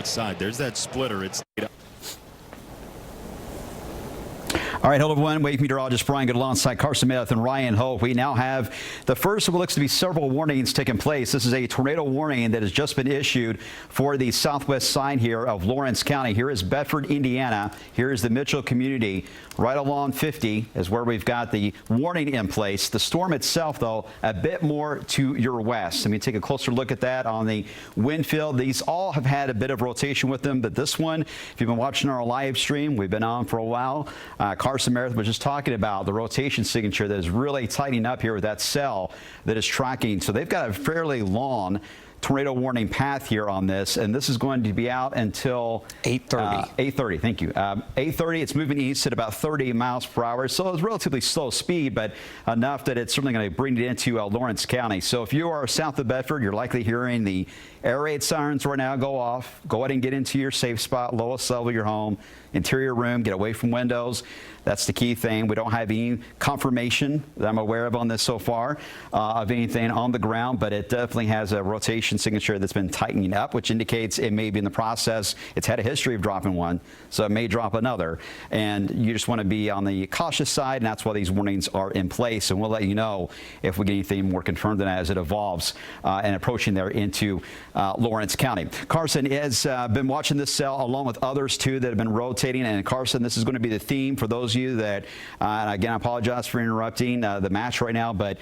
side. There's that splitter. It's All right, hello everyone. Wave meteorologist Brian good alongside Carson Smith and Ryan Hope. We now have the first of what looks to be several warnings taking place. This is a tornado warning that has just been issued for the southwest side here of Lawrence County. Here is Bedford, Indiana. Here is the Mitchell community. Right along 50 is where we've got the warning in place. The storm itself, though, a bit more to your west. Let me take a closer look at that on the wind field. These all have had a bit of rotation with them, but this one, if you've been watching our live stream, we've been on for a while. Carson Meredith was just talking about the rotation signature that is really tightening up here with that cell that is tracking. So they've got a fairly long tornado warning path here on this, and this is going to be out until 8:30. 8:30, thank you. 8:30, it's moving east at about 30 miles per hour, so it's relatively slow speed, but enough that it's certainly going to bring it into Lawrence County. So if you are south of Bedford, you're likely hearing the air raid sirens right now go off. Go ahead and get into your safe spot, lowest level of your home, interior room, get away from windows. That's the key thing. We don't have any confirmation that I'm aware of on this so far of anything on the ground, but it definitely has a rotation signature that's been tightening up, which indicates it may be in the process. It's had a history of dropping one, so it may drop another. And you just want to be on the cautious side, and that's why these warnings are in place. And we'll let you know if we get anything more confirmed than that as it evolves and approaching there into Lawrence County. Carson has been watching this cell along with others too that have been rotating. And Carson, this is going to be the theme for those of you that, and again, I apologize for interrupting the match right now, but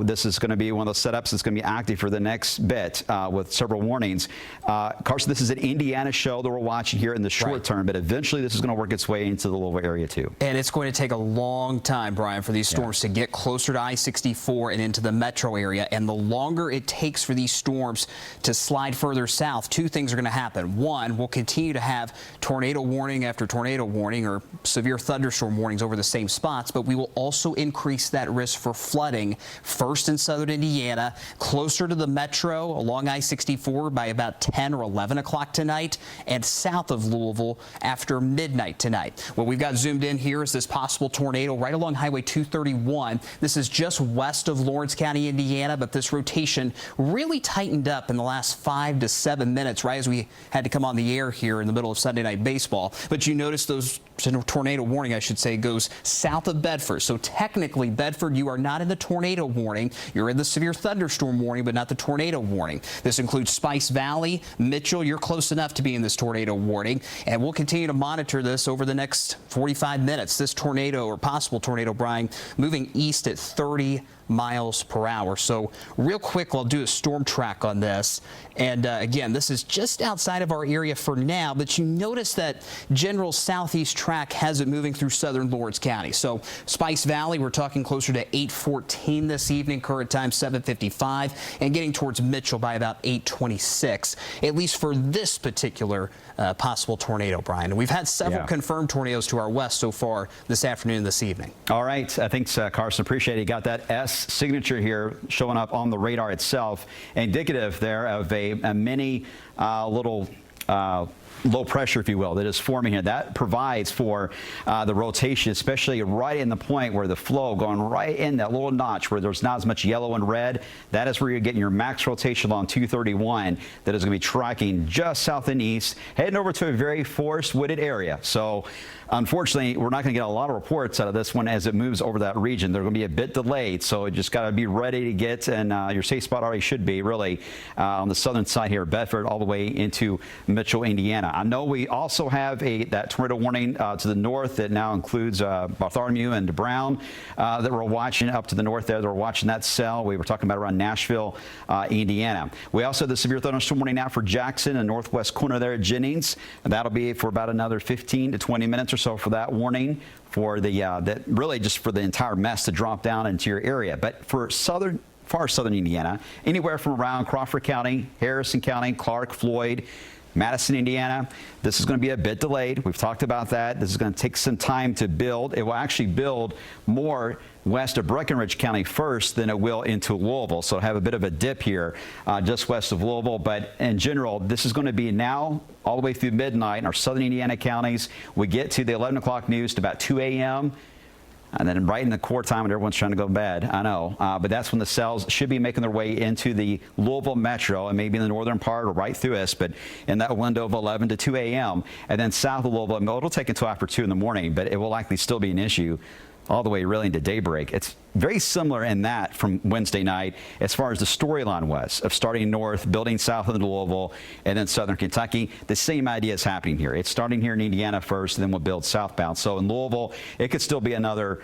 this is going to be one of those setups that's going to be active for the next bit with several warnings. Carson, this is an Indiana show that we're watching here in the short term, but eventually this is going to work its way into the Louisville area too. And it's going to take a long time, Brian, for these storms to get closer to I-64 and into the metro area. And the longer it takes for these storms to slide further south, two things are going to happen. One, we'll continue to have tornado warning after tornado warning or severe thunderstorm warnings over the same spots, but we will also increase that risk for flooding, first in southern Indiana, closer to the metro along I-64 by about 10 or 11 o'clock tonight, and south of Louisville after midnight tonight. What we've got zoomed in here is this possible tornado right along Highway 231. This is just west of Lawrence County, Indiana, but this rotation really tightened up in the last 5 to 7 minutes, right as we had to come on the air here in the middle of Sunday Night Baseball. But you notice those tornado warning, I should say, goes south of Bedford. So technically, Bedford, you are not in the tornado warning. You're in the severe thunderstorm warning, but not the tornado warning. This includes Spice Valley, Mitchell. You're close enough to be in this tornado warning, and we'll continue to monitor this over the next 45 minutes. This tornado or possible tornado, Brian, moving east at 30 miles per hour. So real quick, I'll do a storm track on this. And again, this is just outside of our area for now, but you notice that general southeast track has it moving through southern Lawrence County. So Spice Valley, we're talking closer to 8:14 this evening, current time 7:55, and getting towards Mitchell by about 8:26, at least for this particular possible tornado, Brian. And we've had several confirmed tornadoes to our west so far this afternoon and this evening. All right. I think, Carson, appreciate it. You got that S signature here showing up on the radar itself, indicative there of a mini little low pressure, if you will, that is forming here. That provides for the rotation, especially right in the point where the flow going right in that little notch where there's not as much yellow and red. That is where you're getting your max rotation along 231 that is going to be tracking just south and east, heading over to a very forest wooded area. So unfortunately, we're not going to get a lot of reports out of this one as it moves over that region. They're going to be a bit delayed, so you just got to be ready to get, and your safe spot already should be really on the southern side here, Bedford, all the way into Mitchell, Indiana. I know we also have that tornado warning to the north that now includes Bartholomew and DeBrown that we're watching up to the north there. They're watching that cell. We were talking about around Nashville, Indiana. We also have the severe thunderstorm warning now for Jackson and northwest corner there at Jennings. And that'll be for about another 15 to 20 minutes or so for that warning for the that really just for the entire mess to drop down into your area. But for far southern Indiana, anywhere from around Crawford County, Harrison County, Clark, Floyd, Madison, Indiana, this is going to be a bit delayed. We've talked about that. This is going to take some time to build. It will actually build more west of Breenridge County first than it will into Louisville. So have a bit of a dip here just west of Louisville. But in general, this is going to be now all the way through midnight in our southern Indiana counties. We get to the 11 o'clock news to about 2 a.m. And then right in the core time when everyone's trying to go to bed, I know. But that's when the cells should be making their way into the Louisville metro and maybe in the northern part or right through us, but in that window of 11 to 2 a.m. And then south of Louisville, it'll take until after 2 in the morning, but it will likely still be an issue all the way really into daybreak. It's very similar in that from Wednesday night as far as the storyline was of starting north, building south into Louisville, and then southern Kentucky. The same idea is happening here. It's starting here in Indiana first, and then we'll build southbound. So in Louisville, it could still be another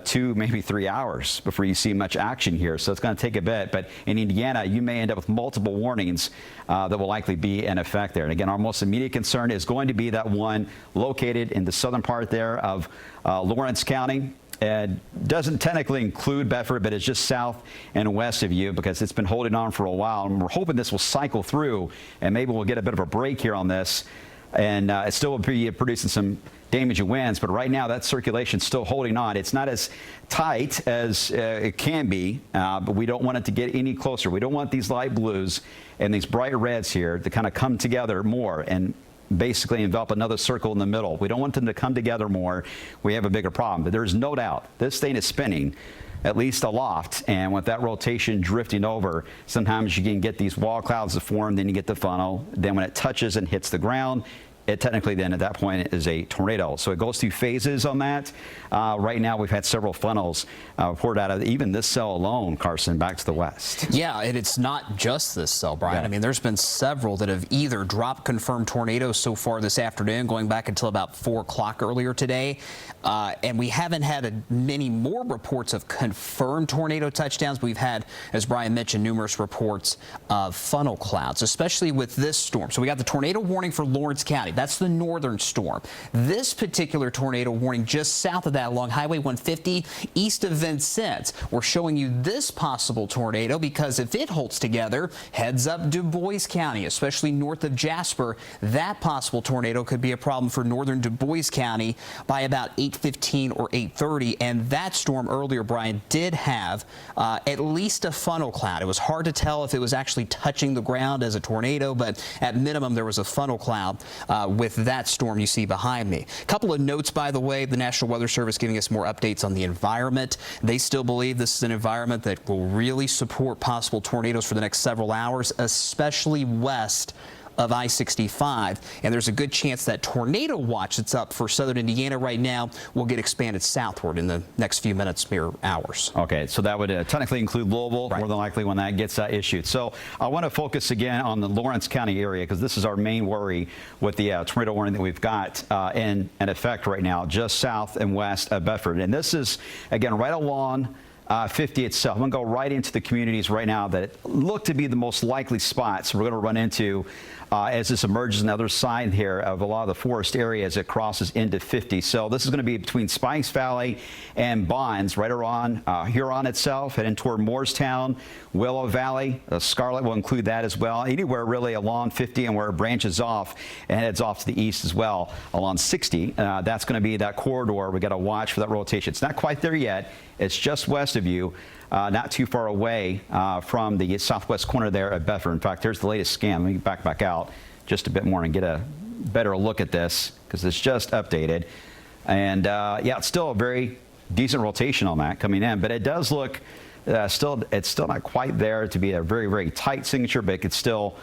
2, maybe 3 hours before you see much action here. So it's going to take a bit. But in Indiana, you may end up with multiple warnings that will likely be in effect there. And again, our most immediate concern is going to be that one located in the southern part there of Lawrence County. It doesn't technically include Bedford, but it's just south and west of you because it's been holding on for a while. And we're hoping this will cycle through and maybe we'll get a bit of a break here on this. And it still will be producing some damaging winds, but right now that circulation's still holding on. It's not as tight as it can be, but we don't want it to get any closer. We don't want these light blues and these bright reds here to kind of come together more and basically envelop another circle in the middle. We don't want them to come together more. We have a bigger problem. But there's no doubt this thing is spinning, at least aloft, and with that rotation drifting over, sometimes you can get these wall clouds to form, then you get the funnel. Then when it touches and hits the ground, it technically then at that point is a tornado. So it goes through phases on that. Right now we've had several funnels poured out of even this cell alone, Carson, back to the west. Yeah, and it's not just this cell, Brian. Yeah. I mean, there's been several that have either dropped confirmed tornadoes so far this afternoon, going back until about 4 o'clock earlier today. And we haven't had many more reports of confirmed tornado touchdowns, but we've had, as Brian mentioned, numerous reports of funnel clouds, especially with this storm. So we got the tornado warning for Lawrence County. That's the northern storm. This particular tornado warning just south of that along Highway 150 east of Vincennes. We're showing you this possible tornado because if it holds together, heads up Du Bois County, especially north of Jasper. That possible tornado could be a problem for northern Du Bois County by about 8:15 or 8:30. And that storm earlier, Brian, did have at least a funnel cloud. It was hard to tell if it was actually touching the ground as a tornado, but at minimum there was a funnel cloud with that storm you see behind me. A couple of notes, by the way, the National Weather Service giving us more updates on the environment. They still believe this is an environment that will really support possible tornadoes for the next several hours, especially west of I-65, and there's a good chance that tornado watch that's up for southern Indiana right now will get expanded southward in the next few minutes or hours. Okay, so that would technically include Louisville, right, more than likely when that gets issued. So I want to focus again on the Lawrence County area because this is our main worry with the tornado warning that we've got in effect right now, just south and west of Bedford. And this is, again, right along 50 itself. I'm going to go right into the communities right now that look to be the most likely spots we're going to run into as this emerges on the other side here of a lot of the forest area as it crosses into 50. So this is going to be between Spikes Valley and Bonds, right around Huron itself, heading toward Moorestown, Willow Valley. Scarlet will include that as well. Anywhere really along 50 and where it branches off and heads off to the east as well along 60. That's going to be that corridor. We got to watch for that rotation. It's not quite there yet. It's just west of you, not too far away from the southwest corner there at Bedford. In fact, there's the latest scan. Let me back out just a bit more and get a better look at this because it's just updated. And yeah, it's still a very decent rotation on that coming in, but it does look it's still not quite there to be a very, very tight signature, but it could still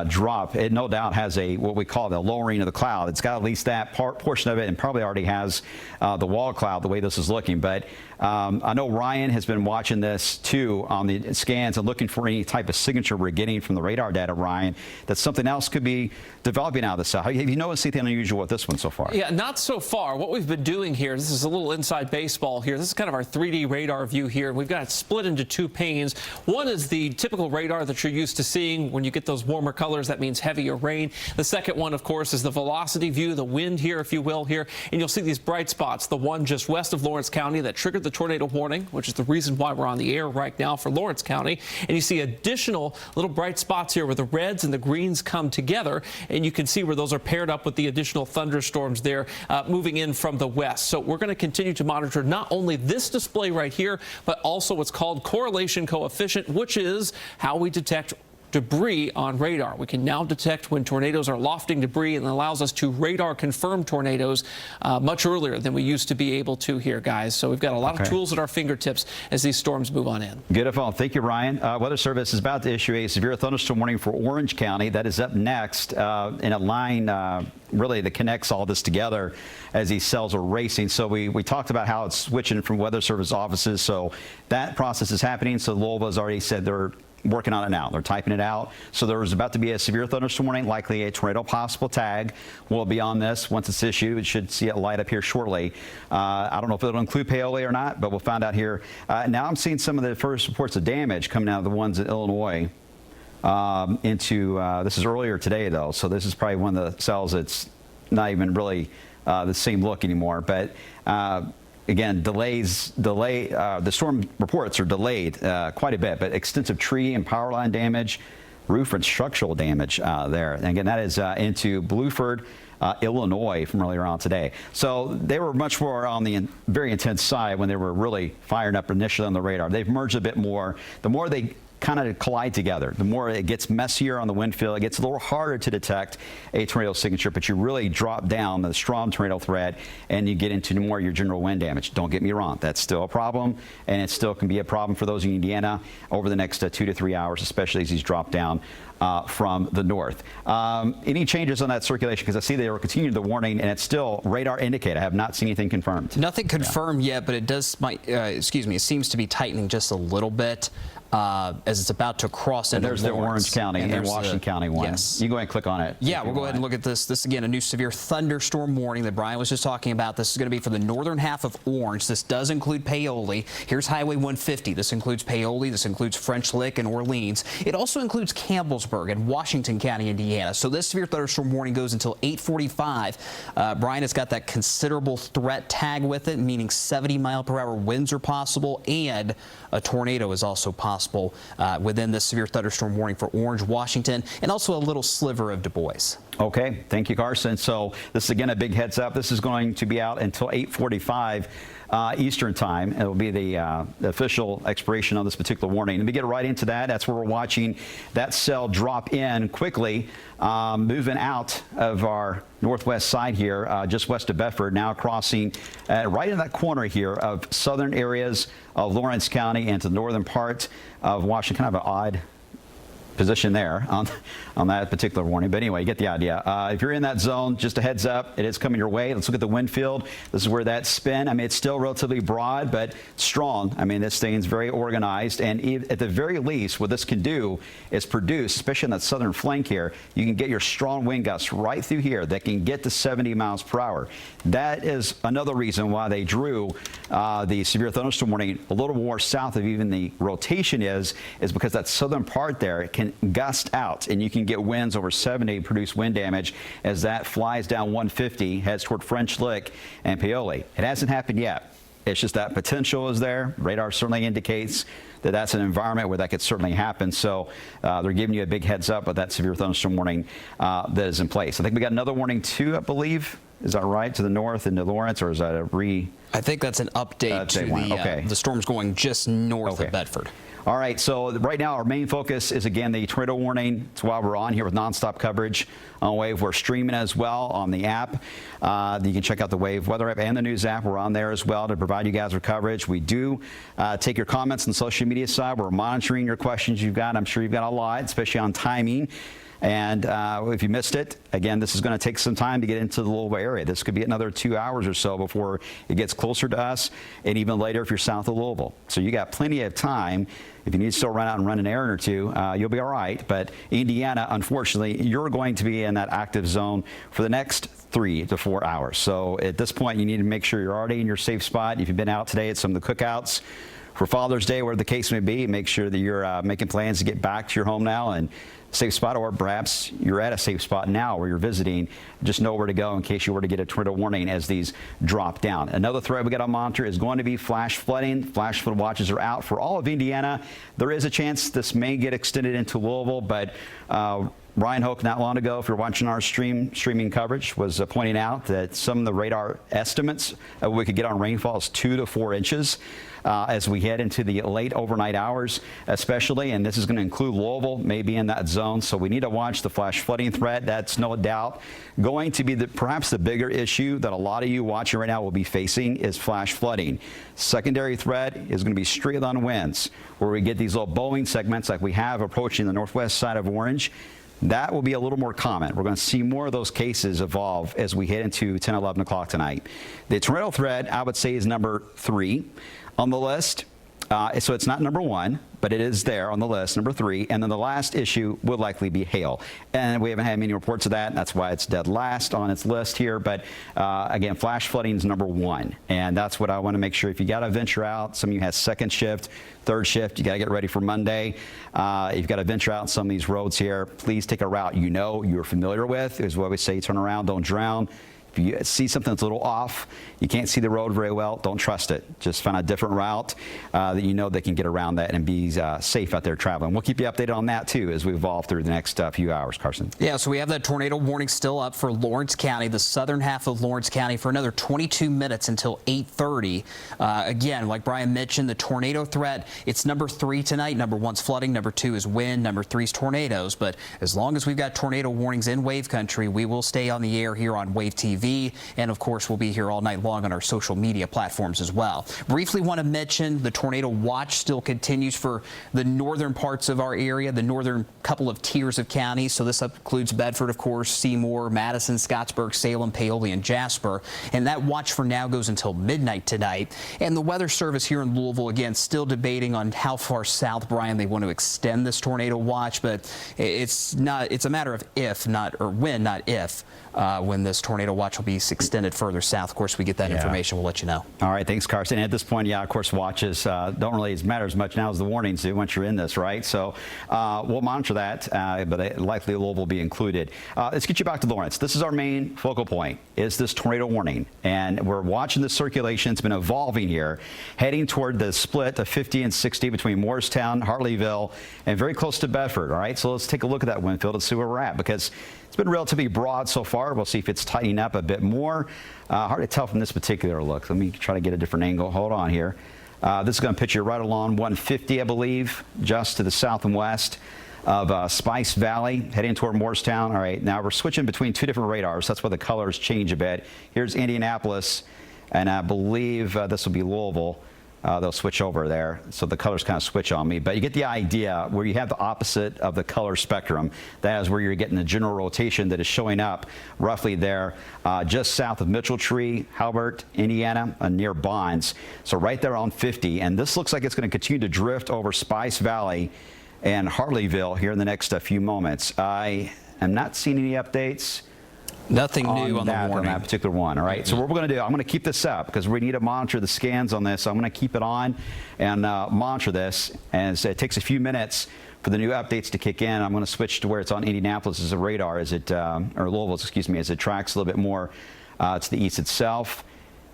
drop. It no doubt has what we call the lowering of the cloud. It's got at least that portion of it and probably already has the wall cloud the way this is looking. But I know Ryan has been watching this too on the scans and looking for any type of signature we're getting from the radar data, Ryan, that something else could be developing out of this. Have you noticed anything unusual with this one so far? Yeah, not so far. What we've been doing here, this is a little inside baseball here. This is kind of our 3D radar view here. We've got it split into 2 panes. One is the typical radar that you're used to seeing when you get those warmer colors. That means heavier rain. The second one, of course, is the velocity view, the wind here, if you will, here. And you'll see these bright spots, the one just west of Lawrence County that triggered the tornado warning, which is the reason why we're on the air right now for Lawrence County. And you see additional little bright spots here where the reds and the greens come together. And you can see where those are paired up with the additional thunderstorms there moving in from the west. So we're going to continue to monitor not only this display right here, but also what's called correlation coefficient, which is how we detect debris on radar. We can now detect when tornadoes are lofting debris, and it allows us to radar confirm tornadoes much earlier than we used to be able to here, guys. So we've got a lot of tools at our fingertips as these storms move on in. Beautiful. Thank you, Ryan. Weather Service is about to issue a severe thunderstorm warning for Orange County. That is up next in a line really that connects all this together as these cells are racing. So we talked about how it's switching from Weather Service offices. So that process is happening. So Louisville has already said they're working on it now. They're typing it out. So there's about to be a severe thunderstorm warning, likely a tornado possible tag will be on this. Once it's issued, we should see it light up here shortly. I don't know if it'll include Paoli or not, but we'll find out here. Now I'm seeing some of the first reports of damage coming out of the ones in Illinois. This is earlier today, though, so this is probably one of the cells that's not even really the same look anymore. But again, the storm reports are delayed quite a bit, but extensive tree and power line damage, roof and structural damage there. And again, that is into Blueford, Illinois from earlier on today. So they were much more on the very intense side when they were really firing up initially on the radar. They've merged a bit more. The more they kind of collide together, the more it gets messier on the wind field. It gets a little harder to detect a tornado signature, but you really drop down the strong tornado threat and you get into more of your general wind damage. Don't get me wrong, that's still a problem, and it still can be a problem for those in Indiana over the next 2 to 3 hours, especially as these drop down from the north. Any changes on that circulation? Because I see they were continuing the warning, and it's still radar indicate. I have not seen anything confirmed. Nothing confirmed yet, but it it seems to be tightening just a little bit as it's about to cross into Lawrence. There's the Orange County and Washington County one. Yes. You go ahead and click on it. Yeah, we'll go ahead and look at this. This, again, a new severe thunderstorm warning that Brian was just talking about. This is going to be for the northern half of Orange. This does include Paoli. Here's Highway 150. This includes Paoli. This includes French Lick and Orleans. It also includes Campbellsburg and Washington County, Indiana. So this severe thunderstorm warning goes until 8:45. Brian has got that considerable threat tag with it, meaning 70-mile-per-hour winds are possible, and a tornado is also possible within this severe thunderstorm warning for Orange, Washington, and also a little sliver of Du Bois. Okay, thank you, Carson. So this is, again, a big heads up. This is going to be out until 8:45 Eastern time. It will be the official expiration of this particular warning. Let me get right into that. That's where we're watching that cell drop in quickly, moving out of our northwest side here, just west of Bedford, now crossing right in that corner here of southern areas of Lawrence County and to the northern part of Washington. Kind of an odd position there on that particular warning. But anyway, you get the idea. If you're in that zone, just a heads up, it is coming your way. Let's look at the wind field. This is where that spin. I mean, it's still relatively broad, but strong. I mean, this thing's very organized. And at the very least, what this can do is produce, especially in that southern flank here, you can get your strong wind gusts right through here that can get to 70 miles per hour. That is another reason why they drew the severe thunderstorm warning a little more south of even the rotation is because that southern part there can gust out, and you can get winds over 70, produce wind damage as that flies down 150, heads toward French Lick and Paoli. It hasn't happened yet. It's just that potential is there. Radar certainly indicates that that's an environment where that could certainly happen. So they're giving you a big heads up with that severe thunderstorm warning that is in place. I think we got another warning too, I believe. Is that right? To the north into Lawrence, or is that a I think that's an update to the storms going just north of Bedford. All right, so right now our main focus is, again, the tornado warning. It's why we're on here with nonstop coverage on Wave. We're streaming as well on the app. You can check out the Wave weather app and the news app. We're on there as well to provide you guys with coverage. We do take your comments on the social media side. We're monitoring your questions you've got. I'm sure you've got a lot, especially on timing. And if you missed it, again, this is going to take some time to get into the Louisville area. This could be another 2 hours or so before it gets closer to us, and even later if you're south of Louisville. So you got plenty of time. If you need to still run out and run an errand or two, you'll be all right. But Indiana, unfortunately, you're going to be in that active zone for the next 3 to 4 hours. So at this point, you need to make sure you're already in your safe spot. If you've been out today at some of the cookouts for Father's Day, whatever the case may be, make sure that you're making plans to get back to your home now and safe spot, or perhaps you're at a safe spot now where you're visiting. Just know where to go in case you were to get a tornado warning as these drop down. Another threat we got to monitor is going to be flash flooding. Flash flood watches are out for all of Indiana. There is a chance this may get extended into Louisville, but Brian Hoke not long ago, if you're watching our streaming coverage, was pointing out that some of the radar estimates we could get on rainfall is 2 to 4 inches as we head into the late overnight hours, especially. And this is going to include Louisville, maybe in that zone. So we need to watch the flash flooding threat. That's no doubt going to be perhaps the bigger issue that a lot of you watching right now will be facing is flash flooding. Secondary threat is going to be straight line winds, where we get these little bowling segments like we have approaching the northwest side of Orange. That will be a little more common. We're going to see more of those cases evolve as we head into 10, 11 o'clock tonight. The tornado threat, I would say, is number 3 on the list. So it's not number 1, but it is there on the list, number 3. And then the last issue would likely be hail. And we haven't had many reports of that. That's why it's dead last on its list here. But again, flash flooding is number 1. And that's what I want to make sure. If you got to venture out, some of you have second shift, third shift, you got to get ready for Monday. You've got to venture out on some of these roads here. Please take a route you're familiar with. Is what we say, turn around, don't drown. If you see something that's a little off, you can't see the road very well, don't trust it. Just find a different route that you know they can get around that and be safe out there traveling. We'll keep you updated on that, too, as we evolve through the next few hours, Carson. Yeah, so we have that tornado warning still up for Lawrence County, the southern half of Lawrence County, for another 22 minutes until 8:30. Again, like Brian mentioned, the tornado threat, it's number 3 tonight. Number 1's flooding, number 2 is wind, number 3 is tornadoes. But as long as we've got tornado warnings in Wave Country, we will stay on the air here on Wave TV. And of course, we'll be here all night long on our social media platforms as well. Briefly want to mention the tornado watch still continues for the northern parts of our area, the northern couple of tiers of counties. So this includes Bedford, of course, Seymour, Madison, Scottsburg, Salem, Paoli, and Jasper. And that watch for now goes until midnight tonight. And the Weather Service here in Louisville, again, still debating on how far south, Brian, they want to extend this tornado watch. But it's a matter of if, not, or when, not if, when this tornado watch will be extended further south. Of course, we get that information. We'll let you know. All right. Thanks, Carson. At this point, of course, watches don't really matter as much now as the warnings do once you're in this, right? So we'll monitor that, but likely Louisville will be included. Let's get you back to Lawrence. This is our main focal point, is this tornado warning. And we're watching the circulation. It's been evolving here, heading toward the split of 50 and 60 between Morristown, Hartleyville, and very close to Bedford. All right. So let's take a look at that wind field and see where we're at, because it's been relatively broad so far. We'll see if it's tightening up a bit more. Hard to tell from this particular look. Let me try to get a different angle. Hold on here. This is going to pitch you right along 150, I believe, just to the south and west of Spice Valley, heading toward Morristown. All right, now we're switching between 2 different radars. That's why the colors change a bit. Here's Indianapolis, and I believe this will be Louisville. They'll switch over there, so the colors kind of switch on me. But you get the idea where you have the opposite of the color spectrum. That is where you're getting the general rotation that is showing up roughly there just south of Mitchell-Tree, Halbert, Indiana, near Bonds. So right there on 50. And this looks like it's going to continue to drift over Spice Valley and Hartleyville here in the next few moments. I am not seeing any updates. Nothing new on the warning. On that particular one. All right. So what we're going to do, I'm going to keep this up because we need to monitor the scans on this. So I'm going to keep it on and monitor this. And so it takes a few minutes for the new updates to kick in. I'm going to switch to where it's on Indianapolis as a radar, as it or Louisville, excuse me, as it tracks a little bit more to the east itself,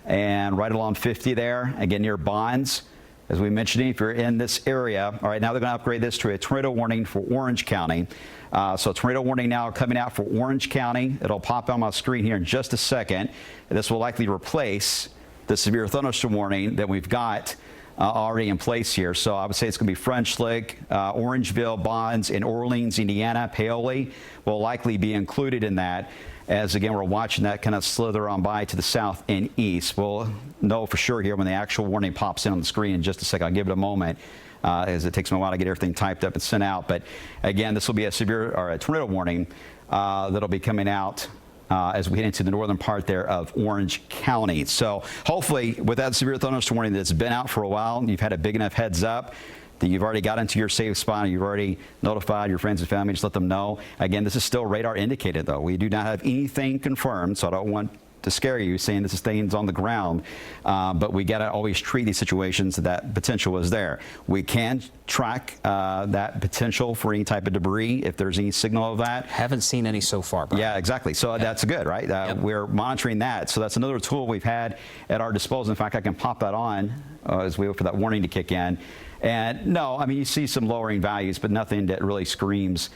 and right along 50 there, again near Bonds. As we mentioned, if you're in this area, all right, now they're going to upgrade this to a tornado warning for Orange County. So tornado warning now coming out for Orange County. It'll pop on my screen here in just a second. This will likely replace the severe thunderstorm warning that we've got already in place here. So I would say it's going to be French Lick, Orangeville, Bonds, and Orleans, Indiana. Paoli will likely be included in that. As again, we're watching that kind of slither on by to the south and east. We'll know for sure here when the actual warning pops in on the screen in just a second. I'll give it a moment as it takes me a while to get everything typed up and sent out. But again, this will be a severe or a tornado warning that'll be coming out as we head into the northern part there of Orange County. So hopefully with that severe thunderstorm warning that's been out for a while, you've had a big enough heads up that you've already got into your safe spot, you've already notified your friends and family, just let them know. Again, this is still radar indicated, though. We do not have anything confirmed, so I don't want to scare you saying this is things on the ground, but we got to always treat these situations that potential is there. We can track that potential for any type of debris if there's any signal of that. Haven't seen any so far, Brian. Yeah, exactly. So that's good, right? We're monitoring that. So that's another tool we've had at our disposal. In fact, I can pop that on as we wait for that warning to kick in. And no, I mean, you see some lowering values, but nothing that really screams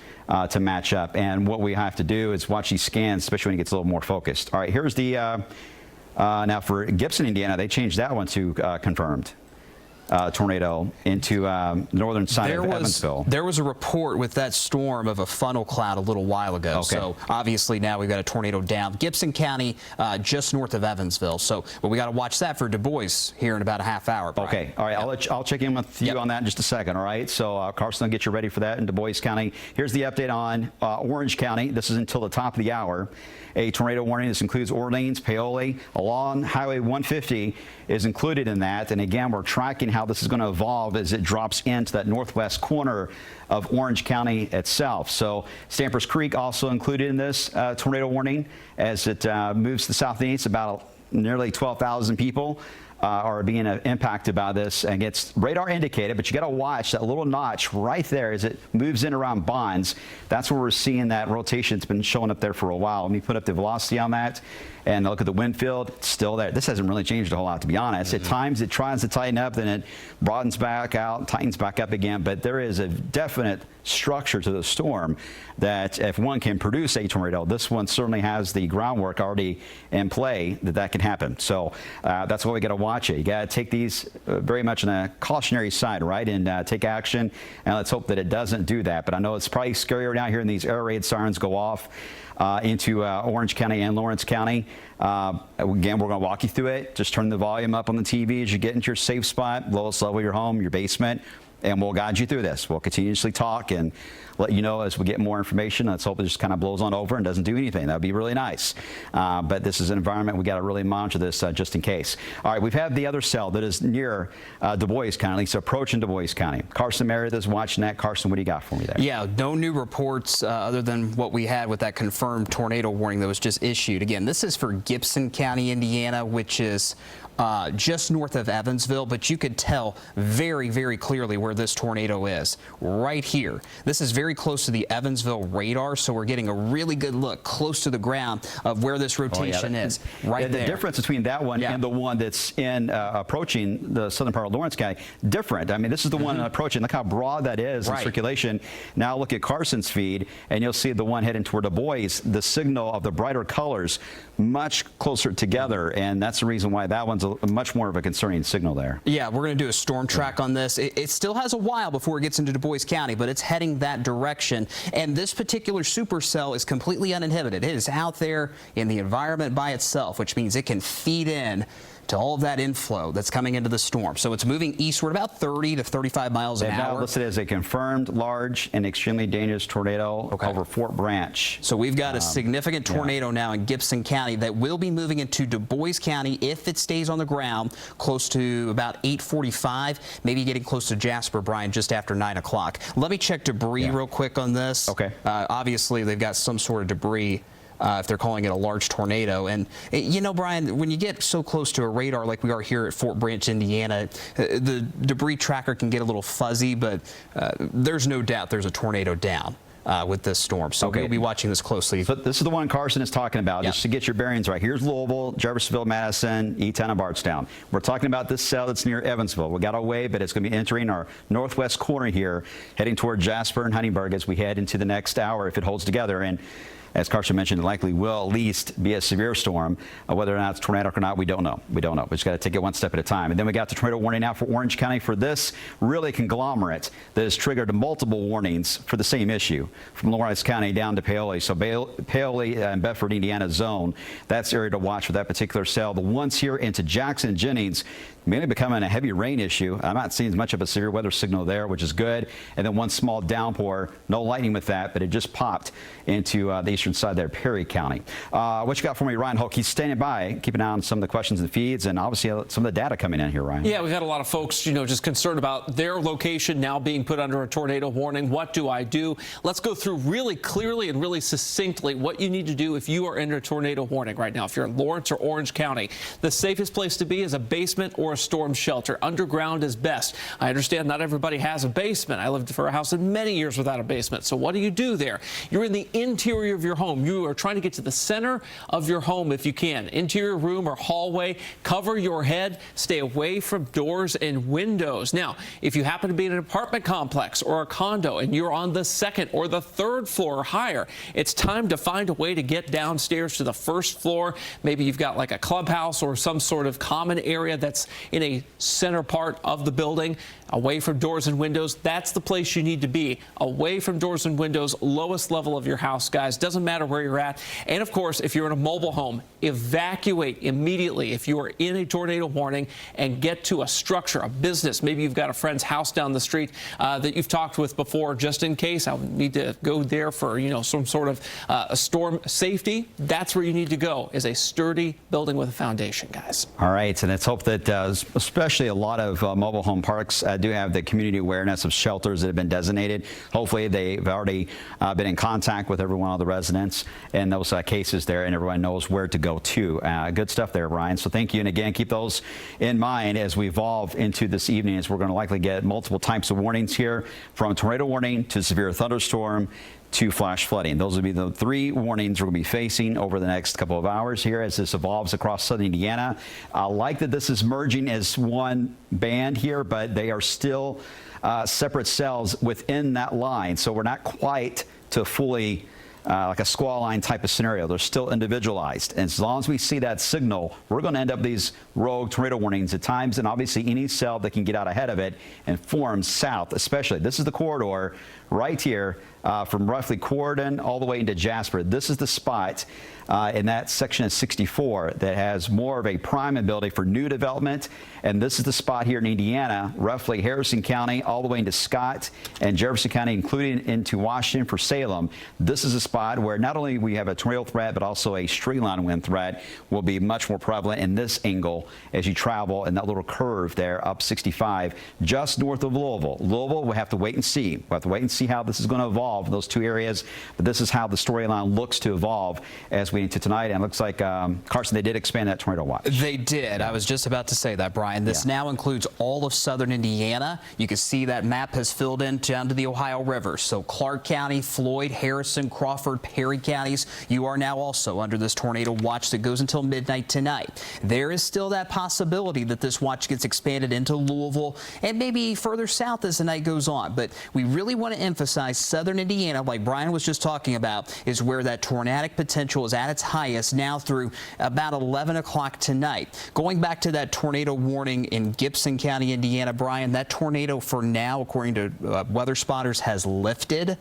to match up. And what we have to do is watch these scans, especially when it gets a little more focused. All right, here's the, now for Gibson, Indiana, they changed that one to confirmed. Tornado into northern side of Evansville. There was a report with that storm of a funnel cloud a little while ago. Okay. So obviously now we've got a tornado down. Gibson County, just north of Evansville. So, but we got to watch that for Du Bois here in about a half hour, Brian. Okay. All right. I'll check in with you on that in just a second. All right. So Carson will get you ready for that in Du Bois County. Here's the update on Orange County. This is until the top of the hour. A tornado warning. This includes Orleans, Paoli, along Highway 150 is included in that. And again, we're tracking how this is going to evolve as it drops into that northwest corner of Orange County itself. So Stampers Creek also included in this tornado warning as it moves to the southeast. About nearly 12,000 people are being impacted by this, and it's radar indicated, but you got to watch that little notch right there as it moves in around Bonds. That's where we're seeing that rotation. It's been showing up there for a while. Let me put up the velocity on that and look at the wind field. It's still there. This hasn't really changed a whole lot, to be honest. At times it tries to tighten up, then it broadens back out, tightens back up again, but there is a definite structure to the storm that if one can produce a tornado, this one certainly has the groundwork already in play that can happen. So that's why we got to watch it. You got to take these very much on a cautionary side, right, and take action, and let's hope that it doesn't do that. But I know it's probably scarier now hearing these air raid sirens go off into Orange County and Lawrence County. Again, we're going to walk you through it. Just turn the volume up on the TV as you get into your safe spot, lowest level of your home, your basement, and we'll guide you through this. We'll continuously talk and let you know as we get more information. Let's hope it just kind of blows on over and doesn't do anything. That would be really nice. But this is an environment we got to really monitor this just in case. All right, we've had the other cell that is near Du Bois County, so approaching Du Bois County. Carson Meredith is watching that. Carson, what do you got for me there? Yeah, no new reports other than what we had with that confirmed tornado warning that was just issued. Again, this is for Gibson County, Indiana, which is just north of Evansville, but you could tell very, very clearly where this tornado is, right here. This is very close to the Evansville radar, so we're getting a really good look close to the ground of where this rotation is, right there. The difference between that one and the one that's in approaching the southern part of Lawrence County, different. I mean, this is the one approaching. Look how broad that is in circulation. Now look at Carson's feed, and you'll see the one heading toward Du Bois, the signal of the brighter colors much closer together, and that's the reason why that one's much more of a concerning signal there. Yeah, we're going to do a storm track on this. It still has a while before it gets into Du Bois County, but it's heading that direction. And this particular supercell is completely uninhibited. It is out there in the environment by itself, which means it can feed in to all of that inflow that's coming into the storm. So it's moving eastward about 30 to 35 miles an hour. Now listed as a confirmed large and extremely dangerous tornado over Fort Branch. So we've got a significant tornado now in Gibson County that will be moving into Du Bois County if it stays on the ground close to about 8:45, maybe getting close to Jasper, Brian, just after 9 o'clock. Let me check debris real quick on this. Okay. Obviously, they've got some sort of debris. If they're calling it a large tornado. And, you know, Brian, when you get so close to a radar like we are here at Fort Branch, Indiana, the debris tracker can get a little fuzzy, but there's no doubt there's a tornado down with this storm. So we'll be watching this closely. So this is the one Carson is talking about, just to get your bearings right. Here's Louisville, Jeffersonville, Madison, E-Town, and Bardstown. We're talking about this cell that's near Evansville. We got away, but it's going to be entering our northwest corner here, heading toward Jasper and Huntingburg as we head into the next hour if it holds together. And as Carson mentioned, it likely will at least be a severe storm. Whether or not it's tornadic or not, we don't know. We don't know. We just got to take it one step at a time. And then we got the tornado warning now for Orange County for this really conglomerate that has triggered multiple warnings for the same issue from Lawrence County down to Paoli. So Paoli and Bedford, Indiana zone, that's the area to watch for that particular cell. The ones here into Jackson and Jennings mainly becoming a heavy rain issue. I'm not seeing much of a severe weather signal there, which is good. And then one small downpour, no lightning with that, but it just popped into the eastern side there, Perry County. What you got for me, Ryan Hulk? He's standing by, keeping an eye on some of the questions and feeds, and obviously some of the data coming in here, Ryan. Yeah, we've had a lot of folks, just concerned about their location now being put under a tornado warning. What do I do? Let's go through really clearly and really succinctly what you need to do if you are in a tornado warning right now. If you're in Lawrence or Orange County, the safest place to be is a basement or a storm shelter. Underground is best. I understand not everybody has a basement. I lived for a house in many years without a basement. So what do you do there? You're in the interior of your home. You are trying to get to the center of your home if you can. Interior room or hallway. Cover your head. Stay away from doors and windows. Now, if you happen to be in an apartment complex or a condo and you're on the second or the third floor or higher, it's time to find a way to get downstairs to the first floor. Maybe you've got like a clubhouse or some sort of common area that's in a center part of the building, away from doors and windows. That's the place you need to be. Away from doors and windows, lowest level of your house, guys. Doesn't matter where you're at. And of course, if you're in a mobile home, evacuate immediately if you are in a tornado warning and get to a structure, a business. Maybe you've got a friend's house down the street that you've talked with before, just in case. I need to go there for, some sort of a storm safety. That's where you need to go, is a sturdy building with a foundation, guys. All right, and let's hope that especially a lot of mobile home parks do have the community awareness of shelters that have been designated. Hopefully they've already been in contact with every one of the residents in those cases there, and everyone knows where to go to. Good stuff there, Brian. So thank you. And again, keep those in mind as we evolve into this evening, as we're going to likely get multiple types of warnings here, from tornado warning to severe thunderstorm to flash flooding. Those will be the three warnings we're going to be facing over the next couple of hours here as this evolves across southern Indiana. I like that this is merging as one band here, but they are still separate cells within that line. So we're not quite to fully like a squall line type of scenario. They're still individualized. And as long as we see that signal, we're going to end up these rogue tornado warnings at times. And obviously any cell that can get out ahead of it and form south, especially. This is the corridor right here from roughly Corydon all the way into Jasper. This is the spot in that section of 64 that has more of a prime ability for new development. And this is the spot here in Indiana, roughly Harrison County all the way into Scott and Jefferson County, including into Washington for Salem. This is a spot where not only we have a tornado threat, but also a straight line wind threat will be much more prevalent in this angle as you travel in that little curve there up 65 just north of Louisville. Louisville, we'll have to wait and see. We'll have to wait and see how this is going to evolve in those two areas. But this is how the storyline looks to evolve as we into tonight. And it looks like, Carson, they did expand that tornado watch. They did. I was just about to say that, Brian. This now includes all of southern Indiana. You can see that map has filled in down to the Ohio River. So Clark County, Floyd, Harrison, Crawford, Perry counties, you are now also under this tornado watch that goes until midnight tonight. There is still that possibility that this watch gets expanded into Louisville and maybe further south as the night goes on. But we really want to emphasize southern Indiana, like Brian was just talking about, is where that tornadic potential is at its highest now through about 11 o'clock tonight. Going back to that tornado warning in Gibson County, Indiana, Brian, that tornado for now, according to weather spotters, has lifted.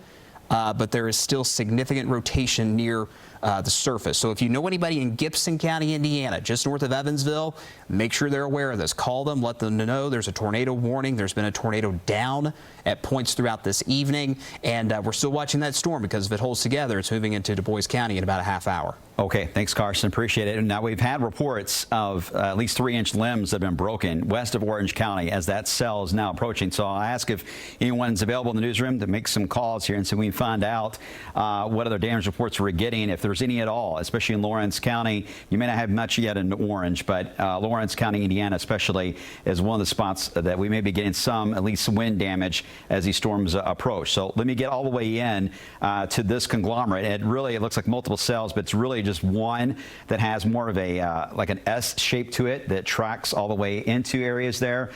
But there is still significant rotation near the surface. So if you know anybody in Gibson County, Indiana, just north of Evansville, make sure they're aware of this. Call them, let them know there's a tornado warning. There's been a tornado down at points throughout this evening, and we're still watching that storm because if it holds together, it's moving into Du Bois County in about a half hour. Okay, thanks, Carson. Appreciate it. And now we've had reports of at least 3-inch limbs that have been broken west of Orange County as that cell is now approaching. So I'll ask if anyone's available in the newsroom to make some calls here and so we can find out what other damage reports we're getting, if there's any at all, especially in Lawrence County. You may not have much yet in Orange, but Lawrence County, Indiana especially, is one of the spots that we may be getting some, at least some wind damage as these storms approach. So let me get all the way in to this conglomerate. It looks like multiple cells, but it's really just one that has more of a like an S shape to it that tracks all the way into areas there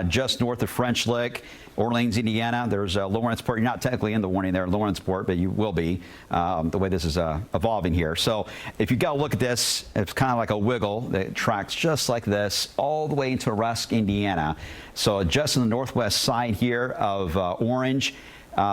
just north of French Lick, Orleans, Indiana. There's Lawrenceport. You're not technically in the warning there, Lawrenceport, but you will be the way this is evolving here. So if you go look at this, it's kind of like a wiggle that tracks just like this all the way into Rusk, Indiana. So just on the northwest side here of Orange,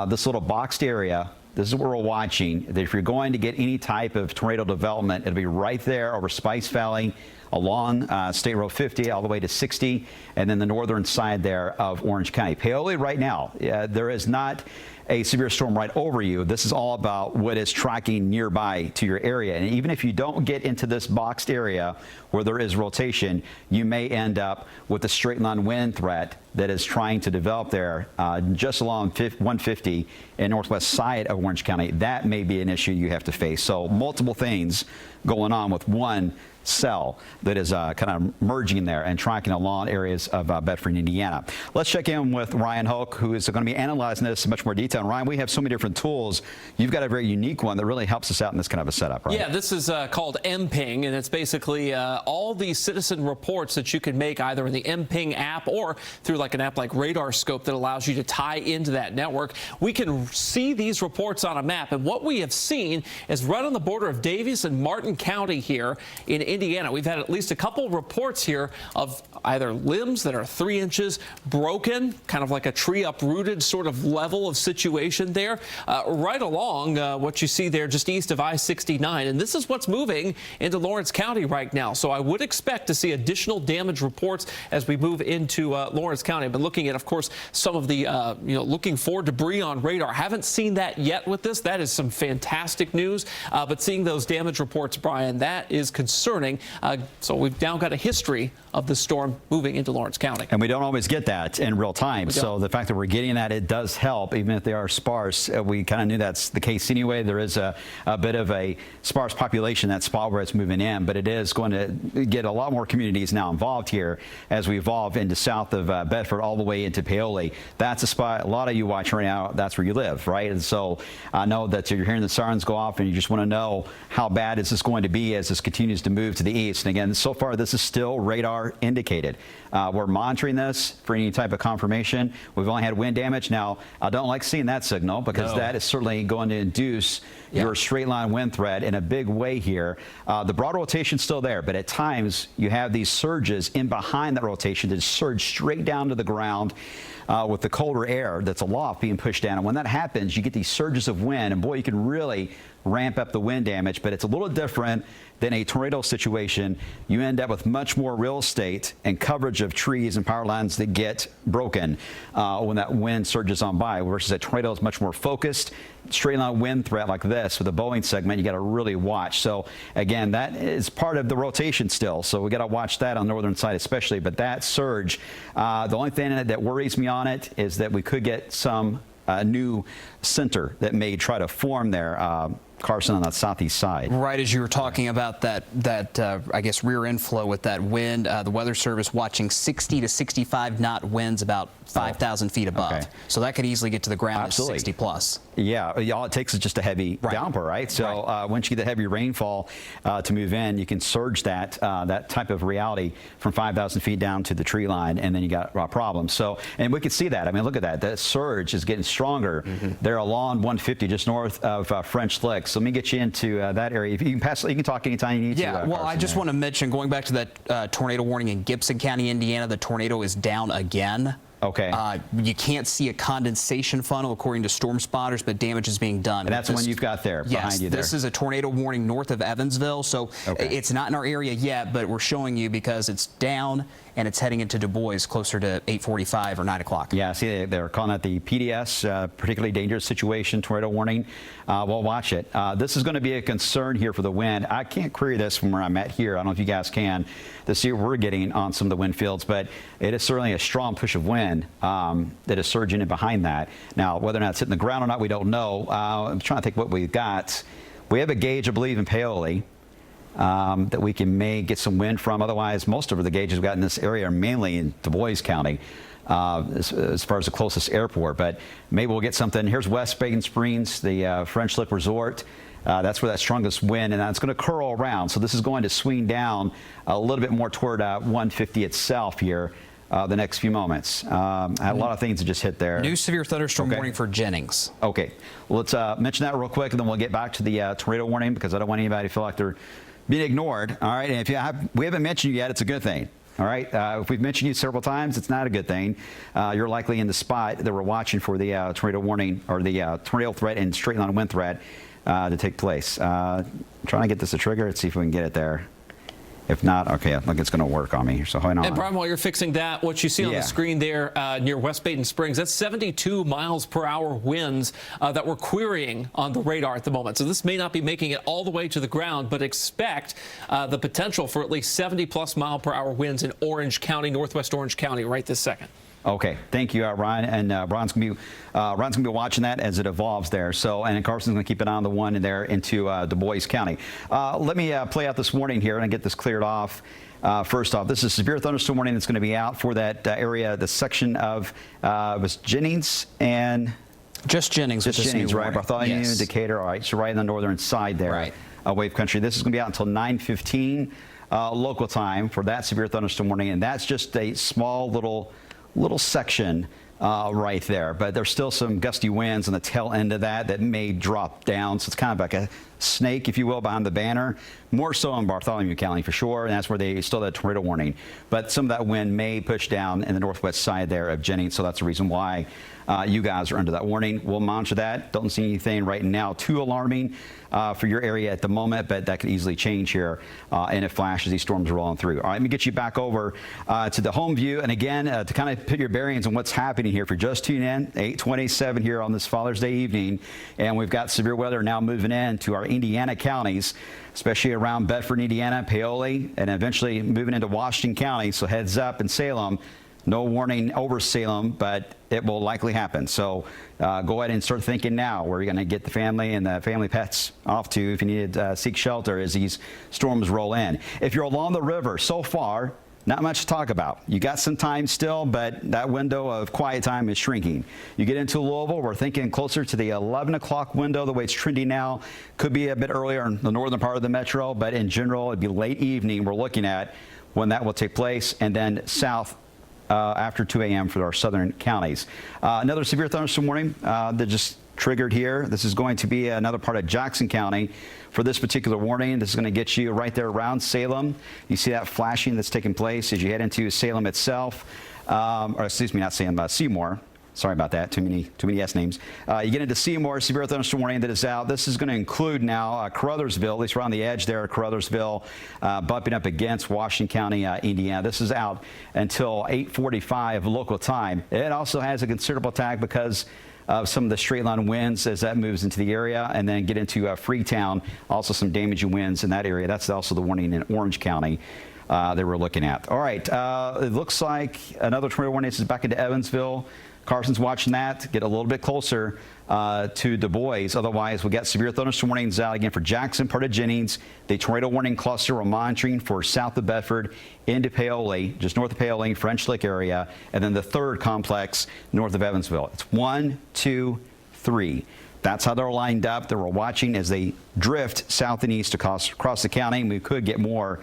this little boxed area, this is what we're watching. That if you're going to get any type of tornado development, it'll be right there over Spice Valley, along State Road 50 all the way to 60, and then the northern side there of Orange County. Paoli right now, there is not a severe storm right over you. This is all about what is tracking nearby to your area. And even if you don't get into this boxed area where there is rotation, you may end up with a straight line wind threat that is trying to develop there just along 150 in northwest side of Orange County. That may be an issue you have to face. So multiple things going on with one cell that is kind of merging there and tracking along areas of Bedford, Indiana. Let's check in with Ryan Hoke, who is going to be analyzing this in much more detail. And Ryan, we have so many different tools. You've got a very unique one that really helps us out in this kind of a setup, right? Yeah, this is called MPing, and it's basically all these citizen reports that you can make either in the MPing app or through like an app like Radar Scope that allows you to tie into that network. We can see these reports on a map, and what we have seen is right on the border of Daviess and Martin County here in Indiana. We've had at least a couple reports here of either limbs that are 3 inches broken, kind of like a tree uprooted sort of level of situation there, right along what you see there just east of I-69. And this is what's moving into Lawrence County right now. So I would expect to see additional damage reports as we move into Lawrence County. I've been looking at, of course, some of the, looking for debris on radar. Haven't seen that yet with this. That is some fantastic news. But seeing those damage reports, Brian, that is concerning. So we've now got a history of the storm moving into Lawrence County. And we don't always get that in real time. So the fact that we're getting that, it does help, even if they are sparse. We kind of knew that's the case anyway. There is a bit of a sparse population, that spot where it's moving in, but it is going to get a lot more communities now involved here as we evolve into south of Bedford all the way into Paoli. That's a spot a lot of you watch right now. That's where you live, right? And so I know that you're hearing the sirens go off and you just want to know how bad is this going to be as this continues to move to the east. And again, so far this is still radar indicated. We're monitoring this for any type of confirmation. We've only had wind damage. Now, I don't like seeing that signal because that is certainly going to induce your straight line wind threat in a big way here. The broad rotation's still there, but at times you have these surges in behind that rotation that surge straight down to the ground with the colder air that's aloft being pushed down. And when that happens, you get these surges of wind, and boy, you can really ramp up the wind damage, but it's a little different than a tornado situation. You end up with much more real estate and coverage of trees and power lines that get broken when that wind surges on by, versus a tornado is much more focused. Straight line wind threat like this with a Boeing segment, you got to really watch. So again, that is part of the rotation still. So we got to watch that on the northern side especially. But that surge, the only thing that worries me on it is that we could get some new center that may try to form there. Carson, on that southeast side. Right as you were talking about that I guess rear inflow with that wind, the Weather Service watching 60 to 65 knot winds about 5,000 feet above. Okay. So that could easily get to the ground at 60 plus. Yeah, all it takes is just a heavy downpour, right? So once you get the heavy rainfall to move in, you can surge that type of reality from 5,000 feet down to the tree line, and then you got problems. So, and we can see that. I mean, look at that. That surge is getting stronger. They're along 150 just north of French Lick. So let me get you into that area. If you can pass, you can talk anytime you need to. Yeah, well, I just want to mention, going back to that tornado warning in Gibson County, Indiana, the tornado is down again. Okay. You can't see a condensation funnel according to storm spotters, but damage is being done. And that's the one you've got there behind you there. This is a tornado warning north of Evansville, so it's not in our area yet, but we're showing you because it's down and it's heading into Du Bois closer to 8:45 or 9 o'clock. Yeah, see, they're calling it the PDS, particularly dangerous situation, tornado warning. We'll watch it. This is going to be a concern here for the wind. I can't query this from where I'm at here. I don't know if you guys can, to see what we're getting on some of the wind fields, but it is certainly a strong push of wind that is surging in behind that. Now, whether or not it's hitting the ground or not, we don't know. I'm trying to think what we've got. We have a gauge, I believe, in Paoli that we may get some wind from. Otherwise, most of the gauges we've got in this area are mainly in Du Bois County as far as the closest airport. But maybe we'll get something. Here's West Bacon Springs, the French Lick Resort. That's where that strongest wind, and that's going to curl around. So this is going to swing down a little bit more toward 150 itself here. The next few moments. I had a lot of things that just hit there. New severe thunderstorm warning for Jennings. Okay. Well, let's mention that real quick, and then we'll get back to the tornado warning, because I don't want anybody to feel like they're being ignored. All right. And if we haven't mentioned you yet, it's a good thing. All right. If we've mentioned you several times, it's not a good thing. You're likely in the spot that we're watching for the tornado warning, or the tornado threat and straight line wind threat to take place. Trying to get this to trigger. Let's see if we can get it there. If not, okay, I think it's going to work on me. So hold on. And Brian, while you're fixing that, what you see on the screen there near West Baden Springs, that's 72 miles per hour winds that we're querying on the radar at the moment. So this may not be making it all the way to the ground, but expect the potential for at least 70+ mile per hour winds in Orange County, northwest Orange County, right this second. Okay, thank you, Ryan. And Ron's gonna be watching that as it evolves there. So, and Carson's gonna keep an eye on the one in there into Du Bois County. Let me play out this warning here and get this cleared off. First off, this is a severe thunderstorm warning that's going to be out for that area, the section of was Jennings and just Jennings. Just Jennings, right? Bartholomew, yes. Decatur. All right, so right in the northern side there, right. Wave country. This is going to be out until 9:15 local time for that severe thunderstorm warning, and that's just a small little section right there. But there's still some gusty winds on the tail end of that may drop down. So it's kind of like a snake, if you will, behind the banner. More so in Bartholomew County for sure, and that's where they still had a tornado warning. But some of that wind may push down in the northwest side there of Jennings, so that's the reason why you guys are under that warning. We'll monitor that. Don't see anything right now too alarming for your area at the moment, but that could easily change here in a flash as these storms are rolling through. All right, let me get you back over to the home view. And again, to kind of put your bearings on what's happening here, if you're just tuning in, 8:27 here on this Father's Day evening, and we've got severe weather now moving in to our Indiana counties, especially around Bedford, Indiana, Paoli, and eventually moving into Washington County. So heads up in Salem. No warning over Salem, but it will likely happen. So go ahead and start thinking now where you're going to get the family and the family pets off to if you need to seek shelter as these storms roll in. If you're along the river, so far, not much to talk about. You got some time still, but that window of quiet time is shrinking. You get into Louisville, we're thinking closer to the 11 o'clock window, the way it's trending now. Could be a bit earlier in the northern part of the metro, but in general, it'd be late evening we're looking at when that will take place, and then south after 2 a.m. for our southern counties. Another severe thunderstorm warning that just triggered here. This is going to be another part of Jackson County for this particular warning. This is going to get you right there around Salem. You see that flashing that's taking place as you head into Salem itself, or excuse me, not Salem, Seymour. Sorry about that. Too many S names. You get into Seymour, severe thunderstorm warning that is out. This is going to include now Caruthersville, at least around the edge there, Caruthersville, bumping up against Washington County, Indiana. This is out until 8:45 local time. It also has a considerable tag because of some of the straight line winds as that moves into the area, and then get into Freetown. Also some damaging winds in that area. That's also the warning in Orange County that we're looking at. All right. It looks like another tornado warning. This is back into Evansville. Carson's watching that, get a little bit closer to Du Bois. Otherwise, we got severe thunderstorm warnings out again for Jackson, part of Jennings. The tornado warning cluster we're monitoring for south of Bedford into Paoli, just north of Paoli, French Lick area, and then the third complex north of Evansville. It's 1, 2, 3. That's how they're lined up. That we're watching as they drift south and east across the county, and we could get more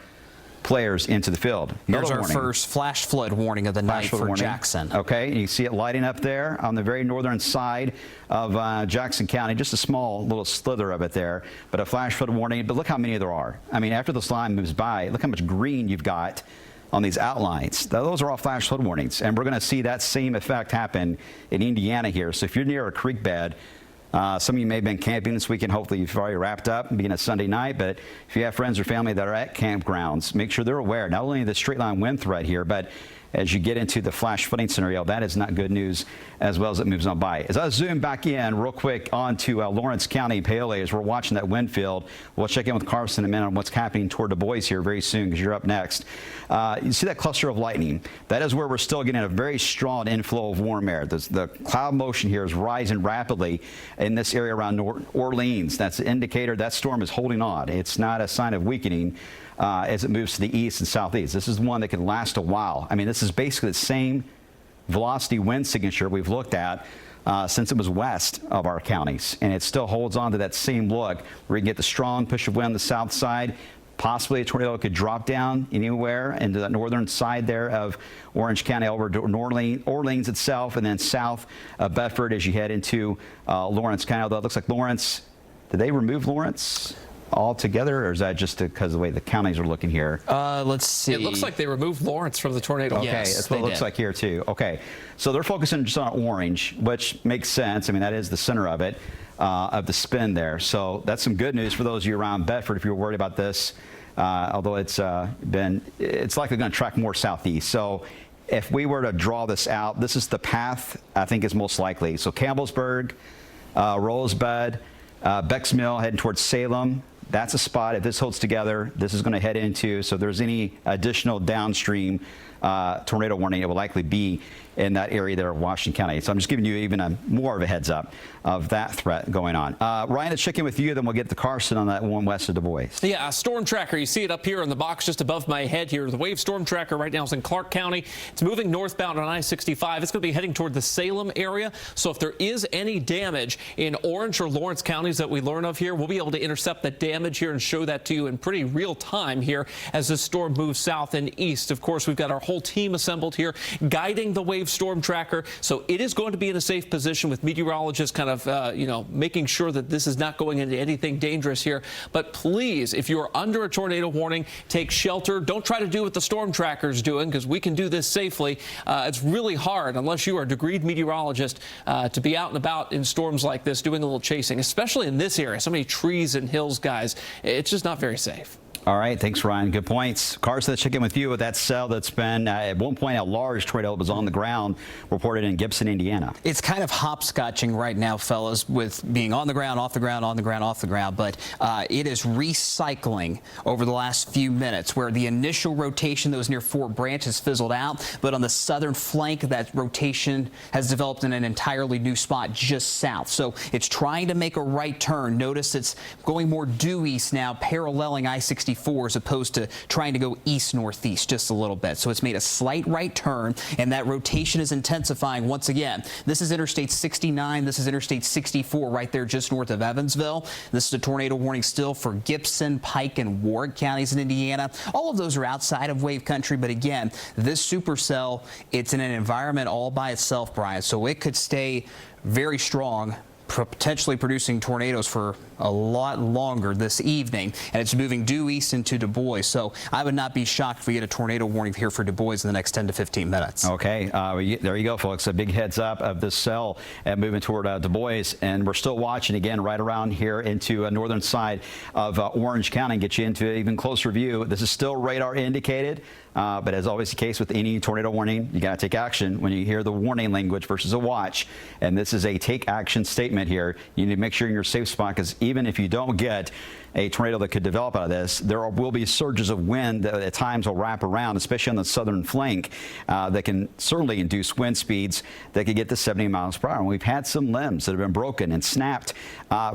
players into the field. Here's our first flash flood warning of the night for Jackson. Okay, and you see it lighting up there on the very northern side of Jackson County, just a small little slither of it there, but a flash flood warning. But look how many there are. I mean, after this line moves by, look how much green you've got on these outlines. Those are all flash flood warnings, and we're going to see that same effect happen in Indiana here. So if you're near a creek bed, some of you may have been camping this weekend. Hopefully you've already wrapped up, being a Sunday night. But if you have friends or family that are at campgrounds, make sure they're aware not only of the straight line wind threat here, but as you get into the flash flooding scenario, that is not good news as well as it moves on by. As I zoom back in real quick onto Lawrence County, Paoli, as we're watching that wind field, we'll check in with Carson in a minute on what's happening toward Du Bois here very soon because you're up next. You see that cluster of lightning? That is where we're still getting a very strong inflow of warm air. The cloud motion here is rising rapidly in this area around Orleans. That's an indicator that storm is holding on. It's not a sign of weakening as it moves to the east and southeast. This is one that can last a while. I mean, this is basically the same velocity wind signature we've looked at since it was west of our counties, and it still holds on to that same look where you can get the strong push of wind on the south side. Possibly a tornado could drop down anywhere into the northern side there of Orange County over to Orleans itself, and then south of Bedford as you head into Lawrence County. Although it looks like Lawrence, did they remove Lawrence altogether, or is that just because of the way the counties are looking here? Let's see. It looks like they removed Lawrence from the tornado. Okay, yes, that's what it looks like here too. Okay, so they're focusing just on Orange, which makes sense. I mean, that is the center of it, of the spin there. So that's some good news for those of you around Bedford if you're worried about this although it's likely going to track more southeast. So if we were to draw this out, this is the path I think is most likely. So Campbellsburg, Rosebud, Bexmill heading towards Salem. That's a spot. If this holds together, this is going to head into. So if there's any additional downstream tornado warning, it will likely be in that area there of Washington County. So I'm just giving you even more of a heads up of that threat going on. Ryan, let's check in with you, then we'll get to Carson on that one west of Du Bois. Yeah, storm tracker. You see it up here in the box just above my head here. The wave storm tracker right now is in Clark County. It's moving northbound on I-65. It's going to be heading toward the Salem area. So if there is any damage in Orange or Lawrence counties that we learn of here, we'll be able to intercept that damage here and show that to you in pretty real time here as this storm moves south and east. Of course, we've got our whole team assembled here guiding the wave storm tracker. So it is going to be in a safe position with meteorologists kind of, making sure that this is not going into anything dangerous here. But please, if you're under a tornado warning, take shelter. Don't try to do what the storm tracker is doing, because we can do this safely. It's really hard, unless you are a degreed meteorologist, to be out and about in storms like this doing a little chasing, especially in this area. So many trees and hills, guys. It's just not very safe. All right. Thanks, Ryan. Good points. Carson, let's check in with you with that cell that's been, at one point, a large tornado was on the ground reported in Gibson, Indiana. It's kind of hopscotching right now, fellas, with being on the ground, off the ground, on the ground, off the ground. But it is recycling over the last few minutes, where the initial rotation that was near Fort Branch has fizzled out. But on the southern flank, that rotation has developed in an entirely new spot just south. So it's trying to make a right turn. Notice it's going more due east now, paralleling I-65. As opposed to trying to go east-northeast just a little bit. So it's made a slight right turn, and that rotation is intensifying once again. This is Interstate 69. This is Interstate 64 right there just north of Evansville. This is a tornado warning still for Gibson, Pike, and Warwick counties in Indiana. All of those are outside of wave country, but again, this supercell, it's in an environment all by itself, Brian, so it could stay very strong, potentially producing tornadoes for a lot longer this evening, and it's moving due east into Du Bois. So I would not be shocked if we get a tornado warning here for Du Bois in the next 10 to 15 minutes. Okay, there you go, folks. A big heads up of this cell moving toward Du Bois, and we're still watching again right around here into a northern side of Orange County. Get you into an even closer view. This is still radar indicated. But as always the case with any tornado warning, you got to take action when you hear the warning language versus a watch. And this is a take action statement here. You need to make sure you're in your safe spot, because even if you don't get a tornado that could develop out of this, there will be surges of wind that at times will wrap around, especially on the southern flank, that can certainly induce wind speeds that could get to 70 miles per hour. And we've had some limbs that have been broken and snapped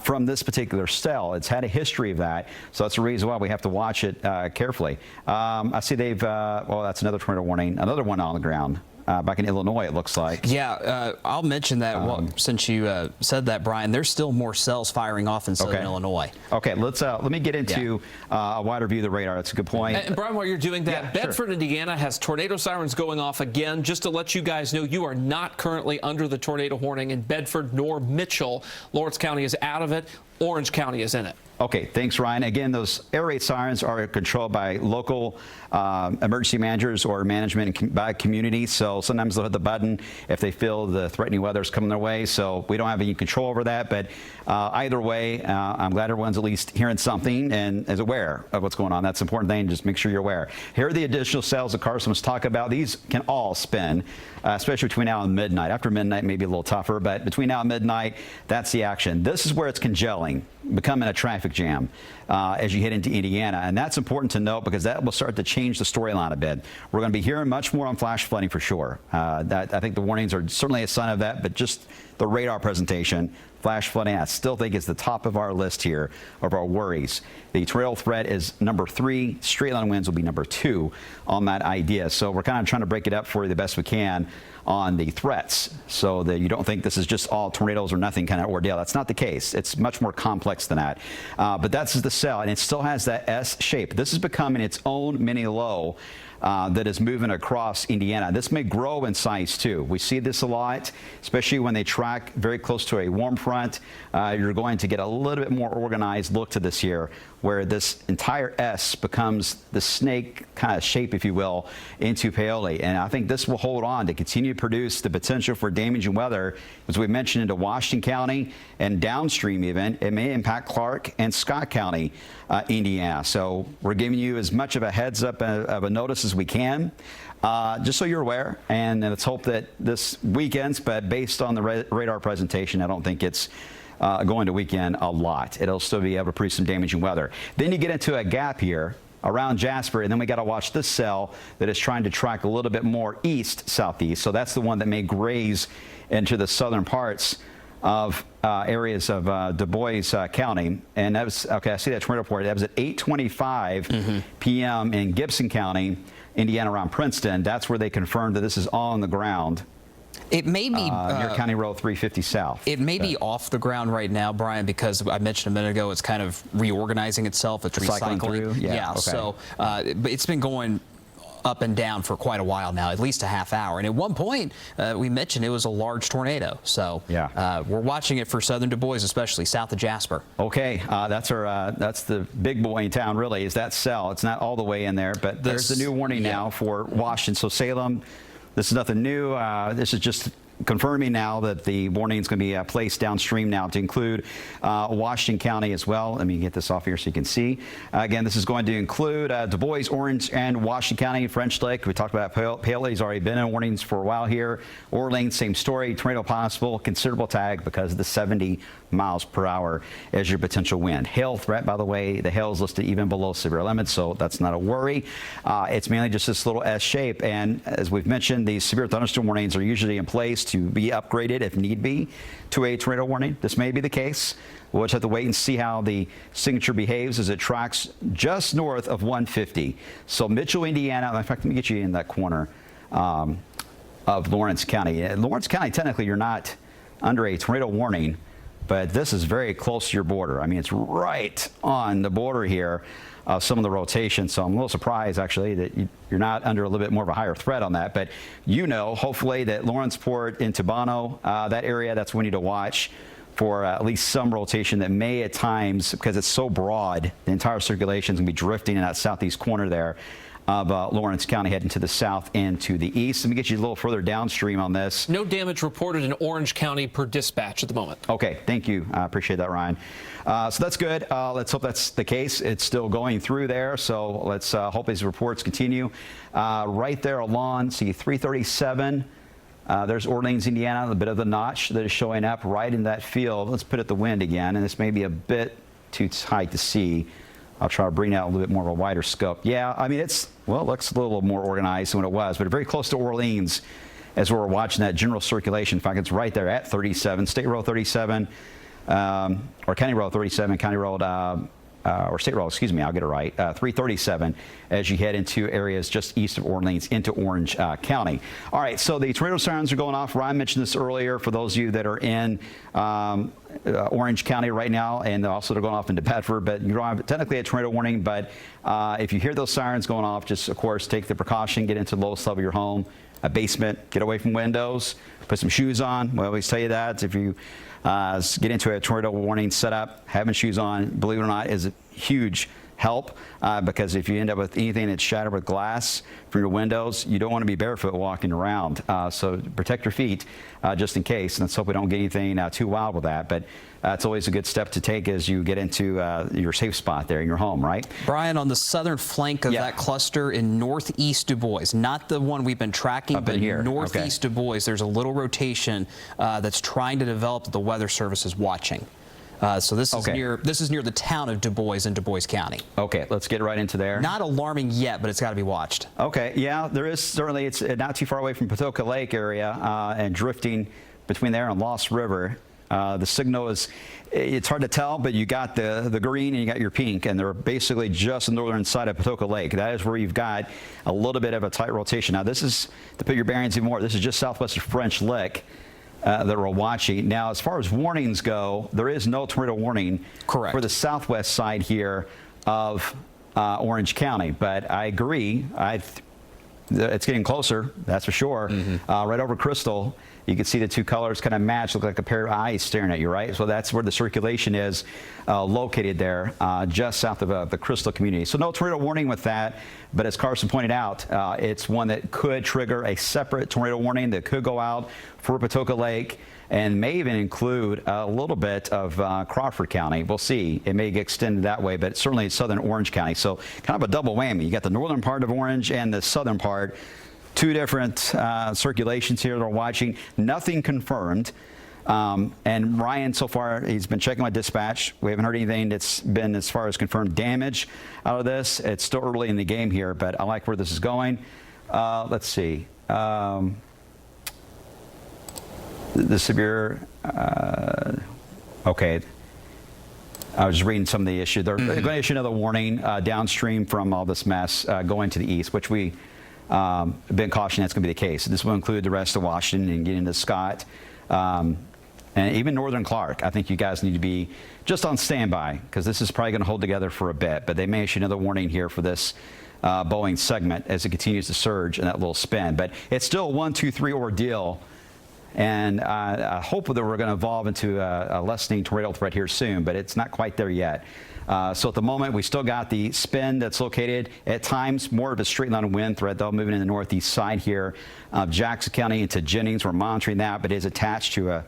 from this particular cell. It's had a history of that, so that's the reason why we have to watch it carefully. I see they've, well, that's another tornado warning, another one on the ground. Back in Illinois, it looks like. Yeah, I'll mention that since you said that, Brian. There's still more cells firing off in southern Illinois. Okay, let me get into a wider view of the radar. That's a good point. And Brian, while you're doing that, Bedford, Indiana has tornado sirens going off again. Just to let you guys know, you are not currently under the tornado warning in Bedford nor Mitchell. Lawrence County is out of it. Orange County is in it. Okay, thanks, Ryan. Again, those air raid sirens are controlled by local emergency managers or management by community. So sometimes they'll hit the button if they feel the threatening weather is coming their way. So we don't have any control over that. But either way, I'm glad everyone's at least hearing something and is aware of what's going on. That's an important thing. Just make sure you're aware. Here are the additional cells that Carson was talking about. These can all spin, especially between now and midnight. After midnight, maybe a little tougher, but between now and midnight, that's the action. This is where it's congealing, becoming a traffic jam as you head into Indiana. And that's important to note, because that will start to change the storyline a bit. We're going to be hearing much more on flash flooding for sure. I think the warnings are certainly a sign of that, but just the radar presentation, flash flooding, I still think is the top of our list here of our worries. The tornado threat is number 3. Straight line winds will be number 2 on that idea. So we're kind of trying to break it up for you the best we can on the threats, so that you don't think this is just all tornadoes or nothing kind of ordeal. That's not the case. It's much more complex than that. But that's the cell, and it still has that S shape. This is becoming its own mini low that is moving across Indiana. This may grow in size too. We see this a lot, especially when they track very close to a warm front. You're going to get a little bit more organized look to this here where this entire S becomes the snake kind of shape, if you will, into Paoli. And I think this will hold on to continue to produce the potential for damaging weather, as we mentioned, into Washington County and downstream even. It may impact Clark and Scott County, Indiana. So we're giving you as much of a heads up of a notice as we can, just so you're aware. And let's hope that this weekends, but based on the radar presentation, I don't think it's going to weaken a lot. It'll still be able to produce some damaging weather. Then you get into a gap here around Jasper, and then we got to watch this cell that is trying to track a little bit more east-southeast. So that's the one that may graze into the southern parts of areas of Du Bois County. And that was, okay, I see that tornado report. That was at 8:25 p.m. in Gibson County, Indiana, around Princeton. That's where they confirmed that this is on the ground. It may be near County Road 350 South. It may be off the ground right now, Brian, because I mentioned a minute ago it's kind of reorganizing itself. It's recycling through. Yeah. Okay. So, but it's been going up and down for quite a while now, at least a half hour. And at one point, we mentioned it was a large tornado. So yeah, we're watching it for southern Du Bois, especially south of Jasper. Okay, that's the big boy in town, really, is that cell. It's not all the way in there, but there's the new warning now for Washington. So Salem, this is nothing new. This is just confirming now that the warning is going to be placed downstream now to include Washington County as well. Let me get this off here so you can see. Again, this is going to include Du Bois, Orange, and Washington County, French Lick. We talked about Paoli's already been in warnings for a while here. Orleans, same story. Tornado possible, considerable tag because of the 70 miles per hour as your potential wind. Hail threat, by the way, the hail is listed even below severe limits, so that's not a worry. It's mainly just this little S shape, and as we've mentioned, these severe thunderstorm warnings are usually in place to be upgraded if need be to a tornado warning. This may be the case. We'll just have to wait and see how the signature behaves as it tracks just north of 150. So Mitchell, Indiana, in fact, let me get you in that corner of Lawrence County. Lawrence County, technically, you're not under a tornado warning, but this is very close to your border. I mean, it's right on the border here of some of the rotation. So I'm a little surprised, actually, that you're not under a little bit more of a higher threat on that. But hopefully that Lawrenceport into Bono, that area, that's when you need to watch for at least some rotation that may at times, because it's so broad, the entire circulation is going to be drifting in that southeast corner there of Lawrence County, heading to the south and to the east. Let me get you a little further downstream on this. No damage reported in Orange County per dispatch at the moment. Okay, thank you. I appreciate that, Ryan. So that's good. Let's hope that's the case. It's still going through there, so let's hope these reports continue. Right there along, see 337. There's Orleans, Indiana, a bit of the notch that is showing up right in that field. Let's put it the wind again, and this may be a bit too tight to see. I'll try to bring out a little bit more of a wider scope. Yeah, I mean, it looks a little more organized than what it was, but very close to Orleans as we're watching that general circulation. In fact, it's right there at 37, State Road 37, or County Road 37, County Road, or State Road, excuse me, I'll get it right, 337 as you head into areas just east of Orleans into Orange County. All right, so the tornado sirens are going off. Ryan mentioned this earlier for those of you that are in Orange County right now, and also they're going off into Bedford, but you don't have technically a tornado warning. But if you hear those sirens going off, just of course take the precaution, get into the lowest level of your home, a basement, get away from windows, put some shoes on. We always tell you that if you get into a tornado warning setup, having shoes on, believe it or not, is a huge help because if you end up with anything that's shattered with glass from your windows, you don't want to be barefoot walking around. So protect your feet just in case. And let's hope we don't get anything too wild with that. But it's always a good step to take as you get into your safe spot there in your home, right? Brian, on the southern flank of that cluster in northeast Du Bois, not the one we've been tracking, but here. Northeast Du Bois, there's a little rotation that's trying to develop that the Weather Service is watching. So this is near the town of Du Bois in Du Bois County. Okay, let's get right into there. Not alarming yet, but it's got to be watched. Okay, yeah, there is certainly. It's not too far away from Patoka Lake area and drifting between there and Lost River. The signal it's hard to tell, but you got the green and you got your pink, and they're basically just the northern side of Patoka Lake. That is where you've got a little bit of a tight rotation. Now, this is, to put your bearings even more, this is just southwest of French Lick that we're watching. Now, as far as warnings go, there is no tornado warning for the southwest side here of Orange County, but I agree. it's getting closer, that's for sure. Right over Crystal, you can see the two colors kind of match, look like a pair of eyes staring at you, right? So that's where the circulation is located there, just south of the Crystal community. So no tornado warning with that, but as Carson pointed out, it's one that could trigger a separate tornado warning that could go out for Patoka Lake and may even include a little bit of Crawford County. We'll see. It may get extended that way, but certainly southern Orange County. So kind of a double whammy. You got the northern part of Orange and the southern part. Two different circulations here that are watching. Nothing confirmed. And Ryan, so far, he's been checking my dispatch. We haven't heard anything that's been as far as confirmed damage out of this. It's still early in the game here, but I like where this is going. Let's see. The severe, okay. I was reading some of the issue. They're going to issue another warning downstream from all this mess going to the east, which we been cautioned that's going to be the case. This will include the rest of Washington and getting to Scott and even northern Clark. I think you guys need to be just on standby because this is probably going to hold together for a bit. But they may issue another warning here for this Boeing segment as it continues to surge in that little spin. But it's still a 1, 2, 3 ordeal. And I hope that we're going to evolve into a lessening tornado threat here soon, but it's not quite there yet. So at the moment, we still got the spin that's located at times more of a straight line wind threat, though, moving in the northeast side here of Jackson County into Jennings. We're monitoring that, but it is attached to a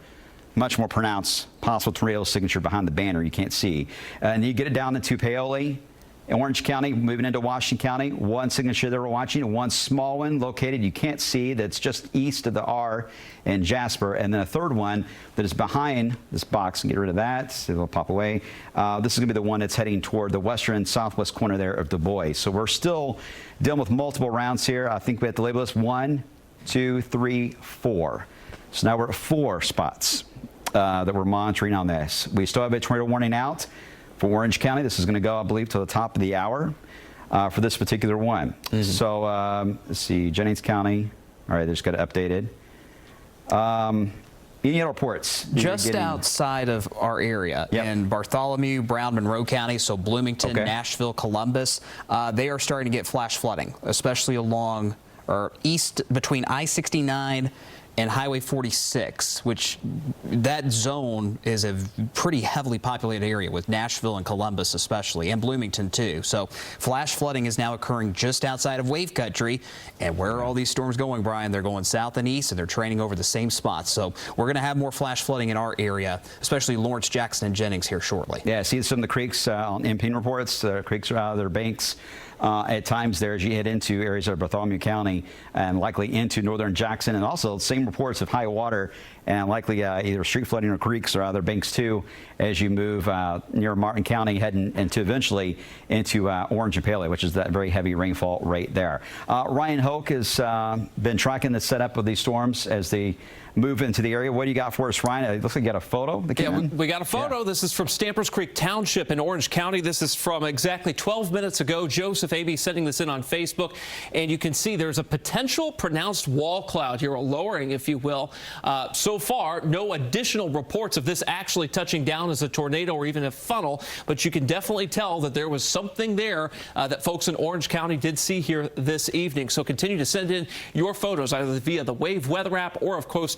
much more pronounced possible tornado signature behind the banner you can't see. And you get it down into Paoli. Orange County, moving into Washington County, one signature that we're watching, one small one located you can't see that's just east of the R in Jasper, and then a third one that is behind this box. And get rid of that, so it'll pop away. This is going to be the one that's heading toward the western southwest corner there of Du Bois. So we're still dealing with multiple rounds here. I think we have to label this 1, 2, 3, 4. So now we're at 4 spots that we're monitoring on this. We still have a tornado warning out for Orange County. This is going to go, I believe, to the top of the hour for this particular one. So let's see, Jennings County. All right, they just got it updated. Any other reports? Just outside of our area in Bartholomew, Brown, Monroe County, so Bloomington, Nashville, Columbus, they are starting to get flash flooding, especially along or east between I-69 and Highway 46, which that zone is a pretty heavily populated area with Nashville and Columbus especially, and Bloomington too. So flash flooding is now occurring just outside of wave country. And where are all these storms going, Brian? They're going south and east, and they're training over the same spots. So we're going to have more flash flooding in our area, especially Lawrence, Jackson, and Jennings here shortly. Yeah, see some of the creeks on MP reports. Creeks are out of their banks. At times there as you head into areas of Bartholomew County and likely into northern Jackson, and also same reports of high water and likely either street flooding or creeks or other banks too as you move near Martin County heading into eventually into Orange and Paoli, which is that very heavy rainfall right there. Ryan Hoke has been tracking the setup of these storms as they move into the area. What do you got for us, Ryan? It looks like you got a photo. We got a photo. Yeah. This is from Stampers Creek Township in Orange County. This is from exactly 12 minutes ago. Joseph AB sending this in on Facebook, and you can see there's a potential pronounced wall cloud here, a lowering, if you will. So far, no additional reports of this actually touching down as a tornado or even a funnel, but you can definitely tell that there was something there that folks in Orange County did see here this evening. So continue to send in your photos either via the Wave Weather app or, of course,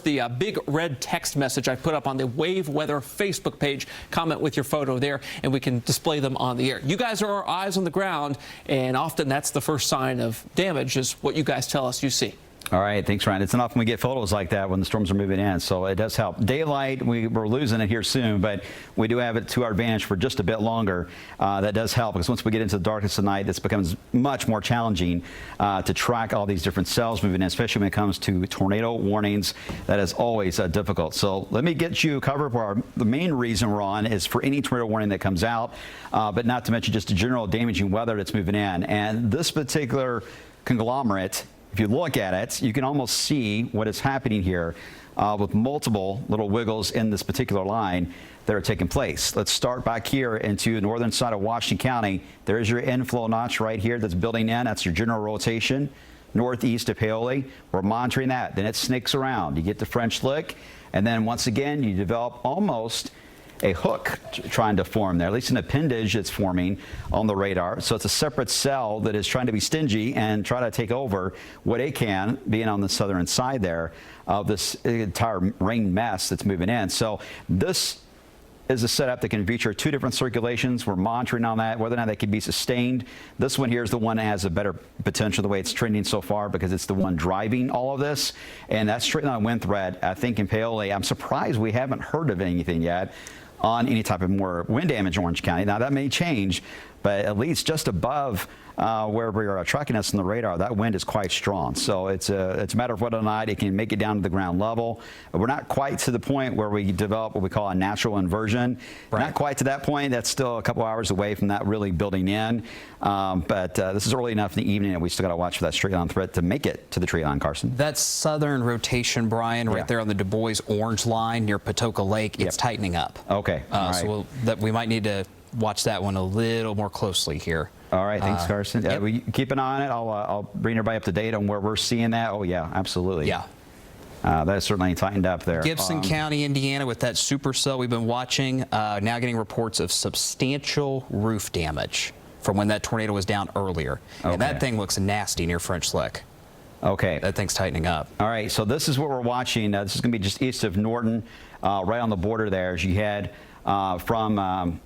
the big red text message I put up on the Wave Weather Facebook page. Comment with your photo there, and we can display them on the air. You guys are our eyes on the ground, and often that's the first sign of damage is what you guys tell us you see. All right, thanks, Ryan. It's not often we get photos like that when the storms are moving in, so it does help. Daylight, we're losing it here soon, but we do have it to our advantage for just a bit longer. That does help because once we get into the darkness of night, this becomes much more challenging to track all these different cells moving in, especially when it comes to tornado warnings. That is always difficult. So let me get you covered where the main reason we're on is for any tornado warning that comes out, but not to mention just the general damaging weather that's moving in. And this particular conglomerate, if you look at it, you can almost see what is happening here with multiple little wiggles in this particular line that are taking place. Let's start back here into the northern side of Washington County. There's your inflow notch right here that's building in. That's your general rotation northeast of Paoli. We're monitoring that. Then it snakes around. You get the French lick, and then once again, you develop almost a hook trying to form there, at least an appendage that's forming on the radar. So it's a separate cell that is trying to be stingy and try to take over what it can, being on the southern side there of this entire rain mess that's moving in. So this is a setup that can feature 2 different circulations. We're monitoring on that, whether or not they can be sustained. This one here is the one that has a better potential the way it's trending so far, because it's the one driving all of this. And that straight line wind threat, I think in Paoli, I'm surprised we haven't heard of anything yet on any type of more wind damage in Orange County. Now that may change, but at least just above where we are tracking us on the radar, that wind is quite strong. So it's a matter of whether or not it can make it down to the ground level. We're not quite to the point where we develop what we call a natural inversion. Right. Not quite to that point. That's still a couple hours away from that really building in. But this is early enough in the evening that we still got to watch for that straight line threat to make it to the tree line, Carson. That southern rotation, Brian, right there on the Du Bois orange line near Patoka Lake, it's tightening up. Okay. All right. So we might need to watch that one a little more closely here. All right, thanks, Carson. Yep. We keep an eye on it. I'll bring everybody up to date on where we're seeing that. Oh, yeah, absolutely. Yeah. That is certainly tightened up there. Gibson County, Indiana, with that supercell we've been watching, now getting reports of substantial roof damage from when that tornado was down earlier. Okay. And that thing looks nasty near French Lick. Okay. That thing's tightening up. All right, so this is what we're watching. This is going to be just east of Norton, right on the border there as you head from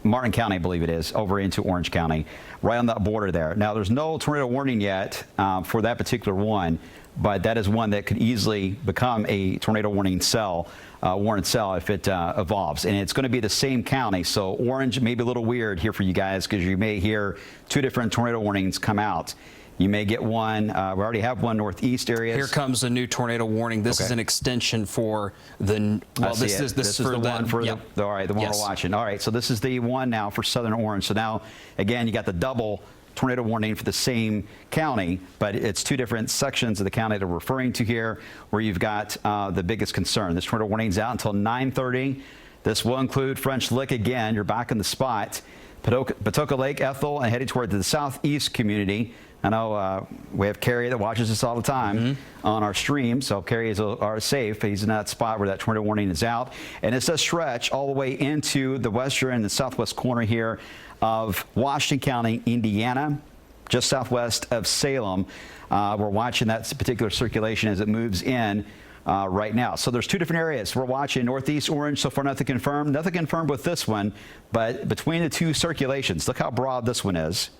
Martin County, I believe it is, over into Orange County, right on that border there. Now, there's no tornado warning yet for that particular one, but that is one that could easily become a tornado warning cell, warrant cell if it evolves. And it's going to be the same county, so Orange may be a little weird here for you guys because you may hear 2 different tornado warnings come out. You may get one. We already have one northeast areas. Here comes a new tornado warning. This is an extension for the. Well, this is for the one for yep. all right, the one we're watching. All right, so this is the one now for southern Orange. So now, again, you got the double tornado warning for the same county, but it's 2 different sections of the county that we're referring to here, where you've got the biggest concern. This tornado warning's out until 9:30. This will include French Lick again. You're back in the spot. Patoka Lake, Ethel, and heading toward the southeast community. I know we have Kerry that watches us all the time on our stream, so Kerry is safe. He's in that spot where that tornado warning is out. And it's a stretch all the way into the western and the southwest corner here of Washington County, Indiana, just southwest of Salem. We're watching that particular circulation as it moves in right now. So there's 2 different areas. We're watching northeast Orange. So far, nothing confirmed. Nothing confirmed with this one, but between the 2 circulations, look how broad this one is.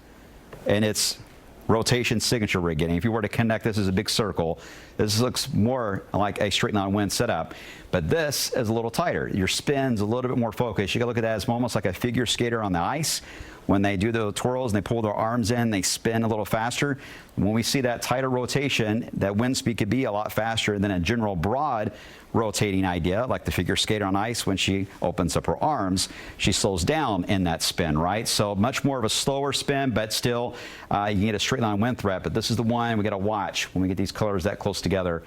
And it's rotation signature we're getting. If you were to connect this as a big circle, this looks more like a straight line wind setup, but this is a little tighter. Your spin's a little bit more focused. You can look at that as almost like a figure skater on the ice. When they do the twirls and they pull their arms in, they spin a little faster. When we see that tighter rotation, that wind speed could be a lot faster than a general broad rotating idea, like the figure skater on ice. When she opens up her arms, she slows down in that spin, right? So much more of a slower spin, but still you can get a straight line wind threat. But this is the one we got to watch when we get these colors that close together.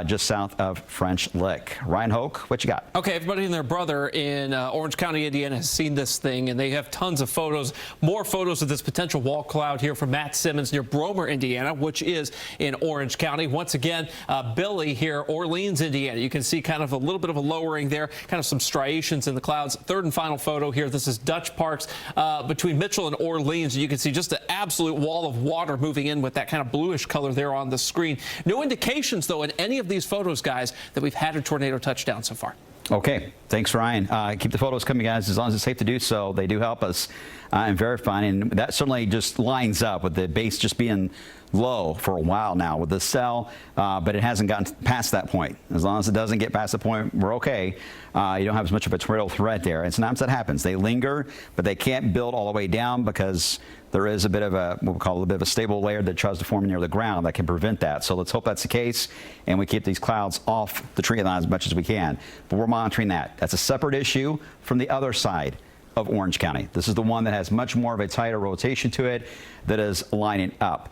Just south of French Lick. Ryan Hoke, what you got? Okay, everybody and their brother in Orange County, Indiana has seen this thing, and they have tons of photos, more photos of this potential wall cloud here from Matt Simmons near Bromer, Indiana, which is in Orange County. Once again, Billy here, Orleans, Indiana. You can see kind of a little bit of a lowering there, kind of some striations in the clouds. 3rd and final photo here. This is Dutch Parks between Mitchell and Orleans. You can see just an absolute wall of water moving in with that kind of bluish color there on the screen. No indications, though, in any of these photos, guys, that we've had a tornado touchdown so far. Okay, thanks, Ryan. Keep the photos coming, guys, as long as it's safe to do so. They do help us in verifying, and that certainly just lines up with the base just being low for a while now with the cell, but it hasn't gotten past that point. As long as it doesn't get past the point, we're okay. You don't have as much of a tornado threat there. And sometimes that happens. They linger, but they can't build all the way down because there is a bit of a, what we call a bit of a stable layer that tries to form near the ground that can prevent that. So let's hope that's the case, and we keep these clouds off the tree line as much as we can. But we're monitoring that. That's a separate issue from the other side of Orange County. This is the one that has much more of a tighter rotation to it that is lining up.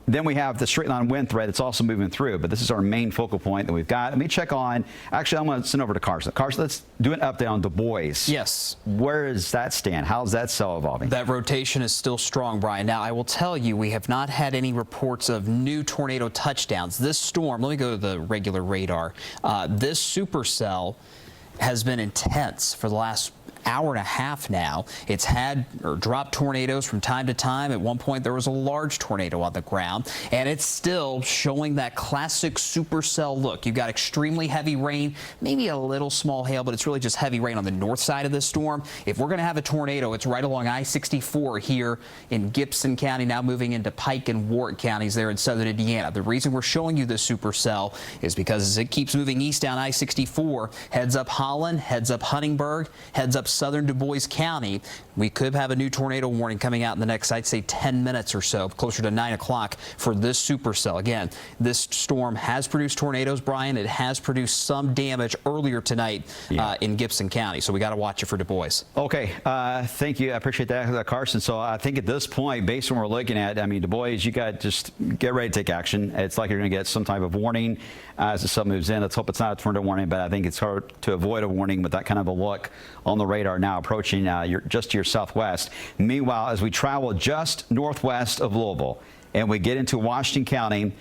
Then we have the straight line wind threat that's also moving through, but this is our main focal point that we've got. Let me check on, actually I'm going to send over to Carson. Carson, let's do an update on Du Bois. Yes. Where does that stand? How's that cell evolving? That rotation is still strong, Brian. Now, I will tell you, we have not had any reports of new tornado touchdowns. This storm, let me go to the regular radar. This supercell has been intense for the last hour and a half now. It's had or dropped tornadoes from time to time. At one point, there was a large tornado on the ground, and it's still showing that classic supercell look. You've got extremely heavy rain, maybe a little small hail, but it's really just heavy rain on the north side of this storm. If we're going to have a tornado, it's right along I-64 here in Gibson County, now moving into Pike and Warwick counties there in southern Indiana. The reason we're showing you this supercell is because as it keeps moving east down I-64, heads up Holland, heads up Huntingburg, heads up southern Du Bois County, we could have a new tornado warning coming out in the next, I'd say, 10 minutes or so, closer to 9 o'clock for this supercell. Again, this storm has produced tornadoes, Brian. It has produced some damage earlier tonight in Gibson County, so we got to watch it for Du Bois. Okay, thank you. I appreciate that, Carson. So I think at this point, based on what we're looking at, I mean, Du Bois, you got just get ready to take action. It's like you're going to get some type of warning as the sun moves in. Let's hope it's not a tornado warning, but I think it's hard to avoid a warning with that kind of a look on the radar now approaching just to your southwest. Meanwhile, as we travel just northwest of Louisville and we get into Washington County,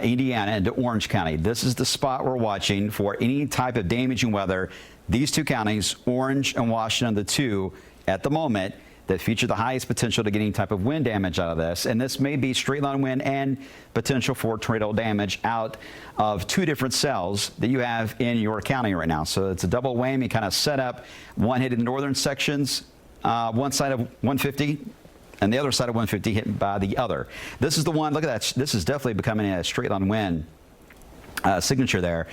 Indiana, into Orange County, this is the spot we're watching for any type of damaging weather. These two counties, Orange and Washington, the two at the moment that feature the highest potential to get any type of wind damage out of this. And this may be straight line wind and potential for tornado damage out of two different cells that you have in your county right now. So it's a double whammy kind of setup. One hit in the northern sections, one side of 150, and the other side of 150 hit by the other. This is the one, look at that. This is definitely becoming a straight line wind signature there,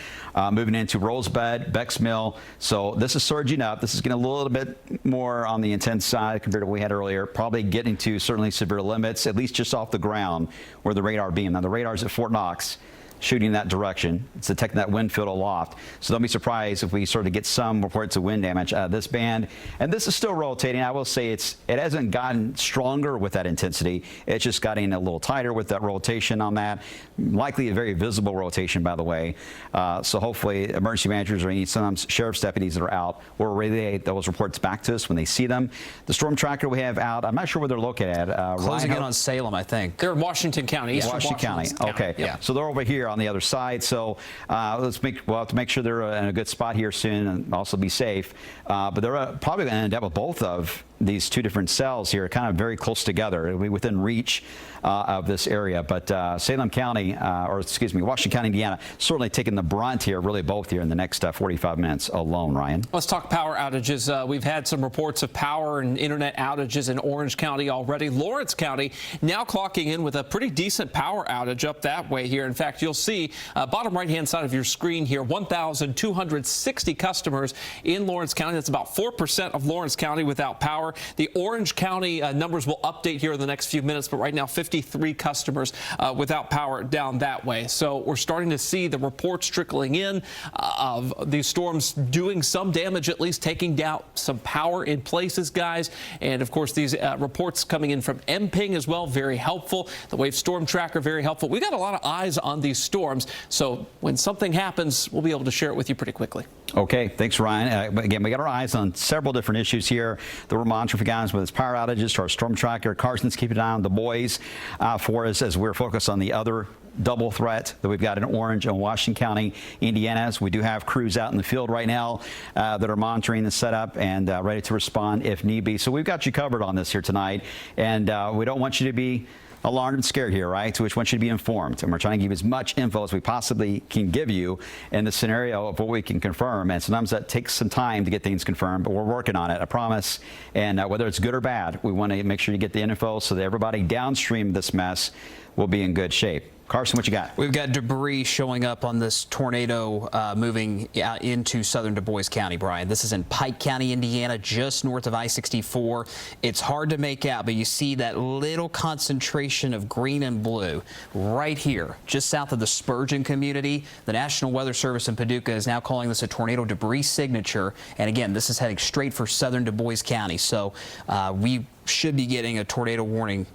moving into Rosebud, Beck's Mill. So this is surging up. This is getting a little bit more on the intense side compared to what we had earlier, probably getting to certainly severe limits, at least just off the ground where the radar beam. Now the radar's at Fort Knox, shooting in that direction. It's detecting that wind field aloft. So don't be surprised if we sort of get some reports of wind damage out of this band. And this is still rotating. I will say it hasn't gotten stronger with that intensity. It's just gotten a little tighter with that rotation on that. Likely a very visible rotation, by the way. So hopefully emergency managers or any sometimes sheriff's deputies that are out will relay those reports back to us when they see them. The storm tracker we have out, I'm not sure where they're located at. Closing in on Salem, I think. They're in Washington County. Yeah. Washington County. Okay. Yeah. So they're over here on the other side. So we'll have to make sure they're in a good spot here soon and also be safe. But they're probably going to end up with both of these two different cells here, kind of very close together. It'll be within reach of this area. But Salem County, or excuse me, Washington County, Indiana, certainly taking the brunt here, really both here in the next 45 minutes alone, Ryan. Let's talk power outages. We've had some reports of power and internet outages in Orange County already. Lawrence County now clocking in with a pretty decent power outage up that way here. In fact, you'll see bottom right-hand side of your screen here, 1,260 customers in Lawrence County. That's about 4% of Lawrence County without power. The Orange County numbers will update here in the next few minutes, but right now 53 customers without power down that way. So we're starting to see the reports trickling in of these storms doing some damage, at least taking down some power in places, guys. And of course, these reports coming in from MPing as well, very helpful. The Wave Storm Tracker, very helpful. We got a lot of eyes on these storms, so when something happens, we'll be able to share it with you pretty quickly. Okay, thanks, Ryan. Again, we got our eyes on several different issues here that we're monitoring for guys, whether it's power outages to our storm tracker. Carson's keeping an eye on the boys for us as we're focused on the other double threat that we've got in Orange and Washington County, Indiana. We do have crews out in the field right now that are monitoring the setup and ready to respond if need be. So we've got you covered on this here tonight, and we don't want you to be alarmed and scared here, right? So we just want you to be informed, and we're trying to give as much info as we possibly can give you in the scenario of what we can confirm. And sometimes that takes some time to get things confirmed, but we're working on it, I promise. And whether it's good or bad, we want to make sure you get the info so that everybody downstream this mess will be in good shape. Carson, what you got? We've got debris showing up on this tornado moving out into southern Du Bois County, Brian. This is in Pike County, Indiana, just north of I-64. It's hard to make out, but you see that little concentration of green and blue right here, just south of the Spurgeon community. The National Weather Service in Paducah is now calling this a tornado debris signature. And again, this is heading straight for southern Du Bois County. So we should be getting a tornado warning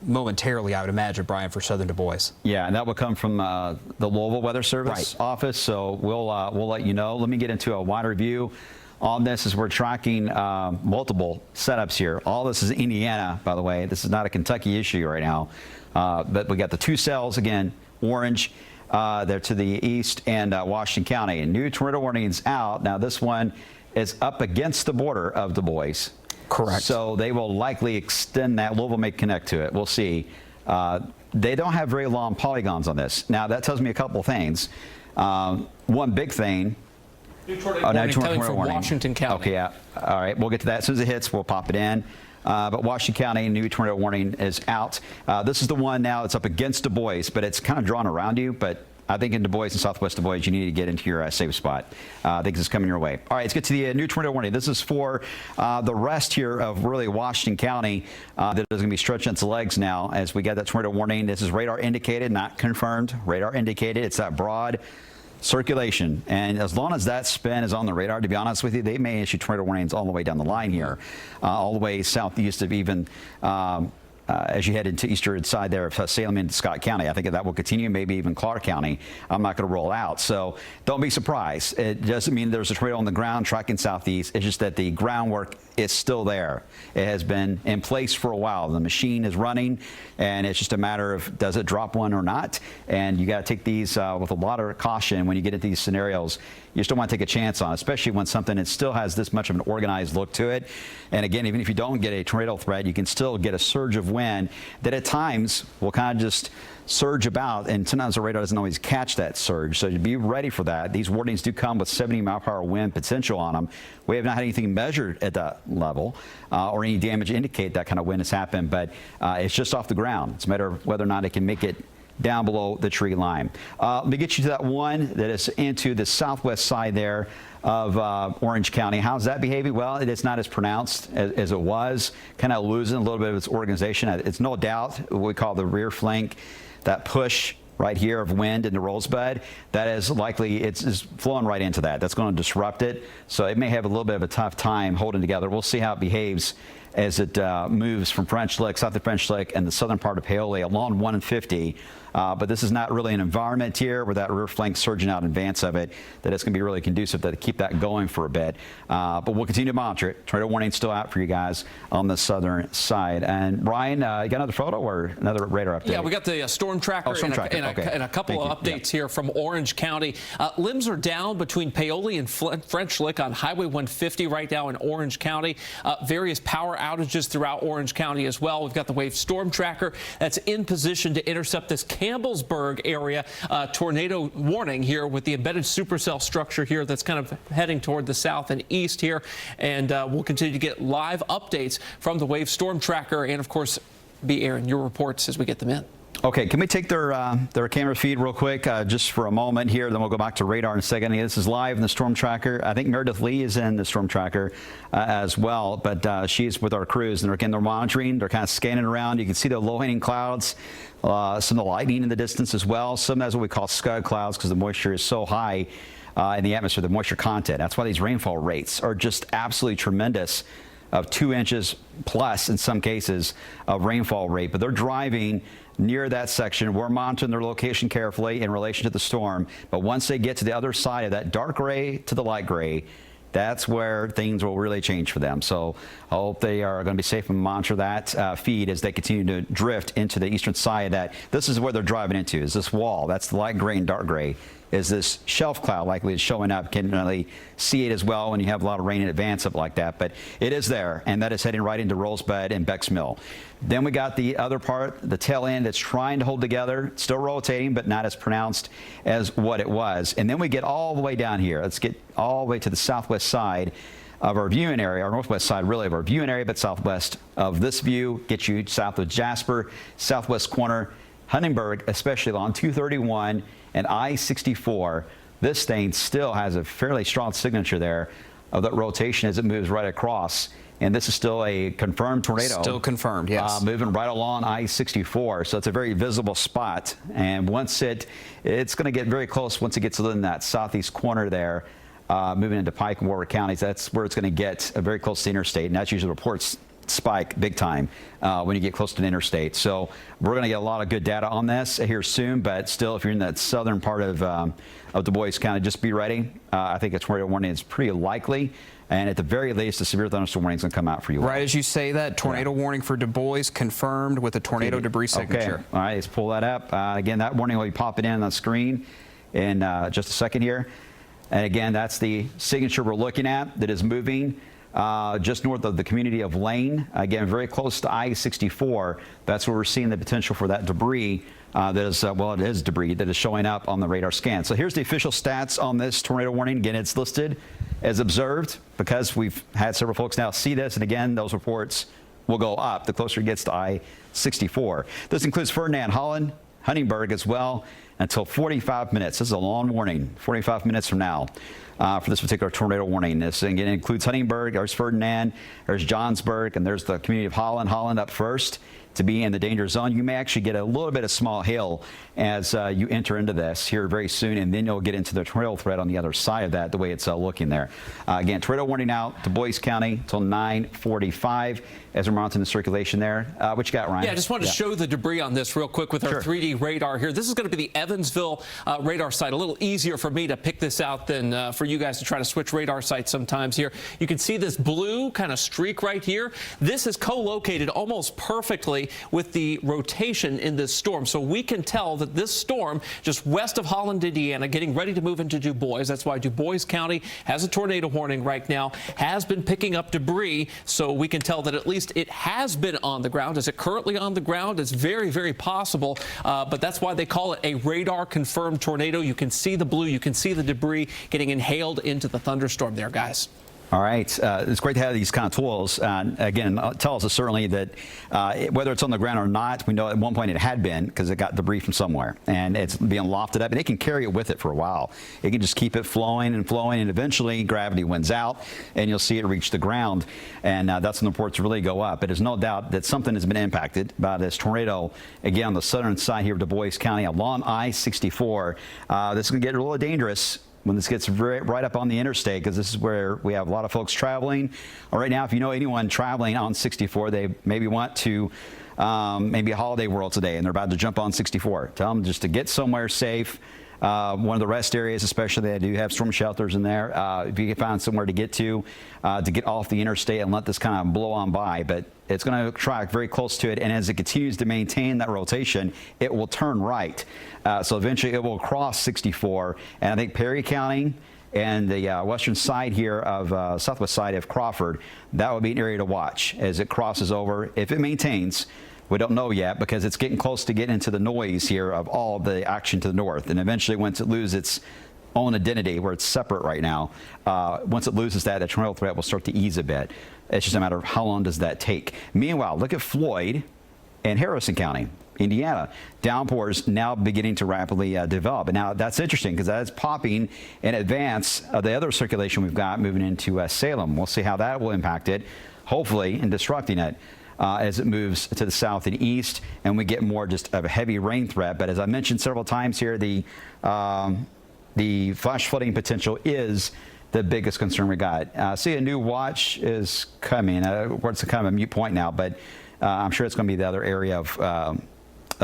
momentarily, I would imagine, Brian, for southern Du Bois. Yeah, and that will come from the Louisville Weather Service office, so we'll let you know. Let me get into a wider view on this as we're tracking multiple setups here. All this is Indiana, by the way. This is not a Kentucky issue right now, but we got the two cells, again, Orange, They're to the east and Washington County. New tornado warnings out. Now, this one is up against the border of Du Bois. Correct. So they will likely extend that. Louisville may connect to it. We'll see. They don't have very long polygons on this. Now, that tells me a couple things. One big thing. New tornado warning from Washington County. Okay, yeah. All right, we'll get to that. As soon as it hits, we'll pop it in. But Washington County, new tornado warning is out. This is the one now that's up against Du Bois, but it's kind of drawn around you. But I think in Du Bois and southwest Du Bois, you need to get into your safe spot. I think this is coming your way. All right, let's get to the new tornado warning. This is for the rest here of really Washington County that is going to be stretching its legs now as we get that tornado warning. This is radar indicated, not confirmed. Radar indicated. It's that broad circulation, and as long as that spin is on the radar, to be honest with you, they may issue tornado warnings all the way down the line here, all the way southeast of even as you head into eastern side there of Salem into Scott County. I think that will continue, maybe even Clark County. I'm not going to roll out, so don't be surprised. It doesn't mean there's a tornado on the ground tracking southeast. It's just that the groundwork is still there. It has been in place for a while. The machine is running, and it's just a matter of does it drop one or not. And you got to take these with a lot of caution when you get into these scenarios. You just don't want to take a chance on, especially when something that still has this much of an organized look to it. And again, even if you don't get a tornado threat, you can still get a surge of wind that at times will kind of just surge about, and sometimes the radar doesn't always catch that surge. So be ready for that. These warnings do come with 70-mile-per-hour wind potential on them. We have not had anything measured at that level or any damage to indicate that kind of wind has happened, but it's just off the ground. It's a matter of whether or not it can make it down below the tree line. Let me get you to that one that is into the southwest side there of Orange County. How's that behaving? Well, it is not as pronounced as it was, kind of losing a little bit of its organization. It's no doubt what we call the rear flank, that push right here of wind in the Rosebud, that is likely, it's flowing right into that. That's going to disrupt it. So it may have a little bit of a tough time holding together. We'll see how it behaves as it moves from French Lick, south of French Lick, and the southern part of Paoli along 150. But this is not really an environment here where that rear flank surging out in advance of it, that it's going to be really conducive to keep that going for a bit. But we'll continue to monitor it. Tornado warning still out for you guys on the southern side. And Ryan, you got another photo or another radar update? Yeah, we got the storm tracker, and a couple of updates here from Orange County. Limbs are down between Paoli and French Lick on Highway 150 right now in Orange County. Various power outages throughout Orange County as well. We've got the wave storm tracker that's in position to intercept this Campbellsburg area tornado warning here with the embedded supercell structure here that's kind of heading toward the south and east here. And we'll continue to get live updates from the wave storm tracker and, of course, be airing your reports as we get them in. Okay, can we take their camera feed real quick just for a moment here, then we'll go back to radar in a second. This is live in the storm tracker. I think Meredith Lee is in the storm tracker as well, but she's with our crews, and again, they're monitoring. They're kind of scanning around. You can see the low-hanging clouds, some of the lightning in the distance as well. Some that's what we call scud clouds because the moisture is so high in the atmosphere, the moisture content. That's why these rainfall rates are just absolutely tremendous, of 2 inches plus in some cases of rainfall rate. But they're driving near that section. We're monitoring their location carefully in relation to the storm. But once they get to the other side of that dark gray to the light gray, that's where things will really change for them. So I hope they are going to be safe and monitor that feed as they continue to drift into the eastern side of that. This is where they're driving into, is this wall. That's the light gray and dark gray. Is this shelf cloud likely is showing up? Can really see it as well when you have a lot of rain in advance of like that. But it is there, and that is heading right into Rosebud and Beck's Mill. Then we got the other part, the tail end that's trying to hold together, still rotating, but not as pronounced as what it was. And then we get all the way down here. Let's get all the way to the southwest side of our viewing area, our northwest side really of our viewing area, but southwest of this view, get you south of Jasper, southwest corner, Huntingburg, especially along 231 and I-64. This thing still has a fairly strong signature there of that rotation as it moves right across. And this is still a confirmed tornado. Still confirmed, yes. Moving right along I-64. So it's a very visible spot. And once it's going to get very close once it gets in that southeast corner there, moving into Pike and Warwick counties. That's where it's going to get very close to the interstate. And that's usually reports spike big time when you get close to the interstate. So we're going to get a lot of good data on this here soon, but still, if you're in that southern part of Du Bois County, just be ready. I think a tornado warning is pretty likely And at the very least, a severe thunderstorm warning is going to come out for you. Right as you say that, tornado warning for Du Bois confirmed with a tornado debris signature. Okay. All right, let's pull that up. Again, that warning will be popping in on the screen in just a second here. And again, that's the signature we're looking at that is moving just north of the community of Lane. Again, very close to I-64. That's where we're seeing the potential for that debris. That is, well, it is debris that is showing up on the radar scan. So here's the official stats on this tornado warning. Again, it's listed as observed because we've had several folks now see this. And again, those reports will go up the closer it gets to I-64. This includes Ferdinand, Holland, Huntingburg as well until 45 minutes. This is a long warning, 45 minutes from now. For this particular tornado warning. This again includes Huntingburg, there's Ferdinand, there's Johnsburg, and there's the community of Holland. Holland up first to be in the danger zone. You may actually get a little bit of small hail as you enter into this here very soon, and then you'll get into the tornado threat on the other side of that, the way it's looking there. Again, tornado warning out to Boise County until 9:45 as we're monitoring the circulation there. What you got, Ryan? Yeah, I just wanted to show the debris on this real quick with our 3D radar here. This is going to be the Evansville radar site. A little easier for me to pick this out than for you guys to try to switch radar sites sometimes here. You can see this blue kind of streak right here. This is co-located almost perfectly with the rotation in this storm. So we can tell that this storm just west of Holland, Indiana, getting ready to move into Du Bois. That's why Du Bois County has a tornado warning right now, has been picking up debris. So we can tell that at least it has been on the ground. Is it currently on the ground? It's very, very possible. But that's why they call it a radar confirmed tornado. You can see the blue, you can see the debris getting inhaled into the thunderstorm there, guys. All right. It's great to have these kind of tools. Again, it tells us certainly that whether it's on the ground or not, we know at one point it had been because it got debris from somewhere and it's being lofted up and it can carry it with it for a while. It can just keep it flowing and flowing, and eventually gravity wins out and you'll see it reach the ground. And that's when the reports really go up. But there's no doubt that something has been impacted by this tornado, again, on the southern side here of Du Bois County along I-64. This is going to get a little dangerous when this gets right up on the interstate, because this is where we have a lot of folks traveling. Right now, if you know anyone traveling on 64, they maybe want to maybe a Holiday World today, and they're about to jump on 64. Tell them just to get somewhere safe. One of the rest areas, especially, they do have storm shelters in there. If you can find somewhere to get off the interstate and let this kind of blow on by. But it's going to track very close to it, and as it continues to maintain that rotation, it will turn right. So eventually it will cross 64, and I think Perry County and the western side here of southwest side of Crawford, that would be an area to watch as it crosses over. If it maintains, we don't know yet because it's getting close to getting into the noise here of all the action to the north, and eventually once it loses its own identity, where it's separate right now, once it loses that, the tornado threat will start to ease a bit. It's just a matter of how long does that take. Meanwhile, look at Floyd and Harrison County, Indiana. Downpours now beginning to rapidly develop. And now that's interesting because that's popping in advance of the other circulation we've got moving into Salem. We'll see how that will impact it, hopefully in disrupting it as it moves to the south and east, and we get more just of a heavy rain threat. But as I mentioned several times here, the flash flooding potential is the biggest concern we got. See, a new watch is coming. It's kind of a moot point now, but I'm sure it's going to be the other area of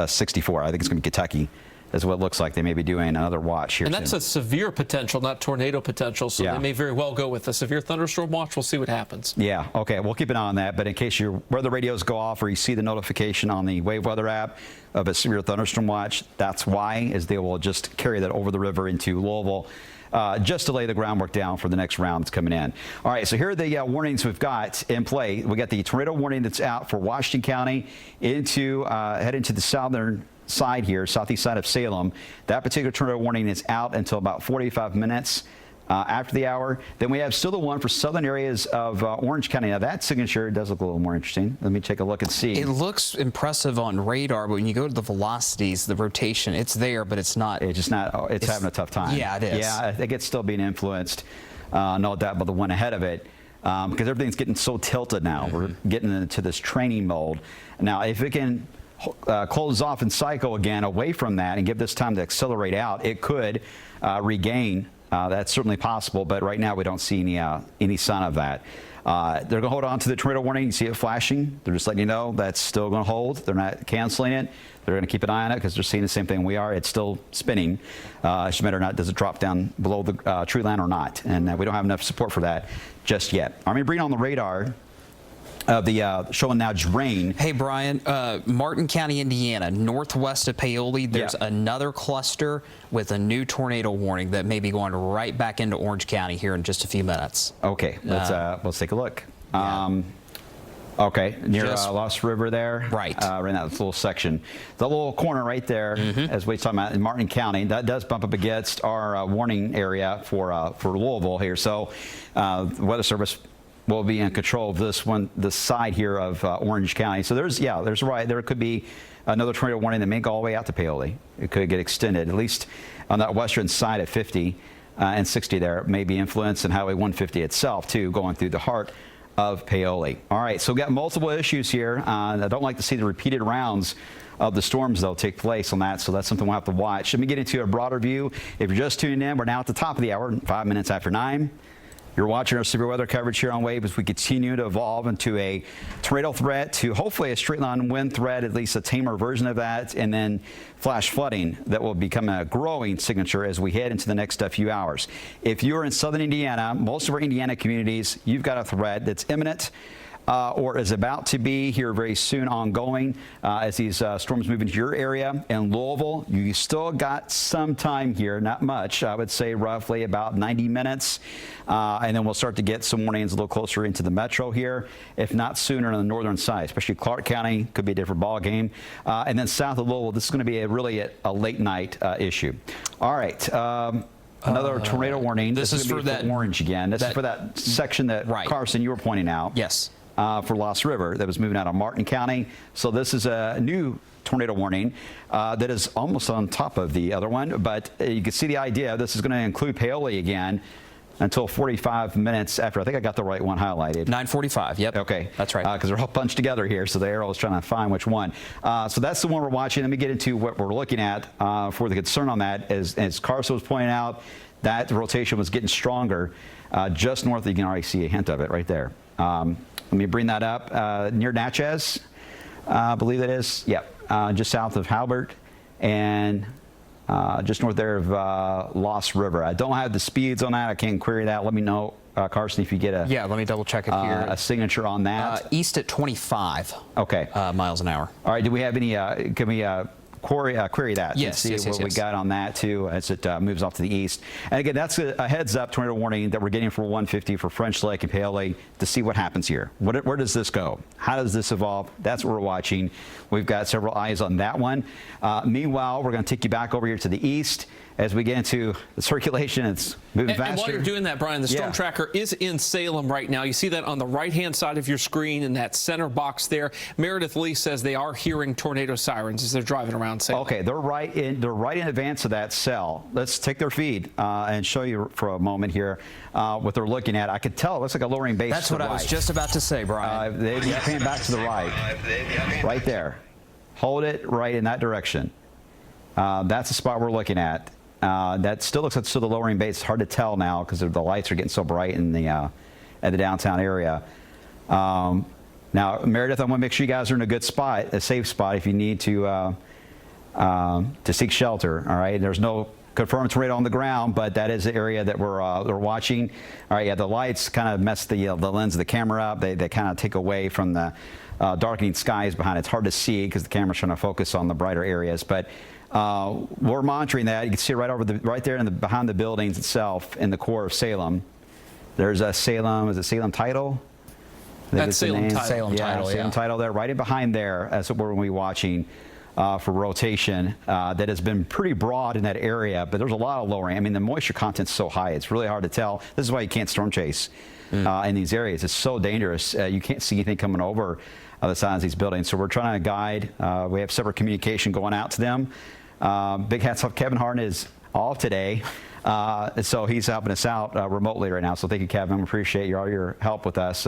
64. I think it's going to be Kentucky. Is what it looks like. They may be doing another watch here. And that's a severe potential, not tornado potential. So they may very well go with a severe thunderstorm watch. We'll see what happens. Yeah. Okay. We'll keep an eye on that. But in case your weather radios go off or you see the notification on the Wave Weather app of a severe thunderstorm watch, that's why, is they will just carry that over the river into Louisville. Just to lay the groundwork down for the next round that's coming in. All right, so here are the warnings we've got in play. We got the tornado warning that's out for Washington County into heading to the southern side here, southeast side of Salem. That particular tornado warning is out until about 45 minutes after the hour. Then we have still the one for southern areas of Orange County. Now that signature does look a little more interesting. Let me take a look and see. It looks impressive on radar, but when you go to the velocities, the rotation, it's there, but it's not. It's just not. It's having a tough time. Yeah, it is. Yeah, I think it's still being influenced. No doubt about the one ahead of it. Because everything's getting so tilted now. We're getting into this training mode. Now, if it can close off and cycle again away from that and give this time to accelerate out, it could regain That's certainly possible, but right now we don't see any sign of that. They're going to hold on to the tornado warning. You see it flashing. They're just letting you know that's still going to hold. They're not canceling it. They're going to keep an eye on it because they're seeing the same thing we are. It's still spinning. It's just a matter of not does it drop down below the tree line or not. And we don't have enough support for that just yet. Army Breen on the radar. Showing now just rain. Hey, Brian, Martin County, Indiana, northwest of Paoli, there's another cluster with a new tornado warning that may be going right back into Orange County here in just a few minutes. Okay, let's take a look. Yeah. Okay, near Lost River there. Right. Right in that little section. The little corner right there, as we're talking about in Martin County, that does bump up against our warning area for Louisville here. So the Weather Service will be in control of this side here of Orange County. So there could be another tornado warning that may go all the way out to Paoli. It could get extended, at least on that western side at 50 and 60 there. It may be influenced in Highway 150 itself, too, going through the heart of Paoli. All right, so we've got multiple issues here. I don't like to see the repeated rounds of the storms, though, take place on that, so that's something we'll have to watch. Let me get into a broader view. If you're just tuning in, we're now at the top of the hour, 5 minutes after 9. You're watching our severe weather coverage here on WAVE as we continue to evolve into a tornado threat to hopefully a straight line wind threat, at least a tamer version of that, and then flash flooding that will become a growing signature as we head into the next few hours. If you're in southern Indiana, most of our Indiana communities, you've got a threat that's imminent. Or is about to be here very soon ongoing as these storms move into your area. In Louisville, you still got some time here, not much. I would say roughly about 90 minutes. And then we'll start to get some warnings a little closer into the metro here, if not sooner on the northern side, especially Clark County, could be a different ball game. And then south of Louisville, this is going to be really a late night issue. All right. Another tornado warning. This is for that orange again. This is for that section that Carson, you were pointing out. Yes. For Lost River that was moving out of Martin County. So this is a new tornado warning that is almost on top of the other one, but you can see the idea. This is going to include Paoli again until 45 minutes after. I think I got the right one highlighted. 9:45. Yep. Okay. That's right. Because they're all bunched together here, so the arrow is trying to find which one. So that's the one we're watching. Let me get into what we're looking at for the concern on that. As Carson was pointing out, that rotation was getting stronger just north. You can already see a hint of it right there. Let me bring that up near Natchez, I believe that is. Yep, just south of Halbert and just north there of Lost River. I don't have the speeds on that. I can't query that. Let me know, Carson, if you get a let me double check it here. A signature on that. East at 25. Okay. Miles an hour. All right. Do we have any? Can we query that? Yes. And see what we got on that too as it moves off to the east. And again, that's a heads up tornado warning that we're getting for 150 for French Lake and Paoli to see what happens here. Where does this go? How does this evolve? That's what we're watching. We've got several eyes on that one. Meanwhile, we're going to take you back over here to the east as we get into the circulation. It's moving faster. And while you're doing that, Brian, the storm tracker is in Salem right now. You see that on the right-hand side of your screen in that center box there. Meredith Lee says they are hearing tornado sirens as they're driving around Salem. Okay, they're right in advance of that cell. Let's take their feed and show you for a moment here what they're looking at. I could tell it looks like a lowering base. That's what I was just about to say, Brian. They're pan back to the right there. Hold it right in that direction. That's the spot we're looking at. That still looks like still the lowering base. It's hard to tell now because the lights are getting so bright in the at the downtown area. Now, Meredith, I want to make sure you guys are in a good spot, a safe spot, if you need to seek shelter. All right. There's no confirmed tornado on the ground, but that is the area that we're watching. All right. Yeah, the lights kind of mess the lens of the camera up. They kind of take away from the darkening skies behind. It's hard to see because the camera's trying to focus on the brighter areas, but. We're monitoring that. You can see it right there behind the buildings itself in the core of Salem. There's a Salem. Is it Salem Title? That's Salem Title. Salem Title there, right in behind there. That's what we're going to be watching for rotation. That has been pretty broad in that area, but there's a lot of lowering. I mean, the moisture content's so high, it's really hard to tell. This is why you can't storm chase in these areas. It's so dangerous. You can't see anything coming over the sides of these buildings. So we're trying to guide. We have separate communication going out to them. Big hats off. Kevin Harden is off today, so he's helping us out remotely right now. So thank you, Kevin. We appreciate all your help with us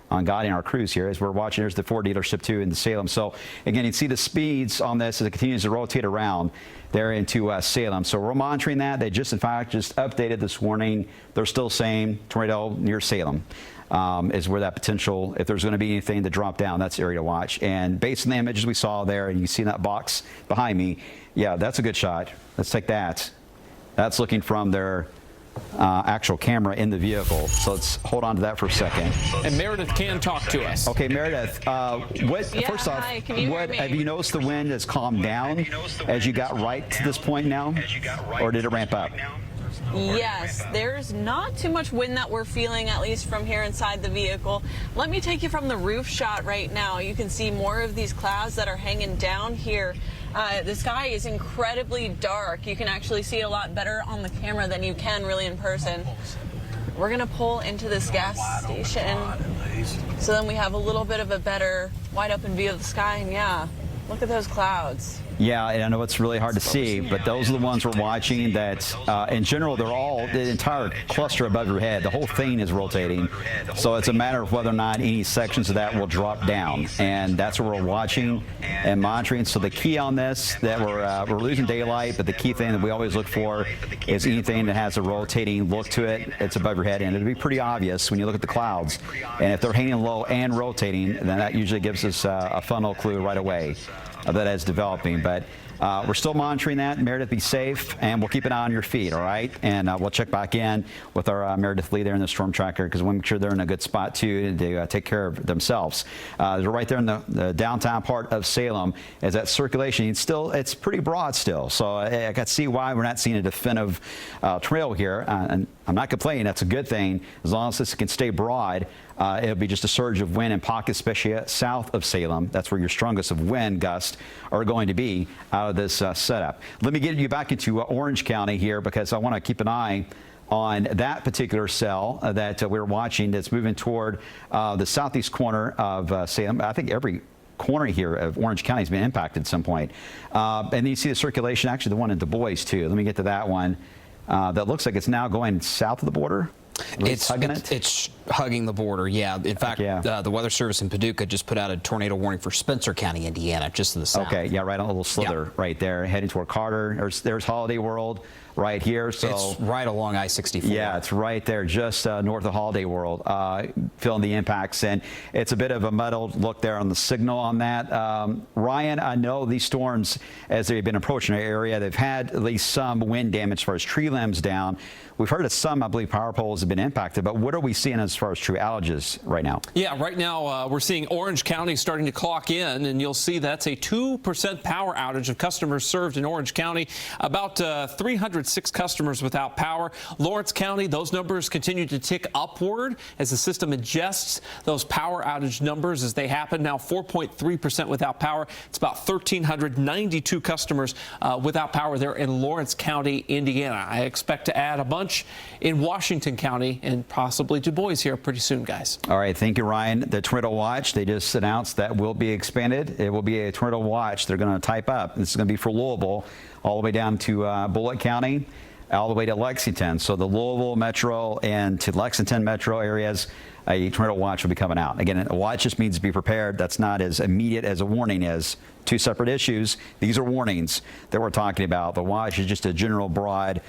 on guiding our crews here as we're watching. There's the Ford dealership too in Salem. So again, you can see the speeds on this as it continues to rotate around there into Salem. So we're monitoring that. They just, in fact, just updated this warning. They're still saying tornado near Salem is where that potential, if there's going to be anything to drop down, that's the area to watch. And based on the images we saw there, and you see that box behind me, yeah, that's a good shot. Let's take that. That's looking from their actual camera in the vehicle. So let's hold on to that for a second. And Meredith can talk to us. Okay, Meredith, first off, hi, can you hear me? have you noticed the wind has calmed down as you got right to this point now? Or did it ramp up? Yes, there's not too much wind that we're feeling, at least from here inside the vehicle. Let me take you from the roof shot right now. You can see more of these clouds that are hanging down here. The sky is incredibly dark. You can actually see a lot better on the camera than you can really in person. We're going to pull into this gas station, so then we have a little bit of a better wide open view of the sky. And yeah, look at those clouds. Yeah, and I know it's really hard to see, but those are the ones we're watching that, in general, they're all, the entire cluster above your head, the whole thing is rotating. So it's a matter of whether or not any sections of that will drop down. And that's what we're watching and monitoring. So the key on this, that we're losing daylight, but the key thing that we always look for is anything that has a rotating look to it. It's above your head, and it'll be pretty obvious when you look at the clouds. And if they're hanging low and rotating, then that usually gives us a funnel clue right away that is developing. But we're still monitoring that. Meredith, be safe, and we'll keep an eye on your feed, all right? And we'll check back in with our Meredith Lee there in the storm tracker, because we want to make sure they're in a good spot too to take care of themselves. They're right there in the downtown part of Salem. As that circulation, it's pretty broad still. So I can see why we're not seeing a definitive trail here. And I'm not complaining. That's a good thing. As long as this can stay broad, it'll be just a surge of wind in pockets, especially south of Salem. That's where your strongest of wind gusts are going to be out of this setup. Let me get you back into Orange County here, because I want to keep an eye on that particular cell that we're watching that's moving toward the southeast corner of Salem. I think every corner here of Orange County has been impacted at some point. And then you see the circulation, actually the one in Du Bois too. Let me get to that one. That looks like it's now going south of the border. It's hugging the border, yeah. In fact, yeah. The Weather Service in Paducah just put out a tornado warning for Spencer County, Indiana, just to the south. Okay, yeah, right on a little slither right there, heading toward Carter. There's Holiday World right here. So it's right along I-64. Yeah, it's right there, just north of Holiday World, feeling the impacts. And it's a bit of a muddled look there on the signal on that. Ryan, I know these storms, as they've been approaching our area, they've had at least some wind damage as far as tree limbs down. We've heard of some, I believe, power poles have been impacted, but what are we seeing as far as true outages right now? Yeah, right now we're seeing Orange County starting to clock in, and you'll see that's a 2% power outage of customers served in Orange County. About 306 customers without power. Lawrence County, those numbers continue to tick upward as the system adjusts those power outage numbers as they happen. Now 4.3% without power. It's about 1,392 customers without power there in Lawrence County, Indiana. I expect to add a bunch in Washington County and possibly Du Bois here pretty soon, guys. All right, thank you, Ryan. The tornado watch, they just announced that will be expanded. It will be a tornado watch. They're going to type up. This is going to be for Louisville, all the way down to Bullitt County, all the way to Lexington. So the Louisville metro and to Lexington metro areas, a tornado watch will be coming out. Again, a watch just means to be prepared. That's not as immediate as a warning is. Two separate issues. These are warnings that we're talking about. The watch is just a general broad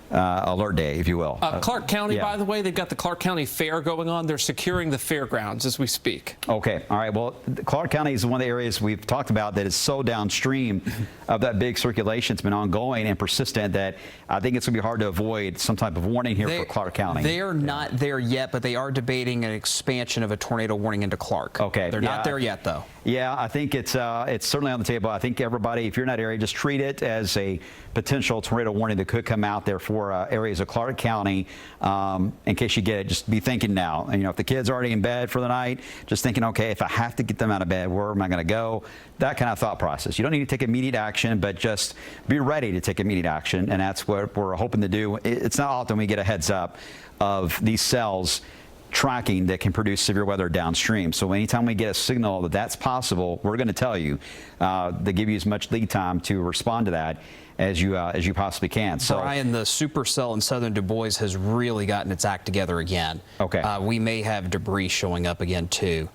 alert day, if you will. Clark County, by the way, they've got the Clark County Fair going on. They're securing the fairgrounds as we speak. Okay. All right. Well, Clark County is one of the areas we've talked about that is so downstream of that big circulation. It's been ongoing and persistent that I think it's going to be hard to avoid some type of warning here for Clark County. They are not there yet, but they are debating an expansion of a tornado warning into Clark. Okay. They're not there yet, though. Yeah, I think it's certainly on the table. I think everybody, if you're in that area, just treat it as a potential tornado warning that could come out there for areas of Clark County. In case you get it, just be thinking now. And, if the kid's already in bed for the night, just thinking, okay, if I have to get them out of bed, where am I going to go? That kind of thought process. You don't need to take immediate action, but just be ready to take immediate action. And that's what we're hoping to do. It's not often we get a heads up of these cells tracking that can produce severe weather downstream. So anytime we get a signal that that's possible, we're going to tell you to give you as much lead time to respond to that as you possibly can. So, Brian, the supercell in southern Du Bois has really gotten its act together again. Okay. We may have debris showing up again too.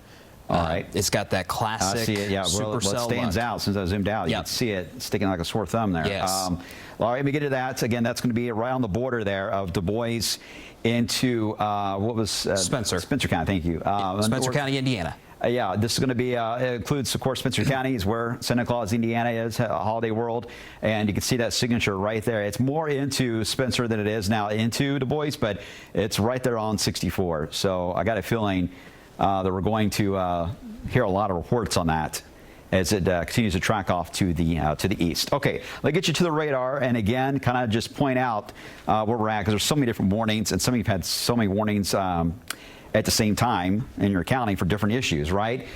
All right. It's got that classic I see it, yeah. supercell What stands look. out since I zoomed out, you Yep. can see it sticking like a sore thumb there. Yes. All right, let me get to that. Again, that's going to be right on the border there of Du Bois into, what was? Spencer. Spencer County, thank you. Spencer County, Indiana. Yeah, this is going to be, it includes, of course, Spencer County is where Santa Claus, Indiana is, Holiday World, and you can see that signature right there. It's more into Spencer than it is now into Du Bois, but it's right there on 64. So I got a feeling that we're going to hear a lot of reports on that as it continues to track off to the east. Okay, let's get you to the radar, and again, kind of just point out where we're at, because there's so many different warnings, and some of you have had so many warnings at the same time in your county for different issues, right?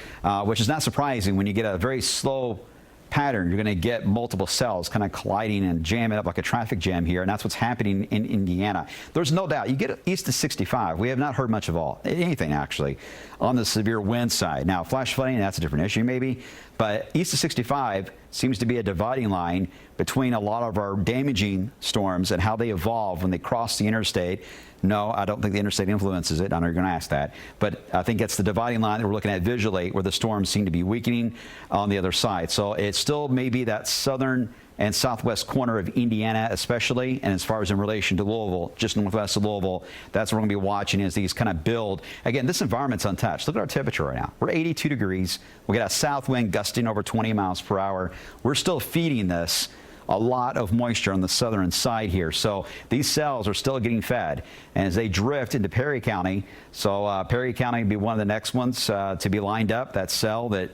Which is not surprising. When you get a very slow pattern, you're going to get multiple cells kind of colliding and jamming up like a traffic jam here, and that's what's happening in Indiana. There's no doubt. You get east of 65, we have not heard much of anything actually on the severe wind side. Now, flash flooding, that's a different issue maybe, but east of 65 seems to be a dividing line between a lot of our damaging storms and how they evolve when they cross the interstate. No, I don't think the interstate influences it. I know you're going to ask that. But I think it's the dividing line that we're looking at visually where the storms seem to be weakening on the other side. So it still may be that southern and southwest corner of Indiana especially, and as far as in relation to Louisville, just northwest of Louisville, that's what we're going to be watching as these kind of build. Again, this environment's untouched. Look at our temperature right now. We're 82 degrees. We got a south wind gusting over 20 miles per hour. We're still feeding this a lot of moisture on the southern side here. So these cells are still getting fed. And as they drift into Perry County, so Perry County will be one of the next ones to be lined up, that cell that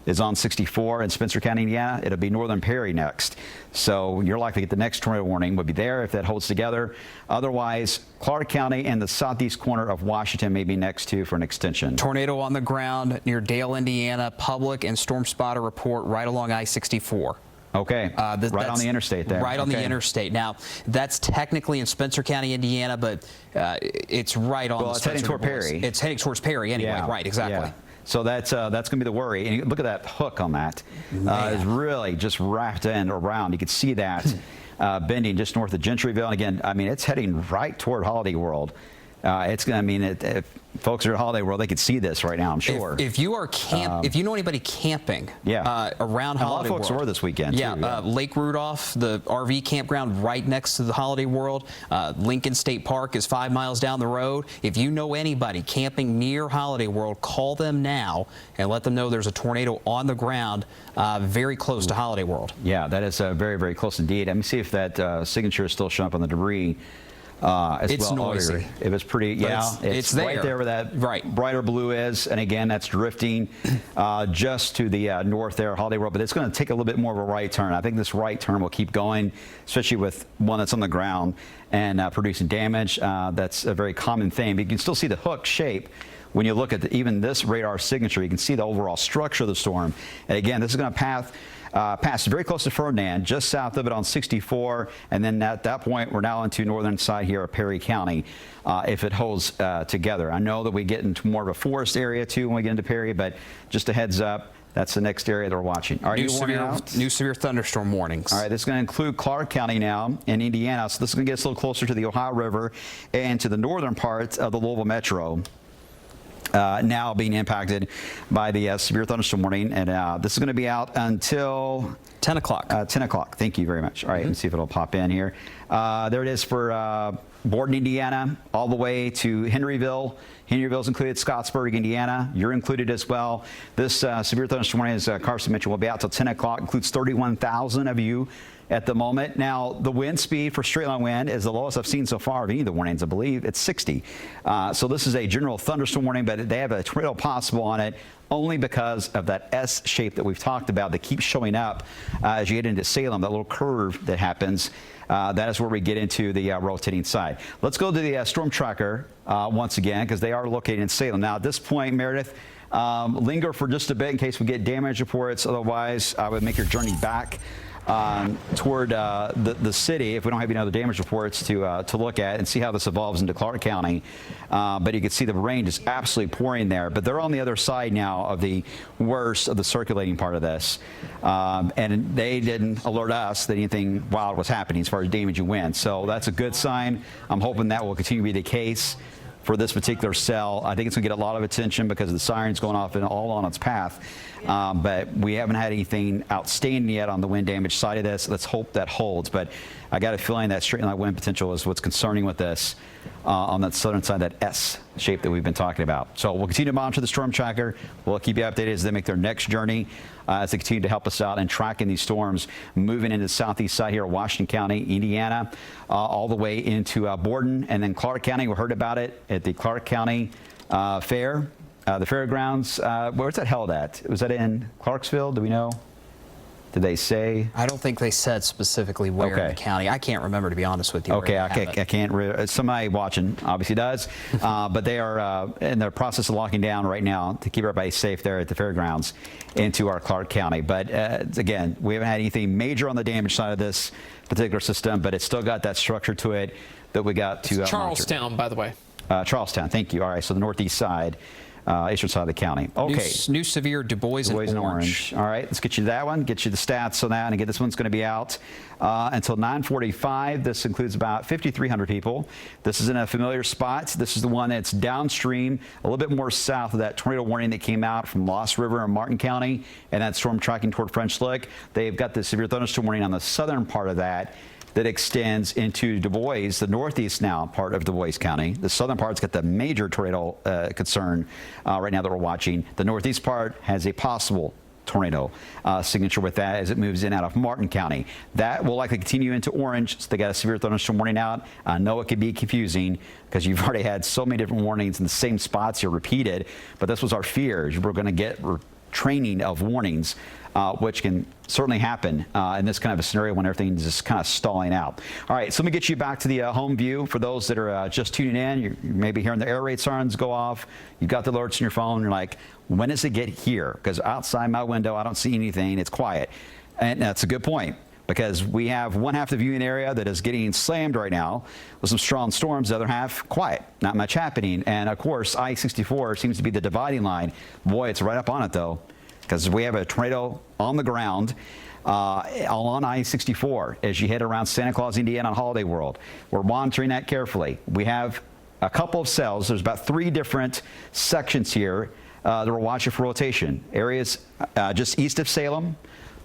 is on 64 in Spencer County, Indiana. It'll be northern Perry next. So you're likely to get the next tornado warning would be there if that holds together. Otherwise, Clark County and the southeast corner of Washington may be next to for an extension. Tornado on the ground near Dale, Indiana. Public and storm spotter report right along I-64. Okay, right on the interstate there. Right on the interstate. Now, that's technically in Spencer County, Indiana, but it's right on the it's heading toward Perry. It's heading towards Perry anyway. Yeah, right, exactly. Yeah. So that's going to be the worry. And look at that hook on that. It's really just wrapped in around. You can see that bending just north of Gentryville. And again, I mean, it's heading right toward Holiday World. If folks are at Holiday World, they could see this right now, I'm sure. If you are if you know anybody camping around Holiday World. A lot of folks were this weekend, too. Lake Rudolph, the RV campground right next to the Holiday World. Lincoln State Park is 5 miles down the road. If you know anybody camping near Holiday World, call them now and let them know there's a tornado on the ground very close to Holiday World. Yeah, that is very, very close indeed. Let me see if that signature is still showing up on the debris. It's noisy. It was pretty, it's there. right there where that brighter blue is, and again, that's drifting just to the north there, Holiday World, but it's going to take a little bit more of a right turn. I think this right turn will keep going, especially with one that's on the ground and producing damage. That's a very common thing, but you can still see the hook shape. When you look at even this radar signature, you can see the overall structure of the storm. And again, this is going to pass very close to Ferdinand, just south of it on 64, and then at that point, we're now into northern side here of Perry County, if it holds together. I know that we get into more of a forest area, too, when we get into Perry, but just a heads up, that's the next area that we're watching. Are you warning out? New severe thunderstorm warnings. All right, this is going to include Clark County now in Indiana, so this is going to get us a little closer to the Ohio River and to the northern parts of the Louisville Metro. Now being impacted by the severe thunderstorm warning, and this is going to be out until 10 o'clock. 10 o'clock. Thank you very much. All right, let's see if it'll pop in here. There it is for Borden, Indiana, all the way to Henryville. Henryville's included, Scottsburg, Indiana. You're included as well. This severe thunderstorm warning, as Carson mentioned, will be out till 10 o'clock. Includes 31,000 of you at the moment. Now, the wind speed for straight line wind is the lowest I've seen so far of any of the warnings, I believe. It's 60. So this is a general thunderstorm warning, but they have a tornado possible on it only because of that S shape that we've talked about that keeps showing up as you get into Salem, that little curve that happens. That is where we get into the rotating side. Let's go to the storm tracker once again, because they are located in Salem. Now, at this point, Meredith, linger for just a bit in case we get damage reports. Otherwise, I would make your journey back toward the city, if we don't have any other damage reports to look at and see how this evolves into Clark County. But you can see the rain just absolutely pouring there. But they're on the other side now of the worst of the circulating part of this. And they didn't alert us that anything wild was happening as far as damage and wind. So that's a good sign. I'm hoping that will continue to be the case for this particular cell. I think it's going to get a lot of attention because the siren's going off and all on its path. But we haven't had anything outstanding yet on the wind damage side of this. Let's hope that holds. But I got a feeling that straight line wind potential is what's concerning with this on that southern side, that S shape that we've been talking about. So we'll continue to monitor the storm tracker. We'll keep you updated as they make their next journey, as they continue to help us out and tracking these storms moving into the southeast side here of Washington County, Indiana, all the way into Borden and then Clark County. We heard about it at the Clark County Fair, the fairgrounds. Where's that held at? Was that in Clarksville? Do we know? Did they say? I don't think they said specifically where in the county. I can't remember, to be honest with you. Okay, I can't. Somebody watching obviously does, but they are in the process of locking down right now to keep everybody safe there at the fairgrounds into our Clark County. But again, we haven't had anything major on the damage side of this particular system, but it's still got that structure to it that we got to Charlestown, by the way. Charlestown, thank you. All right, so the northeast side. Eastern side of the county. Okay. New severe Du Bois and Orange. All right, let's get you that one, get you the stats on that, and again, this one's going to be out until 9:45. This includes about 5,300 people. This is in a familiar spot. This is the one that's downstream, a little bit more south of that tornado warning that came out from Lost River in Martin County, and that storm tracking toward French Lick. They've got the severe thunderstorm warning on the southern part of that extends into Du Bois, the northeast now part of Du Bois County. The southern part's got the major tornado concern right now that we're watching. The northeast part has a possible tornado signature with that as it moves in out of Martin County. That will likely continue into Orange, so they got a severe thunderstorm warning out. I know it could be confusing because you've already had so many different warnings in the same spots here repeated, but this was our fear. We're going to get training of warnings, which can certainly happen in this kind of a scenario when everything's just kind of stalling out. All right, so let me get you back to the home view. For those that are just tuning in, you're maybe hearing the air raid sirens go off. You've got the alerts on your phone. You're like, when does it get here? Because outside my window, I don't see anything. It's quiet. And that's a good point, because we have one half of the viewing area that is getting slammed right now with some strong storms. The other half, quiet, not much happening. And of course, I-64 seems to be the dividing line. Boy, it's right up on it, though, because we have a tornado on the ground on I-64 as you head around Santa Claus, Indiana, and Holiday World. We're monitoring that carefully. We have a couple of cells. There's about 3 different sections here that we're watching for rotation. Areas just east of Salem,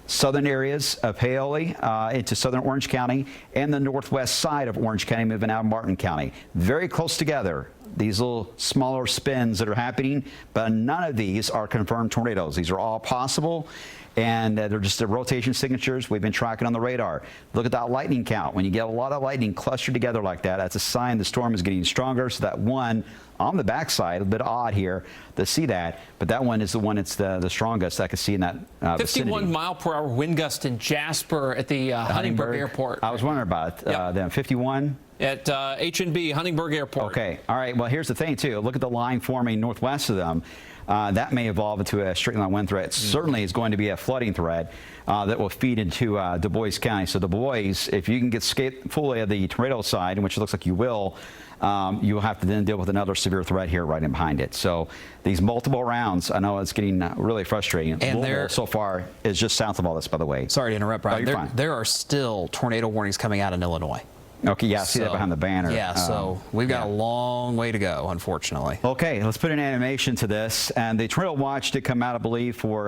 southern areas of Paoli into southern Orange County, and the northwest side of Orange County moving out of Martin County. Very close together. These little smaller spins that are happening, but none of these are confirmed tornadoes. These are all possible, and they're just the rotation signatures we've been tracking on the radar. Look at that lightning count. When you get a lot of lightning clustered together like that, that's a sign the storm is getting stronger. So that one on the backside, a bit odd here to see that, but that one is the one that's the strongest I could see in that 51 mile per hour wind gust in Jasper at the Huntingburg Airport. I was wondering about them. 51? At H&B, Huntingburg Airport. Okay. All right. Well, here's the thing, too. Look at the line forming northwest of them. That may evolve into a straight line wind threat. Certainly is going to be a flooding threat that will feed into Du Bois County. So Du Bois, if you can get fully of the tornado side, which it looks like you will have to then deal with another severe threat here right in behind it. So these multiple rounds, I know it's getting really frustrating. And Louisville so far is just south of all this, by the way. Sorry to interrupt, Brian. You're fine. There are still tornado warnings coming out in Illinois. Okay, yeah, I see that behind the banner. Yeah, so we've got a long way to go, unfortunately. Okay, let's put an animation to this. And the tornado watch did come out, I believe, for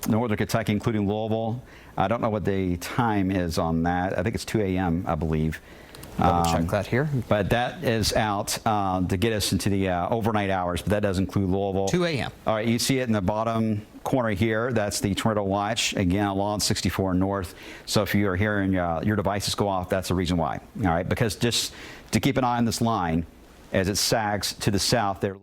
northern Kentucky, including Louisville. I don't know what the time is on that. I think it's 2 a.m., I believe. Check that here. But that is out to get us into the overnight hours, but that does include Louisville. 2 a.m. All right, you see it in the bottom corner here. That's the tornado watch, again, along 64 north. So if you are hearing your devices go off, that's the reason why. All right, because just to keep an eye on this line as it sags to the south there.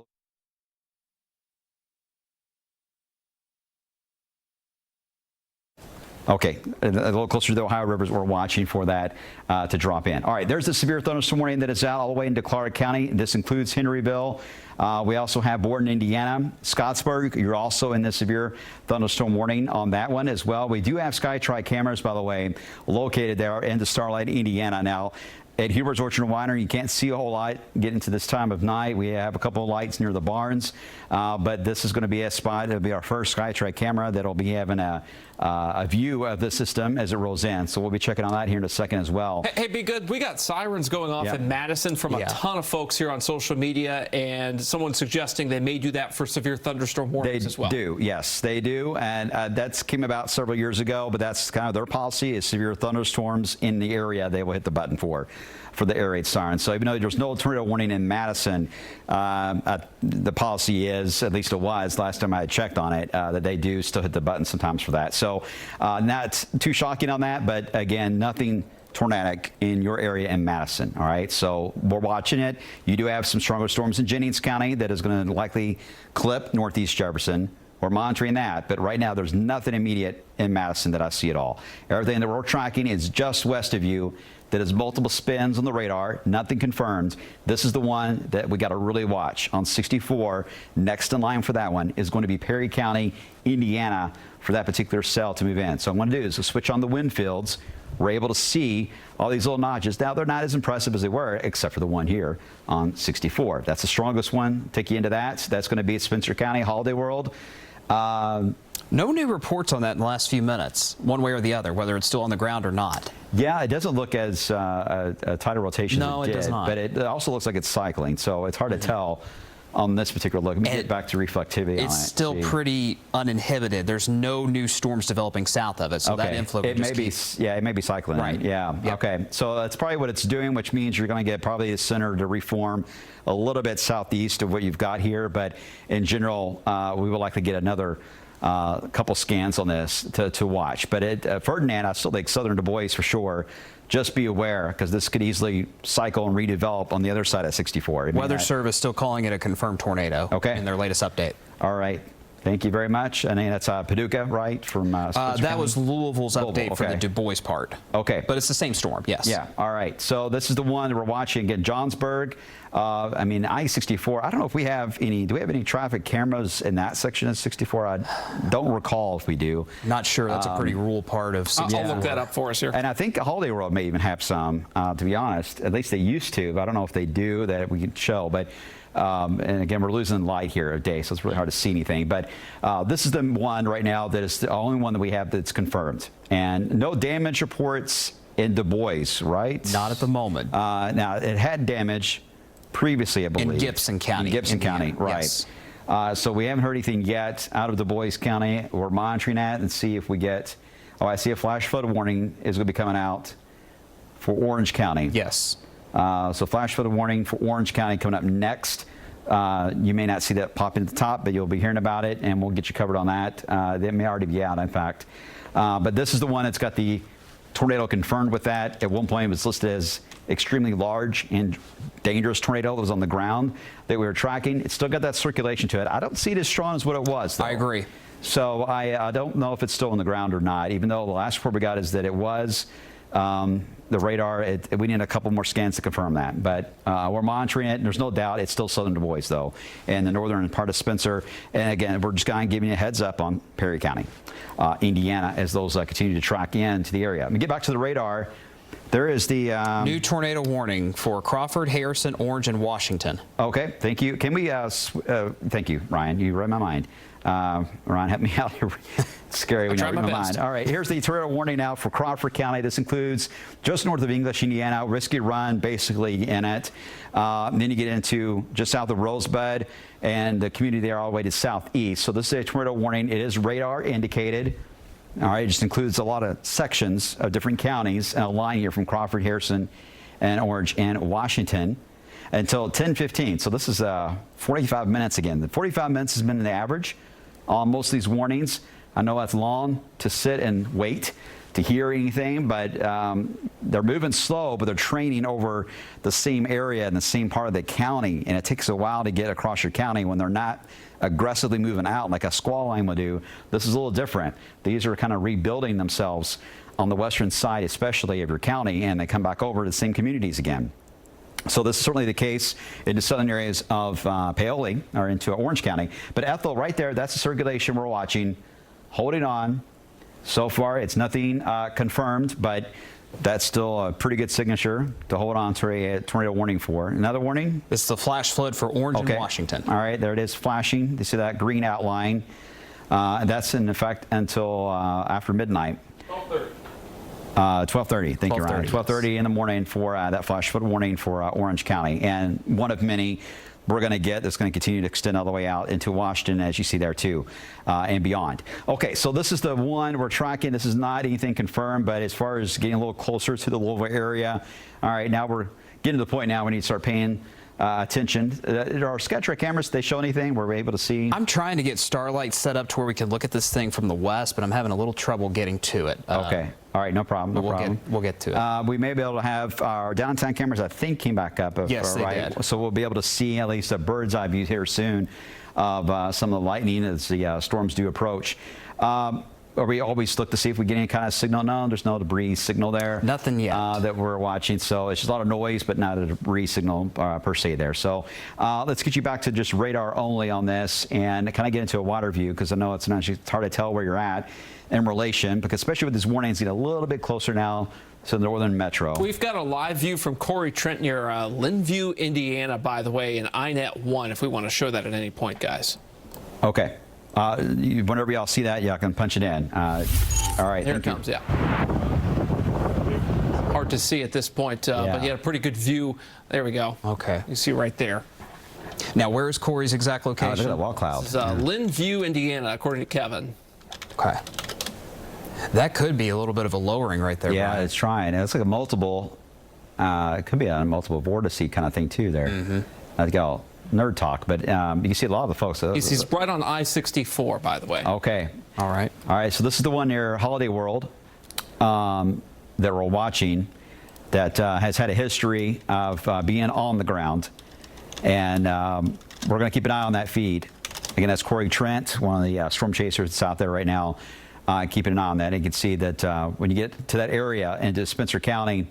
Okay, a little closer to the Ohio rivers, we're watching for that to drop in. All right, there's the severe thunderstorm warning that is out all the way into Clark County. This includes Henryville. We also have Borden, Indiana. Scottsburg, you're also in the severe thunderstorm warning on that one as well. We do have SkyTri cameras, by the way, located there in the Starlight, Indiana. Now, at Hubert's Orchard and Winery, you can't see a whole lot getting to this time of night. We have a couple of lights near the barns, but this is going to be a spot. It'll be our first SkyTri camera that'll be having a view of the system as it rolls in. So we'll be checking on that here in a second as well. Hey, Be Good, we got sirens going off in Madison from a ton of folks here on social media, and someone suggesting they may do that for severe thunderstorm warnings as well. They do, yes, they do. And that's came about several years ago, but that's kind of their policy is severe thunderstorms in the area they will hit the button for the air raid siren. So even though there's no tornado warning in Madison, the policy is, at least it was last time I had checked on it, that they do still hit the button sometimes for that. So not too shocking on that, but again, nothing tornadic in your area in Madison. All right, so we're watching it. You do have some stronger storms in Jennings County that is going to likely clip northeast Jefferson. We're monitoring that, but right now there's nothing immediate in Madison that I see at all. Everything that we're tracking is just west of you. That is multiple spins on the radar, nothing confirmed. This is the one that we got to really watch on 64. Next in line for that one is going to be Perry County, Indiana, for that particular cell to move in. So what I'm going to do is switch on the wind fields. We're able to see all these little notches. Now, they're not as impressive as they were, except for the one here on 64. That's the strongest one. Take you into that. So that's going to be Spencer County, Holiday World. No new reports on that in the last few minutes, one way or the other, whether it's still on the ground or not. Yeah, it doesn't look as a tighter rotation No, as it it did, does not. but it also looks like it's cycling, so it's hard to tell on this particular look. Let me get back to reflectivity on it. It's still pretty uninhibited. There's no new storms developing south of it, so that inflow it may be, yeah, it may be cycling. Right. Yeah. Yep. Okay. So that's probably what it's doing, which means you're going to get probably the center to reform a little bit southeast of what you've got here, but in general, we will likely get another couple scans on this to watch. But Ferdinand, I still think southern Du Bois for sure. Just be aware, because this could easily cycle and redevelop on the other side of 64. Weather Service still calling it a confirmed tornado in their latest update. All right. Thank you very much. I think that's Paducah, right? From that was Louisville's update for the Du Bois part. Okay. But it's the same storm, yes. Yeah. All right. So this is the one that we're watching again, Johnsburg. I mean, I-64. I don't know if we have any. Do we have any traffic cameras in that section of 64? I don't recall if we do. Not sure. That's a pretty rural part of 64. I'll look that up for us here. And I think Holiday World may even have some. To be honest, at least they used to. But I don't know if they do that we can show. But and again, we're losing light here of day, so it's really hard to see anything. But this is the one right now that is the only one that we have that's confirmed, and no damage reports in Du Bois, right? Not at the moment. Now it had damage previously, I believe. In Gibson County. In Gibson County, right. Yes. So we haven't heard anything yet out of Du Bois County. We're monitoring that and see if we get. Oh, I see a flash flood warning is going to be coming out for Orange County. Yes. So flash flood warning for Orange County coming up next. You may not see that pop in at the top, but you'll be hearing about it, and we'll get you covered on that. That may already be out, in fact. But this is the one that's got the tornado confirmed with that. At one point, it was listed as extremely large and dangerous tornado that was on the ground that we were tracking. It's still got that circulation to it. I don't see it as strong as what it was, though. I agree. So I don't know if it's still on the ground or not, even though the last report we got is that it was. The radar, we need a couple more scans to confirm that. But we're monitoring it, and there's no doubt it's still southern Du Bois, though, and the northern part of Spencer. And again, we're just kind of giving you a heads up on Perry County, Indiana, as those continue to track into the area. Let me get back to the radar. There is the new tornado warning for Crawford, Harrison, Orange, and Washington. Okay, thank you. Can we? Thank you, Ryan. You read my mind. Ryan, help me out here. It's scary when you read my mind. All right, here's the tornado warning now for Crawford County. This includes just north of English, Indiana, Risky Run, basically in it. And then you get into just south of Rosebud and the community there all the way to southeast. So this is a tornado warning. It is radar indicated. All right, it just includes a lot of sections of different counties and a line here from Crawford, Harrison, and Orange and Washington until 10:15. So this is 45 minutes again. The 45 minutes has been the average on most of these warnings. I know that's long to sit and wait, to hear anything, but they're moving slow, but they're training over the same area in the same part of the county, and it takes a while to get across your county when they're not aggressively moving out like a squall line would do. This is a little different. These are kind of rebuilding themselves on the western side, especially of your county, and they come back over to the same communities again. So this is certainly the case in the southern areas of Paoli, or into Orange County. But Ethel, right there, that's the circulation we're watching, holding on. So far, it's nothing confirmed, but that's still a pretty good signature to hold on to a tornado warning for. Another warning? It's the flash flood for Orange and Washington. All right, there it is flashing. You see that green outline. That's in effect until after midnight. 12:30. Thank you, Ryan. 12:30 in the morning for that flash flood warning for Orange County, and one of many we're going to get that's going to continue to extend all the way out into Washington, as you see there too, and beyond. Okay, so this is the one we're tracking. This is not anything confirmed, but as far as getting a little closer to the Louisville area, all right, now we're getting to the point now we need to start paying attention. Our SkyTrack cameras, they show anything where we're able to see? I'm trying to get Starlight set up to where we can look at this thing from the west, but I'm having a little trouble getting to it. Okay. All right, no problem. No problem. We'll get to it. We may be able to have our downtown cameras, I think, came back up. Yes, they did. So we'll be able to see at least a bird's eye view here soon of some of the lightning as the storms do approach. We always look to see if we get any kind of signal. No, there's no debris signal there. Nothing yet. That we're watching. So it's just a lot of noise, but not a debris signal per se there. So let's get you back to just radar only on this and kind of get into a wider view, because I know it's hard to tell where you're at in relation, because especially with these warnings, get a little bit closer now to the northern metro. We've got a live view from Corey Trent near Linview, Indiana, by the way, in INET 1, if we want to show that at any point, guys. Okay. Whenever y'all see that, y'all can punch it in. All right. Here it comes, yeah. Hard to see at this point, but you had a pretty good view. There we go. Okay. You see right there. Now, where is Corey's exact location? Look at that wall cloud. This is Linview, Indiana, according to Kevin. Okay. That could be a little bit of a lowering right there. Yeah, Brian. it's trying. It's like a multiple, it could be a multiple vortice kind of thing too there. I think I'll nerd talk, but you can see a lot of the folks. He's right on I-64, by the way. Okay. All right. All right, so this is the one near Holiday World that we're watching that has had a history of being on the ground, and we're going to keep an eye on that feed. Again, that's Corey Trent, one of the storm chasers that's out there right now, keeping an eye on that. And you can see that when you get to that area into Spencer County,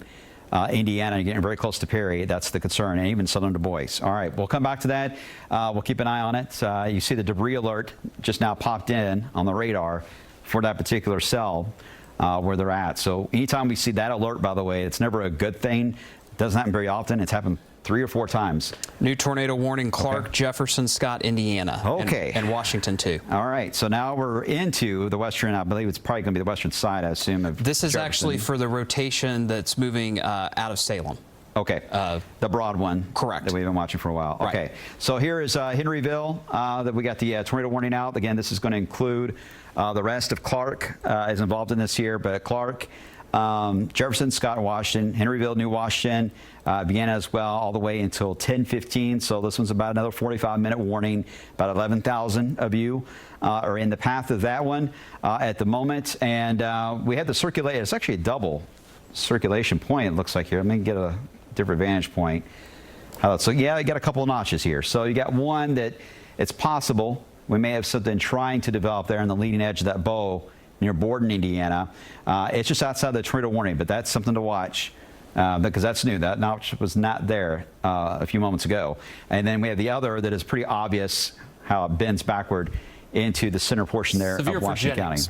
Indiana, you're getting very close to Perry. That's the concern, and even southern Du Bois. All right, we'll come back to that. We'll keep an eye on it. You see the debris alert just now popped in on the radar for that particular cell where they're at. So anytime we see that alert, by the way, it's never a good thing. It doesn't happen very often. It's happened 3 or 4 times. New tornado warning, Clark, Jefferson, Scott, Indiana. Okay. And Washington, too. All right. So now we're into the western, I believe it's probably going to be the western side, I assume. Of This is Jefferson. actually for the rotation that's moving out of Salem. Okay. The broad one. Correct. That we've been watching for a while. Right. Okay. So here is Henryville that we got the tornado warning out. Again, this is going to include the rest of Clark is involved in this here, but Clark, Jefferson, Scott, and Washington, Henryville, New Washington, Vienna as well, all the way until 10:15. So this one's about another 45-minute warning. About 11,000 of you are in the path of that one at the moment. And we had the circulation. It's actually a double circulation point, it looks like here. Let me get a different vantage point. So yeah, you got a couple of notches here. So you got one that it's possible we may have something trying to develop there on the leading edge of that bow near Borden, Indiana. It's just outside the tornado warning, but that's something to watch because that's new. That notch was not there a few moments ago. And then we have the other that is pretty obvious how it bends backward into the center portion there Severe of Washington County.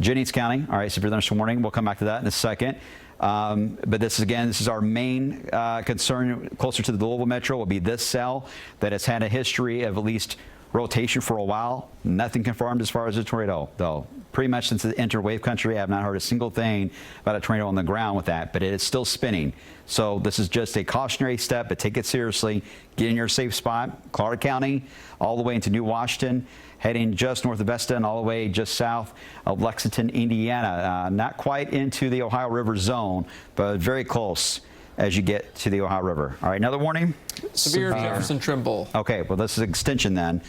Jennings County. All right, severe thunderstorm warning. We'll come back to that in a second. But this is our main concern closer to the Louisville Metro will be this cell that has had a history of at least rotation for a while. Nothing confirmed as far as a tornado, though. Pretty much since it entered wave country, I have not heard a single thing about a tornado on the ground with that, but it is still spinning. So this is just a cautionary step, but take it seriously. Get in your safe spot. Clark County, all the way into New Washington, heading just north of Vesta and all the way just south of Lexington, Indiana. Not quite into the Ohio River zone, but very close as you get to the Ohio River. All right, another warning? Severe Jefferson Trimble. Okay, well, this is an extension then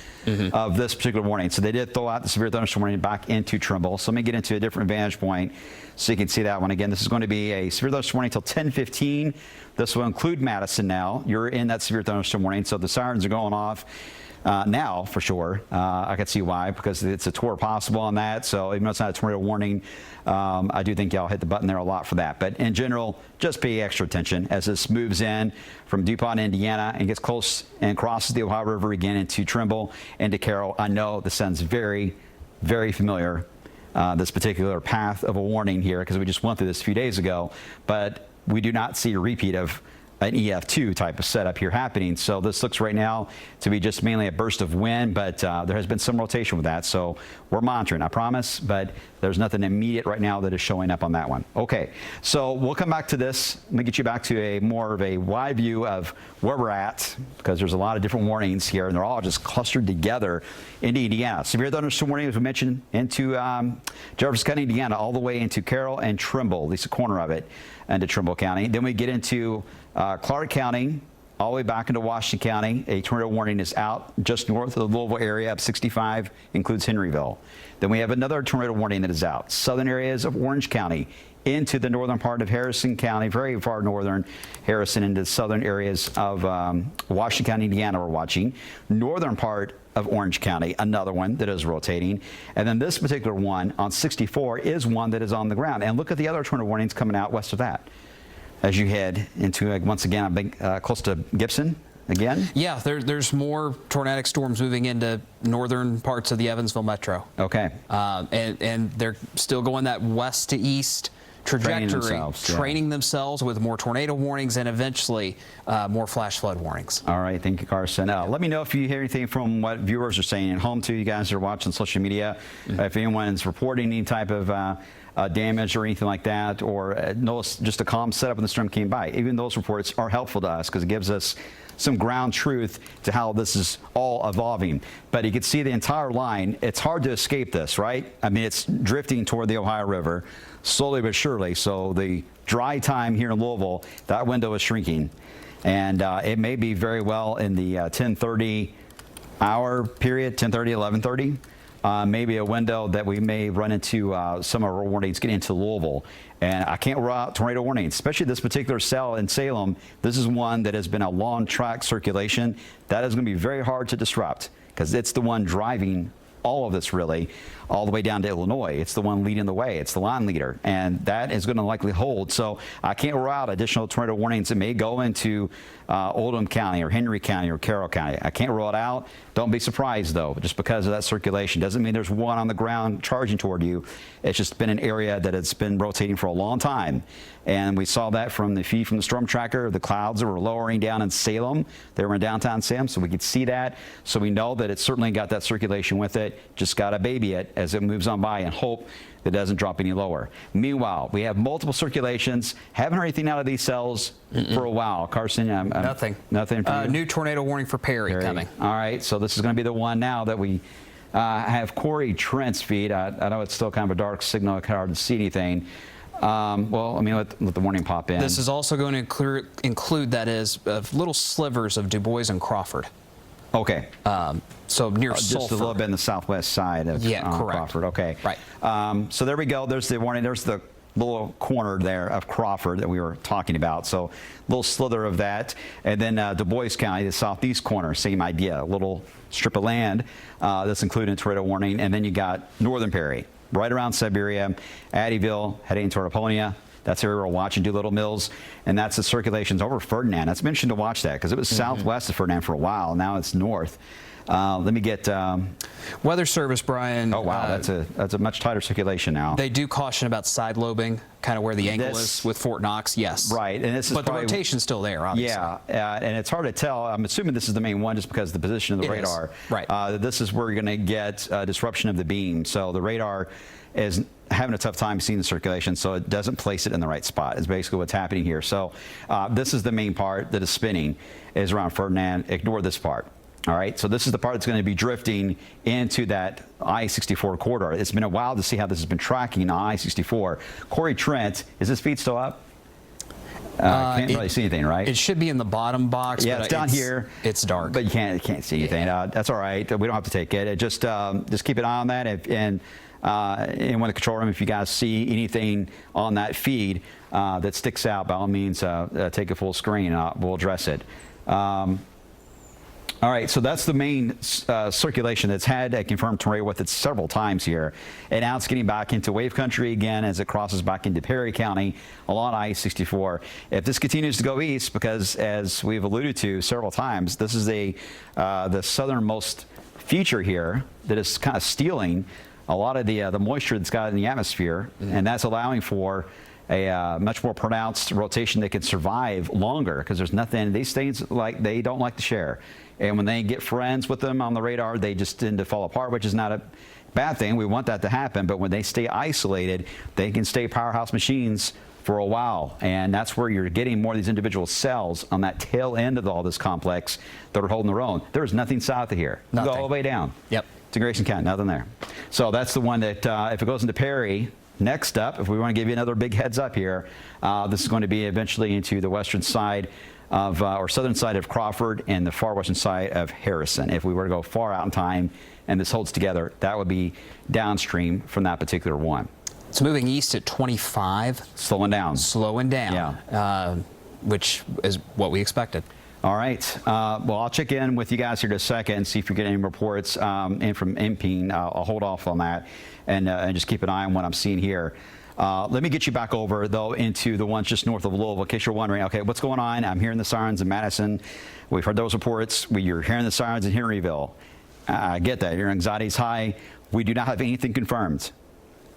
of this particular warning. So they did throw out the severe thunderstorm warning back into Trimble. So let me get into a different vantage point so you can see that one again. This is going to be a severe thunderstorm warning until 10:15. This will include Madison now. You're in that severe thunderstorm warning, so the sirens are going off now for sure. I can see why, because it's a tour possible on that. So even though it's not a tornado warning, I do think y'all hit the button there a lot for that. But in general, just pay extra attention as this moves in from DuPont, Indiana, and gets close and crosses the Ohio River again into Trimble, into Carroll. I know this sounds very, very familiar, this particular path of a warning here, because we just went through this a few days ago. But we do not see a repeat of an EF2 type of setup here happening. So this looks right now to be just mainly a burst of wind, but there has been some rotation with that. So we're monitoring, I promise, but there's nothing immediate right now that is showing up on that one. Okay, so we'll come back to this. Let me get you back to a more of a wide view of where we're at, because there's a lot of different warnings here, and they're all just clustered together into Indiana. Severe thunderstorm warning, as we mentioned, into Jefferson County, Indiana, all the way into Carroll and Trimble, at least a corner of it, into Trimble County. Then we get into Clark County, all the way back into Washington County. A tornado warning is out just north of the Louisville area up 65, includes Henryville. Then we have another tornado warning that is out. Southern areas of Orange County into the northern part of Harrison County, very far northern Harrison, into the southern areas of Washington County, Indiana, we're watching. Northern part of Orange County, another one that is rotating. And then this particular one on 64 is one that is on the ground. And look at the other tornado warnings coming out west of that as you head into, once again, close to Gibson again. Yeah, there's more tornadic storms moving into northern parts of the Evansville metro. Okay. And they're still going that west to east trajectory, training themselves with more tornado warnings and eventually more flash flood warnings. All right, thank you, Carson. Let me know if you hear anything from what viewers are saying at home too. You guys are watching social media. If anyone's reporting any type of damage or anything like that, or notice just a calm setup when the storm came by. Even those reports are helpful to us because it gives us some ground truth to how this is all evolving. But you can see the entire line. It's hard to escape this, right? I mean, it's drifting toward the Ohio River slowly but surely. So the dry time here in Louisville, that window is shrinking. And it may be very well in the 10:30 hour period, 10:30, 11:30. Maybe a window that we may run into some of our warnings getting into Louisville. And I can't rule out tornado warnings, especially this particular cell in Salem. This is one that has been a long track circulation. That is going to be very hard to disrupt because it's the one driving all of this, really, all the way down to Illinois. It's the one leading the way. It's the line leader, and that is going to likely hold. So I can't rule out additional tornado warnings that may go into Oldham County or Henry County or Carroll County. I can't rule it out. Don't be surprised, though, just because of that circulation. Doesn't mean there's one on the ground charging toward you. It's just been an area that has been rotating for a long time. And we saw that from the feed from the storm tracker. The clouds that were lowering down in Salem. They were in downtown Salem, so we could see that. So we know that it's certainly got that circulation with it. Just got to baby it as it moves on by and hope it doesn't drop any lower. Meanwhile, we have multiple circulations. Haven't heard anything out of these cells for a while. Carson? Nothing. Nothing for you? New tornado warning for Perry coming. All right, so this is going to be the one now that we have Corey Trent's feed. I know it's still kind of a dark signal. It's hard to see anything. Well, I mean, let the warning pop in. This is also going to include that is little slivers of Du Bois and Crawford. Okay. So near just Sulphur. a little bit in the southwest side of Crawford. Okay. Right. So there we go. There's the warning. There's the little corner there of Crawford that we were talking about. So a little slither of that. And then Du Bois County, the southeast corner, same idea. A little strip of land that's included in tornado warning. And then you got northern Perry, right around Siberia, Addyville, heading toward Apollonia. That's where we're watching Doolittle Mills, and that's the circulations over Ferdinand. It's mentioned to watch that because it was southwest of Ferdinand for a while. Now it's north. Let me get Weather Service, Brian. Oh wow, that's a much tighter circulation now. They do caution about side lobing, kind of where the angle is with Fort Knox. Yes, right, and this is but the rotation's still there, obviously. Yeah, and it's hard to tell. I'm assuming this is the main one just because of the position of the radar. Right. This is where you're going to get disruption of the beam. So the radar is having a tough time seeing the circulation, so it doesn't place it in the right spot. Is basically what's happening here. So this is the main part that is spinning, is around Ferdinand. Ignore this part. All right, so this is the part that's going to be drifting into that I-64 corridor. It's been a while to see how this has been tracking on I-64. Corey Trent, is his feed still up? Can't really see anything, right? It should be in the bottom box. Yeah, but it's down here. It's dark. But you can't see anything. That's all right. We don't have to take it. Just keep an eye on that. And in one of the control room, if you guys see anything on that feed that sticks out, by all means, take a full screen. We'll address it. All right, so that's the main circulation that's had a confirmed tornado with it several times here. And now it's getting back into wave country again as it crosses back into Perry County along I-64. If this continues to go east, because as we've alluded to several times, this is the southernmost feature here that is kind of stealing a lot of the moisture that's got in the atmosphere, and that's allowing for a much more pronounced rotation that can survive longer, because there's nothing, these things, they don't like to share. And when they get friends with them on the radar, they just tend to fall apart, which is not a bad thing. We want that to happen. But when they stay isolated, they can stay powerhouse machines for a while. And that's where you're getting more of these individual cells on that tail end of all this complex that are holding their own. There's nothing south of here. Nothing. Go all the way down. Yep. To Grayson County, nothing there. So that's the one that if it goes into Perry, next up, if we want to give you another big heads up here, this is going to be eventually into the western side of, or southern side of Crawford and the far western side of Harrison. If we were to go far out in time and this holds together, that would be downstream from that particular one. It's moving east at 25. Slowing down. Slowing down. Yeah. Which is what we expected. All right. Well, I'll check in with you guys here in a second and see if you're getting any reports in from MPing. I'll hold off on that and just keep an eye on what I'm seeing here. Let me get you back over, though, into the ones just north of Louisville, in case you're wondering, okay, what's going on? I'm hearing the sirens in Madison. We've heard those reports. You're hearing the sirens in Henryville. I get that. Your anxiety is high. We do not have anything confirmed.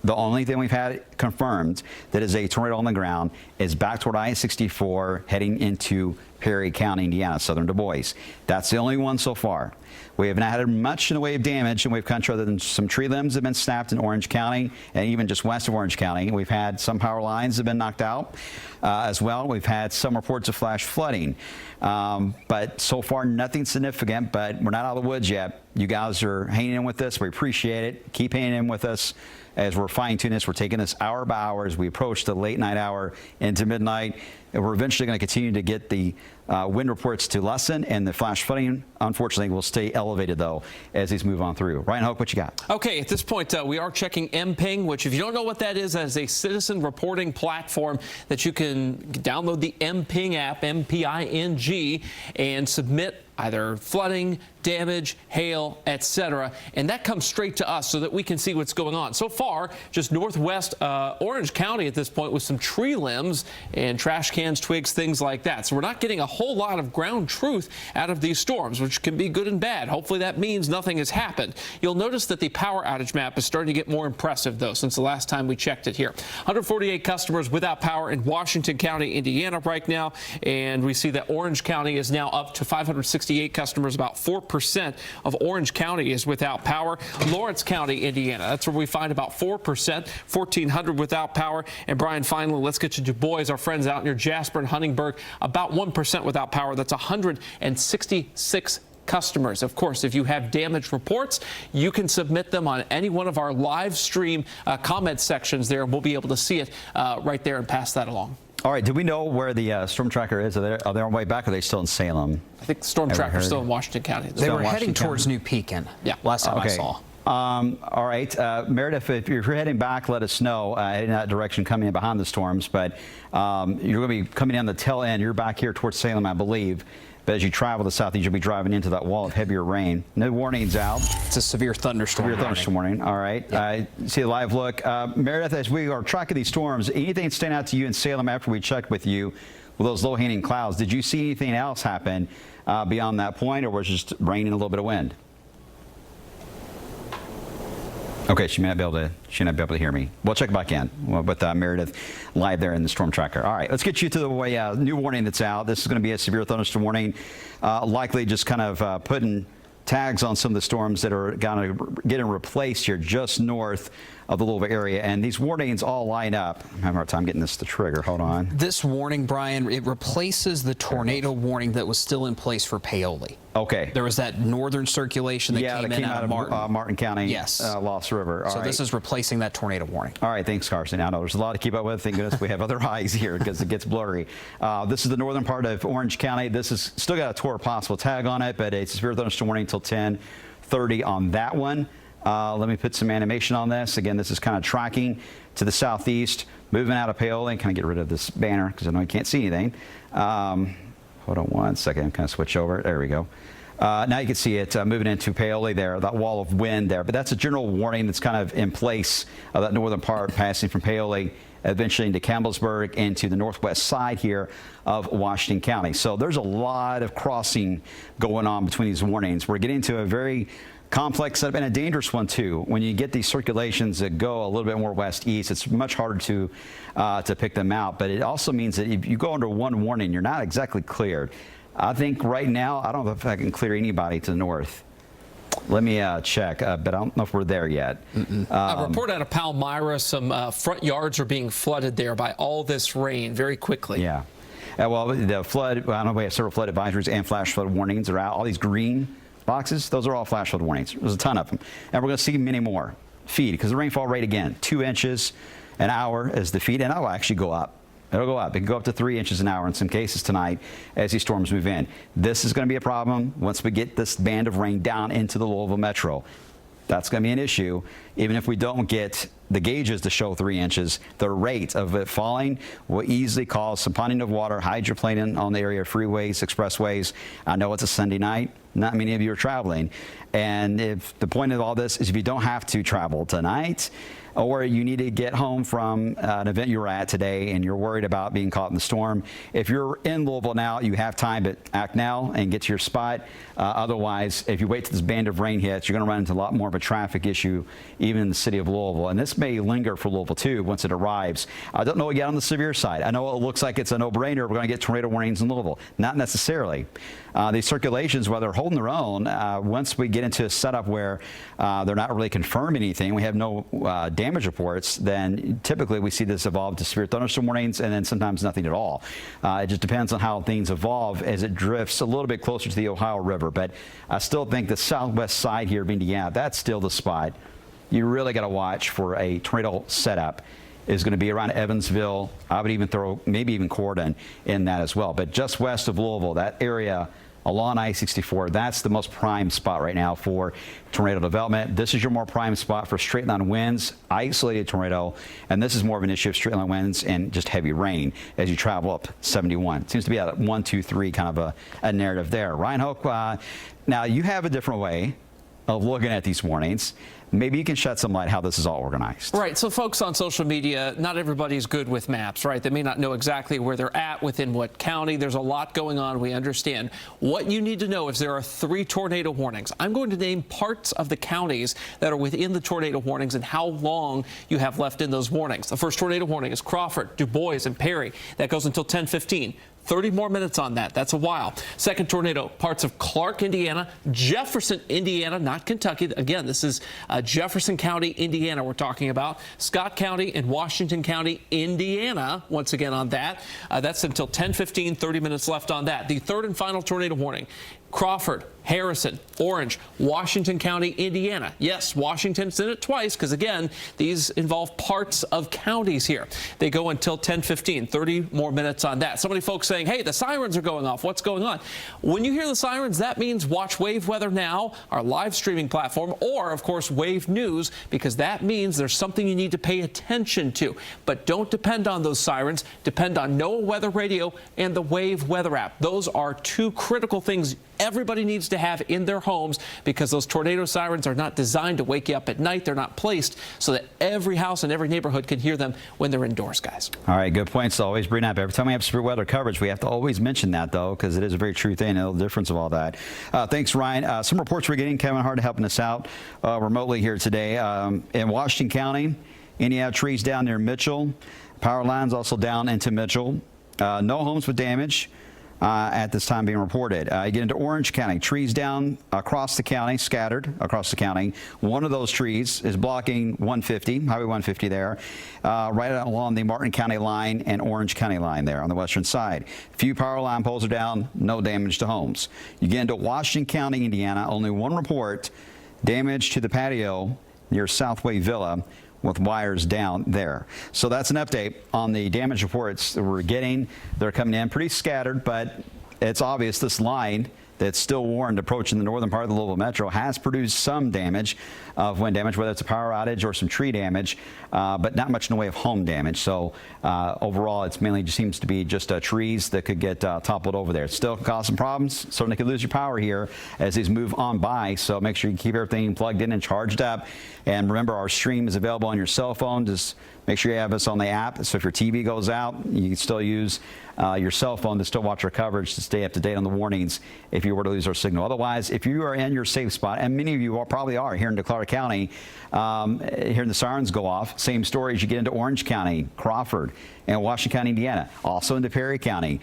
The only thing we've had confirmed that is a tornado on the ground is back toward I-64 heading into Perry County, Indiana, southern Du Bois. That's the only one so far. We have not had much in the way of damage in wave country other than some tree limbs have been snapped in Orange County and even just west of Orange County. We've had some power lines have been knocked out as well. We've had some reports of flash flooding. But so far, nothing significant, but we're not out of the woods yet. You guys are hanging in with us. We appreciate it. Keep hanging in with us as we're fine-tuning this. We're taking this hour by hour as we approach the late night hour into midnight. And we're eventually going to continue to get the wind reports to lessen, and the flash flooding, unfortunately, will stay elevated, though, as these move on through. Ryan Hoke, what you got? Okay, at this point, we are checking MPing, which, if you don't know what that is a citizen reporting platform that you can download the MPing app, MPING, and submit either flooding, damage, hail, etc. And that comes straight to us so that we can see what's going on. So far, just northwest Orange County at this point with some tree limbs and trash cans, twigs, things like that. So we're not getting a whole lot of ground truth out of these storms, which can be good and bad. Hopefully that means nothing has happened. You'll notice that the power outage map is starting to get more impressive, though, since the last time we checked it here. 148 customers without power in Washington County, Indiana right now. And we see that Orange County is now up to 568 customers. About 4% of Orange County is without power. Lawrence County, Indiana, that's where we find about 4%, 1,400 without power. And Brian, finally, let's get to Du Bois, our friends out near Jasper and Huntingburg, about 1% without power. That's 166 customers. Of course, if you have damage reports, you can submit them on any one of our live stream comment sections there. We'll be able to see it right there and pass that along. All right, do we know where the storm tracker is? Are they on their way back, or are they still in Salem? I think the storm tracker is still in Washington County. They were heading towards New Pekin. Yeah, last time I saw. All right, Meredith, if you're heading back, let us know in that direction coming in behind the storms. But you're going to be coming down the tail end. You're back here towards Salem, I believe. But as you travel to the southeast, you'll be driving into that wall of heavier rain. No warnings out. It's a severe thunderstorm. Severe thunderstorm warning. All right. Yep. See a live look. Meredith, as we are tracking these storms, anything stand out to you in Salem after we checked with you with those low-hanging clouds? Did you see anything else happen beyond that point, or was it just rain and a little bit of wind? Okay, she may not be able to hear me. We'll check back in with Meredith live there in the storm tracker. All right, let's get you to the new warning that's out. This is going to be a severe thunderstorm warning, likely just kind of putting tags on some of the storms that are going to getting replaced here just north of the Louisville area. And these warnings all line up. I'm having a hard time getting this to trigger. Hold on. This warning, Brian, it replaces the tornado warning that was still in place for Paoli. Okay. There was that northern circulation that came out of Martin County, yes. Lost River. So this is replacing that tornado warning. All right, thanks, Carson. I know there's a lot to keep up with. Thank goodness we have other eyes here because it gets blurry. This is the northern part of Orange County. This is still got a tornado possible tag on it, but it's a severe thunderstorm warning until 10:30 on that one. Let me put some animation on this. Again, this is kind of tracking to the southeast, moving out of Paoli. Kind of get rid of this banner because I know you can't see anything. Hold on one second. Kind of switch over. There we go. Now you can see it moving into Paoli there, that wall of wind there. But that's a general warning that's kind of in place of that northern part passing from Paoli eventually into Campbellsburg and to the northwest side here of Washington County. So there's a lot of crossing going on between these warnings. We're getting to a very complex setup and a dangerous one too. When you get these circulations that go a little bit more west-east, it's much harder to pick them out. But it also means that if you go under one warning, you're not exactly cleared. I think right now, I don't know if I can clear anybody to the north. Let me check, but I don't know if we're there yet. A report out of Palmyra, some front yards are being flooded there by all this rain very quickly. Yeah. Well, the flood, I don't know, we have several flood advisories and flash flood warnings are out. All these green boxes, those are all flash flood warnings. There's a ton of them. And we're going to see many more feed because the rainfall rate, again, 2 inches an hour is the feed, and that will actually go up. It'll go up. It can go up to 3 inches an hour in some cases tonight as these storms move in. This is going to be a problem once we get this band of rain down into the Louisville metro. That's going to be an issue. Even if we don't get the gauges to show 3 inches, the rate of it falling will easily cause some ponding of water, hydroplaning on the area of freeways, expressways. I know it's a Sunday night. Not many of you are traveling. And if the point of all this is if you don't have to travel tonight, or you need to get home from an event you were at today and you're worried about being caught in the storm. If you're in Louisville now, you have time to act now and get to your spot. Otherwise, if you wait till this band of rain hits, you're going to run into a lot more of a traffic issue even in the city of Louisville. And this may linger for Louisville, too, once it arrives. I don't know yet on the severe side. I know it looks like it's a no-brainer. We're going to get tornado warnings in Louisville. Not necessarily. These circulations, while they're holding their own, once we get into a setup where they're not really confirming anything, we have no damage reports, then typically we see this evolve to severe thunderstorm warnings and then sometimes nothing at all. It just depends on how things evolve as it drifts a little bit closer to the Ohio River. But I still think the southwest side here of Indiana, that's still the spot. You really got to watch for a tornado setup. Is going to be around Evansville. I would even throw maybe even Corden in that as well. But just west of Louisville, that area along I-64, that's the most prime spot right now for tornado development. This is your more prime spot for straight line winds, isolated tornado, and this is more of an issue of straight line winds and just heavy rain as you travel up 71. It seems to be a 1, 2, 3 kind of a narrative there. Ryan Hoke, now you have a different way of looking at these warnings. Maybe you can shed some light how this is all organized. Right. So folks on social media, not everybody's good with maps, right? They may not know exactly where they're at within what county. There's a lot going on. We understand. What you need to know is there are 3 tornado warnings. I'm going to name parts of the counties that are within the tornado warnings and how long you have left in those warnings. The first tornado warning is Crawford, Du Bois, and Perry. That goes until 10:15. 30 more minutes on that. That's a while. Second tornado, parts of Clark, Indiana, Jefferson, Indiana, not Kentucky. Again, this is Jefferson County, Indiana we're talking about. Scott County and Washington County, Indiana, once again on that. That's until 10:15, 30 minutes left on that. The third and final tornado warning, Crawford, Harrison, Orange, Washington County, Indiana. Yes, Washington's in it twice because, again, these involve parts of counties here. They go until 10:15, 30 more minutes on that. So many folks saying, hey, the sirens are going off. What's going on? When you hear the sirens, that means watch Wave Weather Now, our live streaming platform, or, of course, Wave News, because that means there's something you need to pay attention to. But don't depend on those sirens. Depend on NOAA Weather Radio and the Wave Weather app. Those are 2 critical things everybody needs to have in their homes because those tornado sirens are not designed to wake you up at night. They're not placed so that every house and every neighborhood can hear them when they're indoors, guys. All right, good points to always bring up. Every time we have severe weather coverage, we have to always mention that, though, because it is a very true thing, the difference of all that. Thanks, Ryan. Some reports we're getting. Kevin Hart helping us out remotely here today. In Washington County, Indiana trees down near Mitchell. Power lines also down into Mitchell. No homes with damage. at this time being reported. You get into Orange County, trees down across the county, scattered across the county. One of those trees is blocking 150, Highway 150 there, right along the Martin County line and Orange County line there on the western side. A few power line poles are down, no damage to homes. You get into Washington County, Indiana, only one report, damage to the patio near Southway Villa, with wires down there. So that's an update on the damage reports that we're getting. They're coming in pretty scattered, but it's obvious this line that's still warned approaching the northern part of the Louisville Metro has produced some damage of wind damage, whether it's a power outage or some tree damage, but not much in the way of home damage. So overall, it's mainly just seems to be just trees that could get toppled over there. It still cause some problems. Certainly could lose your power here as these move on by. So make sure you keep everything plugged in and charged up. And remember, our stream is available on your cell phone. Just make sure you have us on the app. So if your TV goes out, you can still use your cell phone to still watch our coverage to stay up to date on the warnings if you were to lose our signal. Otherwise, if you are in your safe spot, and many of you probably are here in Declara County, hearing the sirens go off, same story as you get into Orange County, Crawford, and Washington County, Indiana, also into Perry County.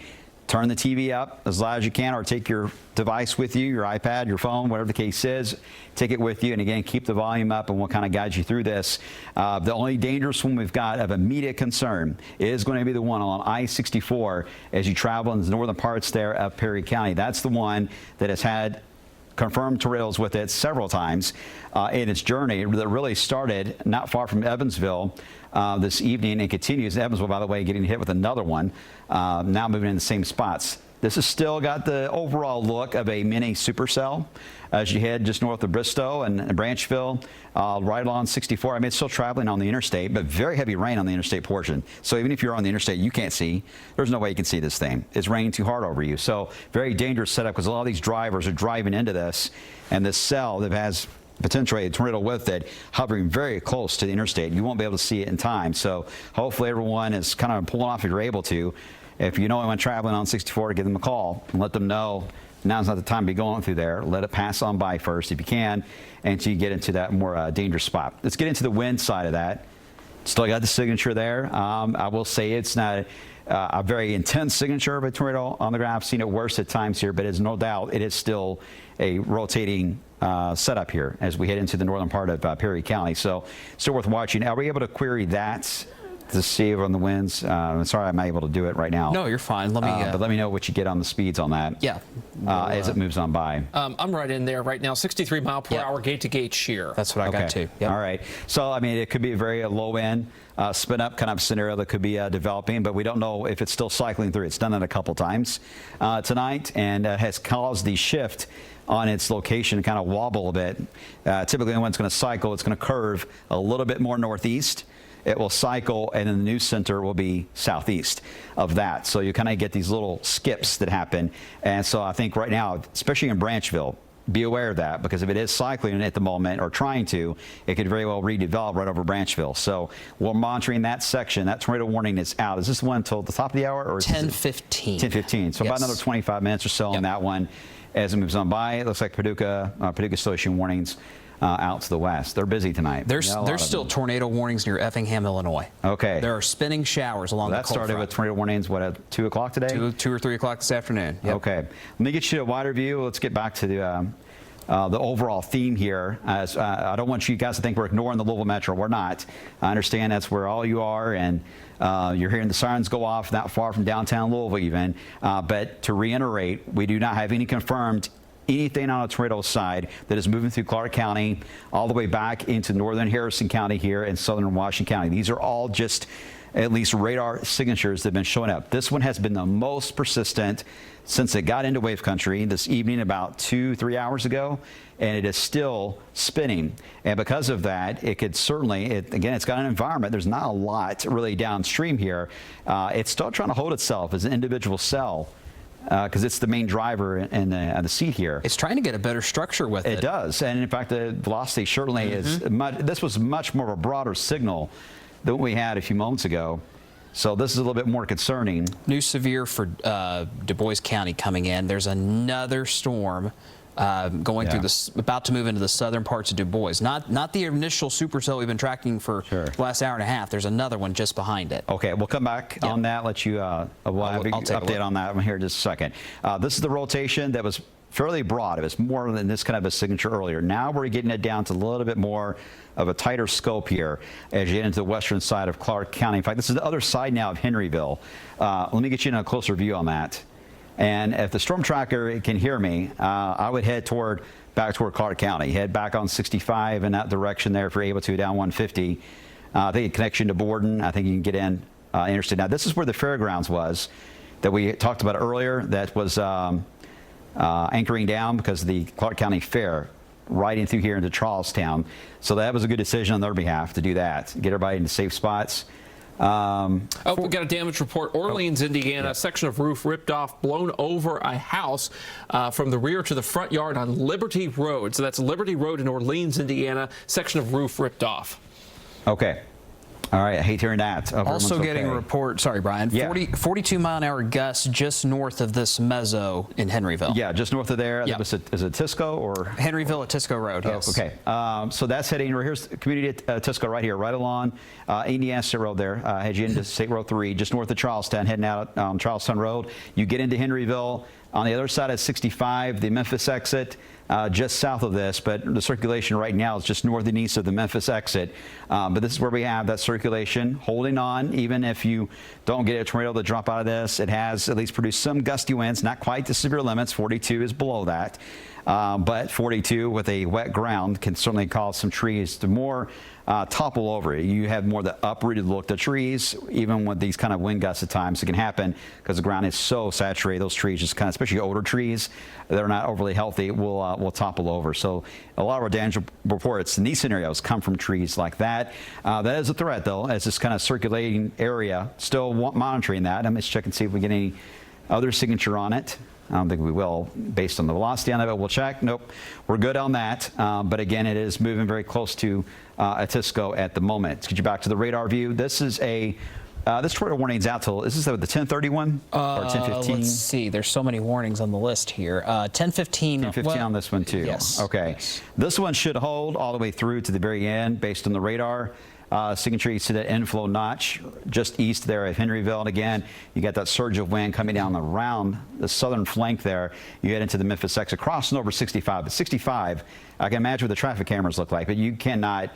Turn the TV up as loud as you can, or take your device with you, your iPad, your phone, whatever the case is. Take it with you, and again, keep the volume up, and we'll kind of guide you through this. The only dangerous one we've got of immediate concern is going to be the one on I-64 as you travel in the northern parts there of Perry County. That's the one that has had confirmed tornadoes with it several times in its journey that really started not far from Evansville this evening and continues. Evansville, by the way, getting hit with another one, now moving in the same spots. This has still got the overall look of a mini supercell as you head just north of Bristow and Branchville, right along 64. I mean, it's still traveling on the interstate, but very heavy rain on the interstate portion. So even if you're on the interstate, you can't see. There's no way you can see this thing. It's raining too hard over you. So very dangerous setup because a lot of these drivers are driving into this, and this cell that has potentially a tornado with it hovering very close to the interstate. You won't be able to see it in time. So hopefully everyone is kind of pulling off if you're able to. If you know anyone traveling on 64, give them a call and let them know now's not the time to be going through there. Let it pass on by first if you can until you get into that more dangerous spot. Let's get into the wind side of that. Still got the signature there. I will say it's not a very intense signature of a tornado on the ground. I've seen it worse at times here, but it's no doubt it is still a rotating setup here as we head into the northern part of Perry County. So still worth watching. Are we able to query that to see on the winds? I'm sorry I'm not able to do it right now. No, you're fine. Let me. But let me know what you get on the speeds on that. Yeah. As it moves on by. I'm right in there right now. 63 mile per hour gate-to-gate shear. That's what I got too. Yep. All right. So I mean, it could be a very low end spin up kind of scenario that could be developing, but we don't know if it's still cycling through. It's done it a couple times tonight and has caused the shift on its location to kind of wobble a bit. Typically when it's going to cycle, it's going to curve a little bit more northeast. It will cycle, and then the new center will be southeast of that. So you kind of get these little skips that happen. And so I think right now, especially in Branchville, be aware of that, because if it is cycling at the moment or trying to, it could very well redevelop right over Branchville. So we're monitoring that section. That tornado warning is out. Is this the one until the top of the hour? Or 10:15. 10:15. So about another 25 minutes or so on that one as it moves on by. It looks like Paducah still issuing warnings out to the west. They're busy tonight. There's still tornado warnings near Effingham, Illinois. Okay. There are spinning showers along the coast. That started with tornado warnings, what, at 2 o'clock today? 2 or 3 o'clock this afternoon. Yep. Okay. Let me get you a wider view. Let's get back to the overall theme here. As I don't want you guys to think we're ignoring the Louisville Metro. We're not. I understand that's where all you are, and you're hearing the sirens go off not far from downtown Louisville even. But to reiterate, we do not have any confirmed anything on a tornado side that is moving through Clark County all the way back into northern Harrison County here and southern Washington County. These are all just at least radar signatures that have been showing up. This one has been the most persistent since it got into wave country this evening about 2-3 hours ago, and it is still spinning. And because of that, it could certainly, again, it's got an environment. There's not a lot really downstream here. It's still trying to hold itself as an individual cell, because it's the main driver in the seat here. It's trying to get a better structure with it. It does, and in fact, the velocity certainly is this was much more of a broader signal than what we had a few moments ago. So this is a little bit more concerning. New severe for Du Bois County coming in. There's another storm going through this, about to move into the southern parts of Du Bois. Not the initial supercell we've been tracking for the last hour and a half. There's another one just behind it. Okay, we'll come back on that. Let you we'll have an update on that one here in just a second. This is the rotation that was fairly broad. It was more than this kind of a signature earlier. Now we're getting it down to a little bit more of a tighter scope here as you get into the western side of Clark County. In fact, this is the other side now of Henryville. Let me get you in a closer view on that. And if the storm tracker can hear me, I would head back toward Clark County. Head back on 65 in that direction there if you're able to, down 150. I think a connection to Borden. I think you can get in interested. Now, this is where the fairgrounds was that we talked about earlier that was anchoring down because of the Clark County Fair right in through here into Charlestown. So that was a good decision on their behalf to do that, get everybody into safe spots. We got a damage report. Orleans, Indiana, a section of roof ripped off, blown over a house from the rear to the front yard on Liberty Road. So that's Liberty Road in Orleans, Indiana, section of roof ripped off. Okay. All right, I hate hearing that. Also getting a report, sorry, Brian, 42-mile-an-hour gusts just north of this mezzo in Henryville. Yeah, just north of there. Is it Tisco or? Henryville at Tisco Road, yes. Okay, so that's heading, here's the community at Tisco right here, right along Indiana State Road there. Head you into State Road 3, just north of Charlestown, heading out on Charlestown Road. You get into Henryville. On the other side of 65, the Memphis exit, just south of this, but the circulation right now is just north and east of the Memphis exit. But this is where we have that circulation holding on. Even if you don't get a tornado to drop out of this, it has at least produced some gusty winds, not quite the severe limits. 42 is below that. But 42 with a wet ground can certainly cause some trees to more topple over. You have more the uprooted look. The trees, even with these kind of wind gusts at times, it can happen because the ground is so saturated. Those trees just kind of, especially older trees that are not overly healthy, will topple over. So a lot of our damage reports in these scenarios come from trees like that. That is a threat, though, as this kind of circulating area. Still monitoring that. I'm just checking to see if we get any other signature on it. I don't think we will, based on the velocity on it, but we'll check. Nope, we're good on that. But again, it is moving very close to Atisco at the moment. Let's get you back to the radar view. This is this tornado warning's out till, is this the 10:31 or 10:15? Let's see, there's so many warnings on the list here. 10:15. 10:15 on this one too. Yes. Okay. Yes. This one should hold all the way through to the very end based on the radar. Signature, you see that inflow notch just east there of Henryville. And again, you got that surge of wind coming down around the southern flank there. You get into the Memphis exit, crossing over 65. But 65, I can imagine what the traffic cameras look like, but you cannot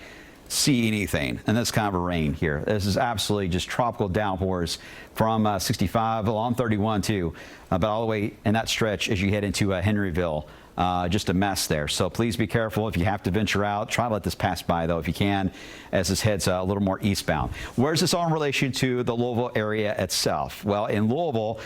see anything in this kind of a rain here. This is absolutely just tropical downpours from 65 along 31 too, but all the way in that stretch as you head into Henryville. Just a mess there. So please be careful if you have to venture out. Try to let this pass by, though, if you can, as this heads a little more eastbound. Where's this all in relation to the Louisville area itself? Well, in Louisville,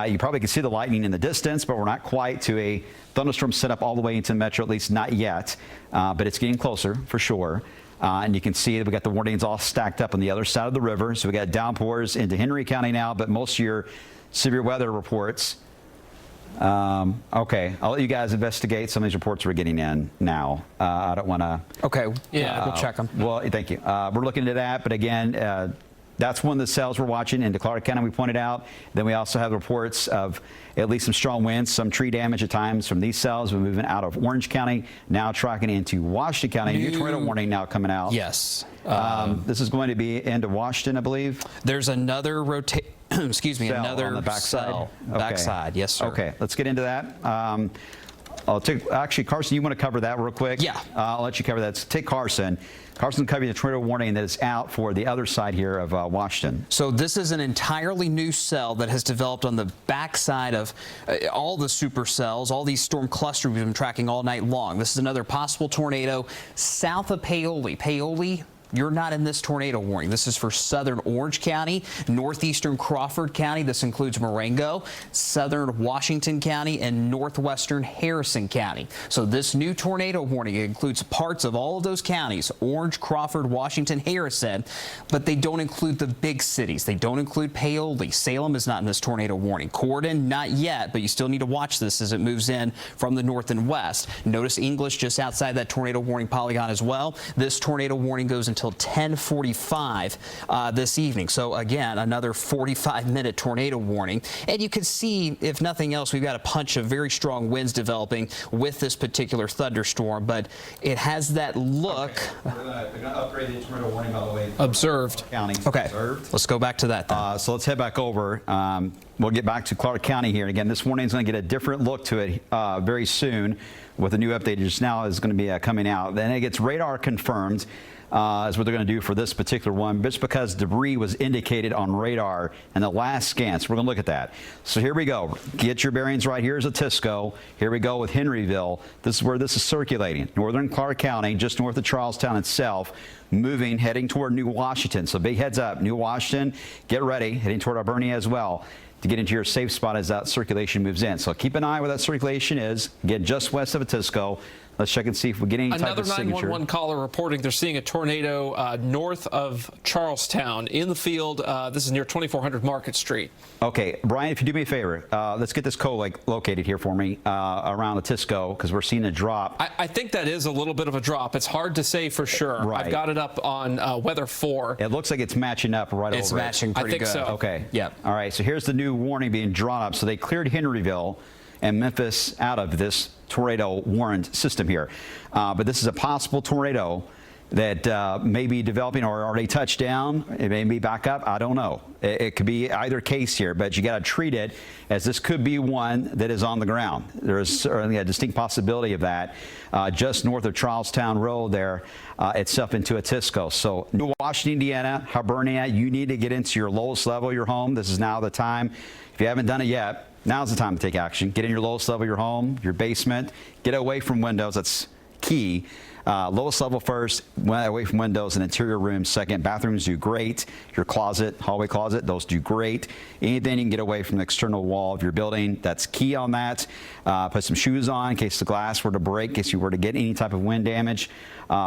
you probably can see the lightning in the distance, but we're not quite to a thunderstorm setup all the way into Metro, at least not yet. But it's getting closer for sure. And you can see that we got the warnings all stacked up on the other side of the river. So we got downpours into Henry County now, but most of your severe weather reports. Okay, I'll let you guys investigate some of these reports we're getting in now. I don't want to. Okay, yeah, we'll check them. Well, thank you. We're looking into that, but again, that's one of the cells we're watching into Clark County. We pointed out. Then we also have reports of at least some strong winds, some tree damage at times from these cells. We're moving out of Orange County, now tracking into Washington County. New tornado warning now coming out. Yes. This is going to be into Washington, I believe. There's another rotation. Excuse me, another on the backside. cell. Okay. Backside, yes, sir. Okay, let's get into that. I'll take, actually, Carson, you want to cover that real quick? Yeah. I'll let you cover that. So take Carson. Carson covering the tornado warning that is out for the other side here of Washington. So this is an entirely new cell that has developed on the backside of all the supercells, all these storm clusters we've been tracking all night long. This is another possible tornado south of Paoli. Paoli, you're not in this tornado warning. This is for southern Orange County, northeastern Crawford County. This includes Marengo, southern Washington County, and northwestern Harrison County. So this new tornado warning includes parts of all of those counties, Orange, Crawford, Washington, Harrison, but they don't include the big cities. They don't include Paoli. Salem is not in this tornado warning. Corden, not yet, but you still need to watch this as it moves in from the north and west. Notice English just outside that tornado warning polygon as well. This tornado warning goes until until 10:45 this evening. So again, another 45-minute tornado warning. And you can see, if nothing else, we've got a punch of very strong winds developing with this particular thunderstorm, but it has that look. Okay. They're going to upgrade the tornado warning, by the way. Observed. County. Okay, Observed. let's go back to that then. So let's head back over. We'll get back to Clark County here. And again, this warning is going to get a different look to it very soon with a new update just now is going to be coming out. Then it gets radar confirmed is what they're going to do for this particular one, just because debris was indicated on radar in the last scan. So we're going to look at that. So here we go. Get your bearings right. Here's Atisco. Here we go with Henryville. This is where this is circulating. Northern Clark County, just north of Charlestown itself, moving, heading toward New Washington. So big heads up. New Washington, get ready, heading toward Albernia as well, to get into your safe spot as that circulation moves in. So keep an eye where that circulation is. Get just west of Atisco. Let's check and see if we get any type Another of signature. 911 caller reporting they're seeing a tornado north of Charlestown in the field. This is near 2400 Market Street. Okay, Brian, if you do me a favor, let's get this located here for me around Atisco, because we're seeing a drop. I think that is a little bit of a drop. It's hard to say for sure. Right. I've got it up on Weather 4. It looks like it's matching up right over it. It's matching pretty I think good. so. Okay. Yeah. All right, so here's the new warning being drawn up. So they cleared Henryville and Memphis out of this tornado warned system here. But this is a possible tornado that may be developing or already touched down. It may be back up. I don't know. It could be either case here, but you got to treat it as this could be one that is on the ground. There is certainly a distinct possibility of that just north of Charlestown Road there itself into Atisco. So New Washington, Indiana, Hibernia, you need to get into your lowest level of your home. This is now the time. If you haven't done it yet, now's the time to take action. Get in your lowest level of your home, your basement. Get away from windows. That's key. Lowest level first, away from windows and interior rooms second. Bathrooms do great. Your closet, hallway closet, those do great. Anything you can get away from the external wall of your building, that's key on that. Put some shoes on in case the glass were to break, in case you were to get any type of wind damage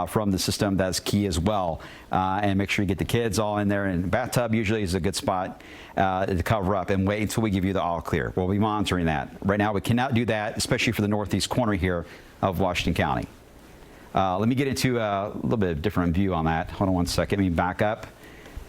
from the system. That's key as well. And make sure you get the kids all in there. And the bathtub usually is a good spot to cover up, and wait until we give you the all clear. We'll be monitoring that. Right now we cannot do that, especially for the northeast corner here of Washington County. Let me get into a little bit of different view on that. Hold on one second. Let me back up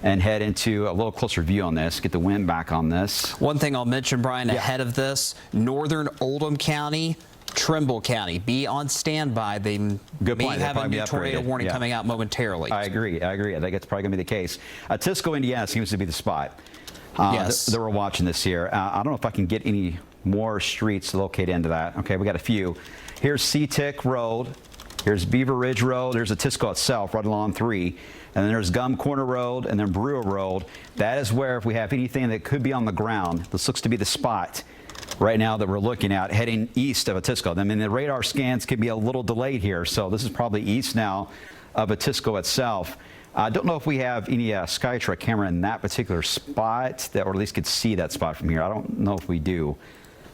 and head into a little closer view on this. Get the wind back on this. One thing I'll mention, Brian, ahead of this, northern Oldham County, Trimble County, be on standby. They Good may point. have a new tornado warning Yeah. coming out momentarily. I agree. I think it's probably going to be the case. Atisco, Indiana seems to be the spot Yes. that we're watching this here. I don't know if I can get any more streets to locate into that. Okay, we got a few. Here's Seatick Road. Here's Beaver Ridge Road. There's Atisco itself, right along 3. And then there's Gum Corner Road and then Brewer Road. That is where, if we have anything that could be on the ground, this looks to be the spot right now that we're looking at, heading east of Atisco. I mean, the radar scans could be a little delayed here, so this is probably east now of Atisco itself. I don't know if we have any Skytrack camera in that particular spot that, or at least could see that spot from here. I don't know if we do.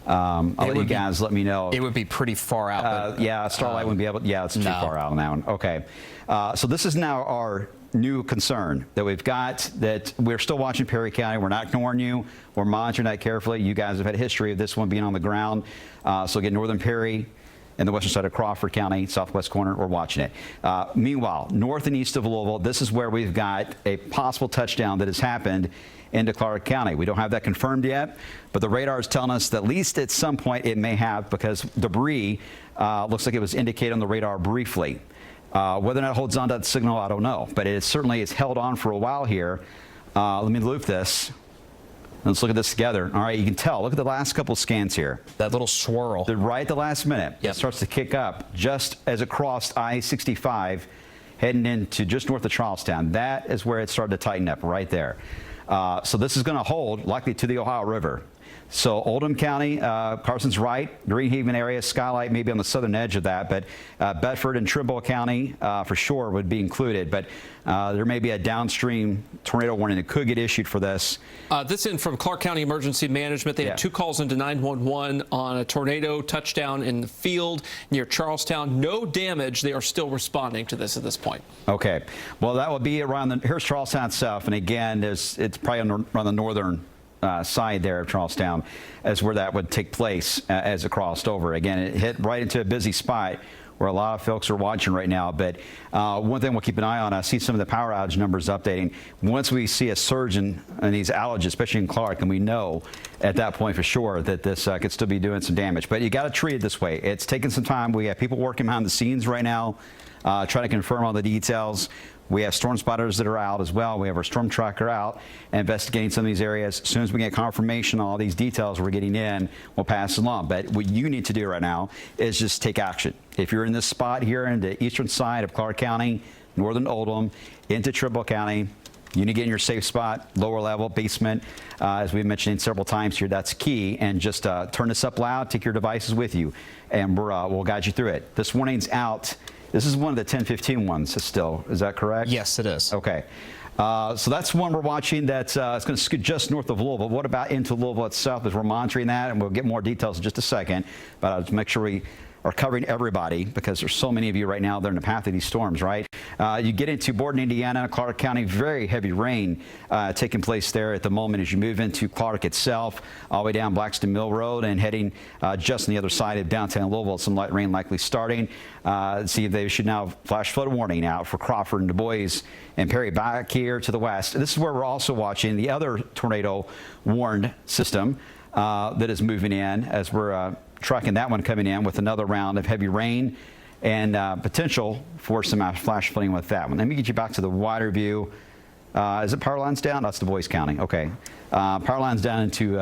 I'll let you guys let me know. It would be pretty far out. But, yeah, Starlight wouldn't be able. Yeah, it's too far out on that one. Okay, so this is now our new concern that we've got. That we're still watching Perry County. We're not ignoring you. We're monitoring that carefully. You guys have had a history of this one being on the ground. So again, northern Perry and the western side of Crawford County, southwest corner, we're watching it. Meanwhile, north and east of Louisville, this is where we've got a possible touchdown that has happened into Clark County. We don't have that confirmed yet, but the radar is telling us that at least at some point it may have, because debris looks like it was indicated on the radar briefly. Whether or not it holds on to that signal, I don't know, but it certainly is held on for a while here. Let me loop this. Let's look at this together. All right, you can tell. Look at the last couple scans here. that little swirl. Right at the last minute, Yep. it starts to kick up just as it crossed I-65, heading into just north of Charlestown. That is where it started to tighten up, right there. So this is going to hold likely to the Ohio River. So Oldham County, Carson's right, Greenhaven area, Skylight maybe on the southern edge of that, but Bedford and Trimble County for sure would be included. But there may be a downstream tornado warning that could get issued for this. This in from Clark County Emergency Management. They had 2 calls into 911 on a tornado touchdown in the field near Charlestown. No damage. They are still responding to this at this point. Okay. Well, that will be around here's Charlestown itself. And again, it's probably on the northern side there of Charlestown as where that would take place as it crossed over. Again, it hit right into a busy spot where a lot of folks are watching right now. But one thing we'll keep an eye on, I see some of the power outage numbers updating. Once we see a surge in these outages, especially in Clark, and we know at that point for sure that this could still be doing some damage. But you got to treat it this way. It's taking some time. We have people working behind the scenes right now, trying to confirm all the details. We have storm spotters that are out as well. We have our storm tracker out investigating some of these areas. As soon as we get confirmation on all these details we're getting in, we'll pass it along. But what you need to do right now is just take action. If you're in this spot here in the eastern side of Clark County, northern Oldham, into Trumbull County, you need to get in your safe spot, lower level, basement. As we've mentioned several times here, that's key. And just turn this up loud, take your devices with you, and we'll guide you through it. This warning's out. This is one of the 10-15 ones still. Is that correct? Yes, it is. Okay. So that's one we're watching that's it's going to scoot just north of Louisville. What about into Louisville itself as we're monitoring that? And we'll get more details in just a second. But I'll just make sure we are covering everybody because there's so many of you right now that are in the path of these storms, right? You get into Borden, Indiana, Clark County, very heavy rain taking place there at the moment as you move into Clark itself, all the way down Blackston Mill Road and heading just on the other side of downtown Louisville. Some light rain likely starting. See if they should now flash flood warning out for Crawford and Du Bois and Perry back here to the west. This is where we're also watching the other tornado warned system that is moving in as we're tracking that one coming in with another round of heavy rain and potential for some flash flooding with that one. Let me get you back to the wider view. Is it power lines down? That's Du Bois County. Okay. Power lines down into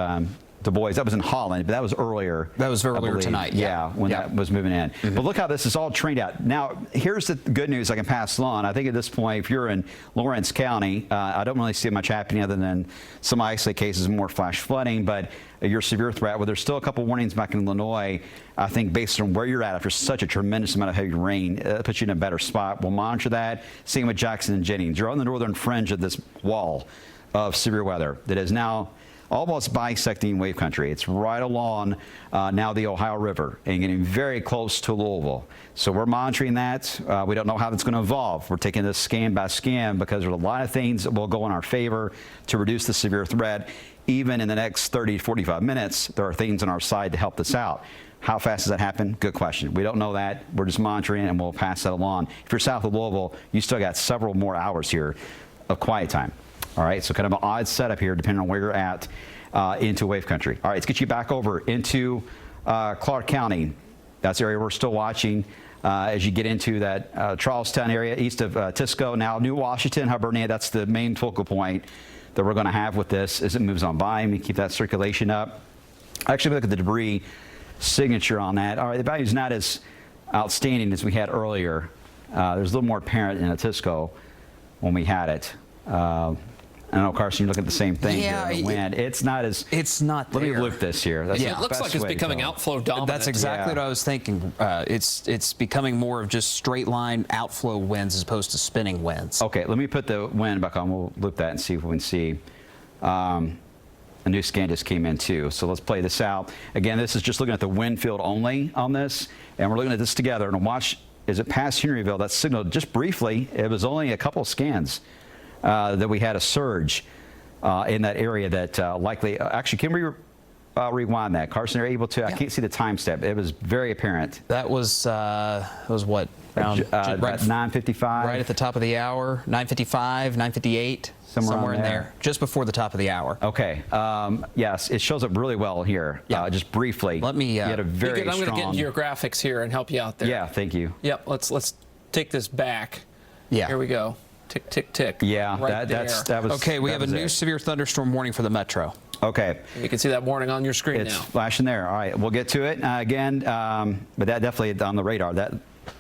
Du Bois. That was in Holland, but that was earlier. That was earlier tonight. Yeah, when that was moving in. But look how this is all trained out. Now, here's the good news I can pass along. I think at this point, if you're in Lawrence County, I don't really see much happening other than some isolated cases, more flash flooding, but your severe threat, well, there's still a couple warnings back in Illinois. I think based on where you're at, after such a tremendous amount of heavy rain, it puts you in a better spot. We'll monitor that. Same with Jackson and Jennings. You're on the northern fringe of this wall of severe weather that is now almost bisecting wave country. It's right along now the Ohio River and getting very close to Louisville. So we're monitoring that. We don't know how that's going to evolve. We're taking this scan by scan because there's a lot of things that will go in our favor to reduce the severe threat. Even in the next 30 to 45 minutes, there are things on our side to help this out. How fast does that happen? Good question. We don't know that. We're just monitoring and we'll pass that along. If you're south of Louisville, you still got several more hours here of quiet time. All right, so kind of an odd setup here depending on where you're at into wave country. All right, let's get you back over into Clark County. That's the area we're still watching as you get into that Charlestown area east of Tisco. Now, New Washington, Hibernia, that's the main focal point that we're going to have with this as it moves on by. And we keep that circulation up. Actually, look at the debris signature on that. All right, the value is not as outstanding as we had earlier. There's a little more apparent in Tisco when we had it. I know, Carson, you look at the same thing here. The wind. It's not as. It's not Let there. me loop this here. That's Yeah, it looks like it's becoming outflow dominant. That's exactly what I was thinking. It's becoming more of just straight line outflow winds as opposed to spinning winds. Okay, let me put the wind back on. We'll loop that and see if we can see. A new scan just came in too. So let's play this out. Again, this is just looking at the wind field only on this. And we're looking at this together. And watch as it passed Henryville, that signaled just briefly. It was only a couple of scans that we had a surge in that area that likely. Actually, can we rewind that? Carson, are you able to? I can't see the time step. It was very apparent. That was what? Around right 9:55. Right at the top of the hour, 9:55, 9:58, somewhere in there, just before the top of the hour. Okay. Yes, it shows up really well here. Yeah. Just briefly. Let me. You had a very I'm going to get strong. into your graphics here and help you out there. Yeah, thank you. Yep. Let's take this back. Yeah. Here we go. Tick, tick, tick. Yeah, right that was. Okay, we have a new it. severe thunderstorm warning for the metro. Okay. You can see that warning on your screen It's now. flashing there. All right, we'll get to it again, but that definitely on the radar. That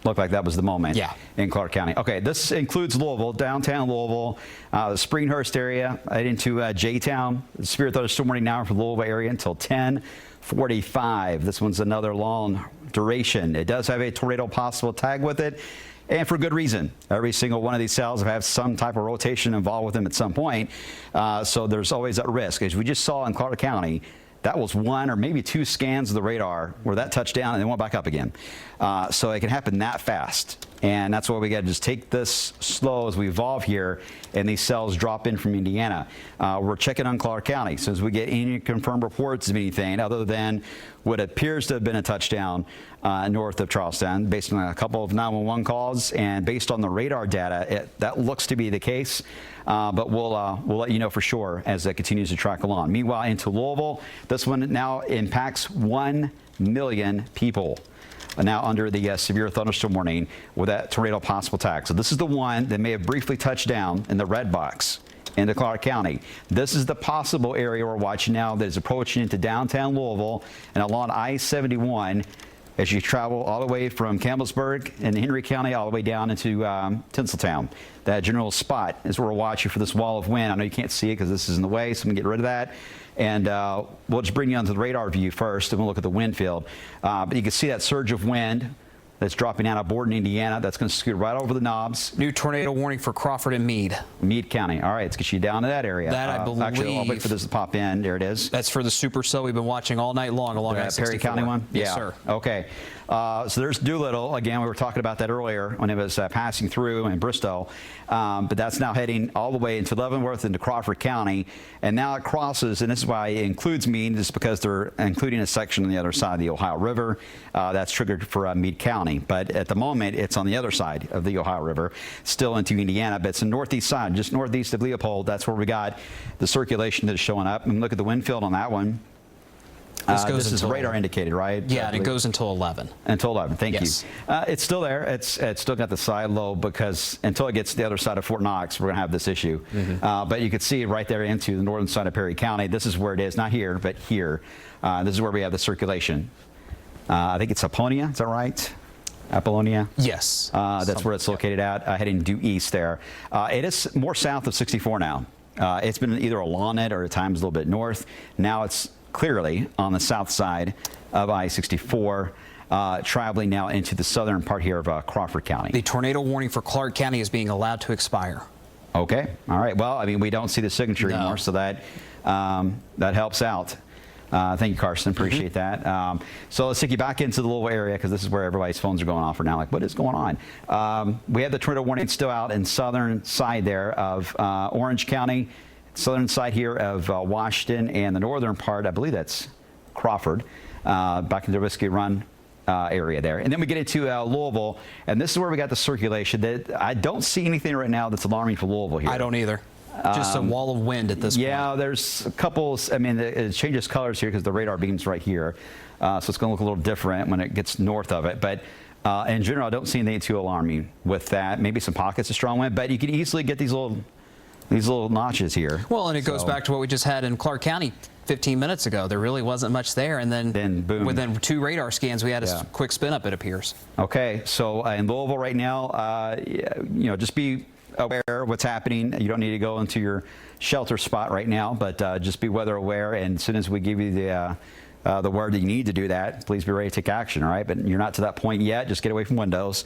looked like that was the moment. Yeah. In Clark County. Okay, this includes Louisville, downtown Louisville, the Springhurst area, right into J-Town. The severe thunderstorm warning now for the Louisville area until 10:45. This one's another long duration. It does have a tornado possible tag with it. And for good reason. Every single one of these cells have some type of rotation involved with them at some point. So there's always that risk. As we just saw in Clark County, that was one or maybe two scans of the radar where that touched down and then went back up again. So it can happen that fast. And that's why we got to just take this slow as we evolve here, and these cells drop in from Indiana. We're checking on Clark County. So as we get any confirmed reports of anything other than what appears to have been a touchdown north of Charleston, based on a couple of 911 calls and based on the radar data, that looks to be the case. But we'll let you know for sure as that continues to track along. Meanwhile, into Louisville, this one now impacts 1 million people. Now under the severe thunderstorm warning with that tornado possible attack. So this is the one that may have briefly touched down in the red box into Clark County. This is the possible area we're watching now that is approaching into downtown Louisville and along I-71 as you travel all the way from Campbellsburg and Henry County all the way down into Tinseltown. That general spot is where we're watching for this wall of wind. I know you can't see it because this is in the way, so I'm going to get rid of that. And we'll just bring you onto the radar view first, and we'll look at the wind field. But you can see that surge of wind that's dropping out of Borden, Indiana. That's going to scoot right over the knobs. New tornado warning for Crawford and Meade. Meade County. All right, let's get you down to that area. That I believe. Actually, I'll wait for this to pop in. There it is. That's for the supercell we've been watching all night long along I-64. Perry County one? Yes, yeah. sir. Okay. So there's Doolittle. Again, we were talking about that earlier when it was passing through in Bristow. But that's now heading all the way into Leavenworth into Crawford County. And now it crosses, and this is why it includes Meade, just because they're including a section on the other side of the Ohio River. That's triggered for Meade County. But at the moment, it's on the other side of the Ohio River, still into Indiana. But it's the northeast side, just northeast of Leopold. That's where we got the circulation that's showing up. And look at the wind field on that one. This is radar indicated, right? Yeah, and it goes until 11. Until 11, thank Yes. you. It's still there. It's still got the side low because until it gets to the other side of Fort Knox, we're going to have this issue. But you can see right there into the northern side of Perry County. This is where it is, not here, but here. This is where we have the circulation. I think it's Apollonia, is that right? Apollonia? Yes. That's where it's located at, heading due east there. It is more south of 64 now. It's been either along it or at times a little bit north. Now it's clearly on the south side of I-64, traveling now into the southern part here of Crawford County. The tornado warning for Clark County is being allowed to expire. Okay. All right. Well, I mean, we don't see the signature anymore, so that helps out. Thank you, Carson. Appreciate that. So let's take you back into the Louisville area because this is where everybody's phones are going off for now. Like, what is going on? We have the tornado warning still out in southern side there of Orange County, southern side here of Washington, and the northern part, I believe that's Crawford, back into the Whiskey Run area there. And then we get into Louisville, and this is where we got the circulation. That I don't see anything right now that's alarming for Louisville here. I don't either. Just a wall of wind at this point. Yeah, there's a couple. I mean, it changes colors here because the radar beam's right here. So it's going to look a little different when it gets north of it. But in general, I don't see anything too alarming with that. Maybe some pockets of strong wind, but you can easily get these little notches here. Well, and it goes back to what we just had in Clark County 15 minutes ago. There really wasn't much there, and then boom. Within 2 radar scans, we had a quick spin up, it appears. Okay, so in Louisville right now, just be aware what's happening. You don't need to go into your shelter spot right now, but just be weather aware. And as soon as we give you the word that you need to do that, please be ready to take action. All right, but you're not to that point yet. Just get away from windows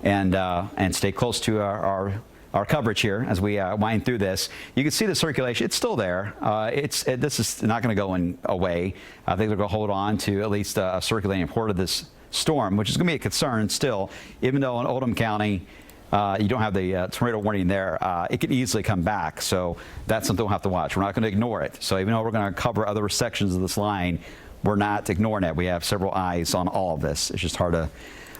and stay close to our coverage here as we wind through this. You can see the circulation. It's still there. This is not going to go away. I think they're going to hold on to at least a circulating part of this storm, which is going to be a concern still, even though in Oldham County, you don't have the tornado warning there. It could easily come back. So that's something we'll have to watch. We're not going to ignore it. So even though we're going to cover other sections of this line, we're not ignoring it. We have several eyes on all of this. It's just hard to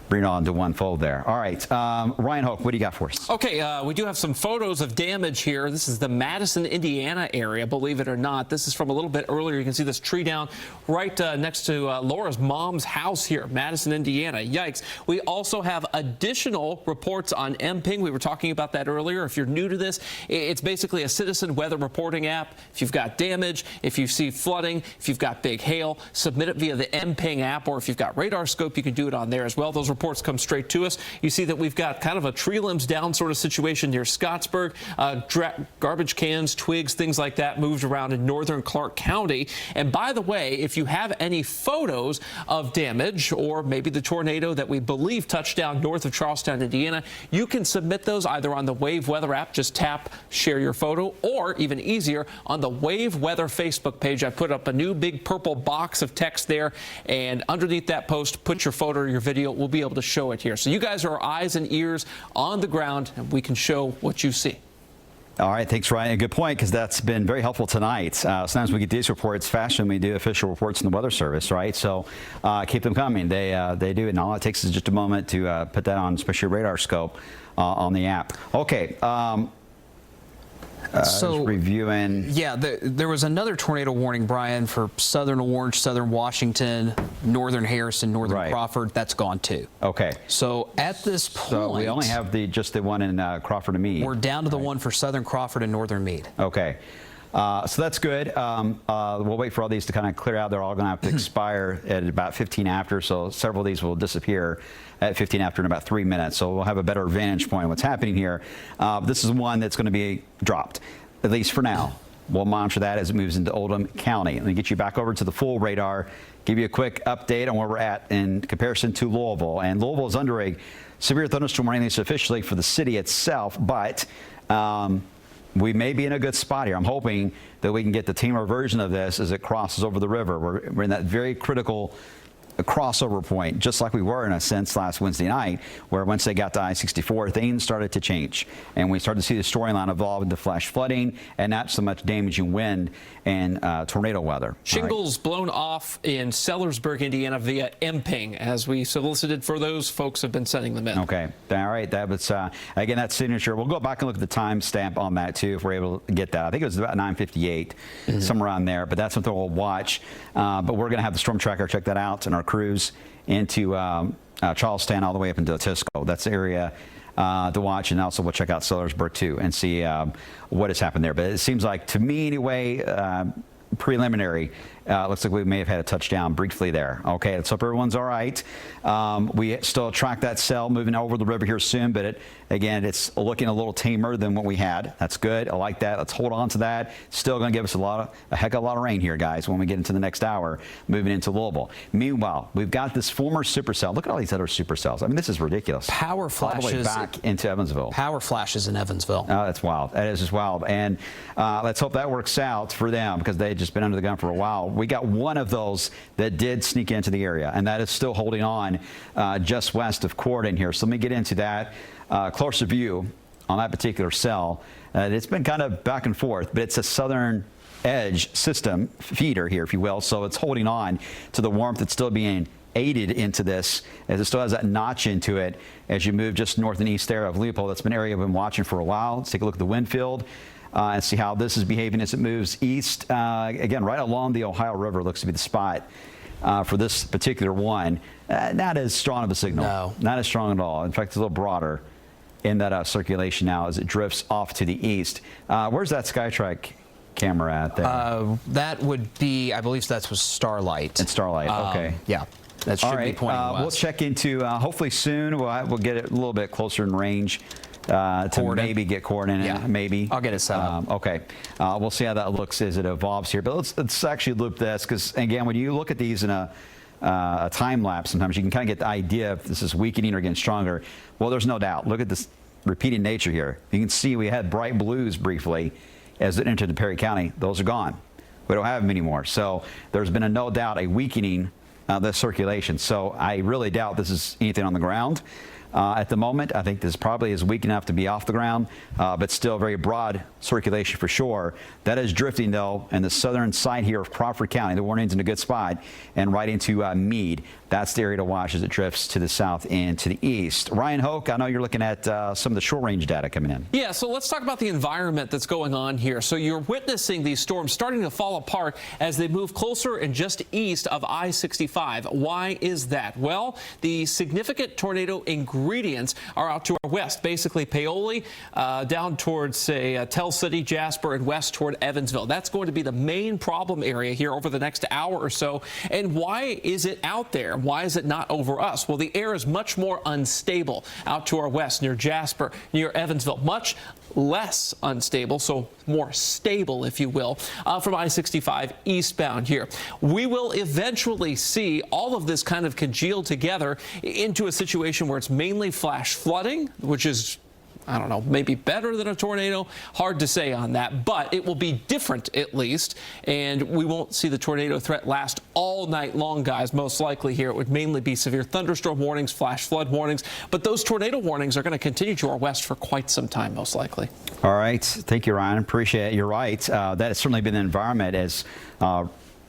bring it on to one fold there. All right. Ryan Hoke, what do you got for us? Okay, we do have some photos of damage here. This is the Madison, Indiana area, believe it or not. This is from a little bit earlier. You can see this tree down right next to Laura's mom's house here, Madison, Indiana. Yikes. We also have additional reports on MPing. We were talking about that earlier. If you're new to this, it's basically a citizen weather reporting app. If you've got damage, if you see flooding, if you've got big hail, submit it via the MPing app, or if you've got radar scope, you can do it on there as well. Those reports come straight to us. You see that we've got kind of a tree limbs down sort of situation near Scottsburg. Garbage cans, twigs, things like that moved around in northern Clark County. And by the way, if you have any photos of damage or maybe the tornado that we believe touched down north of Charlestown, Indiana, you can submit those either on the Wave Weather app, just tap share your photo, or even easier on the Wave Weather Facebook page. I put up a new big purple box of text there, and underneath that post, put your photo or your video. We'll be able able to show it here. So you guys are our eyes and ears on the ground, and we can show what you see. All right, thanks, Ryan. Good point, because that's been very helpful tonight. Sometimes we get these reports faster than we do official reports from the Weather Service, right? So keep them coming. They do, and all it takes is just a moment to put that on, especially radar scope on the app. Okay. So reviewing. Yeah, there was another tornado warning, Brian, for southern Orange, southern Washington, northern Harrison, northern Crawford. That's gone too. Okay. So at this point, so we only have just the one in Crawford and Meade. We're down to the one for southern Crawford and northern Meade. Okay. So that's good. We'll wait for all these to kind of clear out. They're all going to have to expire at about 15 after, so several of these will disappear at 15 after in about 3 minutes. So we'll have a better vantage point of what's happening here. This is one that's going to be dropped, at least for now. We'll monitor that as it moves into Oldham County. Let me get you back over to the full radar, give you a quick update on where we're at in comparison to Louisville. And Louisville is under a severe thunderstorm warning, at least officially, for the city itself, but we may be in a good spot here. I'm hoping that we can get the tamer version of this as it crosses over the river. We're in that very critical crossover point, just like we were in a sense last Wednesday night, where once they got to I-64, things started to change. And we started to see the storyline evolve into flash flooding and not so much damaging wind and tornado weather. Shingles blown off in Sellersburg, Indiana via Emping. As we solicited for those, folks have been sending them in. Okay. All right. That was, again, that signature. We'll go back and look at the timestamp on that, too, if we're able to get that. I think it was about 9:58, somewhere around there. But that's something we'll watch. But we're going to have the storm tracker check that out and our crews into Charlestown all the way up into Tisco. That's the area to watch, and also we'll check out Sellersburg too and see what has happened there. But it seems like, to me anyway, preliminary, looks like we may have had a touchdown briefly there. Okay, let's hope everyone's all right. We still track that cell moving over the river here soon, but again, it's looking a little tamer than what we had. That's good. I like that. Let's hold on to that. Still going to give us a heck of a lot of rain here, guys, when we get into the next hour, moving into Louisville. Meanwhile, we've got this former supercell. Look at all these other supercells. I mean, this is ridiculous. Power flashes. All the way back into Evansville. Power flashes in Evansville. Oh, that's wild. That is just wild. And let's hope that works out for them, because they've just been under the gun for a while. We got one of those that did sneak into the area, and that is still holding on just west of Corden here. So let me get into that closer view on that particular cell. It's been kind of back and forth, but it's a southern edge system feeder here, if you will. So it's holding on to the warmth that's still being aided into this, as it still has that notch into it as you move just north and east there of Leopold. That's been an area I've been watching for a while. Let's take a look at the wind field. And see how this is behaving as it moves east. Again, right along the Ohio River looks to be the spot for this particular one. Not as strong of a signal. No. Not as strong at all. In fact, it's a little broader in that circulation now as it drifts off to the east. Where's that Skytrack camera at there? That would be, I believe that was Starlight. It's Starlight, okay. Yeah. That should be pointing west. We'll check into, hopefully soon, we'll get it a little bit closer in range. To maybe get Corden in, maybe. I'll get it set up. Okay. We'll see how that looks as it evolves here. But let's actually loop this, because, again, when you look at these in a time lapse, sometimes you can kind of get the idea if this is weakening or getting stronger. Well, there's no doubt. Look at this repeating nature here. You can see we had bright blues briefly as it entered the Perry County. Those are gone. We don't have them anymore. So there's been no doubt a weakening of the circulation. So I really doubt this is anything on the ground. At the moment, I think this probably is weak enough to be off the ground, but still very broad circulation for sure. That is drifting, though, in the southern side here of Crawford County. The warning's in a good spot, and right into Meade. That's the area to watch as it drifts to the south and to the east. Ryan Hoke, I know you're looking at some of the short range data coming in. Yeah, so let's talk about the environment that's going on here. So you're witnessing these storms starting to fall apart as they move closer and just east of I-65. Why is that? Well, the significant tornado ingredients are out to our west, basically Paoli, down towards, say, Tell City, Jasper, and west toward Evansville. That's going to be the main problem area here over the next hour or so. And why is it out there? Why is it not over us? Well, the air is much more unstable out to our west, near Jasper, near Evansville. Much less unstable, so more stable, if you will, from I-65 eastbound here. We will eventually see all of this kind of congeal together into a situation where it's mainly flash flooding, which is I don't know, maybe better than a tornado. Hard to say on that, but it will be different at least. And we won't see the tornado threat last all night long, guys. Most likely here, it would mainly be severe thunderstorm warnings, flash flood warnings. But those tornado warnings are going to continue to our west for quite some time, most likely. All right. Thank you, Ryan. Appreciate it. You're right. That has certainly been the environment as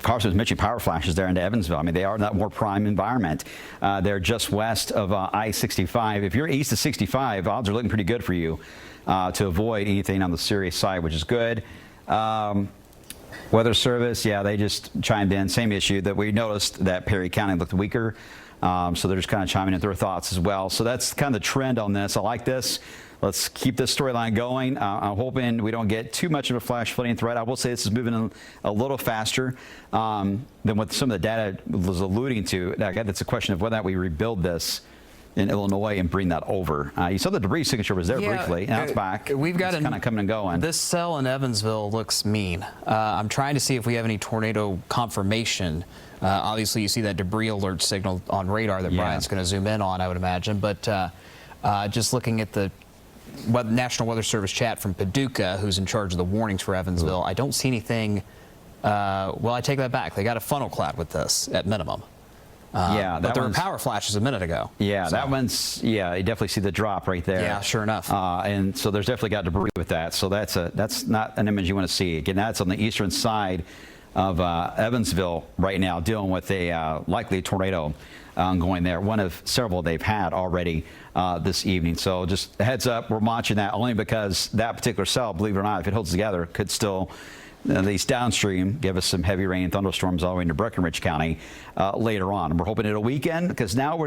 Carson was mentioning power flashes there into Evansville. I mean, they are in that more prime environment. They're just west of I-65. If you're east of 65, odds are looking pretty good for you to avoid anything on the serious side, which is good. Weather Service, yeah, they just chimed in. Same issue that we noticed that Perry County looked weaker. So they're just kind of chiming in their thoughts as well. So that's kind of the trend on this. I like this. Let's keep this storyline going. I'm hoping we don't get too much of a flash flooding threat. I will say this is moving a little faster than what some of the data was alluding to. It's a question of whether or not we rebuild this in Illinois and bring that over. You saw the debris signature was there briefly. Now it's back. We've got it's kind of coming and going. This cell in Evansville looks mean. I'm trying to see if we have any tornado confirmation. Obviously, you see that debris alert signal on radar that Brian's going to zoom in on, I would imagine. But just looking at the National Weather Service chat from Paducah, who's in charge of the warnings for Evansville, I don't see anything. Well, I take that back. They got a funnel cloud with this at minimum. But there were power flashes a minute ago. Yeah, so. That one's, you definitely see the drop right there. Yeah, sure enough. And so there's definitely got debris with that. So that's not an image you want to see. Again, that's on the eastern side of Evansville right now, dealing with a likely tornado going there. One of several they've had already this evening. So just a heads up, we're watching that only because that particular cell, believe it or not, if it holds together, could still, at least downstream, give us some heavy rain and thunderstorms all the way into Breenridge County later on. And we're hoping it'll weaken because now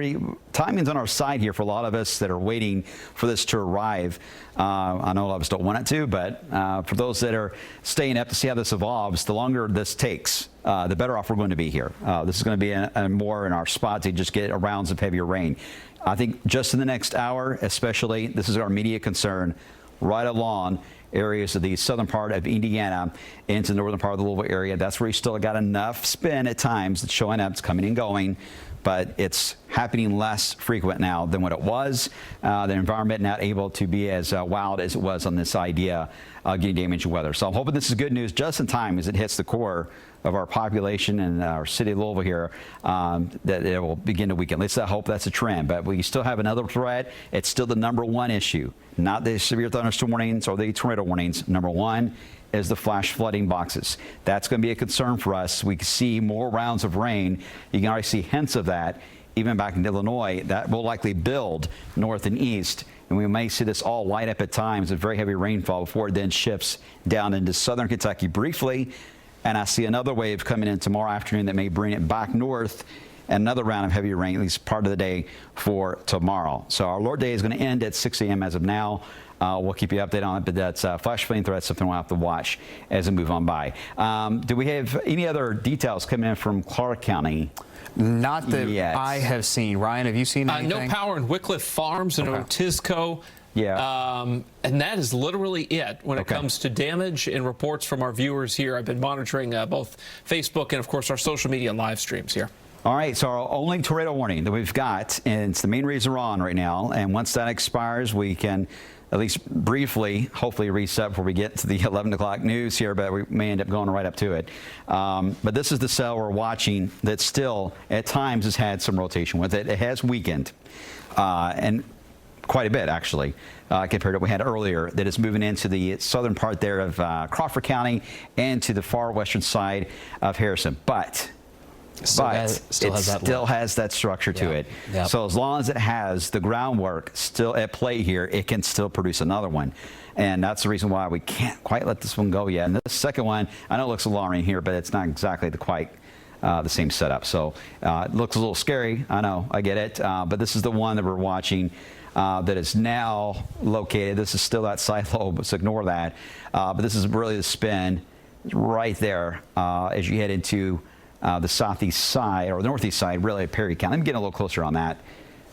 timing's on our side here for a lot of us that are waiting for this to arrive. I know a lot of us don't want it to, but for those that are staying up to see how this evolves, the longer this takes, the better off we're going to be here. This is going to be more in our spot to just get rounds of heavier rain. I think just in the next hour, especially, this is our immediate concern, right along areas of the southern part of Indiana into the northern part of the Louisville area. That's where you still got enough spin at times. It's showing up, it's coming and going, but it's happening less frequent now than what it was. The environment not able to be as wild as it was on this idea of getting damaged weather. So I'm hoping this is good news just in time as it hits the core of our population and our city of Louisville here, that it will begin to weaken. At least I hope that's a trend, but we still have another threat. It's still the #1 issue, not the severe thunderstorm warnings or the tornado warnings. #1 is the flash flooding boxes. That's going to be a concern for us. We can see more rounds of rain. You can already see hints of that even back in Illinois. That will likely build north and east, and we may see this all light up at times with very heavy rainfall before it then shifts down into southern Kentucky briefly. And I see another wave coming in tomorrow afternoon that may bring it back north, and another round of heavy rain, at least part of the day for tomorrow. So our Lord Day is going to end at 6 a.m. as of now. We'll keep you updated on it, but that's flash flooding threat, something we'll have to watch as we move on by. Do we have any other details coming in from Clark County? Not that yet. I have seen. Ryan, have you seen anything? No power in Wycliffe Farms and Otisco. Yeah. And that is literally it when it comes to damage and reports from our viewers here. I've been monitoring both Facebook and, of course, our social media live streams here. All right, so our only tornado warning that we've got, and it's the main reason we're on right now, and once that expires, we can at least briefly, hopefully reset before we get to the 11 o'clock news here, but we may end up going right up to it. But this is the cell we're watching that still, at times, has had some rotation with it. It has weakened, and quite a bit, actually, compared to what we had earlier, that is moving into the southern part there of Crawford County and to the far western side of Harrison. But it still has that structure to it. Yep. So as long as it has the groundwork still at play here, it can still produce another one. And that's the reason why we can't quite let this one go yet. And this second one, I know it looks alarming here, but it's not exactly the same setup. So it looks a little scary. I know, I get it. But this is the one that we're watching that is now located. This is still that side lobe, so ignore that. But this is really the spin right there as you head into the southeast side, or the northeast side, really, of Perry County. I'm getting a little closer on that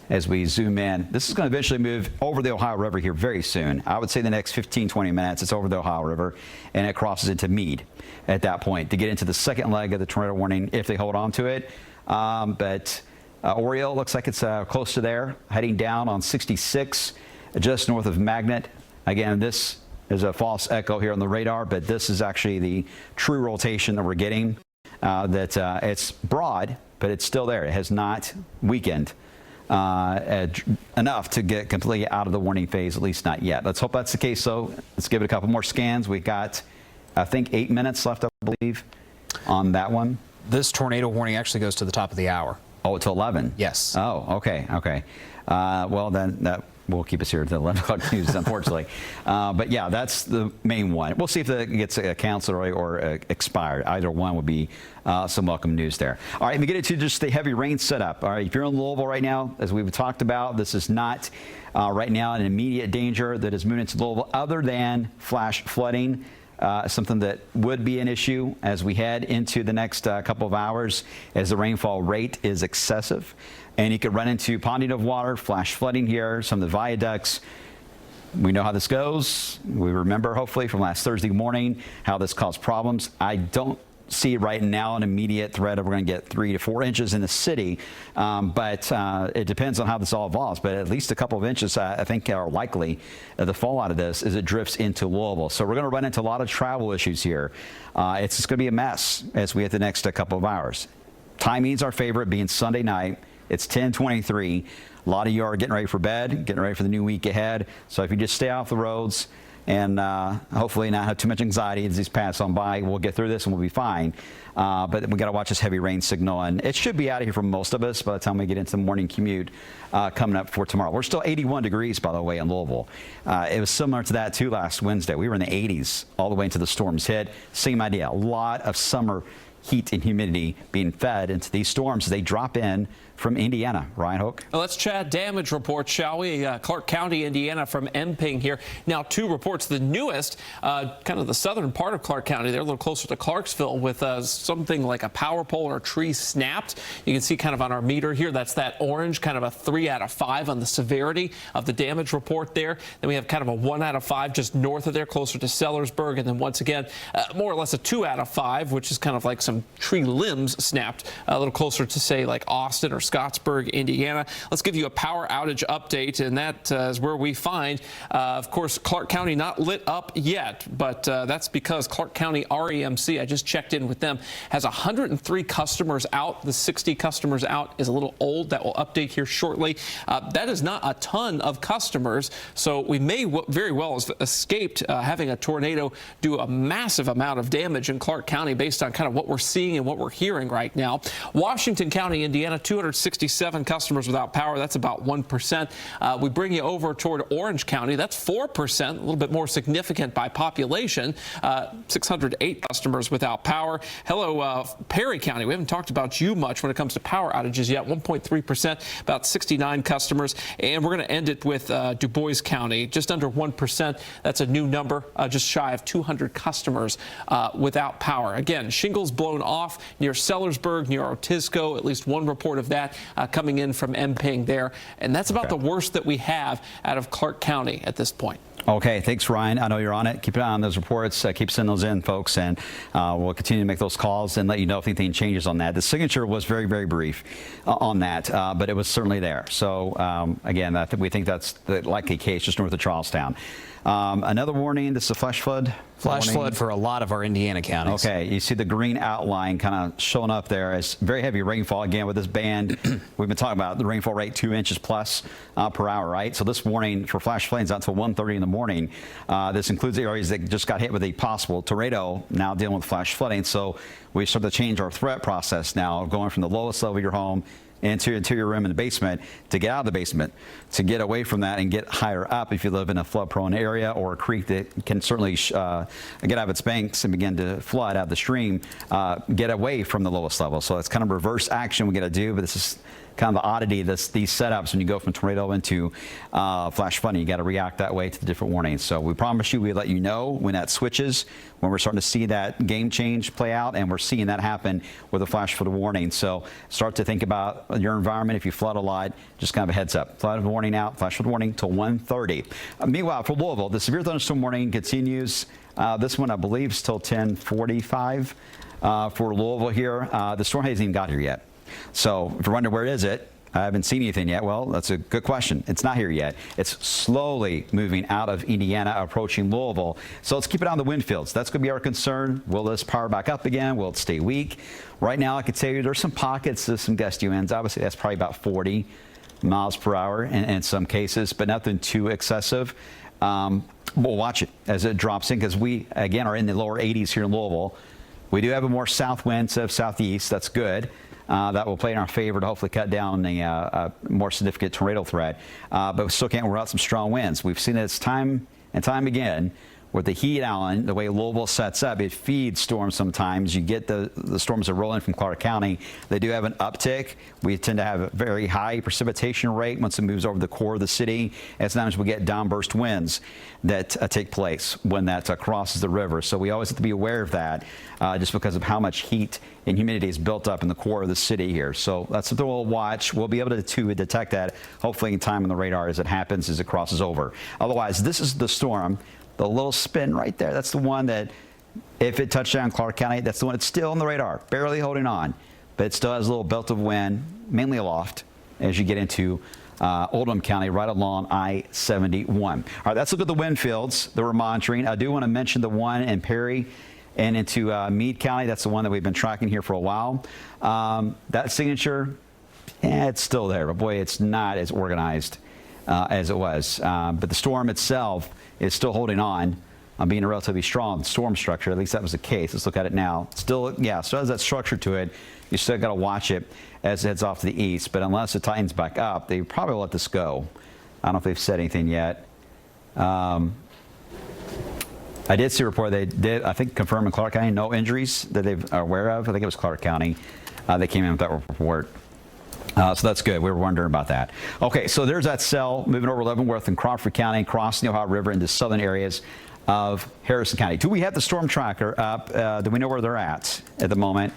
as we zoom in. This is going to eventually move over the Ohio River here very soon. I would say the next 15, 20 minutes, it's over the Ohio River, and it crosses into Meade at that point to get into the second leg of the tornado warning if they hold on to it. But Oriole looks like it's close to there, heading down on 66. just north of Magnet. Again, this is a false echo here on the radar, but this is actually the true rotation that we're getting. It's broad, but it's still there. It has not weakened enough to get completely out of the warning phase, at least not yet. Let's hope that's the case, though. Let's give it a couple more scans. We've got, I think, 8 minutes left, I believe, on that one. This tornado warning actually goes to the top of the hour. Oh, it's 11? Yes. Oh, okay, okay. Well, then that will keep us here to 11 o'clock news, unfortunately. But yeah, that's the main one. We'll see if it gets canceled or expired. Either one would be some welcome news there. All right, let me get into just the heavy rain setup. All right, if you're in Louisville right now, as we've talked about, this is not right now an immediate danger that is moving into Louisville other than flash flooding. Something that would be an issue as we head into the next couple of hours as the rainfall rate is excessive. And you could run into ponding of water, flash flooding here, some of the viaducts. We know how this goes. We remember, hopefully, from last Thursday morning how this caused problems. I don't see right now an immediate threat of we're going to get 3 to 4 inches in the city, but it depends on how this all evolves. But at least a couple of inches, I think, are likely. The fallout of this as it drifts into Louisville. So we're going to run into a lot of travel issues here. It's just going to be a mess as we hit the next couple of hours. Timing's our favorite, being Sunday night. It's 10:23. A lot of you are getting ready for bed, getting ready for the new week ahead. So if you just stay off the roads and hopefully not have too much anxiety as these pass on by, we'll get through this and we'll be fine. But we got to watch this heavy rain signal, and it should be out of here for most of us by the time we get into the morning commute coming up for tomorrow. We're still 81 degrees, by the way, in Louisville. It was similar to that, too, last Wednesday. We were in the 80s all the way until the storms hit. Same idea. A lot of summer heat and humidity being fed into these storms as they drop in from Indiana. Ryan Hoke. Well, let's chat damage reports, shall we? Clark County, Indiana, from MPing here. Now, 2 reports. The newest, kind of the southern part of Clark County. They're a little closer to Clarksville with something like a power pole or a tree snapped. You can see kind of on our meter here, that's that orange, kind of a 3 out of 5 on the severity of the damage report there. Then we have kind of a 1 out of 5 just north of there, closer to Sellersburg. And then once again, more or less a 2 out of 5, which is kind of like some tree limbs snapped a little closer to, say, like Austin or Scottsburg, Indiana. Let's give you a power outage update, and that is where we find, of course, Clark County not lit up yet, but that's because Clark County REMC, I just checked in with them, has 103 customers out. The 60 customers out is a little old. That will update here shortly. That is not a ton of customers, so we may very well have escaped having a tornado do a massive amount of damage in Clark County based on kind of what we're seeing and what we're hearing right now. Washington County, Indiana, 267 customers without power. That's about 1%. We bring you over toward Orange County. That's 4%, a little bit more significant by population. 608 customers without power. Hello, Perry County. We haven't talked about you much when it comes to power outages yet. 1.3%, about 69 customers. And we're going to end it with Du Bois County, just under 1%. That's a new number, just shy of 200 customers without power. Again, shingles blown off near Sellersburg, near Otisco, at least one report of that coming in from MPing there. And that's about the worst that we have out of Clark County at this point. Okay, thanks, Ryan. I know you're on it. Keep an eye on those reports. Keep sending those in, folks, and we'll continue to make those calls and let you know if anything changes on that. The signature was very, very brief on that, but it was certainly there. So, again, we think that's the likely case just north of Charlestown. Another warning, this is a flash flood. Flash flood for a lot of our Indiana counties. Okay, you see the green outline kind of showing up there as very heavy rainfall. Again, with this band, we've been talking about the rainfall rate 2 inches plus per hour, right? So this warning for flash floods out until 1:30 in the morning. This includes areas that just got hit with a possible tornado, now dealing with flash flooding. So we start to change our threat process now, going from the lowest level of your home into your room in the basement, to get out of the basement, to get away from that and get higher up if you live in a flood-prone area or a creek that can certainly get out of its banks and begin to flood out of the stream, get away from the lowest level. So it's kind of reverse action we got to do, but this is kind of the oddity, these setups when you go from tornado into flash flooding. You got to react that way to the different warnings. So we promise you, we let you know when that switches, when we're starting to see that game change play out, and we're seeing that happen with a flash flood warning. So start to think about your environment. If you flood a lot, just kind of a heads up. Flood warning out, flash flood warning till 1:30. Meanwhile, for Louisville, the severe thunderstorm warning continues. This one, I believe, is till 10:45 for Louisville here. The storm hasn't even got here yet. So if you're wondering where is it, I haven't seen anything yet. Well, that's a good question. It's not here yet. It's slowly moving out of Indiana, approaching Louisville. So let's keep it on the wind fields. That's going to be our concern. Will this power back up again? Will it stay weak? Right now, I can tell you there's some pockets of some gusty winds. Obviously, that's probably about 40 miles per hour in some cases, but nothing too excessive. We'll watch it as it drops in because we, again, are in the lower 80s here in Louisville. We do have a more south wind instead of southeast. That's good. That will play in our favor to hopefully cut down the more significant tornado threat. But we still can't rule out some strong winds. We've seen this time and time again with the heat island, the way Louisville sets up, it feeds storms sometimes. You get the storms that roll in from Clark County. They do have an uptick. We tend to have a very high precipitation rate once it moves over the core of the city. And sometimes we get downburst winds that take place when that crosses the river. So we always have to be aware of that just because of how much heat and humidity is built up in the core of the city here. So that's something we'll watch. We'll be able to detect that hopefully in time on the radar as it happens, as it crosses over. Otherwise, this is the storm. The little spin right there, that's the one that if it touched down Clark County, that's the one that's still on the radar, barely holding on. But it still has a little belt of wind, mainly aloft, as you get into Oldham County, right along I-71. All right, let's look at the wind fields that we're monitoring. I do want to mention the one in Perry and into Meade County. That's the one that we've been tracking here for a while. That signature, it's still there, but boy, it's not as organized as it was. But the storm itself is still holding on being a relatively strong storm structure. At least that was the case. Let's look at it now. Still, yeah, still has that structure to it. You still got to watch it as it heads off to the east. But unless it tightens back up, they probably will let this go. I don't know if they've said anything yet. I did see a report they did, I think, confirm in Clark County, no injuries that they are aware of. I think it was Clark County. They came in with that report. So that's good. We were wondering about that. Okay, so there's that cell moving over Leavenworth and Crawford County, crossing the Ohio River into southern areas of Harrison County. Do we have the storm tracker up? Do we know where they're at the moment?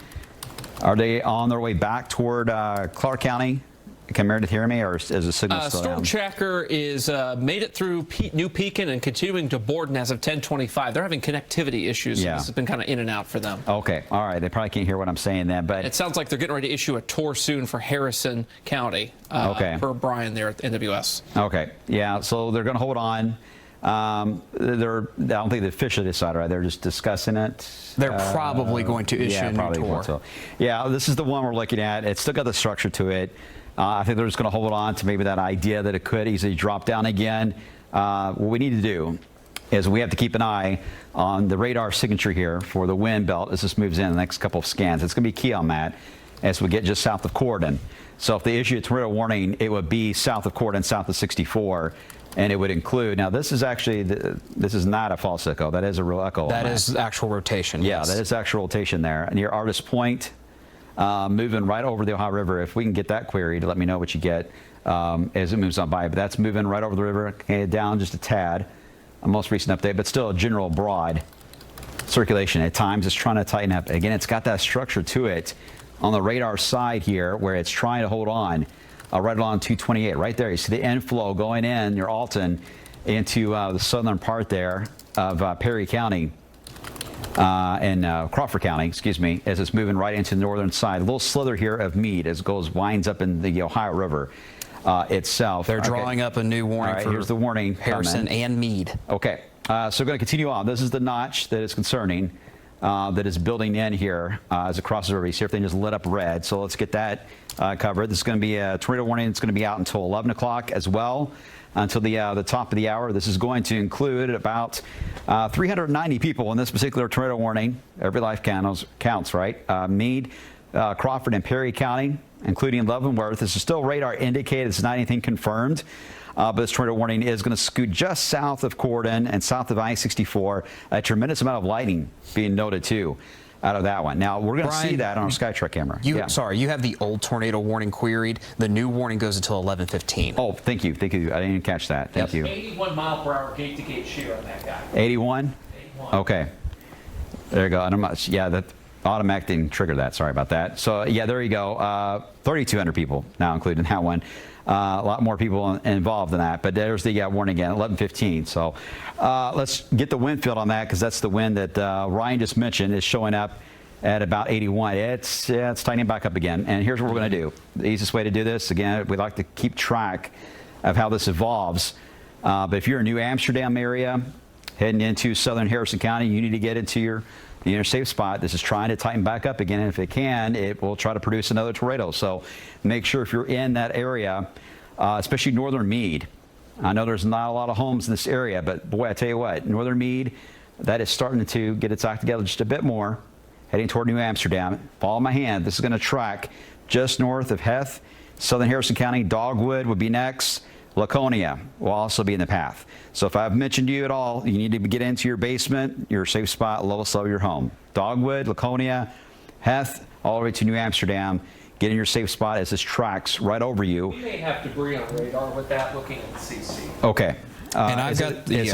Are they on their way back toward Clark County? Can Meredith hear me, or is the signal still Storm down? tracker is made it through New Pekin and continuing to Borden as of 10:25. They're having connectivity issues. Yeah. So this has been kind of in and out for them. Okay, all right. They probably can't hear what I'm saying then, but It sounds like they're getting ready to issue a tour soon for Harrison County. Okay. For Brian there at NWS. okay, yeah. So they're going to hold on. I don't think they officially decided, right? They're just discussing it. They're probably going to issue a new probably tour. So. Yeah, this is the one we're looking at. It's still got the structure to it. I think they're just going to hold on to maybe that idea that it could easily drop down again. What we need to do is we have to keep an eye on the radar signature here for the wind belt as this moves in the next couple of scans. It's going to be key on that as we get just south of Corden. So if they issue a tornado warning, it would be south of Corden, south of 64. And it would include, now this is actually, this is not a false echo. That is a real echo. That is actual rotation. Yeah, yes. that is actual rotation there. Near Artist Point, moving right over the Ohio River. If we can get that queried, let me know what you get as it moves on by. But that's moving right over the river, okay, down just a tad. A most recent update, but still a general broad circulation. At times it's trying to tighten up. Again, it's got that structure to it on the radar side here where it's trying to hold on. Right along 228, right there. You see the inflow going in near Alton into the southern part there of Perry County and Crawford County, excuse me, as it's moving right into the northern side. A little slither here of Meade as it winds up in the Ohio River itself. They're drawing up a new warning for here's the warning Harrison coming. and Meade. Okay, so we're going to continue on. This is the notch that is concerning. That is building in here as it crosses over. You see everything just lit up red. So let's get that covered. This is going to be a tornado warning. It's going to be out until 11 o'clock as well, until the top of the hour. This is going to include about 390 people in this particular tornado warning. Every life counts, right? Meade, Crawford, and Perry County, including Leavenworth. This is still radar indicated. It's not anything confirmed. But this tornado warning is going to scoot just south of Corden and south of I-64. A tremendous amount of lightning being noted, too, out of that one. Now, we're going to see that on our Skytrack camera. Sorry, you have the old tornado warning queried. The new warning goes until 11:15. Oh, thank you. Thank you. I didn't even catch that. Thank you. 81 mile per hour gate-to-gate shear on that guy. 81? 81. Okay. There you go. And I'm not, yeah, that automatic didn't trigger that. Sorry about that. So, yeah, there you go. 3,200 people now included in that one. A lot more people involved in that, but there's the warning again, 11:15. So let's get the wind field on that because that's the wind that Ryan just mentioned is showing up at about 81. It's tightening back up again. And here's what we're going to do. The easiest way to do this, again, we like to keep track of how this evolves. But if you're in New Amsterdam area, heading into southern Harrison County, you need to get into your safe spot. This is trying to tighten back up again, and if it can, it will try to produce another tornado. So make sure if you're in that area, especially northern Meade. I know there's not a lot of homes in this area, but boy, I tell you what, northern Meade, that is starting to get its act together just a bit more, heading toward New Amsterdam. Follow my hand. This is going to track just north of Heth, southern Harrison County. Dogwood would be next. Laconia will also be in the path. So if I've mentioned you at all, you need to get into your basement, your safe spot, lowest level of your home. Dogwood, Laconia, Heth, all the way to New Amsterdam. Get in your safe spot as this tracks right over you. We may have debris on radar with that looking at the CC. Okay. And I've got the, is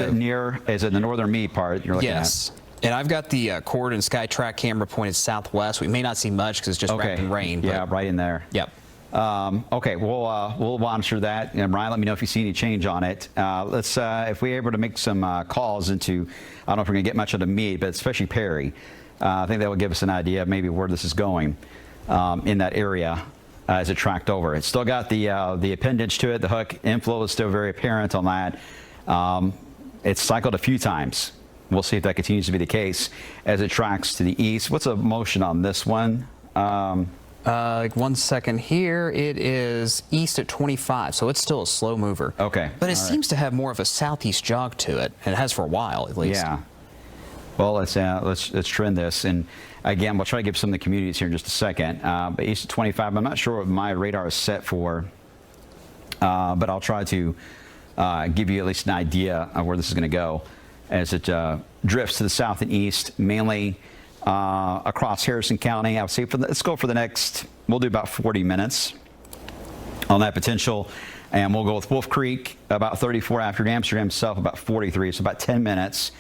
it the northern Meade part you're looking at? Yes. And I've got the Cord and SkyTrack camera pointed southwest. We may not see much because it's just wrapped in rain. Yeah, right in there. Yep. Okay, we'll monitor that. And Brian, let me know if you see any change on it. Let's if we're able to make some calls into, I don't know if we're going to get much of the Meade, but especially Perry. I think that will give us an idea of maybe where this is going in that area as it tracked over. It's still got the appendage to it. The hook inflow is still very apparent on that. It's cycled a few times. We'll see if that continues to be the case as it tracks to the east. What's the motion on this one? Like 1 second here, it is east at 25, so it's still a slow mover. Okay. But it seems to have more of a southeast jog to it, and it has for a while at least. Yeah. Well, let's trend this, and again, we'll try to give some of the communities here in just a second. But east of 25, I'm not sure what my radar is set for, but I'll try to give you at least an idea of where this is going to go as it drifts to the south and east, mainly across Harrison County. I would say let's go for the next, we'll do about 40 minutes on that potential. And we'll go with Wolf Creek, about 34 after Amsterdam itself, about 43. So about 10 minutes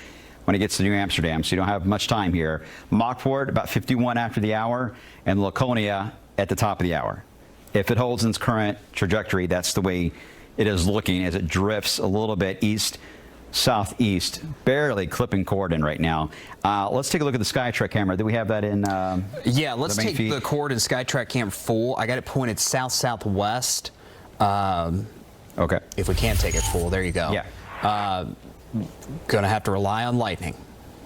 when it gets to New Amsterdam. So you don't have much time here. Mockport, about 51 after the hour. And Laconia at the top of the hour. If it holds in its current trajectory, that's the way it is looking as it drifts a little bit east, southeast, barely clipping Corden right now. Let's take a look at the SkyTrack camera. Do we have that in? Yeah, let's take feed? the Cord and SkyTrack cam full. I got it pointed south-southwest. Okay. If we can't take it full, there you go. Yeah. Gonna have to rely on lightning.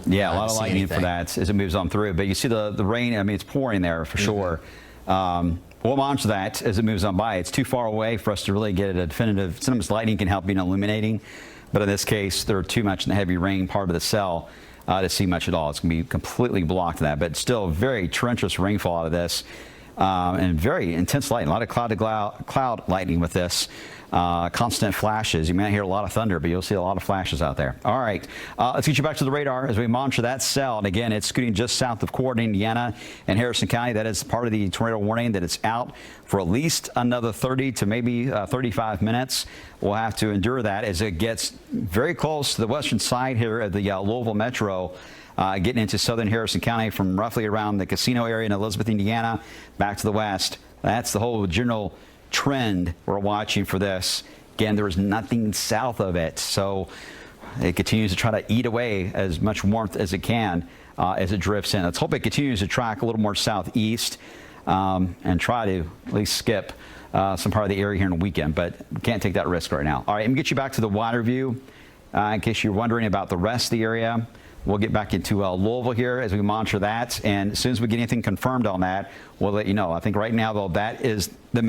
Yeah, a lot of lightning for that as it moves on through. But you see the rain, I mean, it's pouring there for sure. We'll monitor that as it moves on by. It's too far away for us to really get a definitive. Sometimes lightning can help in illuminating, but in this case, they're too much in the heavy rain part of the cell to see much at all. It's going to be completely blocked that, but still very treacherous rainfall out of this and very intense lightning. A lot of cloud lightning with this. Constant flashes. You may not hear a lot of thunder, but you'll see a lot of flashes out there. All right, let's get you back to the radar as we monitor that cell. And again, it's scooting just south of Corden, Indiana, and Harrison County. That is part of the tornado warning that it's out for at least another 30 to maybe 35 minutes. We'll have to endure that as it gets very close to the western side here of the Louisville Metro. Getting into southern Harrison County from roughly around the casino area in Elizabeth, Indiana, back to the west. That's the whole general trend we're watching for this. Again, there is nothing south of it, so it continues to try to eat away as much warmth as it can as it drifts in. Let's hope it continues to track a little more southeast and try to at least skip some part of the area here in the weekend, but we can't take that risk right now. All right, let me get you back to the wider view in case you're wondering about the rest of the area. We'll get back into Louisville here as we monitor that, and as soon as we get anything confirmed on that, we'll let you know. I think right now, though, that is the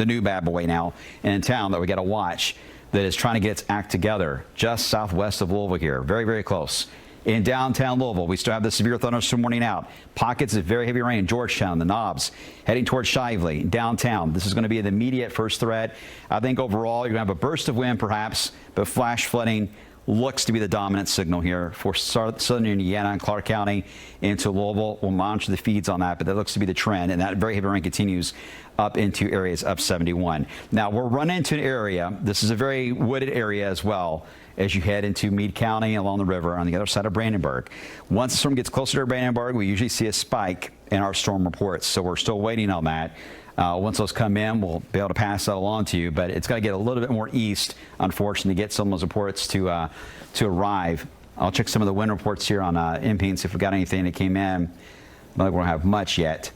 new bad boy now in town that we got to watch that is trying to get its act together just southwest of Louisville here. Very, very close. In downtown Louisville, we still have the severe thunderstorm warning out. Pockets of very heavy rain in Georgetown, the Knobs, heading towards Shively, downtown. This is going to be the immediate first threat. I think overall you're going to have a burst of wind perhaps, but flash flooding looks to be the dominant signal here for southern Indiana and Clark County into Louisville. We'll monitor the feeds on that, but that looks to be the trend, and that very heavy rain continues up into areas up 71. Now, we're running into an area. This is a very wooded area as well as you head into Meade County along the river on the other side of Brandenburg. Once the storm gets closer to Brandenburg, we usually see a spike in our storm reports, so we're still waiting on that. Once those come in, we'll be able to pass that along to you, but it's got to get a little bit more east, unfortunately, to get some of those reports to arrive. I'll check some of the wind reports here on MPing and see if we got anything that came in I don't think we're going to have much yet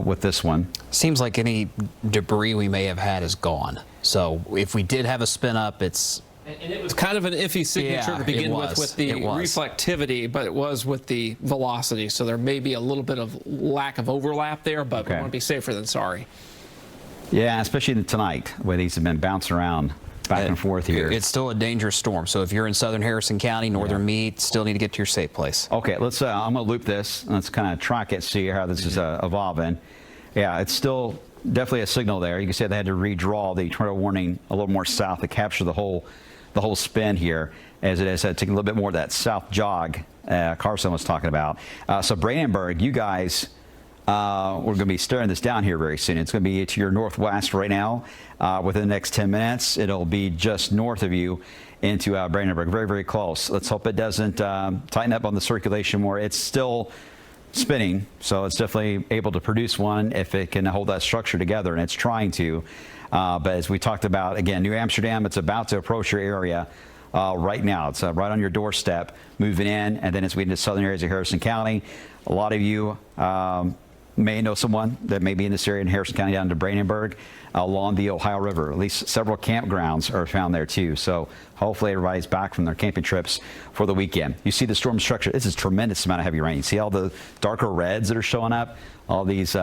with this one. Seems like any debris we may have had is gone. So if we did have a spin up, it's... And it was kind of an iffy signature to begin with the reflectivity, but it was with the velocity. So there may be a little bit of lack of overlap there, but we want to be safer than sorry. Yeah, especially tonight, where these have been bouncing around back and forth here. It's still a dangerous storm. So if you're in southern Harrison County, northern Meade, still need to get to your safe place. Okay, let's. I'm going to loop this. Let's kind of track it, see how this is evolving. Yeah, it's still definitely a signal there. You can see they had to redraw the tornado warning a little more south to capture the whole spin here, as it is taking a little bit more of that south jog Carson was talking about. So Breenridge, you guys, we're going to be staring this down here very soon. It's going to be to your northwest right now. Within the next 10 minutes, it'll be just north of you into Breenridge. Very, very close. Let's hope it doesn't tighten up on the circulation more. It's still spinning, so it's definitely able to produce one if it can hold that structure together, and it's trying to. But as we talked about, again, New Amsterdam, it's about to approach your area right now. It's right on your doorstep, moving in, and then as we get into southern areas of Harrison County, a lot of you may know someone that may be in this area in Harrison County down to Breenridge along the Ohio River. At least several campgrounds are found there too. So hopefully everybody's back from their camping trips for the weekend. You see the storm structure. This is a tremendous amount of heavy rain. You see all the darker reds that are showing up, all these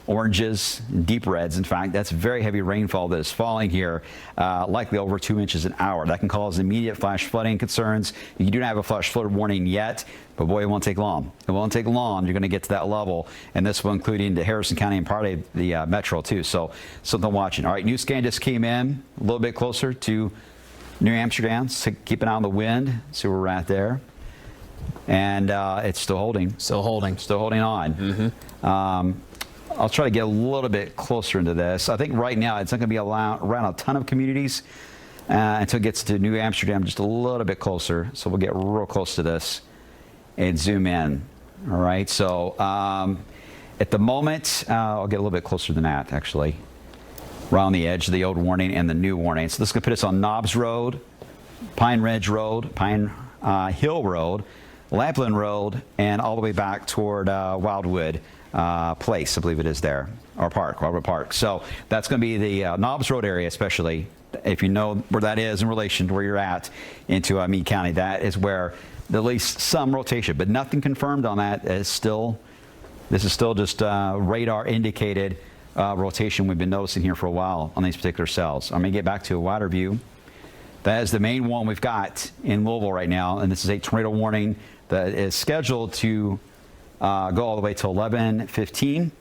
oranges, deep reds. In fact, that's very heavy rainfall that is falling here, likely over 2 inches an hour. That can cause immediate flash flooding concerns. You do not have a flash flood warning yet, but boy, it won't take long. It won't take long. You're going to get to that level, and this will include into Harrison County and part of the metro too. So something watching. All right, new scan just came in a little bit closer to New Amsterdam. So keep an eye on the wind. See where we're at there. And it's still holding. Still holding. Still holding on. I'll try to get a little bit closer into this. I think right now it's not going to be around a ton of communities until it gets to New Amsterdam just a little bit closer. So we'll get real close to this and zoom in. All right. So at the moment, I'll get a little bit closer than that, actually, around the edge of the old warning and the new warning. So this is going to put us on Knobs Road, Pine Ridge Road, Pine Hill Road, Lapland Road, and all the way back toward Wildwood Place, I believe it is there, or Park, Wildwood Park. So that's going to be the Knobs Road area, especially if you know where that is in relation to where you're at into Meade County. That is where at least some rotation, but nothing confirmed on that. This is still just radar indicated rotation we've been noticing here for a while on these particular cells. I'm going to get back to a wider view. That is the main one we've got in Louisville right now, and this is a tornado warning that is scheduled to go all the way to 11:15.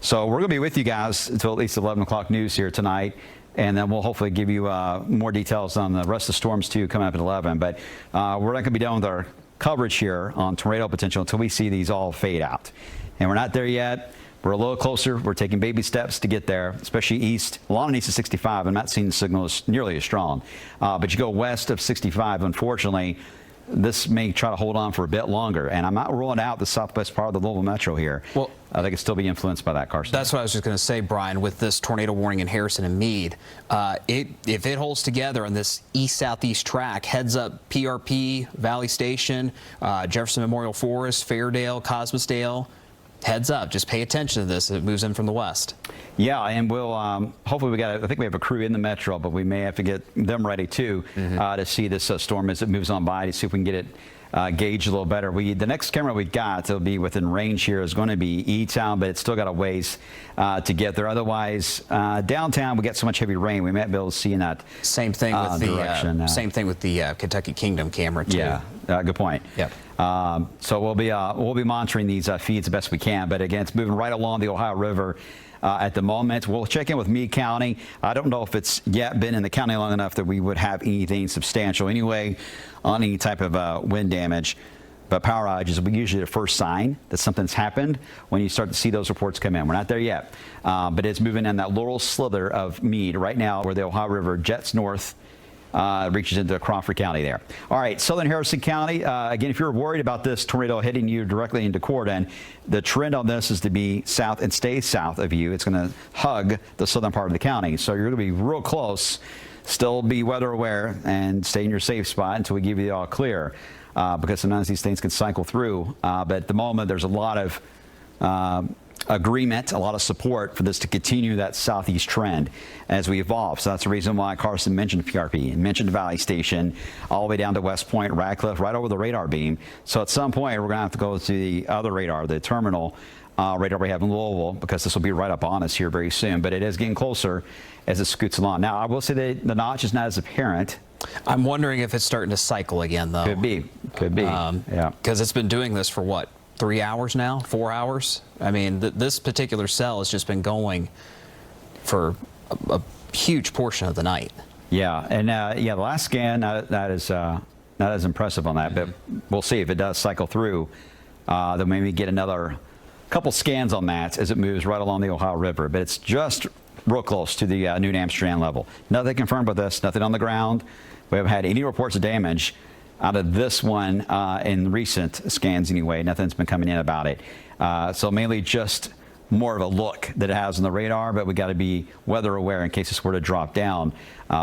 So we're going to be with you guys until at least 11 o'clock news here tonight, and then we'll hopefully give you more details on the rest of the storms too coming up at 11. But we're not going to be done with our coverage here on tornado potential until we see these all fade out, and we're not there yet. We're a little closer. We're taking baby steps to get there, especially east. Along and east of 65, I'm not seeing the signal as nearly as strong. But you go west of 65, unfortunately, this may try to hold on for a bit longer. And I'm not ruling out the southwest part of the Louisville metro here. Well, they could still be influenced by that, Carson. That's what I was just going to say, Brian, with this tornado warning in Harrison and Meade. If it holds together on this east-southeast track, heads up PRP, Valley Station, Jefferson Memorial Forest, Fairdale, Cosmosdale, heads up, just pay attention to this as it moves in from the west. I and we'll hopefully I think we have a crew in the metro, but we may have to get them ready too to see this storm as it moves on by, to see if we can get it gauged a little better. The next camera we got that'll be within range here is going to be E-Town, but it's still got a ways to get there. Otherwise, downtown we get so much heavy rain, we might be able to see in that same thing with direction. Same thing with the Kentucky Kingdom camera too. Good point. So we'll be monitoring these feeds the best we can. But again, it's moving right along the Ohio River at the moment. We'll check in with Meade County. I don't know if it's yet been in the county long enough that we would have anything substantial anyway on any type of wind damage. But power outages will be usually the first sign that something's happened when you start to see those reports come in. We're not there yet, but it's moving in that little slither of Meade right now where the Ohio River jets north. Reaches into Crawford County there. All right, southern Harrison County. Again, if you're worried about this tornado hitting you directly into Corden, the trend on this is to be south and stay south of you. It's going to hug the southern part of the county. So you're going to be real close. Still be weather aware and stay in your safe spot until we give you the all clear. because sometimes these things can cycle through. But at the moment, there's a lot of agreement, a lot of support for this to continue that southeast trend as we evolve. So that's the reason why Carson mentioned PRP and mentioned Valley Station, all the way down to West Point, Radcliffe, right over the radar beam. So at some point, we're going to have to go to the other radar, the terminal radar we have in Louisville, because this will be right up on us here very soon. But it is getting closer as it scoots along. Now, I will say that the notch is not as apparent. I'm wondering if it's starting to cycle again, though. Could be. Yeah. Because it's been doing this for what, 3 hours now, 4 hours? I mean, this particular cell has just been going for a huge portion of the night. Yeah, and the last scan, that is not as impressive on that, but we'll see if it does cycle through. Then maybe get another couple scans on that as it moves right along the Ohio River. But it's just real close to the New Amsterdam level. Nothing confirmed with this, nothing on the ground. We haven't had any reports of damage out of this one in recent scans anyway. Nothing's been coming in about it. So mainly just more of a look that it has on the radar, but we got to be weather aware in case this were to drop down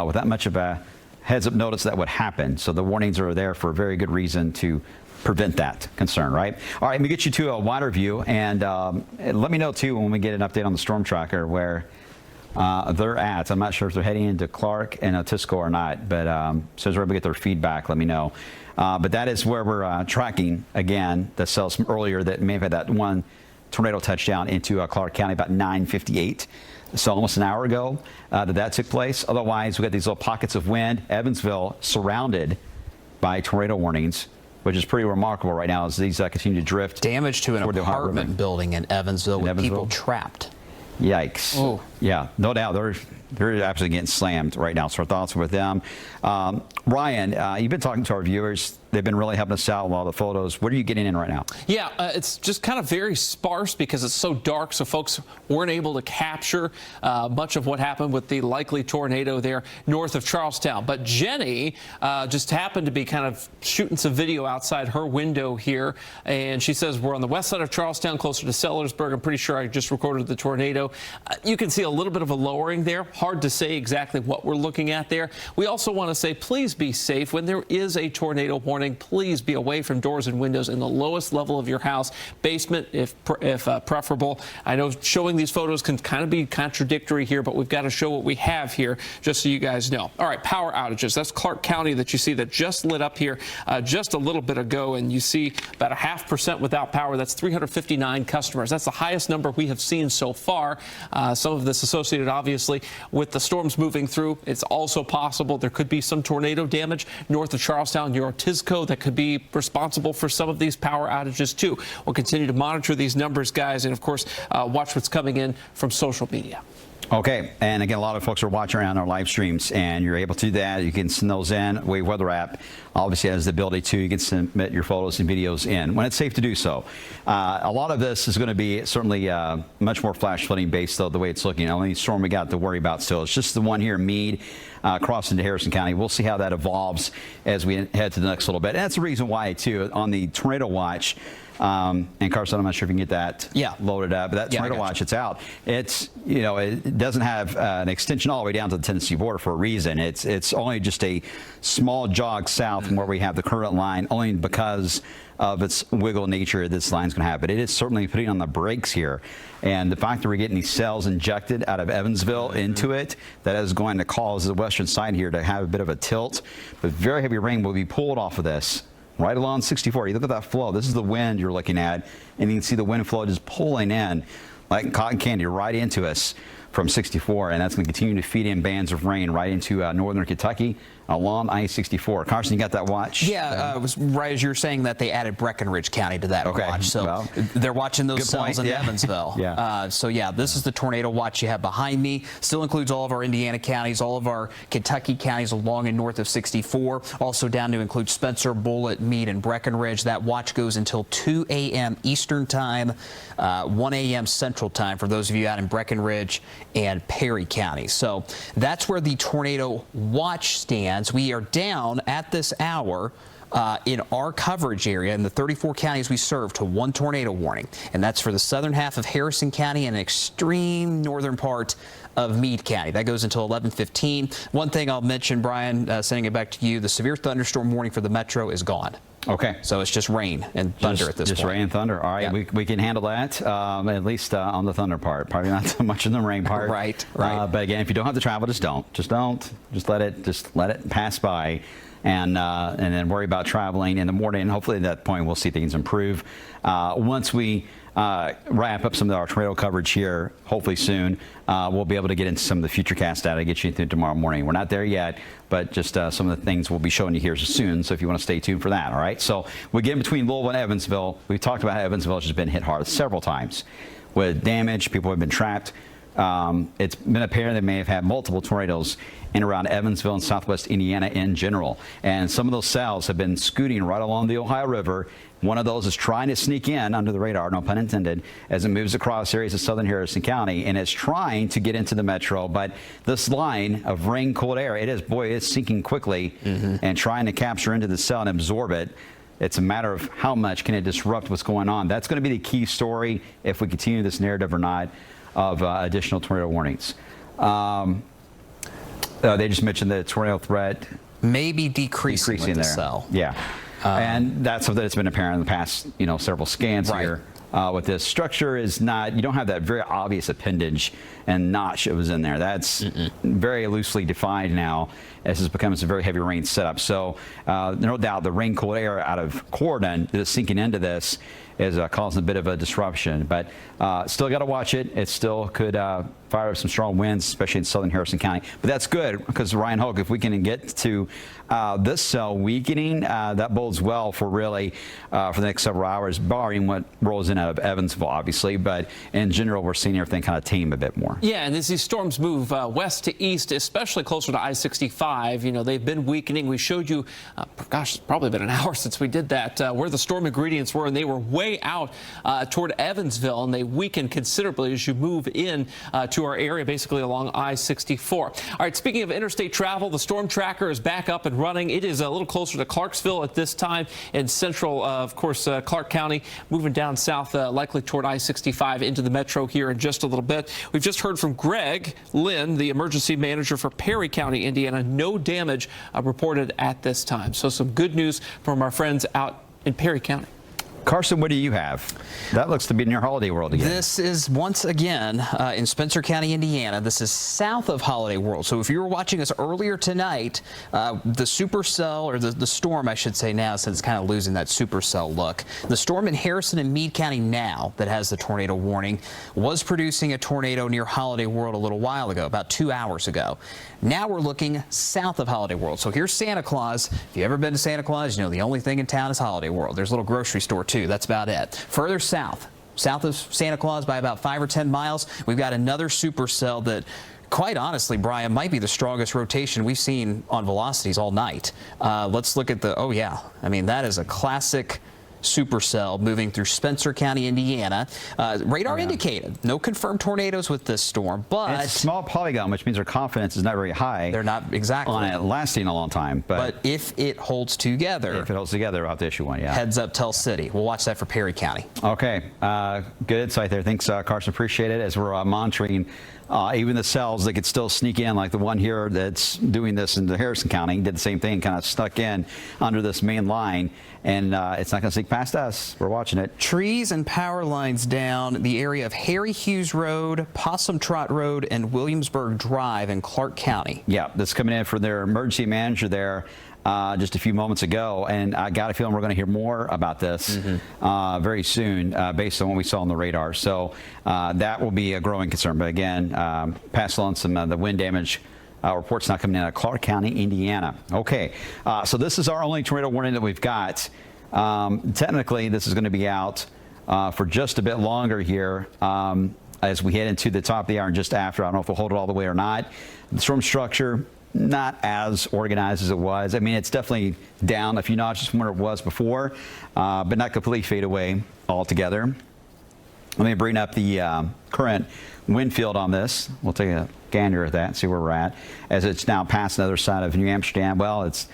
with that much of a heads up notice that would happen. So the warnings are there for a very good reason to prevent that concern, right? All right, let me get you to a wider view, and let me know too when we get an update on the storm tracker where they're at. I'm not sure if they're heading into Clark and Otisco or not, but as soon as we're able to get their feedback, let me know. But that is where we're tracking, again, the cells from earlier that may have had that one tornado touchdown into Clark County about 9:58. So almost an hour ago that took place. Otherwise, we got these little pockets of wind. Evansville surrounded by tornado warnings, which is pretty remarkable right now as these continue to drift. Damage to an apartment building in Evansville with people trapped. Yikes. Oh. Yeah, no doubt. They're absolutely getting slammed right now. So our thoughts are with them. Ryan, you've been talking to our viewers. They've been really helping us out with all the photos. What are you getting in right now? Yeah, it's just kind of very sparse because it's so dark, so folks weren't able to capture much of what happened with the likely tornado there north of Charlestown. But Jenny just happened to be kind of shooting some video outside her window here, and she says we're on the west side of Charlestown, closer to Sellersburg. I'm pretty sure I just recorded the tornado. You can see a little bit of a lowering there. Hard to say exactly what we're looking at there. We also want to say please be safe when there is a tornado warning. Please be away from doors and windows in the lowest level of your house, basement if preferable. I know showing these photos can kind of be contradictory here, but we've got to show what we have here just so you guys know. All right, power outages. That's Clark County that you see that just lit up here just a little bit ago, and you see about 0.5% without power. That's 359 customers. That's the highest number we have seen so far. Some of this associated, obviously, with the storms moving through. It's also possible there could be some tornado damage north of Charlestown, near Otisco, that could be responsible for some of these power outages too. We'll continue to monitor these numbers, guys, and of course watch what's coming in from social media. Okay, and again, a lot of folks are watching around our live streams, and you're able to do that. You can send those in. Wave Weather app obviously has the ability to. You can submit your photos and videos in when it's safe to do so. A lot of this is going to be certainly much more flash flooding based, though, the way it's looking. The only storm we got to worry about still is just the one here in Meade, crossing into Harrison County. We'll see how that evolves as we head to the next little bit. And that's the reason why, too, on the tornado watch. And Carson, I'm not sure if you can get that loaded up, but that tornado watch, it's out. It's, you know, it doesn't have an extension all the way down to the Tennessee border for a reason. It's only just a small jog south from where we have the current line, only because of its wiggle nature this line's going to have. But it is certainly putting on the brakes here. And the fact that we're getting these cells injected out of Evansville into it, that is going to cause the western side here to have a bit of a tilt. But very heavy rain will be pulled off of this. Right along 64. You look at that flow. This is the wind you're looking at, and you can see the wind flow just pulling in like cotton candy right into us from 64, and that's going to continue to feed in bands of rain right into northern Kentucky along I-64. Carson, you got that watch? Yeah, it was right as you were saying that they added Breenridge County to that watch. So they're watching those cells in Evansville. So yeah, this is the tornado watch you have behind me. Still includes all of our Indiana counties, all of our Kentucky counties along and north of 64. Also down to include Spencer, Bullitt, Meade, and Breckenridge. That watch goes until 2 a.m. Eastern Time, 1 a.m. Central Time for those of you out in Breckenridge and Perry County. So that's where the tornado watch stands. We are down at this hour in our coverage area in the 34 counties we serve to 1 tornado warning, and that's for the southern half of Harrison County and an extreme northern part of Meade County. That goes until 11:15. One thing I'll mention, Brian, sending it back to you, the severe thunderstorm warning for the metro is gone. Okay. So it's just rain and thunder at this point. Just rain and thunder. All right, Yeah. we can handle that, at least on the thunder part. Probably not so much in the rain part. Right. But again, if you don't have to travel, just don't. Just let it pass by, and then worry about traveling in the morning. And hopefully at that point we'll see things improve. Once we wrap up some of our tornado coverage here, hopefully soon, we'll be able to get into some of the futurecast data, get you through tomorrow morning. We're not there yet, but just some of the things we'll be showing you here soon, so if you want to stay tuned for that, all right? So we get in between Louisville and Evansville. We've talked about how Evansville has just been hit hard several times with damage. People have been trapped. It's been apparent they may have had multiple tornadoes in around Evansville and southwest Indiana in general. And some of those cells have been scooting right along the Ohio River. One of those is trying to sneak in under the radar, no pun intended, as it moves across areas of southern Harrison County, and it's trying to get into the metro. But this line of rain, cold air, it's sinking quickly and trying to capture into the cell and absorb it. It's a matter of how much can it disrupt what's going on. That's going to be the key story if we continue this narrative or not of additional tornado warnings. They just mentioned the tornado threat Maybe decreasing with the there. cell. Yeah. And that's something that's been apparent in the past, several scans here. With this structure is not, you don't have that very obvious appendage and notch that was in there. That's very loosely defined now as it becomes a very heavy rain setup. So no doubt the rain cold air out of Corydon that is sinking into this is causing a bit of a disruption, but still got to watch it. It still could fire up some strong winds, especially in southern Harrison County. But that's good because Ryan Hoke, if we can get to this cell weakening, that bodes well for really for the next several hours, barring what rolls in out of Evansville, obviously. But in general, we're seeing everything kind of tame a bit more. Yeah, and as these storms move west to east, especially closer to I-65, they've been weakening. We showed you, gosh, it's probably been an hour since we did that, where the storm ingredients were, and they were way out toward Evansville, and they weakened considerably as you move in to our area, basically along I-64. All right, speaking of interstate travel, the storm tracker is back up and running. It is a little closer to Clarksville at this time in central, of course, Clark County, moving down south, likely toward I-65 into the metro here in just a little bit. We've just heard from Greg Lynn, the emergency manager for Perry County, Indiana. No damage reported at this time. So some good news from our friends out in Perry County. Carson, what do you have? That looks to be near Holiday World again. This is once again in Spencer County, Indiana. This is south of Holiday World. So if you were watching us earlier tonight, the supercell, or the storm, I should say now, since it's kind of losing that supercell look. The storm in Harrison and Meade County now that has the tornado warning was producing a tornado near Holiday World a little while ago, about 2 hours ago. Now we're looking south of Holiday World. So here's Santa Claus. If you've ever been to Santa Claus, the only thing in town is Holiday World. There's a little grocery store too. That's about it. Further south of Santa Claus by about 5 or 10 miles, we've got another supercell that, quite honestly, Brian, might be the strongest rotation we've seen on velocities all night. Let's look at oh yeah, I mean, that is a classic supercell moving through Spencer County, Indiana. Radar indicated no confirmed tornadoes with this storm, but it's a small polygon, which means our confidence is not very high. They're not exactly on it lasting a long time. But if it holds together, we'll have to issue one. Yeah. Heads up, Tell City. We'll watch that for Perry County. Okay, good insight there. Thanks, Carson. Appreciate it. As we're monitoring even the cells that could still sneak in, like the one here that's doing this in the Harrison County, did the same thing, kind of stuck in under this main line, and it's not going to sneak past us. We're watching it. Trees and power lines down the area of Harry Hughes Road, Possum Trot Road, and Williamsburg Drive in Clark County. Yeah, that's coming in for their emergency manager there just a few moments ago, and I got a feeling we're going to hear more about this very soon based on what we saw on the radar. So that will be a growing concern. But again, pass along some the wind damage reports not coming in out of Clark County, Indiana. Okay, so this is our only tornado warning that we've got. Technically, this is going to be out for just a bit longer here as we head into the top of the hour and just after. I don't know if we'll hold it all the way or not. The storm structure, not as organized as it was. I mean, it's definitely down a few notches from where it was before, but not completely fade away altogether. Let me bring up the current wind field on this. We'll take a gander at that and see where we're at. As it's now past the other side of New Amsterdam, well, it's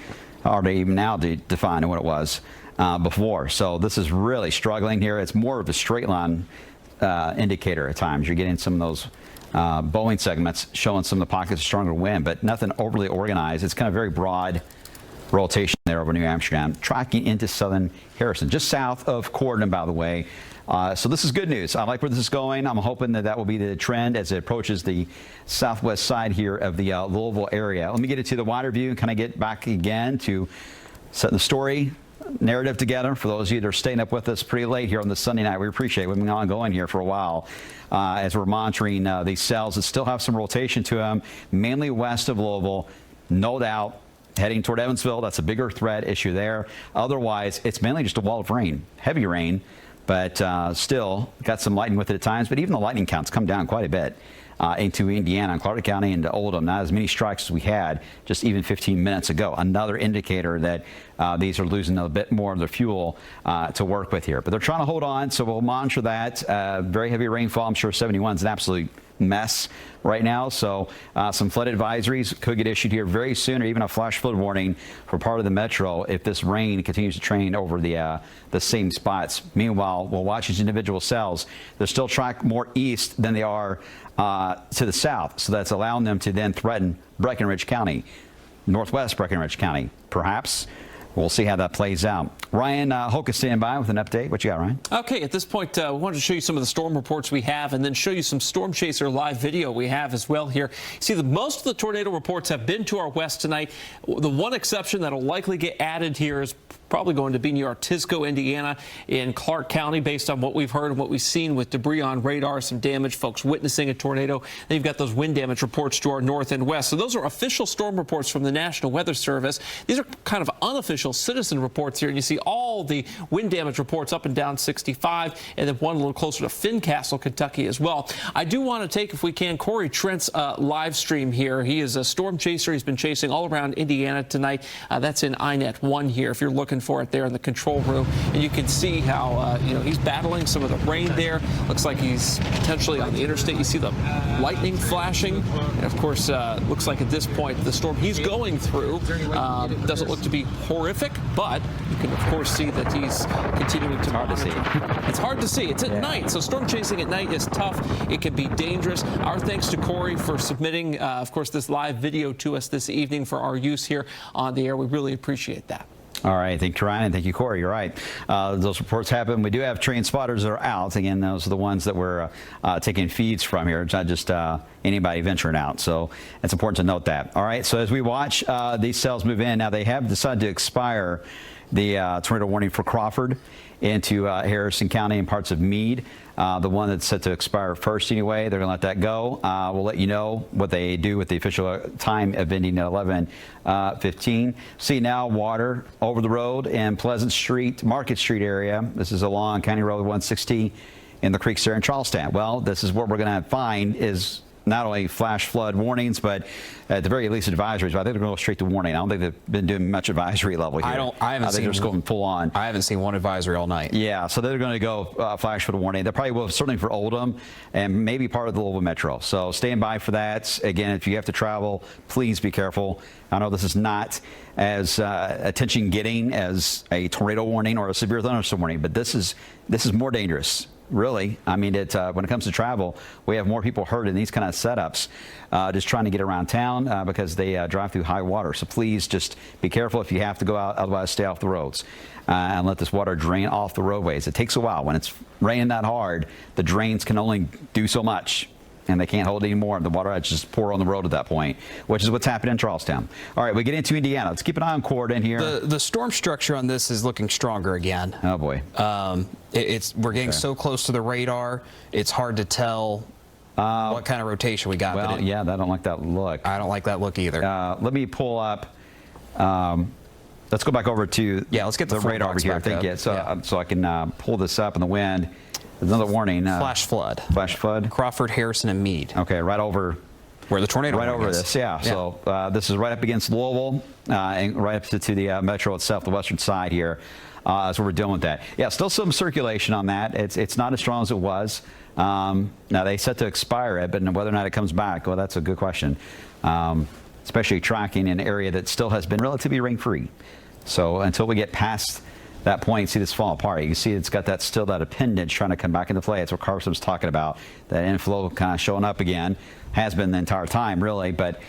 hard to even now to define what it was before. So this is really struggling here. It's more of a straight line indicator at times. You're getting some of those bowing segments showing some of the pockets of stronger wind, but nothing overly organized. It's kind of very broad rotation there over New Amsterdam, tracking into southern Harrison, just south of Corden, by the way. So this is good news. I like where this is going. I'm hoping that that will be the trend as it approaches the southwest side here of the Louisville area. Let me get into the wider view and kind of get back again to setting the story narrative together. For those of you that are staying up with us pretty late here on this Sunday night, we appreciate it. We've been ongoing here for a while as we're monitoring these cells that still have some rotation to them, mainly west of Louisville, no doubt. Heading toward Evansville, that's a bigger threat issue there. Otherwise, it's mainly just a wall of rain, heavy rain, but still got some lightning with it at times. But even the lightning counts come down quite a bit into Indiana and Clark County into Oldham. Not as many strikes as we had just even 15 minutes ago. Another indicator that these are losing a bit more of their fuel to work with here. But they're trying to hold on, so we'll monitor that. Very heavy rainfall. I'm sure 71 is an absolute mess right now, so some flood advisories could get issued here very soon, or even a flash flood warning for part of the metro if this rain continues to train over the same spots. Meanwhile, we'll watch these individual cells. They're still tracked more east than they are to the south, so that's allowing them to then threaten Breckenridge County, northwest Breckenridge County, perhaps. We'll see how that plays out. Ryan Hoke is standing by with an update. What you got, Ryan? Okay, at this point, we wanted to show you some of the storm reports we have and then show you some Storm Chaser live video we have as well here. See, most of the tornado reports have been to our west tonight. The one exception that will likely get added here is probably going to be near Artisco, Indiana, in Clark County, based on what we've heard and what we've seen with debris on radar, some damage, folks witnessing a tornado. Then you've got those wind damage reports to our north and west. So those are official storm reports from the National Weather Service. These are kind of unofficial citizen reports here, and you see all the wind damage reports up and down 65, and then one a little closer to Fincastle, Kentucky as well. I do want to take, if we can, Corey Trent's live stream here. He is a storm chaser. He's been chasing all around Indiana tonight. That's in INET 1 here, if you're looking for it there in the control room. And you can see how, he's battling some of the rain there. Looks like he's potentially on the interstate. You see the lightning flashing. And of course, looks like at this point, the storm he's going through doesn't look to be horrific, but you can, of course, see that he's continuing to monitor. It's hard to see. It's at night, so storm chasing at night is tough. It can be dangerous. Our thanks to Corey for submitting, of course, this live video to us this evening for our use here on the air. We really appreciate that. All right. Thank you, Ryan, and thank you, Corey. You're right. Those reports happen. We do have train spotters that are out. Again, those are the ones that we're taking feeds from here. It's not just anybody venturing out. So it's important to note that. All right. So as we watch these cells move in, now they have decided to expire the tornado warning for Crawford into Harrison County and parts of Meade. The one that's set to expire first anyway, they're going to let that go. We'll let you know what they do with the official time of ending at 11:15. See now water over the road in Pleasant Street, Market Street area. This is along County Road 160 in the creeks there in Charlestown. Well, this is what we're going to find is not only flash flood warnings, but at the very least advisories. But I think they're going to go straight to warning. I don't think they've been doing much advisory level here. I haven't seen. They're just going full on. I haven't seen one advisory all night. Yeah, so they're going to go flash flood warning. They probably will, certainly for Oldham and maybe part of the Louisville Metro. So stand by for that. Again, if you have to travel, please be careful. I know this is not as attention-getting as a tornado warning or a severe thunderstorm warning, but this is more dangerous. Really, I mean, when it comes to travel, we have more people hurt in these kind of setups just trying to get around town because they drive through high water. So please just be careful if you have to go out, otherwise stay off the roads and let this water drain off the roadways. It takes a while. When it's raining that hard, the drains can only do so much, and they can't hold it anymore. The water just pour on the road at that point, which is what's happening in Charlestown. All right, we get into Indiana. Let's keep an eye on Corden here. The storm structure on this is looking stronger again. Oh, boy. We're getting so close to the radar, it's hard to tell what kind of rotation we got. Well, yeah, I don't like that look. I don't like that look either. Let me pull up. Let's go back over to let's get the radar over here. Thank you. So I can pull this up in the wind. Another warning. Flash flood. Flash flood. Crawford, Harrison, and Meade. Okay, right over where the tornado. Right over this, yeah. So this is right up against Louisville and right up to the metro itself, the western side here. That's what we're dealing with that. Yeah, still some circulation on that. It's not as strong as it was. Now they set to expire it, but whether or not it comes back, well, that's a good question. Especially tracking an area that still has been relatively rain-free. So until we get past that point, see this fall apart. You can see it's got that appendage trying to come back into play. That's what Carson was talking about. That inflow kind of showing up again. Has been the entire time, really, but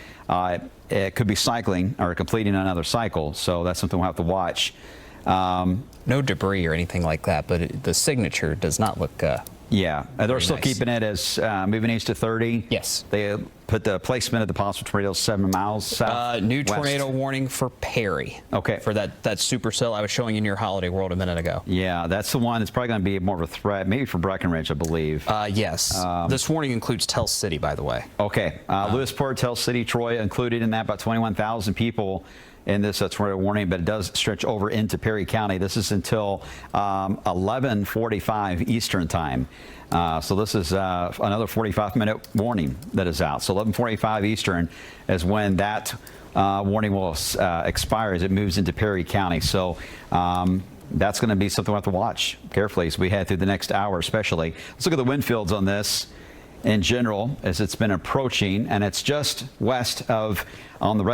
it could be cycling or completing another cycle. So that's something we'll have to watch. No debris or anything like that, but the signature does not look. Yeah, they're still nice. keeping it as moving east to 30. Yes. They put the placement of the possible tornado 7 miles south. New west. tornado warning for Perry. Okay. For that supercell I was showing you in your Holiday World a minute ago. Yeah, that's the one that's probably going to be more of a threat, maybe for Breenridge, I believe. Yes. This warning includes Tell City, by the way. Okay. Lewisport, Tell City, Troy included in that, about 21,000 people in this tornado warning, but it does stretch over into Perry County. This is until 11:45 Eastern time. So this is another 45-minute warning that is out. So 11:45 Eastern is when that warning will expire as it moves into Perry County. So that's going to be something we'll have to watch carefully as we head through the next hour, especially. Let's look at the wind fields on this in general as it's been approaching, and it's just west of on the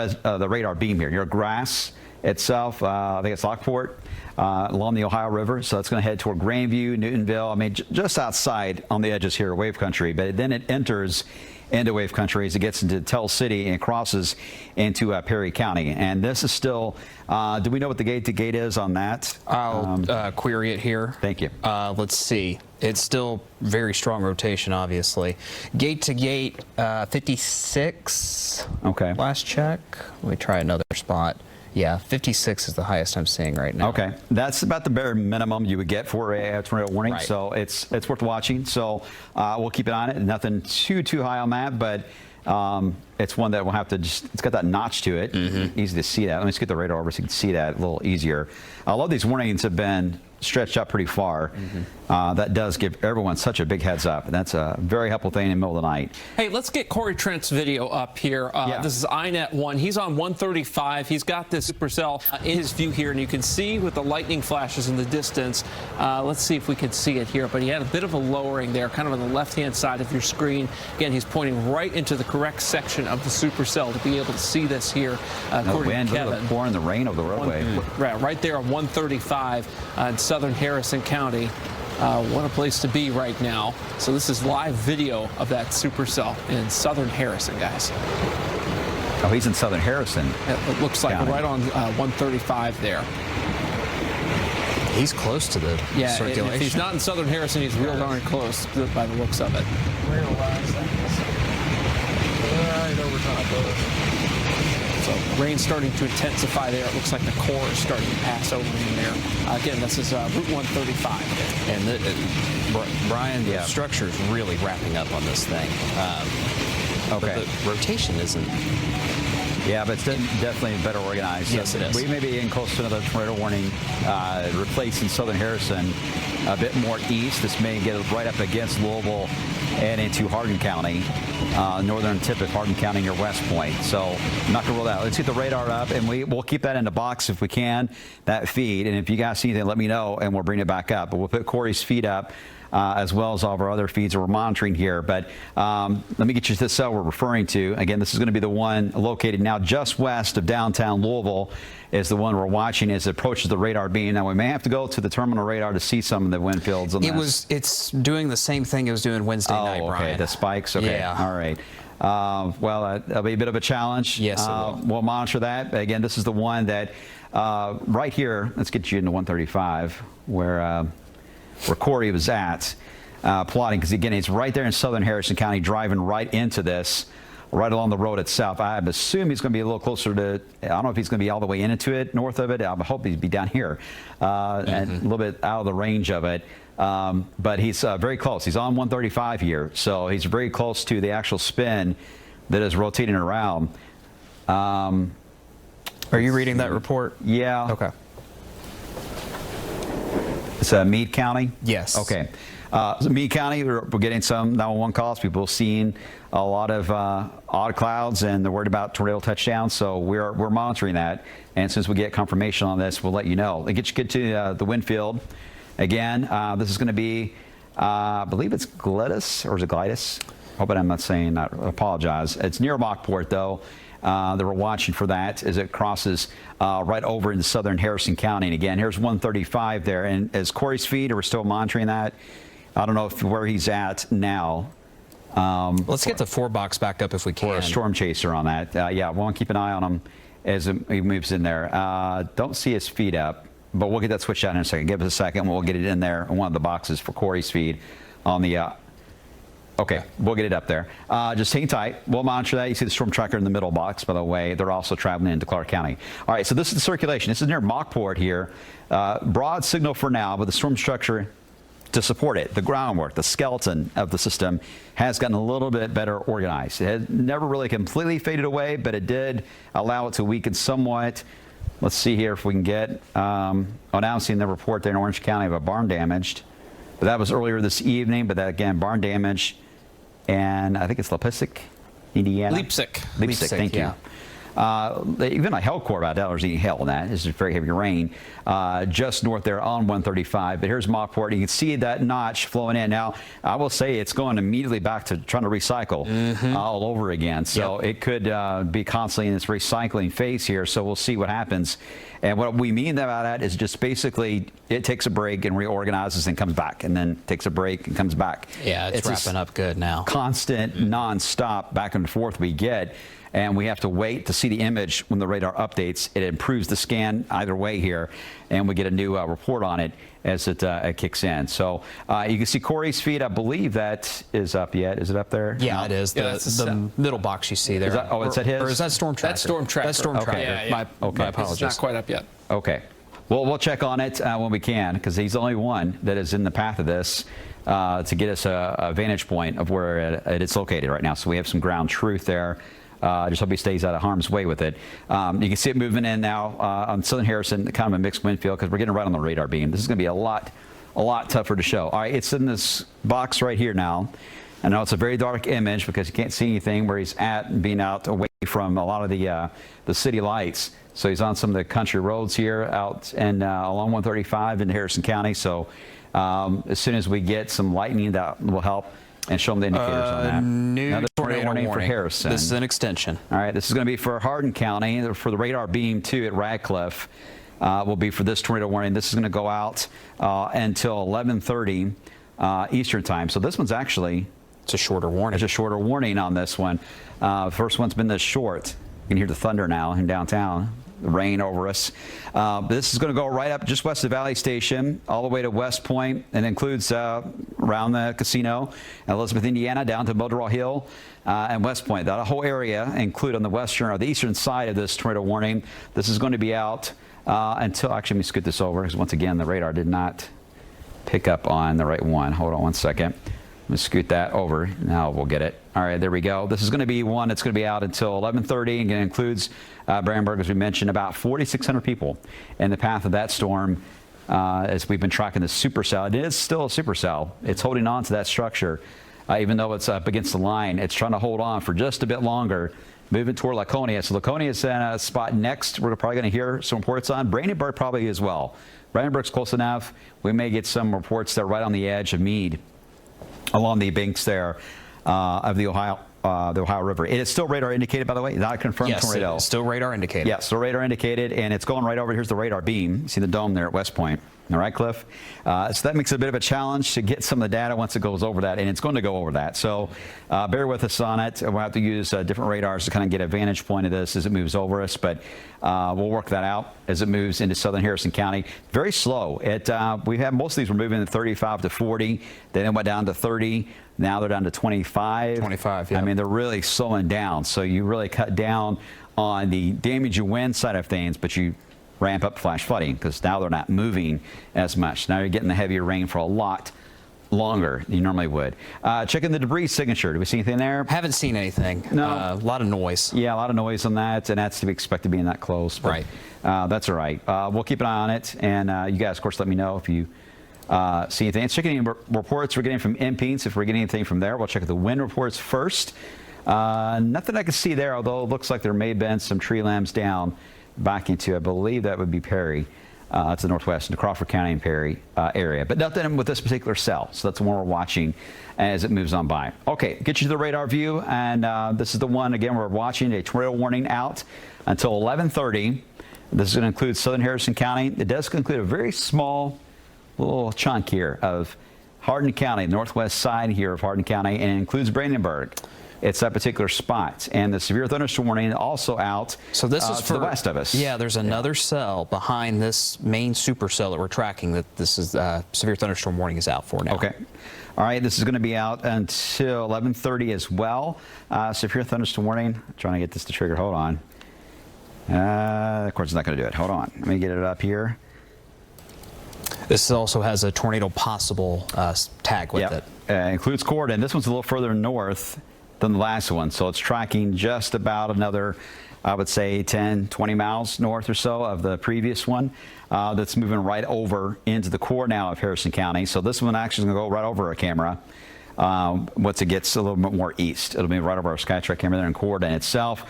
radar beam here. Near Grass itself, I think it's Lockport, along the Ohio River. So it's going to head toward Grandview, Newtonville. I mean, just outside on the edges here, wave country. But then it enters into wave country as it gets into Tell City and crosses into Perry County. And this is still, do we know what the gate is on that? I'll query it here. Thank you. Let's see. It's still very strong rotation, obviously. Gate to gate, 56. Okay. Last check. Let me try another spot. Yeah, 56 is the highest I'm seeing right now. Okay, that's about the bare minimum you would get for a tornado warning. Right. So it's worth watching. So we'll keep an eye on it. Nothing too high on that, but it's one that we'll have to just. It's got that notch to it. Easy to see that. Let me just get the radar over so you can see that a little easier. A lot of these warnings have been stretched out pretty far. That does give everyone such a big heads up, and that's a very helpful thing in the middle of the night. Hey, let's get Corey Trent's video up here. This is INET 1. He's on 135. He's got this supercell in his view here, and you can see with the lightning flashes in the distance. Let's see if we can see it here, but he had a bit of a lowering there, kind of on the left-hand side of your screen. Again, he's pointing right into the correct section of the supercell to be able to see this here, according to Kevin. Pouring the rain over the roadway. Right there on 135 in southern Harrison County. What a place to be right now. So this is live video of that supercell in southern Harrison, guys. Oh, he's in southern Harrison. It looks like right on 135 there. He's close to the circulation. If he's not in southern Harrison, he's real darn close by the looks of it. Right over top of it. So rain's starting to intensify there. It looks like the core is starting to pass over in there. Again, this is Route 135. And Brian, the structure is really wrapping up on this thing. Okay. But the rotation isn't. Yeah, but it's definitely better organized. Yes, it is. We may be in close to another tornado warning replacing southern Harrison a bit more east. This may get right up against Louisville and into Hardin County, northern tip of Hardin County near West Point. So I'm not going to rule that out. Let's get the radar up, and we'll keep that in the box if we can, that feed. And if you guys see anything, let me know, and we'll bring it back up. But we'll put Corey's feed up. As well as all of our other feeds that we're monitoring here. But let me get you to the cell we're referring to. Again, this is going to be the one located now just west of downtown Louisville is the one we're watching as it approaches the radar beam. Now, we may have to go to the terminal radar to see some of the wind fields on this. It's doing the same thing it was doing Wednesday night, Brian. Okay, the spikes? Okay, yeah. All right. Well, that'll be a bit of a challenge. Yes, it will. We'll monitor that. Again, this is the one that right here, let's get you into 135, where Corey was at plotting, because again, it's right there in southern Harrison County, driving right into this, right along the road itself. I assume he's going to be a little closer to, I don't know if he's going to be all the way into it, north of it. I hope he'd be down here and a little bit out of the range of it. But he's very close. He's on 135 here, so he's very close to the actual spin that is rotating around. Are you reading that report? Yeah. Okay. It's Meade County? Yes. Okay. So Meade County, we're getting some 911 calls. People seeing a lot of odd clouds, and they're worried about tornado touchdowns. So we're monitoring that. And as soon as we get confirmation on this, we'll let you know. Get to the wind field. Again, this is going to be, I believe it's Gladys, or is it Glidus? hoping I'm not saying that. I apologize. It's near Lockport, though. They were watching for that as it crosses right over into southern Harrison County. And again, here's 135 there. And as Corey's feed, we're still monitoring that. I don't know where he's at now. Let's get the 4-box back up if we can. Or a storm chaser on that. Yeah, we want to keep an eye on him as he moves in there. Don't see his feed up, but we'll get that switched out in a second. Give us a second. We'll get it in there in one of the boxes for Corey's feed on the okay, we'll get it up there. Just hang tight. We'll monitor that. You see the storm tracker in the middle box, by the way. They're also traveling into Clark County. All right, so this is the circulation. This is near Mockport here. Broad signal for now, but the storm structure to support it, the groundwork, the skeleton of the system has gotten a little bit better organized. It had never really completely faded away, but it did allow it to weaken somewhat. Let's see here if we can get, now I'm seeing the report there in Orange County of a barn damaged. But that was earlier this evening, but that again, barn damage. And I think it's Leipsic, Indiana. Leipsic, thank you. Even a hail core out there was eating hail on that. This is very heavy rain just north there on 135. But here's Mockport. You can see that notch flowing in. Now, I will say it's going immediately back to trying to recycle all over again. So it could be constantly in this recycling phase here. So we'll see what happens. And what we mean about that is just basically it takes a break and reorganizes and comes back, and then takes a break and comes back. Yeah, it's wrapping up good now. Constant, non-stop back and forth we get. And we have to wait to see the image when the radar updates. It improves the scan either way here, and we get a new report on it as it kicks in. So you can see Corey's feed. I believe that is up yet. Is it up there? Yeah, no? it is. The middle box you see there. Is that, oh, is that his? Or is that Storm Tracker? That's Storm Tracker. That's Storm Tracker. Yeah, yeah. My apologies. It's not quite up yet. Okay. Well, we'll check on it when we can, because he's the only one that is in the path of this to get us a vantage point of where it's located right now. So we have some ground truth there. Just hope he stays out of harm's way with it. You can see it moving in now on Southern Harrison, kind of a mixed wind field, because we're getting right on the radar beam. This is going to be a lot tougher to show. All right, it's in this box right here now. I know it's a very dark image because you can't see anything where he's at and being out away from a lot of the city lights. So he's on some of the country roads here out and along 135 in Harrison County. So as soon as we get some lightning, that will help. And show them the indicators on that. New tornado warning for Harrison. This is an extension. All right, this is going to be for Hardin County. For the radar beam, too, at Radcliffe will be for this tornado warning. This is going to go out until 11:30 Eastern time. So this one's actually... It's a shorter warning. It's a shorter warning on this one. First one's been this short. You can hear the thunder now in downtown. The rain over us. This is going to go right up just west of Valley Station, all the way to West Point, and includes around the casino, Elizabeth, Indiana, down to Motorola Hill and West Point. That whole area include on the western or the eastern side of this tornado warning. This is going to be out until, actually, let me scoot this over, because once again, the radar did not pick up on the right one. Hold on one second. Let me scoot that over. Now we'll get it. All right, there we go. This is going to be one that's going to be out until 11:30, and it includes Brandberg, as we mentioned, about 4,600 people in the path of that storm as we've been tracking the supercell. It is still a supercell. It's holding on to that structure, even though it's up against the line. It's trying to hold on for just a bit longer, moving toward Laconia. So Laconia is in a spot next. We're probably going to hear some reports on. Brandberg probably as well. Brandberg's close enough. We may get some reports there right on the edge of Meade, along the banks there of the Ohio River. It is still radar indicated, by the way, not a confirmed tornado. Yes, still radar indicated. Yeah, still radar indicated, and it's going right over. Here's the radar beam. You see the dome there at West Point. All right, Cliff? So that makes it a bit of a challenge to get some of the data once it goes over that, and it's going to go over that. So bear with us on it. We'll have to use different radars to kind of get a vantage point of this as it moves over us, but we'll work that out as it moves into southern Harrison County. Very slow. We have most of these were moving to 35 to 40. Then it went down to 30. Now they're down to 25. 25, yeah. I mean, they're really slowing down. So you really cut down on the damage you win side of things, but you ramp up flash flooding because now they're not moving as much. Now you're getting the heavier rain for a lot longer than you normally would. Checking the debris signature. Do we see anything there? Haven't seen anything. No. A lot of noise. Yeah, a lot of noise on that, and that's to be expected being that close. But, right. That's all right. We'll keep an eye on it, and you guys, of course, let me know if you see anything. It's checking any reports we're getting from MPs. If we're getting anything from there, we'll check the wind reports first. Nothing I can see there, although it looks like there may have been some tree limbs down back into, I believe that would be Perry. to the northwest into Crawford County and Perry area. But nothing with this particular cell. So that's the one we're watching as it moves on by. Okay, get you to the radar view. And this is the one, again, we're watching a tornado warning out until 11:30. This is going to include southern Harrison County. It does include a very small little chunk here of Hardin County, northwest side here of Hardin County, and it includes Brandenburg. It's that particular spot. And the severe thunderstorm warning also out so this is to the west of us. Yeah, there's another cell behind this main supercell that we're tracking that this is severe thunderstorm warning is out for now. Okay. All right, this is going to be out until 11:30 as well. Severe thunderstorm warning. I'm trying to get this to trigger. Hold on. Of course, it's not going to do it. Hold on. Let me get it up here. This also has a tornado possible tag with it. Includes Corden. This one's a little further north than the last one, so it's tracking just about another, I would say, 10, 20 miles north or so of the previous one. That's moving right over into the core now of Harrison County. So this one actually is going to go right over our camera. Once it gets a little bit more east, it'll be right over our SkyTrack camera there in Corden itself.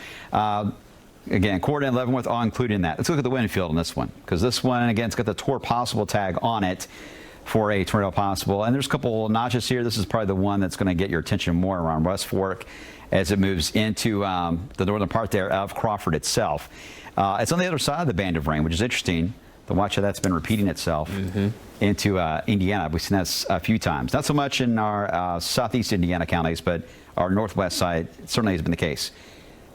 Again, Corden, Leavenworth, all included in that. Let's look at the wind field on this one, because this one, again, it's got the Tor possible tag on it for a tornado possible. And there's a couple notches here. This is probably the one that's going to get your attention more around West Fork as it moves into the northern part there of Crawford itself. It's on the other side of the band of rain, which is interesting to watch how that's been repeating itself into Indiana. We've seen that a few times. Not so much in our southeast Indiana counties, but our northwest side certainly has been the case.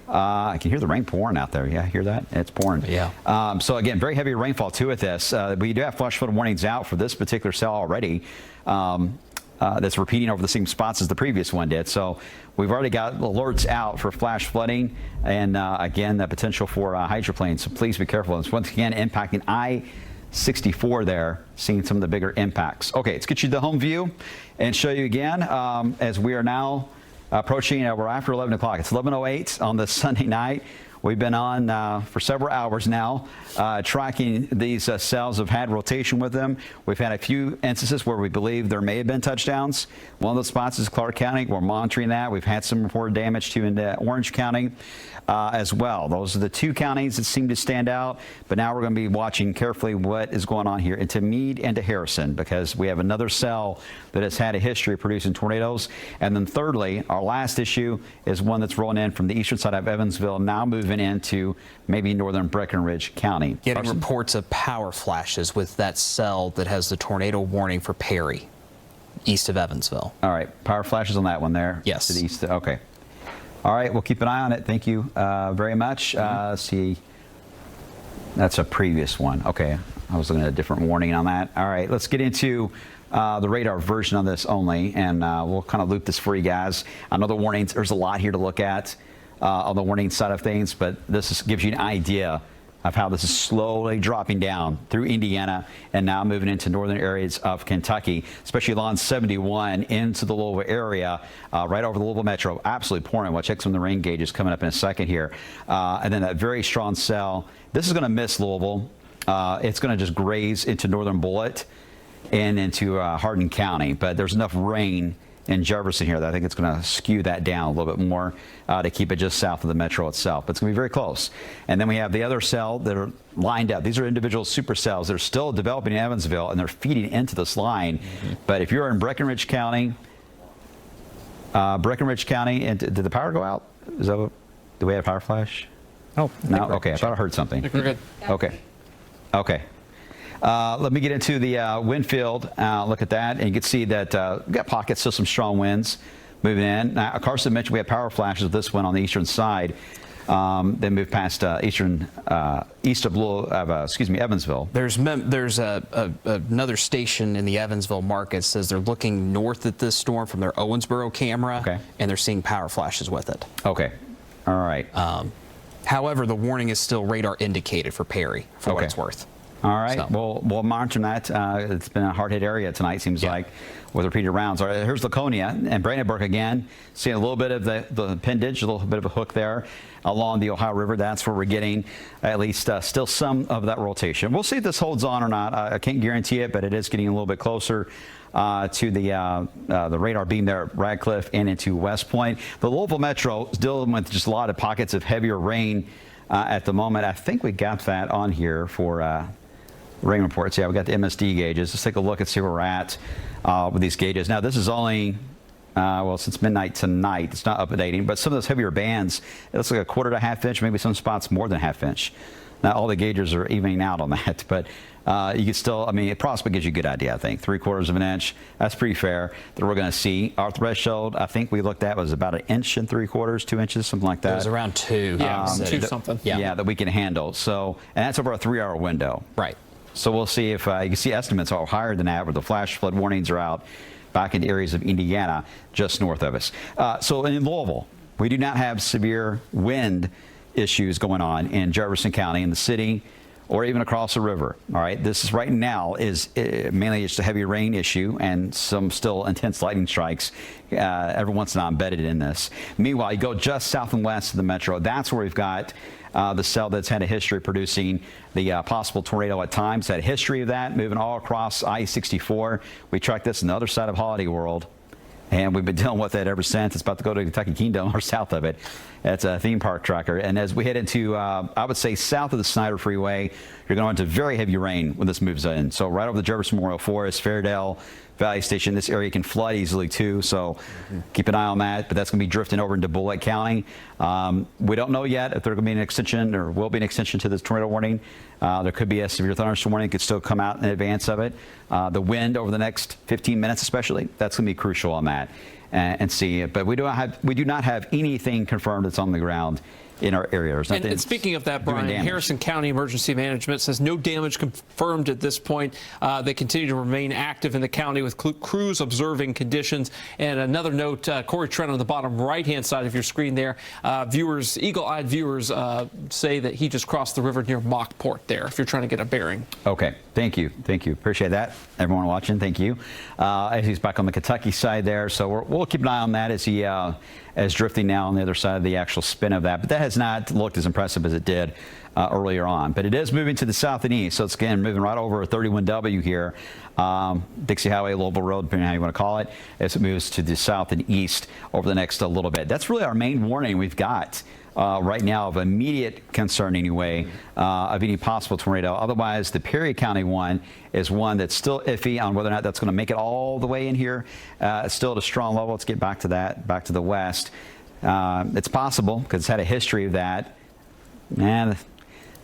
I can hear the rain pouring out there. Yeah, hear that? It's pouring. Yeah. So again, very heavy rainfall too with this. We do have flash flood warnings out for this particular cell already. That's repeating over the same spots as the previous one did. So we've already got alerts out for flash flooding and again, the potential for hydroplanes. So please be careful. It's once again impacting I-64 there, seeing some of the bigger impacts. Okay, let's get you the home view and show you again as we are now approaching, we're after 11 o'clock. It's 11:08 on this Sunday night. We've been on for several hours now tracking these cells. Have had rotation with them. We've had a few instances where we believe there may have been touchdowns. One of those spots is Clark County. We're monitoring that. We've had some reported damage to in Orange County as well. Those are the two counties that seem to stand out. But now we're going to be watching carefully what is going on here into Meade and to Harrison, because we have another cell that has had a history of producing tornadoes. And then thirdly, our last issue is one that's rolling in from the eastern side of Evansville, now moving into maybe northern Breenridge County. Getting reports of power flashes with that cell that has the tornado warning for Perry, east of Evansville. All right, power flashes on that one there. Yes. To the east. Okay. All right, we'll keep an eye on it. Thank you very much. See, that's a previous one. Okay, I was looking at a different warning on that. All right, let's get into the radar version on this only, and we'll kind of loop this for you guys. I know the warnings, there's a lot here to look at on the warning side of things, but this gives you an idea of how this is slowly dropping down through Indiana and now moving into northern areas of Kentucky, especially along 71 into the Louisville area, right over the Louisville metro. Absolutely pouring. We'll check some of the rain gauges coming up in a second here. And then that very strong cell. This is going to miss Louisville. It's going to just graze into northern Bullitt and into Hardin County, but there's enough rain in Jefferson here that I think it's going to skew that down a little bit more to keep it just south of the metro itself. But it's going to be very close. And then we have the other cell that are lined up. These are individual supercells that are still developing in Evansville, and they're feeding into this line. But if you're in Breckinridge County, and did the power go out? Is that do we have power flash? Oh, no. Okay, I thought I heard something. We're good. Okay. Okay. Let me get into the wind field. Look at that, and you can see that we've got pockets, still some strong winds moving in. Now, Carson mentioned we have power flashes with this one on the eastern side. Then move past east of Evansville. There's another station in the Evansville market says they're looking north at this storm from their Owensboro camera, and they're seeing power flashes with it. Okay. All right. However, the warning is still radar indicated for Perry, for what it's worth. All right. So. We'll monitor that. It's been a hard-hit area tonight, seems like, with repeated rounds. All right, here's Laconia and Brandenburg again. Seeing a little bit of the appendage, a little bit of a hook there along the Ohio River. That's where we're getting at least still some of that rotation. We'll see if this holds on or not. I can't guarantee it, but it is getting a little bit closer to the radar beam there at Radcliffe and into West Point. The Louisville Metro is dealing with just a lot of pockets of heavier rain at the moment. I think we got that on here for rain reports. Yeah, we got the MSD gauges. Let's take a look and see where we're at with these gauges. Now, this is only, well, since midnight tonight. It's not updating, but some of those heavier bands, it looks like a quarter to half inch, maybe some spots more than a half inch. Now, all the gauges are evening out on that, but you can still, I mean, it probably gives you a good idea, I think. 3/4 of an inch, that's pretty fair that we're going to see. Our threshold, I think we looked at was about 1 3/4 inches, 2 inches, something like that. It was around 2. Yeah, 2 something. Yeah, that we can handle. So, and that's over a 3-hour window. Right. So we'll see if you can see estimates are higher than that, where the flash flood warnings are out back into areas of Indiana just north of us. So in Louisville, we do not have severe wind issues going on in Jefferson County, in the city, or even across the river. All right, this is right now is mainly just a heavy rain issue and some still intense lightning strikes every once in a while embedded in this. Meanwhile, you go just south and west of the metro. That's where we've got the cell that's had a history of producing the possible tornado at times. Had a history of that moving all across I-64. We tracked this on the other side of Holiday World, and we've been dealing with it ever since. It's about to go to Kentucky Kingdom or south of it. It's a theme park tracker. And as we head into, I would say, south of the Snyder Freeway, you're going into very heavy rain when this moves in. So right over the Jefferson Memorial Forest, Fairdale, Valley Station, this area can flood easily too. So keep an eye on that. But that's going to be drifting over into Bullitt County. We don't know yet if there's going to be an extension or will be an extension to this tornado warning. There could be a severe thunderstorm warning. It could still come out in advance of it. The wind over the next 15 minutes especially, that's going to be crucial on that and see it. But we do not have anything confirmed that's on the ground in our area. And speaking of that, Brian, Harrison County Emergency Management says no damage confirmed at this point. They continue to remain active in the county with crews observing conditions. And another note, Corey Trent on the bottom right-hand side of your screen there, viewers, eagle-eyed viewers say that he just crossed the river near Mockport there, if you're trying to get a bearing. Okay, thank you. Thank you. Appreciate that. Everyone watching, thank you. As he's back on the Kentucky side there, so we'll keep an eye on that as he is drifting now on the other side of the actual spin of that. But that has not looked as impressive as it did earlier on. But it is moving to the south and east, so it's again moving right over 31W here, Dixie Highway, Louisville Road, depending on how you want to call it, as it moves to the south and east over the next little bit. That's really our main warning we've got right now of immediate concern anyway of any possible tornado. Otherwise, the Perry County one is one that's still iffy on whether or not that's going to make it all the way in here. It's still at a strong level. Let's get back to that, back to the west. It's possible because it's had a history of that. Man,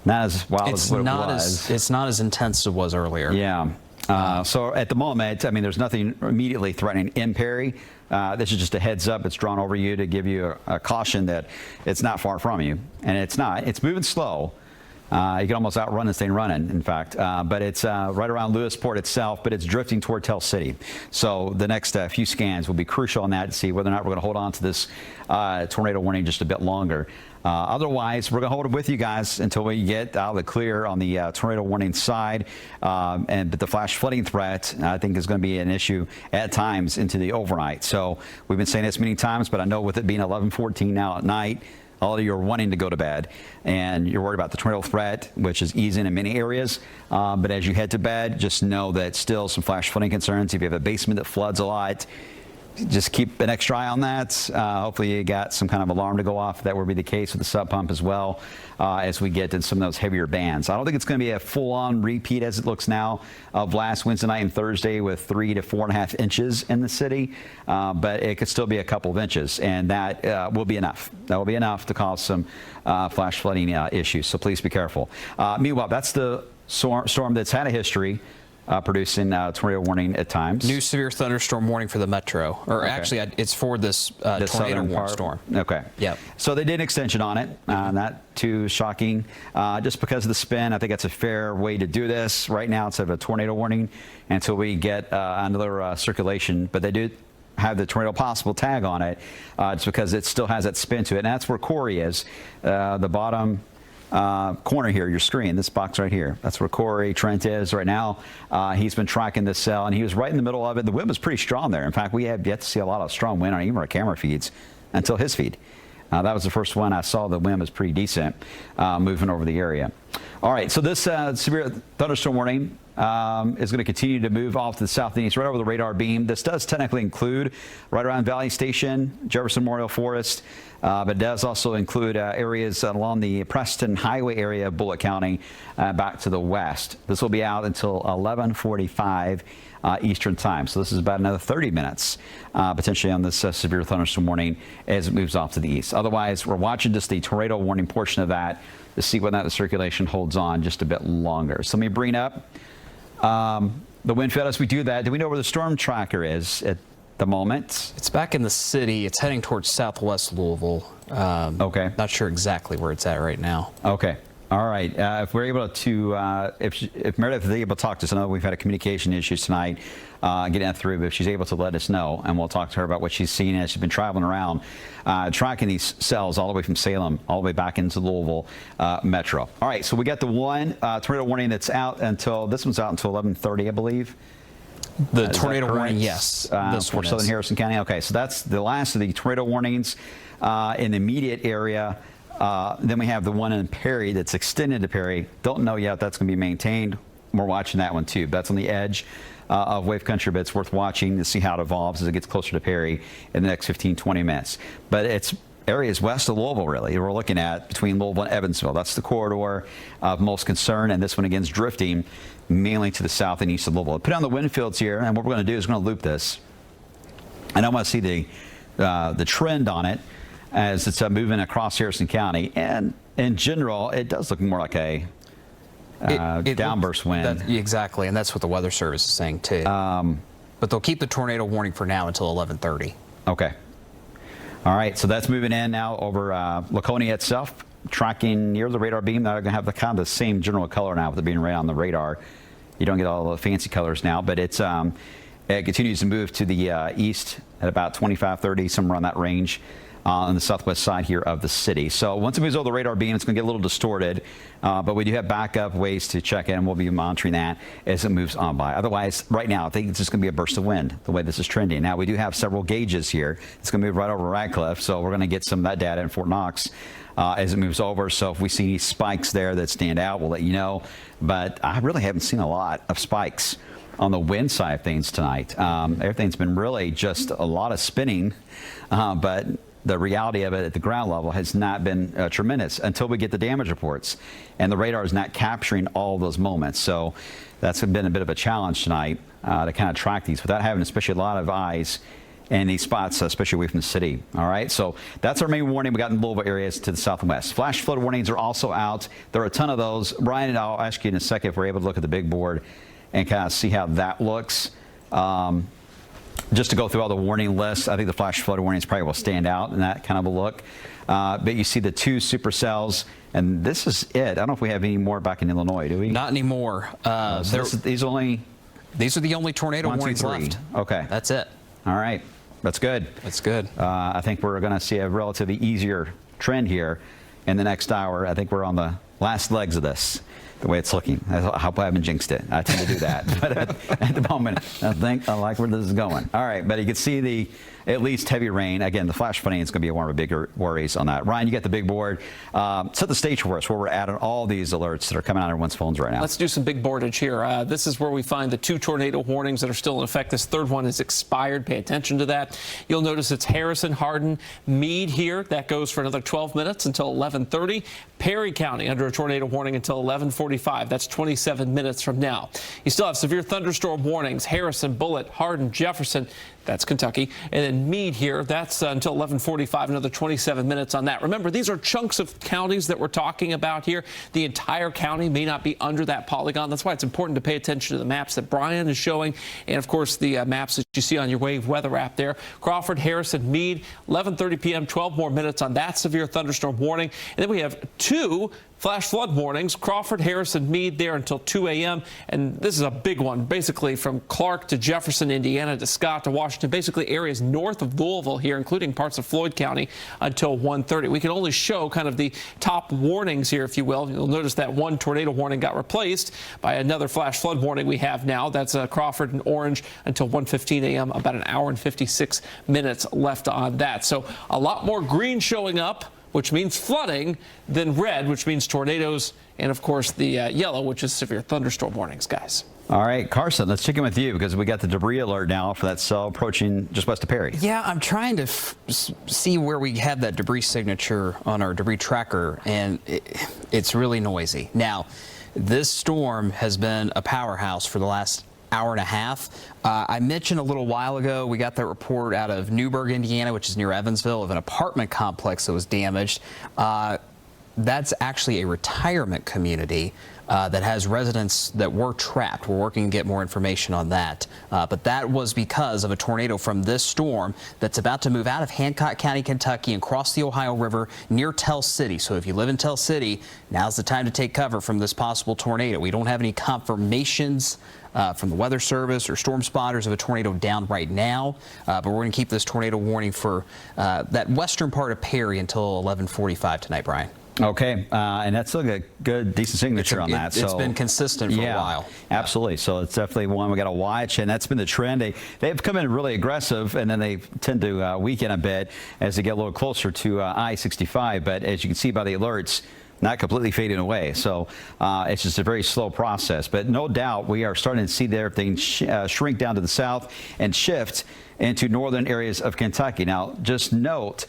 not as wild as what it was. It's not as intense as it was earlier. Yeah. So at the moment, I mean, there's nothing immediately threatening in Perry. This is just a heads up. It's drawn over you to give you a caution that it's not far from you. And it's not. It's moving slow. You can almost outrun this thing running, in fact. But it's right around Lewisport itself, but it's drifting toward Tell City. So the next few scans will be crucial on that to see whether or not we're going to hold on to this tornado warning just a bit longer. Otherwise, we're going to hold it with you guys until we get out of the clear on the tornado warning side. But the flash flooding threat, I think, is going to be an issue at times into the overnight. So we've been saying this many times, but I know with it being 11:14 now at night, all of you are wanting to go to bed, and you're worried about the tornado threat, which is easing in many areas. But as you head to bed, just know that still some flash flooding concerns. If you have a basement that floods a lot, just keep an extra eye on that. Hopefully you got some kind of alarm to go off. That will be the case with the sub pump as well as we get in some of those heavier bands. I don't think it's going to be a full-on repeat as it looks now of last Wednesday night and Thursday with 3 to 4.5 inches in the city, but it could still be a couple of inches, and that will be enough. That will be enough to cause some flash flooding issues, so please be careful. Meanwhile, that's the storm that's had a history producing tornado warning at times. New severe thunderstorm warning for the metro, or actually it's for this tornado warning storm. Okay. Yep. So they did an extension on it. Not too shocking. Just because of the spin, I think that's a fair way to do this. Right now, it's a tornado warning until we get another circulation. But they do have the tornado possible tag on it just because it still has that spin to it. And that's where Corey is, the bottom corner here, your screen, this box right here. That's where Corey Trent is right now. He's been tracking this cell, and he was right in the middle of it. The wind was pretty strong there. In fact, we have yet to see a lot of strong wind on even our camera feeds until his feed. That was the first one I saw. The wind was pretty decent moving over the area. All right, so this severe thunderstorm warning is going to continue to move off to the south and east, right over the radar beam. This does technically include right around Valley Station, Jefferson Memorial Forest, but it does also include areas along the Preston Highway area of Bullitt County back to the west. This will be out until 11:45 Eastern time. So this is about another 30 minutes potentially on this severe thunderstorm warning as it moves off to the east. Otherwise, we're watching just the tornado warning portion of that to see whether or not the circulation holds on just a bit longer. So let me bring up the wind field as we do that. Do we know where the storm tracker is at the moment? It's back in the city. It's heading towards southwest Louisville. Okay. Not sure exactly where it's at right now. Okay. All right. If we're able to, if Meredith is able to talk to us, I know we've had a communication issues tonight getting that through, but if she's able to let us know, and we'll talk to her about what she's seen as she's been traveling around, tracking these cells all the way from Salem, all the way back into Louisville Metro. All right. So we got the one tornado warning that's out until, this one's out until 11:30, I believe. The tornado warning, yes. For Southern Harrison County. Okay. So that's the last of the tornado warnings in the immediate area. Then we have the one in Perry that's extended to Perry. Don't know yet if that's going to be maintained. We're watching that one too. That's on the edge of wave country, but it's worth watching to see how it evolves as it gets closer to Perry in the next 15-20 minutes. But it's areas west of Louisville, really, we're looking at between Louisville and Evansville. That's the corridor of most concern, and this one again is drifting mainly to the south and east of Louisville. Put on the wind fields here, and what we're going to do is we're going to loop this. And I want to see the trend on it as it's moving across Harrison County. And in general, it does look more like a downburst wind. Exactly, and that's what the Weather Service is saying too. But they'll keep the tornado warning for now until 11:30. Okay. All right, so that's moving in now over Laconia itself, tracking near the radar beam. They're going to have the kind of the same general color now with it being right on the radar. You don't get all the fancy colors now, but it's it continues to move to the east at about 25, 30, somewhere on that range. On the southwest side here of the city. So once it moves over the radar beam, it's going to get a little distorted, but we do have backup ways to check in. We'll be monitoring that as it moves on by. Otherwise, right now, I think it's just going to be a burst of wind, the way this is trending. Now, we do have several gauges here. It's going to move right over Radcliffe, so we're going to get some of that data in Fort Knox as it moves over. So if we see any spikes there that stand out, we'll let you know. But I really haven't seen a lot of spikes on the wind side of things tonight. Everything's been really just a lot of spinning, but the reality of it at the ground level has not been tremendous until we get the damage reports, and the radar is not capturing all of those moments. So that's been a bit of a challenge tonight to kind of track these without having especially a lot of eyes in these spots, especially away from the city. All right, so that's our main warning we got in Louisville areas to the southwest. Flash flood warnings are also out. There are a ton of those. Brian, and I'll ask you in a second if we're able to look at the big board and kind of see how that looks. Just to go through all the warning lists, I think the flash flood warnings probably will stand out in that kind of a look. But you see the two supercells, and this is it. I don't know if we have any more back in Illinois, do we? Not anymore. These are the only tornado warnings left. Okay. That's it. All right. That's good. That's good. I think we're going to see a relatively easier trend here in the next hour. I think we're on the last legs of this, the way it's looking. I hope I haven't jinxed it. I tend to do that. But at the moment, I think I like where this is going. All right, but you can see the at least heavy rain. Again, the flash flooding is going to be one of our bigger worries on that. Ryan, you got the big board. Set the stage for us where we're at on all these alerts that are coming out of everyone's phones right now. Let's do some big boardage here. This is where we find the two tornado warnings that are still in effect. This third one is expired. Pay attention to that. You'll notice it's Harrison, Hardin, Meade here. That goes for another 12 minutes until 11:30. Perry County under a tornado warning until 11:45. That's 27 minutes from now. You still have severe thunderstorm warnings. Harrison, Bullitt, Hardin, Jefferson. That's Kentucky. And then Meade here, that's until 11:45, another 27 minutes on that. Remember, these are chunks of counties that we're talking about here. The entire county may not be under that polygon. That's why it's important to pay attention to the maps that Brian is showing, and of course the maps that you see on your Wave weather app there. Crawford, Harrison, Meade, 11:30 p.m., 12 more minutes on that severe thunderstorm warning. And then we have two flash flood warnings, Crawford, Harrison, Meade there until 2 a.m. And this is a big one, basically from Clark to Jefferson, Indiana to Scott to Washington, basically areas north of Louisville here, including parts of Floyd County until 1:30. We can only show kind of the top warnings here, if you will. You'll notice that one tornado warning got replaced by another flash flood warning we have now. That's Crawford and Orange until 1:15 a.m., about an hour and 56 minutes left on that. So a lot more green showing up, which means flooding, than red, which means tornadoes, and of course the yellow, which is severe thunderstorm warnings, guys. All right, Carson, let's check in with you because we got the debris alert now for that cell approaching just west of Perry. Yeah, I'm trying to see where we have that debris signature on our debris tracker, and it's really noisy. Now, this storm has been a powerhouse for the last hour and a half. I mentioned a little while ago, we got that report out of Newburgh, Indiana, which is near Evansville, of an apartment complex that was damaged. That's actually a retirement community that has residents that were trapped. We're working to get more information on that. But that was because of a tornado from this storm that's about to move out of Hancock County, Kentucky, and cross the Ohio River near Tell City. So if you live in Tell City, now's the time to take cover from this possible tornado. We don't have any confirmations from the Weather Service or storm spotters of a tornado down right now, but we're going to keep this tornado warning for that western part of Perry until 11:45 tonight, Brian. Okay, and that's still a good, decent signature on that. It's been consistent for a while. Absolutely. So it's definitely one we got to watch, and that's been the trend. They've come in really aggressive, and then they tend to weaken a bit as they get a little closer to I-65. But as you can see by the alerts, not completely fading away. So it's just a very slow process. But no doubt we are starting to see everything shrink down to the south and shift into northern areas of Kentucky. Now, just note,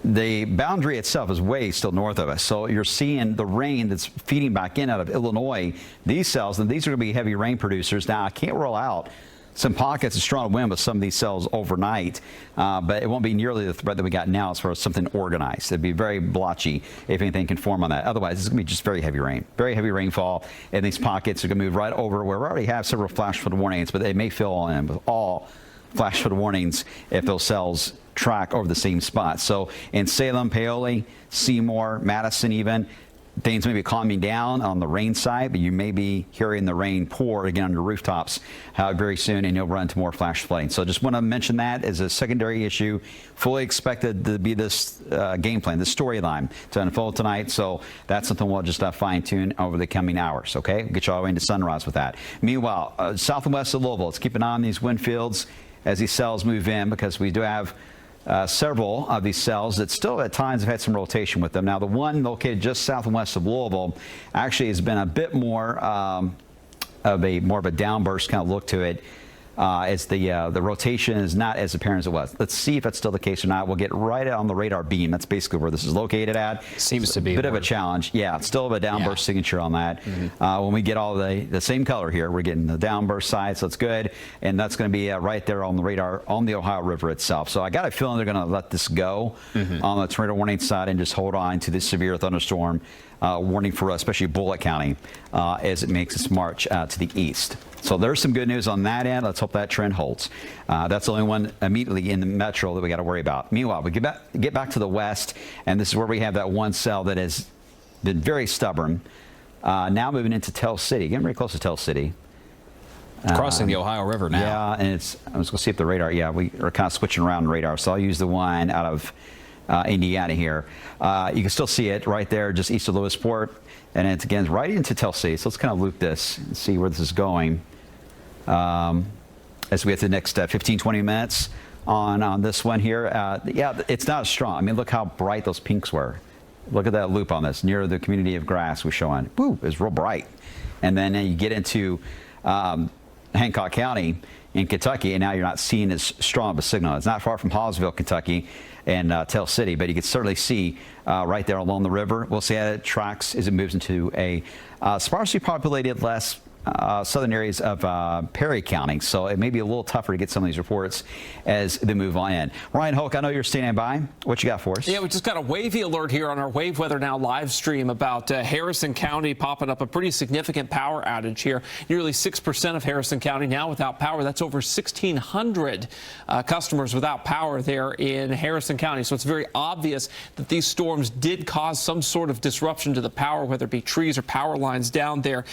the boundary itself is way still north of us. So you're seeing the rain that's feeding back in out of Illinois. These cells, and these are going to be heavy rain producers. Now, I can't rule out some pockets of strong wind with some of these cells overnight, but it won't be nearly the threat that we got now as far as something organized. It'd be very blotchy if anything can form on that. Otherwise, it's going to be just very heavy rain. Very heavy rainfall, and these pockets are going to move right over where we already have several flash flood warnings, but they may fill in with all flash flood warnings if those cells track over the same spot. So in Salem, Paoli, Seymour, Madison even, things may be calming down on the rain side, but you may be hearing the rain pour again on your rooftops very soon, and you'll run into more flash flooding. So just want to mention that as a secondary issue. Fully expected to be this game plan, this storyline to unfold tonight. So that's something we'll just fine tune over the coming hours. Okay, we'll get you all the way into sunrise with that. Meanwhile, south and west of Louisville, let's keep an eye on these wind fields as these cells move in, because we do have several of these cells that still at times have had some rotation with them. Now, the one located just south and west of Louisville actually has been a bit more of a downburst kind of look to it. As the rotation is not as apparent as it was. Let's see if that's still the case or not. We'll get right on the radar beam. That's basically where this is located at. Seems to be a bit of a challenge. Yeah, it's still a downburst signature on that. When we get all the same color here, we're getting the downburst side, so it's good. And that's going to be right there on the radar on the Ohio River itself. So I got a feeling they're going to let this go on the tornado warning side and just hold on to this severe thunderstorm warning for especially Bullitt County as it makes its march to the east. So there's some good news on that end. Let's hope that trend holds. That's the only one immediately in the metro that we got to worry about. Meanwhile, we get back to the west, and this is where we have that one cell that has been very stubborn. Now moving into Tell City, getting very close to Tell City. Crossing the Ohio River now. Yeah, and I'm just going to see if the radar, we are kind of switching around radar. So I'll use the one out of Indiana here. You can still see it right there just east of Lewisport, and it's again right into Tell City. So let's kind of loop this and see where this is going as we get to the next 15-20 minutes on this one here. Yeah, it's not as strong. I mean, look how bright those pinks were. Look at that loop on this near the community of grass we're showing. Woo, it's real bright. And then you get into Hancock County in Kentucky, and now you're not seeing as strong of a signal. It's not far from Hallsville, Kentucky, and Tell City, but you can certainly see right there along the river. We'll see how it tracks as it moves into a sparsely populated, less southern areas of Perry County. So it may be a little tougher to get some of these reports as they move on in. Ryan Hulk, I know you're standing by. What you got for us? Yeah, we just got a wavy alert here on our Wave Weather Now live stream about Harrison County popping up a pretty significant power outage here. Nearly 6% of Harrison County now without power. That's over 1,600 customers without power there in Harrison County. So it's very obvious that these storms did cause some sort of disruption to the power, whether it be trees or power lines down there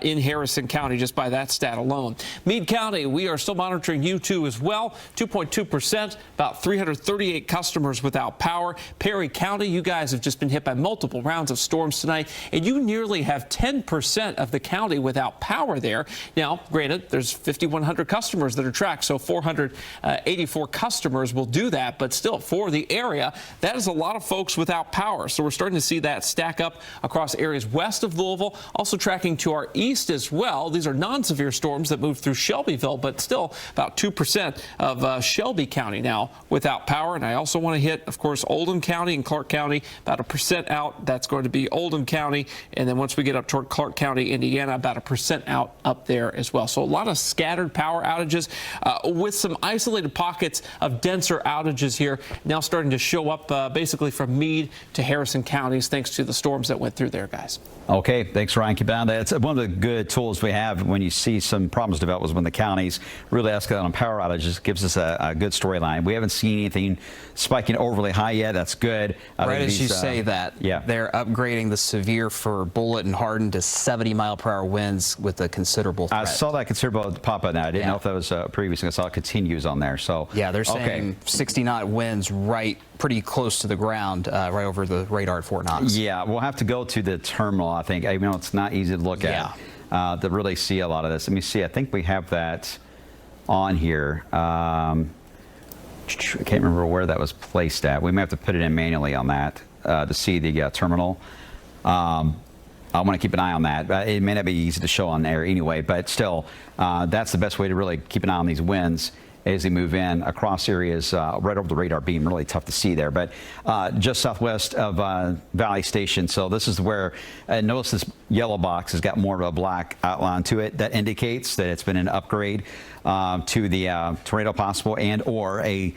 in Harrison County, just by that stat alone. Meade County, we are still monitoring you too as well. 2.2%, about 338 customers without power. Perry County, you guys have just been hit by multiple rounds of storms tonight, and you nearly have 10% of the county without power there. Now, granted, there's 5,100 customers that are tracked, so 484 customers will do that, but still, for the area, that is a lot of folks without power. So we're starting to see that stack up across areas west of Louisville, also tracking to our east as well. well. These are non-severe storms that move through Shelbyville, but still about 2% of Shelby County now without power. And I also want to hit, of course, Oldham County and Clark County, about 1% out. That's going to be Oldham County. And then once we get up toward Clark County, Indiana, about 1% out up there as well. So a lot of scattered power outages with some isolated pockets of denser outages here now starting to show up basically from Meade to Harrison counties, thanks to the storms that went through there, guys. Okay, thanks, Ryan. Keep on that. It's one of the good tools we have when you see some problems develop is when the counties really escalate on power outages. It gives us a good storyline. We haven't seen anything spiking overly high yet. That's good. Right as you say that, yeah, they're upgrading the severe for Bullitt and Hardin to 70-mile-per-hour winds with a considerable threat. I saw that considerable pop up now. I didn't know if that was previous. I saw it continues on there. So yeah, they're saying 60-knot winds right pretty close to the ground, right over the radar at Fort Knox. Yeah, we'll have to go to the terminal, I think. I know it's not easy to look at to really see a lot of this. Let me see. I think we have that on here. I can't remember where that was placed at. We may have to put it in manually on that to see the terminal. I want to keep an eye on that. It may not be easy to show on there anyway, but still, that's the best way to really keep an eye on these winds as they move in across areas right over the radar beam. Really tough to see there, but just southwest of Valley Station. So this is where, notice this yellow box has got more of a black outline to it. That indicates that it's been an upgrade to the tornado possible and or a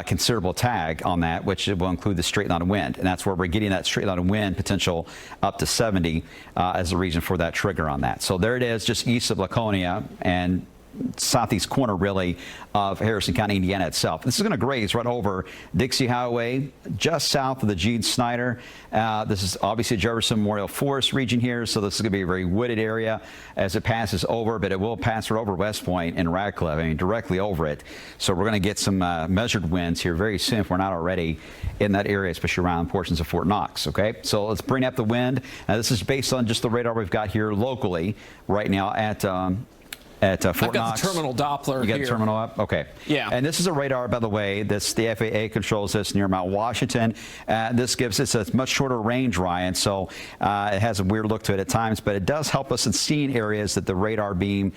considerable tag on that, which will include the straight line of wind. And that's where we're getting that straight line of wind potential up to 70 as the reason for that trigger on that. So there it is, just east of Laconia and southeast corner, really, of Harrison County, Indiana itself. This is going to graze right over Dixie Highway, just south of the Gene Snyder. This is obviously Jefferson Memorial Forest region here, so this is going to be a very wooded area as it passes over, but it will pass right over West Point and Radcliffe, I mean, directly over it. So we're going to get some measured winds here very soon if we're not already in that area, especially around portions of Fort Knox, okay? So let's bring up the wind. Now, this is based on just the radar we've got here locally right now at Fort I've got Knox. The terminal Doppler You got here. the terminal up? Okay. Yeah. And this is a radar, by the way. This, the FAA controls this near Mount Washington. This gives us a much shorter range, Ryan, so it has a weird look to it at times, but it does help us in seeing areas that the radar beam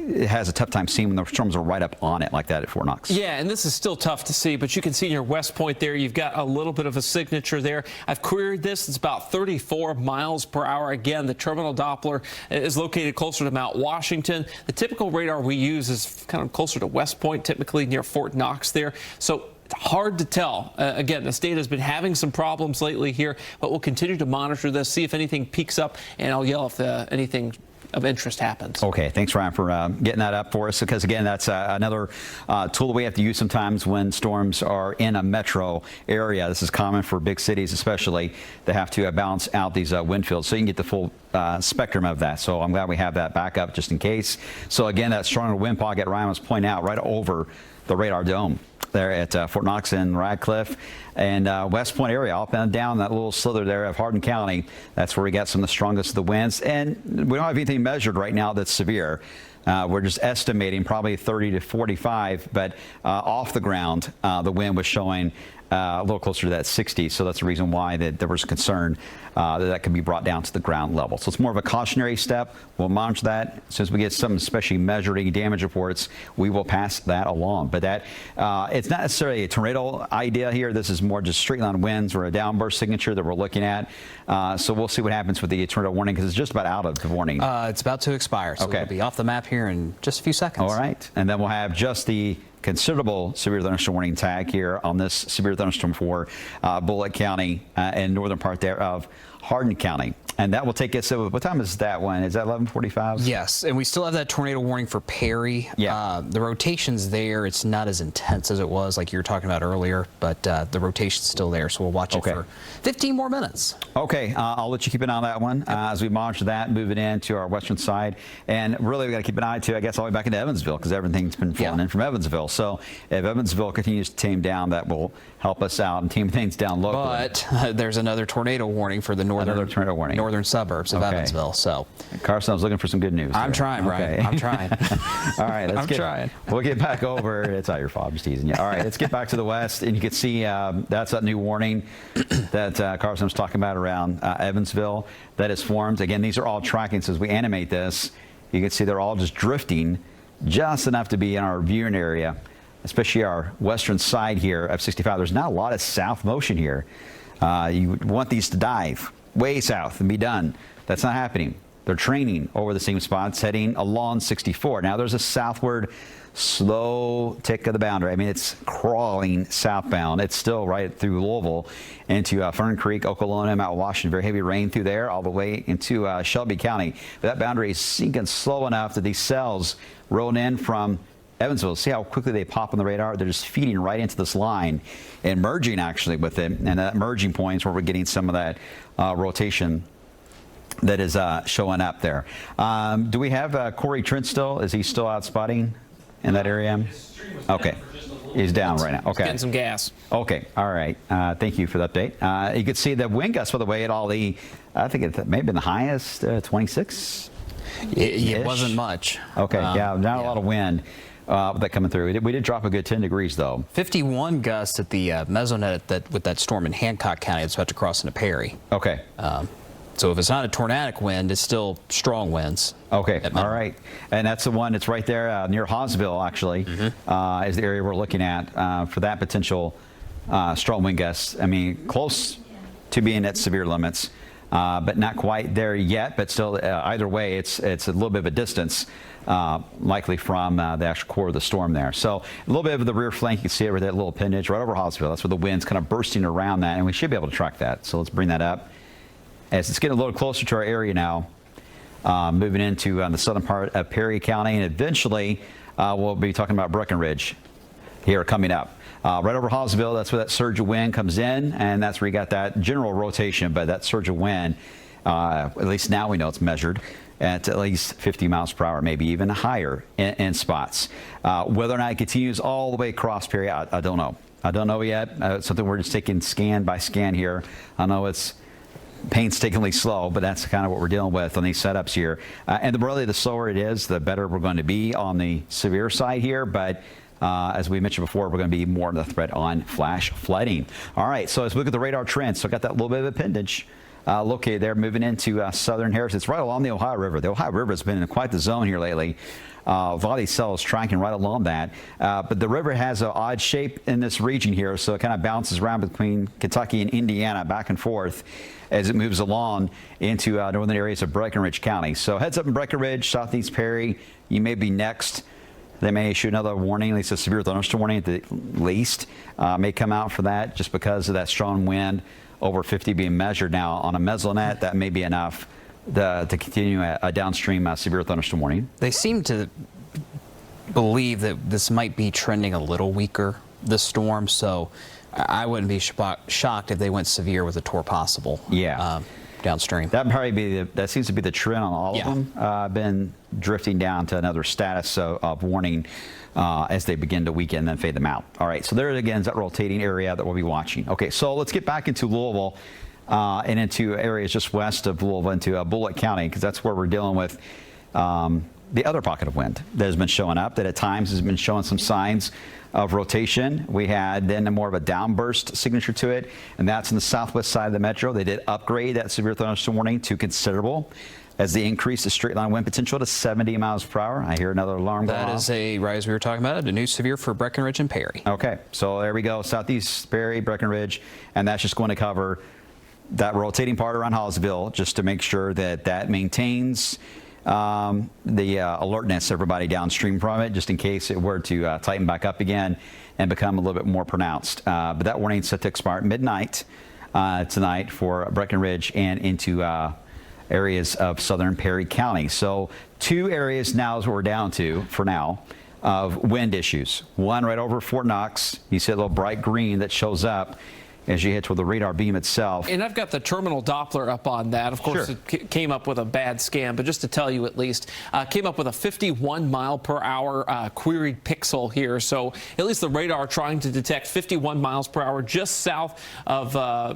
it has a tough time seeing when the storms are right up on it like that at Fort Knox. Yeah, and this is still tough to see, but you can see near West Point there, you've got a little bit of a signature there. I've queried this. It's about 34 miles per hour. Again, the terminal Doppler is located closer to Mount Washington. The typical radar we use is kind of closer to West Point, typically near Fort Knox there. So it's hard to tell. Again, the state has been having some problems lately here, but we'll continue to monitor this, see if anything peaks up, and I'll yell if anything of interest happens. Okay, thanks, Ryan, for getting that up for us, because again, that's another tool that we have to use sometimes when storms are in a metro area. This is common for big cities, especially. They have to balance out these wind fields so you can get the full spectrum of that. So I'm glad we have that backup just in case. So again, that stronger wind pocket Ryan was pointing out right over the radar dome there at Fort Knox and Radcliffe and West Point area, up and down that little slither there of Hardin County. That's where we got some of the strongest of the winds. And we don't have anything measured right now that's severe. We're just estimating probably 30 to 45, but off the ground, the wind was showing a little closer to that 60. So that's the reason why there was concern that could be brought down to the ground level. So it's more of a cautionary step. We'll monitor that. As soon as we get some especially measuring damage reports, we will pass that along. But that it's not necessarily a tornado idea here. This is more just straight line winds or a downburst signature that we're looking at. So we'll see what happens with the tornado warning, because it's just about out of the warning. It's about to expire, so okay. It'll be off the map here in just a few seconds. All right. And then we'll have just the considerable severe thunderstorm warning tag here on this severe thunderstorm for Bullitt County and northern part there of Hardin County. And that will take us, so what time is that one? Is that 11:45? Yes, and we still have that tornado warning for Perry. Yeah. The rotation's there. It's not as intense as it was, like you were talking about earlier, but the rotation's still there, so we'll watch it for 15 more minutes. Okay, I'll let you keep an eye on that one as we monitor that, move it into our western side. And really, we got to keep an eye, too, I guess, all the way back into Evansville, because everything's been flowing in from Evansville. So if Evansville continues to tame down, that will help us out and tame things down locally. But there's another tornado warning for the northern northern suburbs of Evansville. So Carson, I was looking for some good news. I'm trying, Brian. I'm trying. All right, we'll get back over. It's not your fault. I'm just teasing you. All right, let's get back to the west, and you can see that's that new warning that Carson was talking about around Evansville that is formed. Again, these are all tracking. So as we animate this, you can see they're all just drifting just enough to be in our viewing area, especially our western side here of 65. There's not a lot of south motion here. You would want these to dive way south and be done. That's not happening. They're training over the same spots, heading along 64. Now there's a southward slow tick of the boundary. I mean, it's crawling southbound. It's still right through Louisville into Fern Creek, Okolona, Mount Washington. Very heavy rain through there all the way into Shelby County. But that boundary is sinking slow enough that these cells rolling in from Evansville. See how quickly they pop on the radar? They're just feeding right into this line and merging actually with it. And that merging point is where we're getting some of that rotation that is showing up there. Do we have Corey Trent still? Is he still out spotting in that area? Okay. He's down right now. Okay. Getting some gas. Okay. All right. Thank you for the update. You can see the wind gusts, by the way, at all the, I think it may have been the highest, 26. It wasn't much. Okay. Yeah. Not a lot of wind. That coming through. We did drop a good 10 degrees, though. 51 gusts at the mesonet with that storm in Hancock County that's about to cross into Perry. Okay. So if it's not a tornadic wind, it's still strong winds. Okay. All right. And that's the one that's right there near Hawesville, actually, is the area we're looking at for that potential strong wind gusts. I mean, close to being at severe limits, but not quite there yet. But still, either way, it's a little bit of a distance. Likely from the actual core of the storm there. So a little bit of the rear flank, you can see it with that little appendage right over Hawesville. That's where the wind's kind of bursting around that, and we should be able to track that. So let's bring that up. As it's getting a little closer to our area now, moving into the southern part of Perry County, and eventually we'll be talking about Breenridge here coming up. Right over Hawesville, that's where that surge of wind comes in, and that's where you got that general rotation, but that surge of wind, at least now we know it's measured at least 50 miles per hour, maybe even higher in spots. Whether or not it continues all the way across Perry, I don't know. I don't know yet. It's something we're just taking scan by scan here. I know it's painstakingly slow, but that's kind of what we're dealing with on these setups here. And really, the slower it is, the better we're going to be on the severe side here. But as we mentioned before, we're going to be more of the threat on flash flooding. All right, so as we look at the radar trends, so I got that little bit of appendage located there, moving into southern Harris. It's right along the Ohio River. The Ohio River has been in quite the zone here lately. A lot of these cells tracking right along that. But the river has an odd shape in this region here, so it kind of bounces around between Kentucky and Indiana, back and forth, as it moves along into northern areas of Breenridge County. So heads up in Breenridge, southeast Perry, you may be next. They may issue another warning, at least a severe thunderstorm warning at the least, may come out for that just because of that strong wind over 50 being measured now on a mesonet. That may be enough to continue a downstream severe thunderstorm warning. They seem to believe that this might be trending a little weaker, this storm, so I wouldn't be shocked if they went severe with a torr possible. Yeah. Downstream. That probably be that seems to be the trend on all of them. Been drifting down to another status of warning as they begin to weaken and then fade them out. All right, so there again is that rotating area that we'll be watching. Okay, so let's get back into Louisville and into areas just west of Louisville into Bullitt County, because that's where we're dealing with the other pocket of wind that has been showing up, that at times has been showing some signs of rotation. We had then more of a downburst signature to it, and that's in the southwest side of the metro. They did upgrade that severe thunderstorm warning to considerable as they increased the straight line wind potential to 70 miles per hour. I hear another alarm go off. That is a rise we were talking about, a new severe for Breenridge and Perry. Okay, so there we go, southeast Perry, Breenridge, and that's just going to cover that rotating part around Hawesville just to make sure that that maintains the alertness, everybody downstream from it, just in case it were to tighten back up again and become a little bit more pronounced. But that warning is set to expire at midnight tonight for Breenridge and into areas of southern Perry County. So 2 areas now is what we're down to for now of wind issues. One right over Fort Knox. You see a little bright green that shows up as you hit toward the radar beam itself. And I've got the terminal Doppler up on that. Of course, Sure. it came up with a bad scan, but just to tell you at least, came up with a 51 mile per hour queried pixel here. So at least the radar trying to detect 51 miles per hour just south of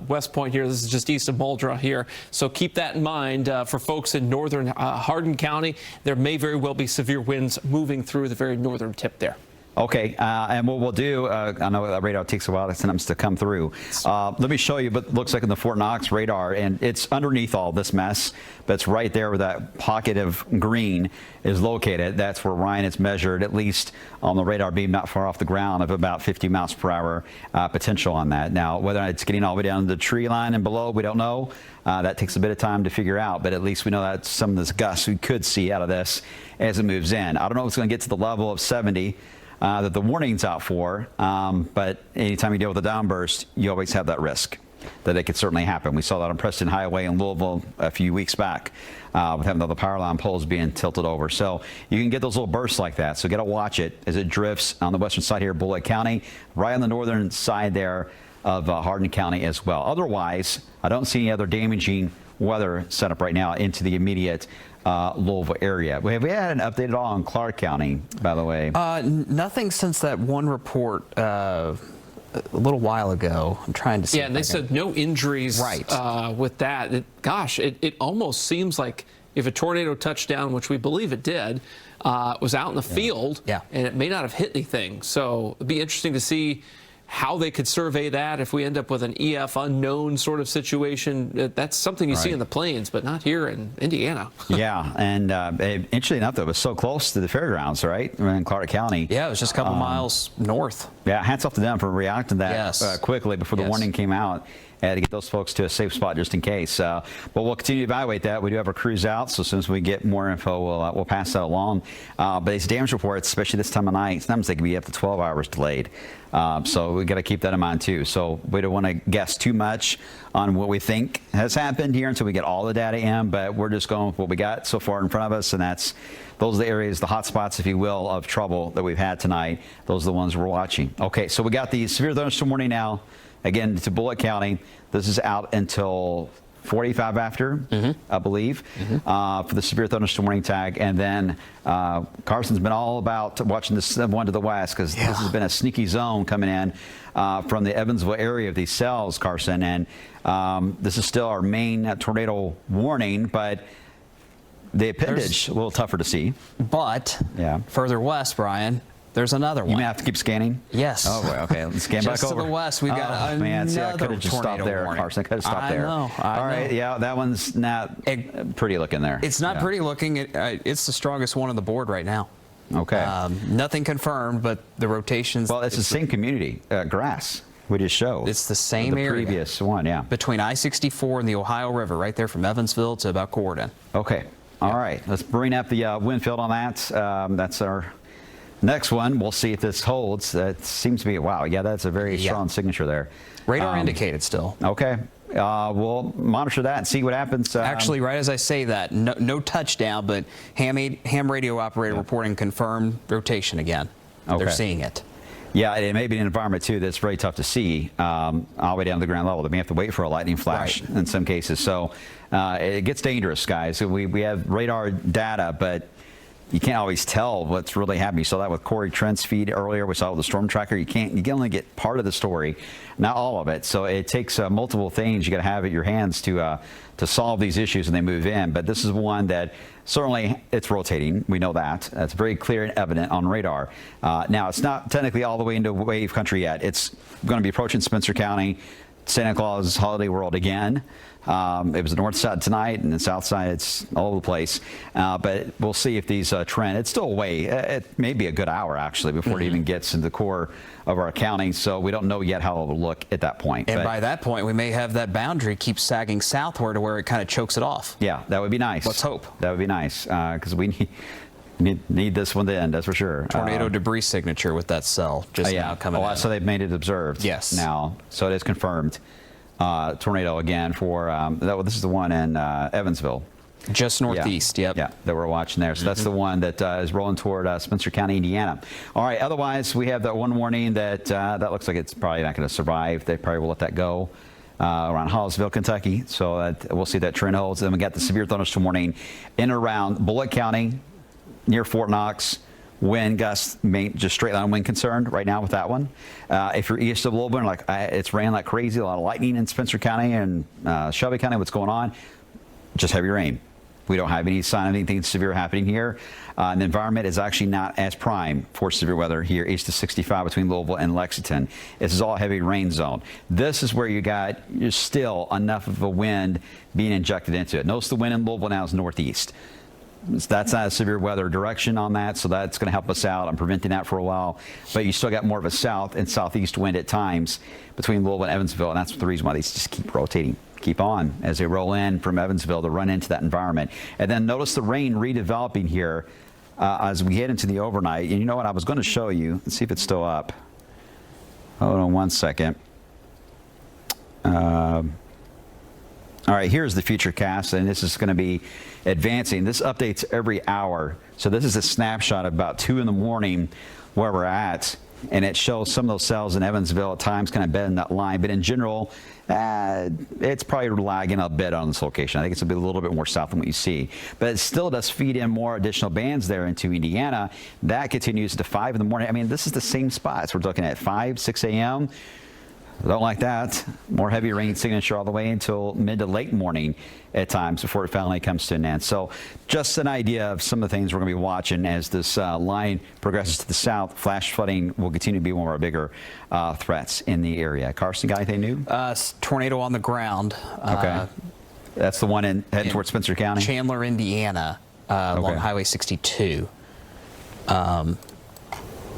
West Point here. This is just east of Muldra here. So keep that in mind for folks in northern Hardin County. There may very well be severe winds moving through the very northern tip there. Okay, and what we'll do, I know that radar takes a while sometimes to come through. Let me show you what looks like in the Fort Knox radar, and it's underneath all this mess, but it's right there where that pocket of green is located. That's where Ryan has measured, at least on the radar beam not far off the ground, of about 50 miles per hour potential on that. Now, whether it's getting all the way down to the tree line and below, we don't know. That takes a bit of time to figure out, but at least we know that some of this gusts we could see out of this as it moves in. I don't know if it's going to get to the level of 70. That the warning's out for, but anytime you deal with a downburst, you always have that risk that it could certainly happen. We saw that on Preston Highway in Louisville a few weeks back with having all the power line poles being tilted over. So you can get those little bursts like that. So you got to watch it as it drifts on the western side here of Bullitt County, right on the northern side there of Hardin County as well. Otherwise, I don't see any other damaging weather set up right now into the immediate Louisville area. Have we had an update at all on Clark County, by the way? Nothing since that one report a little while ago. I'm trying to see. Yeah, and they said no injuries with that. It almost seems like if a tornado touched down, which we believe it did, was out in the field, and it may not have hit anything. So it'd be interesting to see how they could survey that if we end up with an EF unknown sort of situation. That's something you see in the plains, but not here in Indiana. Yeah, and interestingly enough, though, it was so close to the fairgrounds, right, in Clark County. Yeah, it was just a couple miles north. Yeah, hats off to them for reacting to that quickly before the warning came out. To get those folks to a safe spot just in case. But we'll continue to evaluate that. We do have our crews out, so as soon as we get more info, we'll pass that along. But these damage reports, especially this time of night, sometimes they can be up to 12 hours delayed. So we got to keep that in mind too. So we don't want to guess too much on what we think has happened here until we get all the data in. But we're just going with what we got so far in front of us, and those are the areas, the hot spots, if you will, of trouble that we've had tonight. Those are the ones we're watching. Okay, so we got the severe thunderstorm warning now. Again, to Bullitt County. This is out until 45 after, I believe, for the severe thunderstorm warning tag. And then Carson's been all about watching this one to the west because this has been a sneaky zone coming in from the Evansville area of these cells, Carson. And this is still our main tornado warning, but the appendage a little tougher to see. But further west, Brian, there's another one. You may have to keep scanning? Yes. Oh, okay. Let's scan back over. Just to the west, we've got another man, see, I could have just stopped there, Carson. I could have stopped there. I know. All right, yeah, that one's not pretty looking there. It's not pretty looking. It's the strongest one on the board right now. Okay. Nothing confirmed, but the rotations. Well, it's the same community, grass. We just showed. It's the same area. The previous one, yeah. Between I-64 and the Ohio River, right there from Evansville to about Corydon. Okay. All right. Let's bring up the wind field on that. That's our next one. We'll see if this holds. That seems to be, wow, yeah, that's a very strong signature there. Radar indicated still. Okay. We'll monitor that and see what happens. Actually, right as I say that, no touchdown, but ham radio operator reporting confirmed rotation again. Okay. They're seeing it. Yeah, it may be an environment, too, that's very tough to see all the way down to the ground level. They may have to wait for a lightning flash in some cases. So it gets dangerous, guys. We have radar data, but you can't always tell what's really happening. You saw that with Corey Trent's feed earlier. We saw it with the storm tracker. You can only get part of the story, not all of it. So it takes multiple things you got to have at your hands to solve these issues when they move in. But this is one that certainly it's rotating. We know that. That's very clear and evident on radar. Now, it's not technically all the way into wave country yet. It's going to be approaching Spencer County, Santa Claus Holiday World again. It was the north side tonight, and the south side, it's all over the place. But we'll see if these trend. It's still away. It may be a good hour, actually, before it even gets into the core of our county. So we don't know yet how it will look at that point. And by that point, we may have that boundary keep sagging southward to where it kind of chokes it off. Yeah, that would be nice. Let's hope. That would be nice, because we need this one to end, that's for sure. Tornado debris signature with that cell just now coming in. So they've made it observed now. So it is confirmed. Tornado again for, this is the one in Evansville. Just northeast, yeah. yep. Yeah, that we're watching there. So that's the one that is rolling toward Spencer County, Indiana. All right, otherwise, we have that one warning that that looks like it's probably not going to survive. They probably will let that go around Hollisville, Kentucky. So we'll see that trend holds. Then we got the severe thunderstorm warning in and around Bullitt County, near Fort Knox. Wind gusts, just straight line wind concerned right now with that one. If you're east of Louisville, like it's raining like crazy, a lot of lightning in Spencer County and Shelby County. What's going on? Just heavy rain. We don't have any sign of anything severe happening here. The environment is actually not as prime for severe weather here east of 65 between Louisville and Lexington. This is all heavy rain zone. This is where you're still enough of a wind being injected into it. Notice the wind in Louisville now is northeast. That's not a severe weather direction on that, so that's going to help us out on preventing that for a while. But you still got more of a south and southeast wind at times between Louisville and Evansville, and that's the reason why these just keep rotating. Keep on as they roll in from Evansville to run into that environment. And then notice the rain redeveloping here as we head into the overnight. And you know what? I was going to show you. Let's see if it's still up. Hold on one second. All right, here's the future cast, and this is going to be advancing. This updates every hour. So this is a snapshot of about 2 in the morning where we're at, and it shows some of those cells in Evansville at times kind of bend that line. But in general, it's probably lagging a bit on this location. I think it's a little bit more south than what you see. But it still does feed in more additional bands there into Indiana. That continues to 5 in the morning. I mean, this is the same spots. We're looking at 5, 6 a.m. Don't like that. More heavy rain signature all the way until mid to late morning at times before it finally comes to an end. So just an idea of some of the things we're going to be watching as this line progresses to the south. Flash flooding will continue to be one of our bigger threats in the area. Carson, got anything new? Tornado on the ground. Okay. That's the one heading towards Spencer County? Chandler, Indiana, along Highway 62.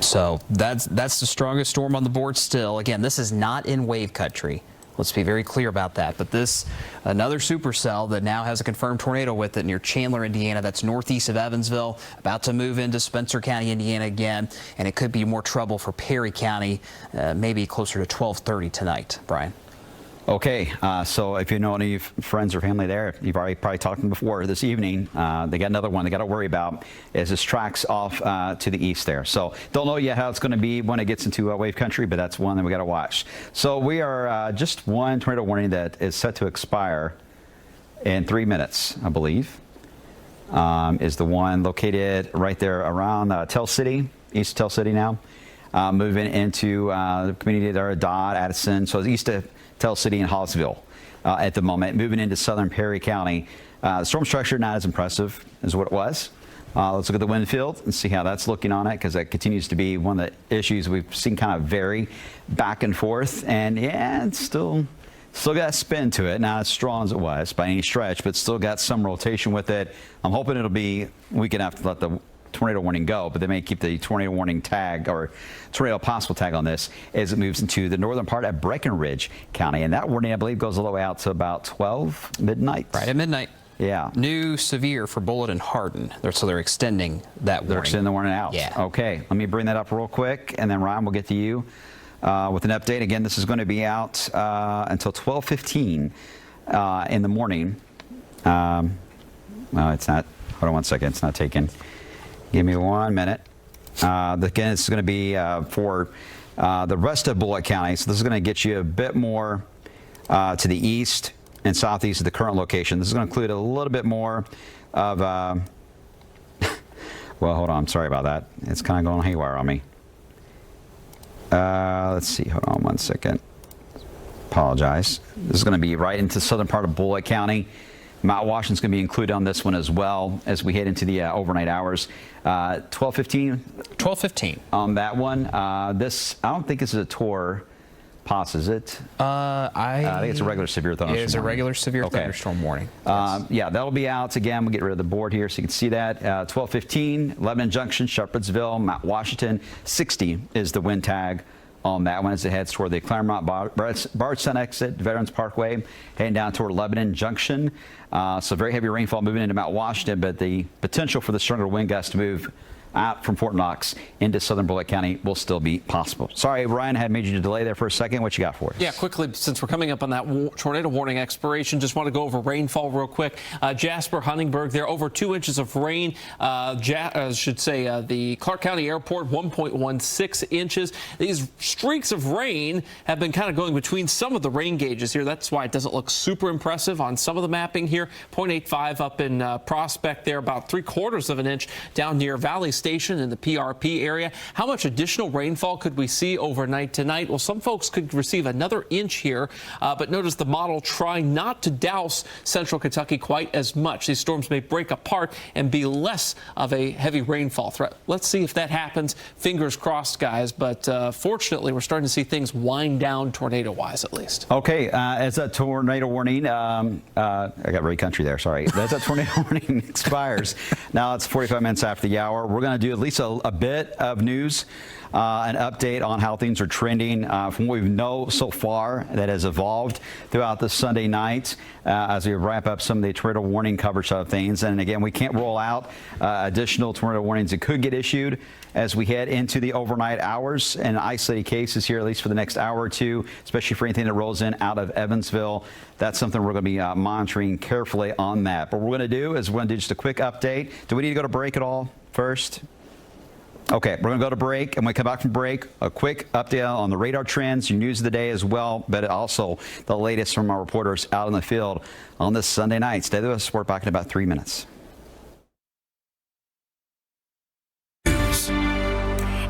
So that's the strongest storm on the board still. Again, this is not in wave country. Let's be very clear about that. But this, another supercell that now has a confirmed tornado with it near Chandler, Indiana. That's northeast of Evansville, about to move into Spencer County, Indiana again. And it could be more trouble for Perry County, maybe closer to 12:30 tonight. Brian. Okay, so if you know any friends or family there, you've already probably talked to them before this evening. They got another one they got to worry about as this tracks off to the east there. So don't know yet how it's going to be when it gets into wave country, but that's one that we got to watch. So we are just one tornado warning that is set to expire in 3 minutes, I believe, is the one located right there around Tell City, east of Tell City now, moving into the community there, Dodd, Addison, so it's east of Tell City and Hollisville at the moment, moving into southern Perry County. The storm structure not as impressive as what it was. Let's look at the wind field and see how that's looking on it, because that continues to be one of the issues we've seen kind of vary back and forth. And yeah, it's still got spin to it, not as strong as it was by any stretch, but still got some rotation with it. I'm hoping it'll be, we can have to let the tornado warning go, but they may keep the tornado warning tag or tornado possible tag on this as it moves into the northern part of Breenridge County. And that warning, I believe, goes all the way out to about 12 midnight. Right at midnight. Yeah. New severe for Bullitt and Hardin. So they're extending that warning. They're extending the warning out. Yeah. Okay. Let me bring that up real quick, and then Ryan will get to you with an update. Again, this is going to be out until 12:15 in the morning. Well, it's not. Hold on one second. It's not taken. Give me 1 minute. Again, it's going to be for the rest of Bullitt County. So this is going to get you a bit more to the east and southeast of the current location. This is going to include a little bit more of, well, hold on. I'm sorry about that. It's kind of going haywire on me. Let's see. Hold on one second. Apologize. This is going to be right into the southern part of Bullitt County. Mount Washington's going to be included on this one as well as we head into the overnight hours. 12:15. 12:15 on that one. This, I don't think this is a tour pass, is it? I think it's a regular severe thunderstorm. It is a regular severe thunderstorm warning. Yes. Yeah, that'll be out again. We'll get rid of the board here so you can see that. 12:15, Lebanon Junction, Shepherdsville, Mount Washington. 60 is the wind tag on that one as it heads toward the Claremont Bardstown exit, Veterans Parkway, heading down toward Lebanon Junction. So very heavy rainfall moving into Mount Washington, but the potential for the stronger wind gusts to move out from Fort Knox into southern Bullitt County will still be possible. Sorry, Ryan, had made you delay there for a second. What you got for us? Yeah, quickly, since we're coming up on that tornado warning expiration, just want to go over rainfall real quick. Jasper, Huntingburg, there over 2 inches of rain. The Clark County Airport, 1.16 inches. These streaks of rain have been kind of going between some of the rain gauges here. That's why it doesn't look super impressive on some of the mapping here. 0.85 up in Prospect there, about 3/4 of an inch down near Valley Station in the PRP area. How much additional rainfall could we see overnight tonight? Well, some folks could receive another inch here, but notice the model trying not to douse central Kentucky quite as much. These storms may break apart and be less of a heavy rainfall threat. Let's see if that happens. Fingers crossed, guys, but fortunately, we're starting to see things wind down tornado-wise, at least. Okay, as that tornado warning, I got Ray Country there, sorry. As that tornado warning expires, now it's 45 minutes after the hour. We're going to do at least a bit of news, an update on how things are trending from what we know so far that has evolved throughout the Sunday night as we wrap up some of the tornado warning coverage of things. And again, we can't rule out additional tornado warnings that could get issued as we head into the overnight hours and isolated cases here, at least for the next hour or two, especially for anything that rolls in out of Evansville. That's something we're going to be monitoring carefully on that. But what we're going to do is we're going to do just a quick update. Do we need to go to break at all first? Okay, we're going to go to break, and when we come back from break, a quick update on the radar trends, your news of the day as well, but also the latest from our reporters out in the field on this Sunday night. Stay with us. We're back in about 3 minutes.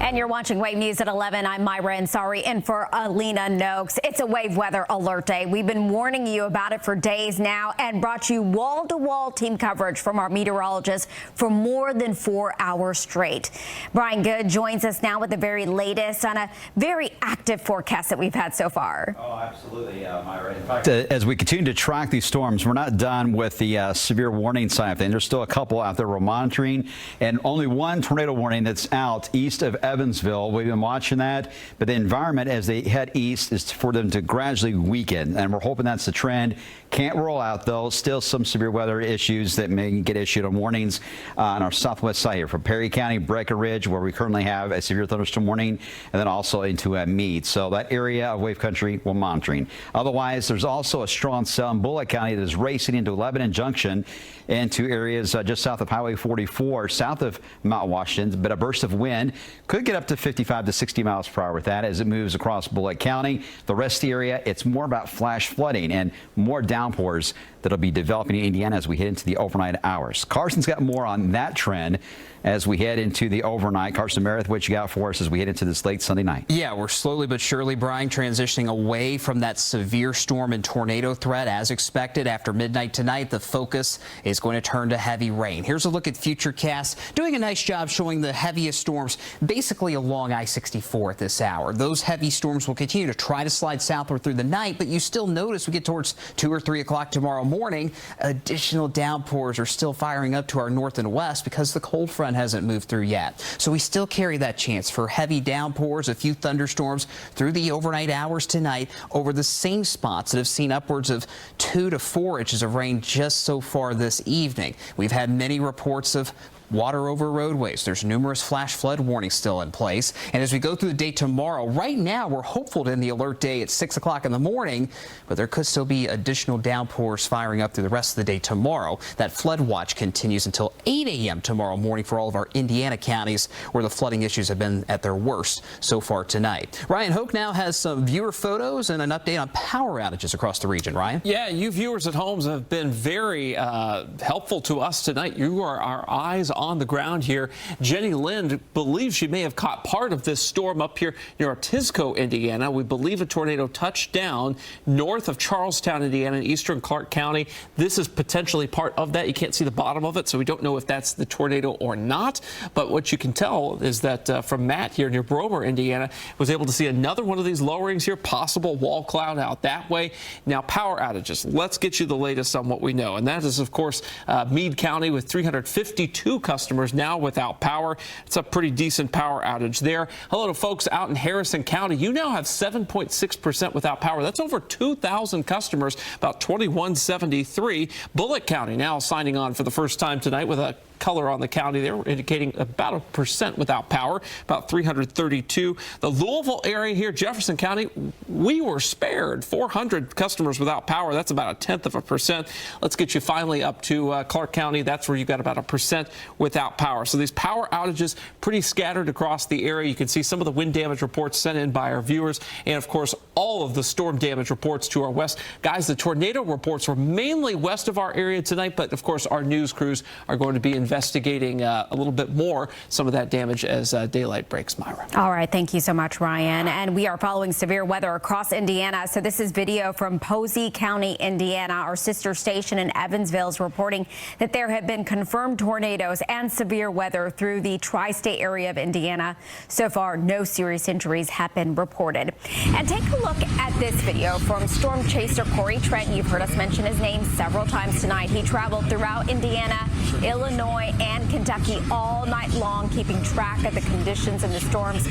And you're watching Wave News at 11. I'm Myra Ansari, and for Alina Noakes, it's a wave weather alert day. We've been warning you about it for days now and brought you wall-to-wall team coverage from our meteorologists for more than 4 hours straight. Brian Good joins us now with the very latest on a very active forecast that we've had so far. Oh, absolutely, Myra. In fact, as we continue to track these storms, we're not done with the severe warning sign of thing. There's still a couple out there we're monitoring, and only one tornado warning that's out east of Evansville. We've been watching that, but the environment as they head east is for them to gradually weaken, and we're hoping that's the trend. Can't rule out, though, still some severe weather issues that may get issued on warnings on our southwest side here from Perry County, Breenridge, where we currently have a severe thunderstorm warning, and then also into Meade. So that area of wave country we're monitoring. Otherwise, there's also a strong cell in Bullitt County that is racing into Lebanon Junction into areas just south of Highway 44, south of Mount Washington, but a burst of wind could get up to 55 to 60 miles per hour with that as it moves across Bullitt County. The rest of the area, it's more about flash flooding and more downpours that'll be developing in Indiana as we head into the overnight hours. Carson's got more on that trend as we head into the overnight. Carson Meredith, what you got for us as we head into this late Sunday night? Yeah, we're slowly but surely, Brian, transitioning away from that severe storm and tornado threat. As expected, after midnight tonight, the focus is going to turn to heavy rain. Here's a look at Futurecast, doing a nice job showing the heaviest storms basically along I-64 at this hour. Those heavy storms will continue to try to slide southward through the night, but you still notice we get towards 2 or 3 o'clock tomorrow morning, additional downpours are still firing up to our north and west because the cold front hasn't moved through yet. So we still carry that chance for heavy downpours, a few thunderstorms through the overnight hours tonight over the same spots that have seen upwards of 2 to 4 inches of rain just so far this evening. We've had many reports of water over roadways. There's numerous flash flood warnings still in place. And as we go through the day tomorrow, right now we're hopeful to end the alert day at 6 o'clock in the morning, but there could still be additional downpours firing up through the rest of the day tomorrow. That flood watch continues until 8 a.m. tomorrow morning for all of our Indiana counties where the flooding issues have been at their worst so far tonight. Ryan Hoke now has some viewer photos and an update on power outages across the region. Ryan? Yeah, you viewers at home have been very helpful to us tonight. You are our eyes on the ground here. Jenny Lind believes she may have caught part of this storm up here near Tisco, Indiana. We believe a tornado touched down north of Charlestown, Indiana, in eastern Clark County. This is potentially part of that. You can't see the bottom of it, so we don't know if that's the tornado or not. But what you can tell is that from Matt here near Bromer, Indiana, was able to see another one of these lowerings here, possible wall cloud out that way. Now, power outages. Let's get you the latest on what we know. And that is, of course, Meade County with 352 customers now without power. It's a pretty decent power outage there. Hello to folks out in Harrison County. You now have 7.6% without power. That's over 2,000 customers, about 2,173. Bullitt County now signing on for the first time tonight with a color on the county. They were indicating about 1% without power, about 332. The Louisville area here, Jefferson County, we were spared 400 customers without power. That's about 0.1%. Let's get you finally up to Clark County. That's where you've got about 1% without power. So these power outages pretty scattered across the area. You can see some of the wind damage reports sent in by our viewers, and of course all of the storm damage reports to our west. Guys, the tornado reports were mainly west of our area tonight, but of course our news crews are going to be investigating a little bit more some of that damage as daylight breaks. Myra. All right, thank you so much, Ryan. And we are following severe weather across Indiana. So this is video from Posey County, Indiana. Our sister station in Evansville is reporting that there have been confirmed tornadoes and severe weather through the tri-state area of Indiana. So far, no serious injuries have been reported. And take a look at this video from storm chaser Corey Trent. You've heard us mention his name several times tonight. He traveled throughout Indiana, Illinois, and Kentucky all night long, keeping track of the conditions and the storms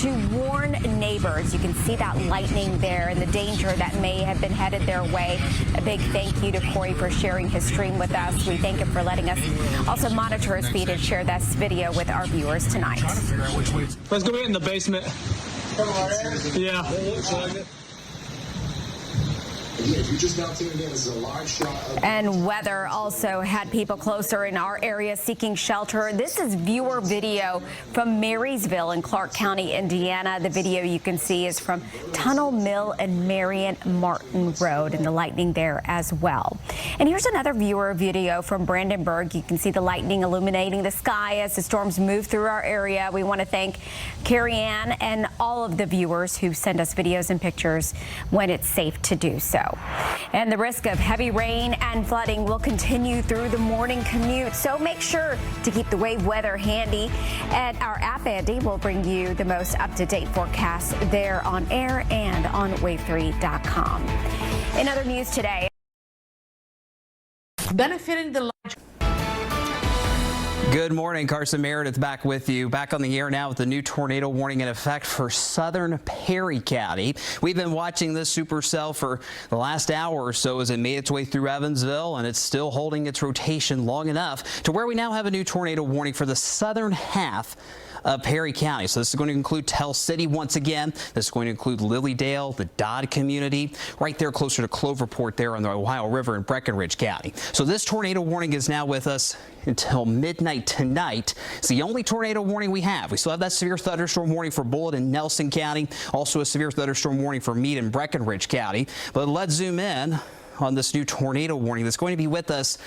to warn neighbors. You can see that lightning there and the danger that may have been headed their way. A big thank you to Corey for sharing his stream with us. We thank him for letting us also monitor his feed and share this video with our viewers tonight. Let's go in the basement. Yeah. If you're just now tuning in, this is a live shot of And weather also had people closer in our area seeking shelter. This is viewer video from Marysville in Clark County, Indiana. The video you can see is from Tunnel Mill and Marion Martin Road, and the lightning there as well. And here's another viewer video from Brandenburg. You can see the lightning illuminating the sky as the storms move through our area. We want to thank Carrie Ann and all of the viewers who send us videos and pictures when it's safe to do so. And the risk of heavy rain and flooding will continue through the morning commute, so make sure to keep the wave weather handy. And our app, Andy, will bring you the most up-to-date forecast there on air and on wave3.com. In other news today, benefiting the large. Good morning, Carson Meredith back with you. Back on the air now with the new tornado warning in effect for southern Perry County. We've been watching this supercell for the last hour or so as it made its way through Evansville, and it's still holding its rotation long enough to where we now have a new tornado warning for the southern half of Perry County. So this is going to include Tell City once again. This is going to include Lilydale, the Dodd community, right there closer to Cloverport there on the Ohio River in Breckenridge County. So this tornado warning is now with us until midnight tonight. It's the only tornado warning we have. We still have that severe thunderstorm warning for Bullitt in Nelson County, also a severe thunderstorm warning for Meade in Breckenridge County. But let's zoom in on this new tornado warning that's going to be with us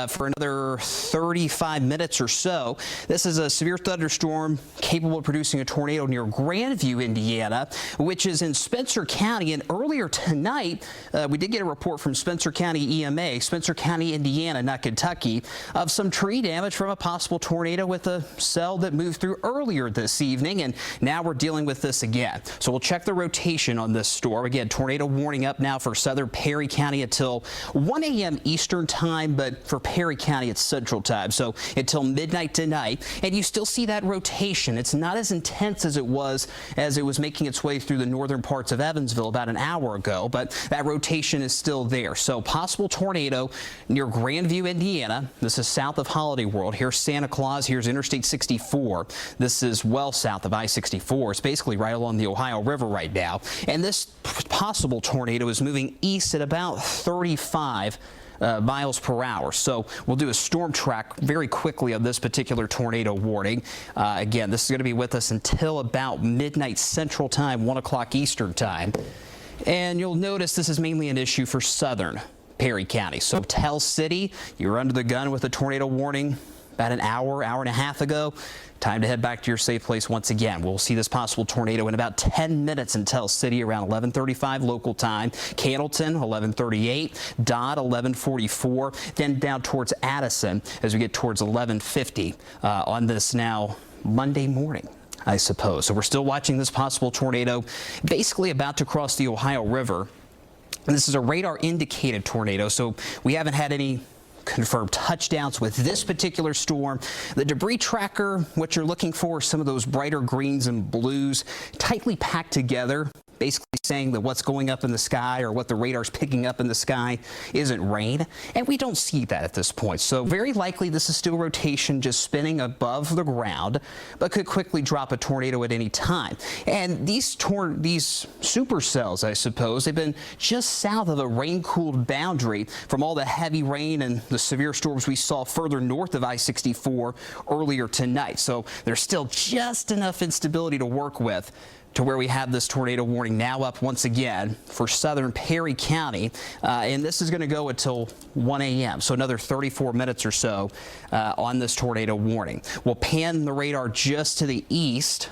for another 35 minutes or so. This is a severe thunderstorm capable of producing a tornado near Grandview, Indiana, which is in Spencer County. And earlier tonight, we did get a report from Spencer County EMA, Spencer County, Indiana, not Kentucky, of some tree damage from a possible tornado with a cell that moved through earlier this evening. And now we're dealing with this again. So we'll check the rotation on this storm. Again, tornado warning up now for southern Perry County until 1 a.m. Eastern time, but for Perry County, it's Central Time, so until midnight tonight. And you still see that rotation. It's not as intense as it was making its way through the northern parts of Evansville about an hour ago, but that rotation is still there. So possible tornado near Grandview, Indiana. This is south of Holiday World. Here's Santa Claus. Here's Interstate 64. This is well south of I-64. It's basically right along the Ohio River right now. And this possible tornado is moving east at about 35 miles per hour. So we'll do a storm track very quickly on this particular tornado warning. Again, this is going to be with us until about midnight Central Time, 1 o'clock Eastern Time. And you'll notice this is mainly an issue for southern Perry County. So Tell City, you were under the gun with a tornado warning about an hour and a half ago. Time to head back to your safe place once again. We'll see this possible tornado in about 10 minutes in Tell City around 11:35 local time. Candleton, 11:38. Dodd, 11:44. Then down towards Addison as we get towards 11:50 on this now Monday morning, I suppose. So we're still watching this possible tornado basically about to cross the Ohio River. And this is a radar indicated tornado, so we haven't had any confirmed touchdowns with this particular storm. The debris tracker, what you're looking for, some of those brighter greens and blues tightly packed together, basically saying that what's going up in the sky or what the radar's picking up in the sky isn't rain, and we don't see that at this point. So very likely this is still rotation just spinning above the ground, but could quickly drop a tornado at any time. And these supercells, I suppose, they've been just south of a rain-cooled boundary from all the heavy rain and the severe storms we saw further north of I-64 earlier tonight. So there's still just enough instability to work with to where we have this tornado warning now up once again for southern Perry County. And this is going to go until 1 a.m., so another 34 minutes or so on this tornado warning. We'll pan the radar just to the east,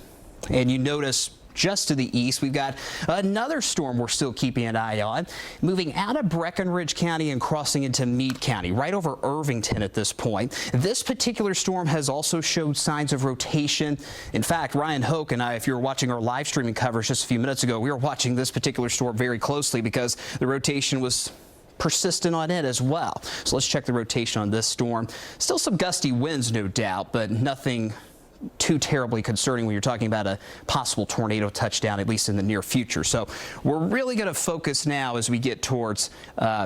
and you notice just to the east, we've got another storm we're still keeping an eye on, moving out of Breenridge County and crossing into Meade County, right over Irvington at this point. This particular storm has also showed signs of rotation. In fact, Ryan Hoke and I, if you were watching our live streaming coverage just a few minutes ago, we were watching this particular storm very closely because the rotation was persistent on it as well. So let's check the rotation on this storm. Still some gusty winds, no doubt, but nothing too terribly concerning when you're talking about a possible tornado touchdown, at least in the near future. So we're really going to focus now as we get towards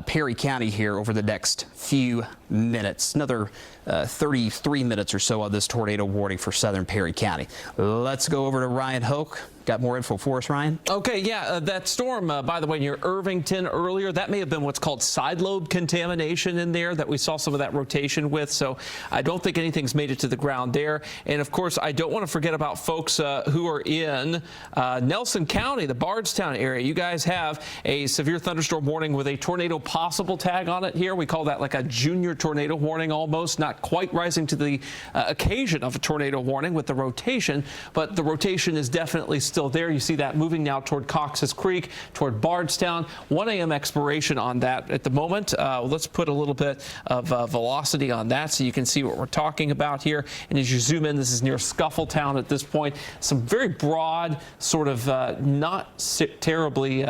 Perry County here over the next few minutes. Another 33 minutes or so on this tornado warning for southern Perry County. Let's go over to Ryan Hoke. Got more info for us, Ryan? Okay, yeah, that storm, by the way, near Irvington earlier, that may have been what's called side lobe contamination in there that we saw some of that rotation with. So I don't think anything's made it to the ground there. And of course, I don't want to forget about folks who are in Nelson County, the Bardstown area. You guys have a severe thunderstorm warning with a tornado possible tag on it here. We call that like a junior tornado warning almost, not quite rising to the occasion of a tornado warning with the rotation, but the rotation is definitely still there. You see that moving now toward Cox's Creek, toward Bardstown. 1 a.m. expiration on that at the moment. Let's put a little bit of velocity on that so you can see what we're talking about here. And as you zoom in, this is near Scuffletown at this point. Some very broad, sort of not terribly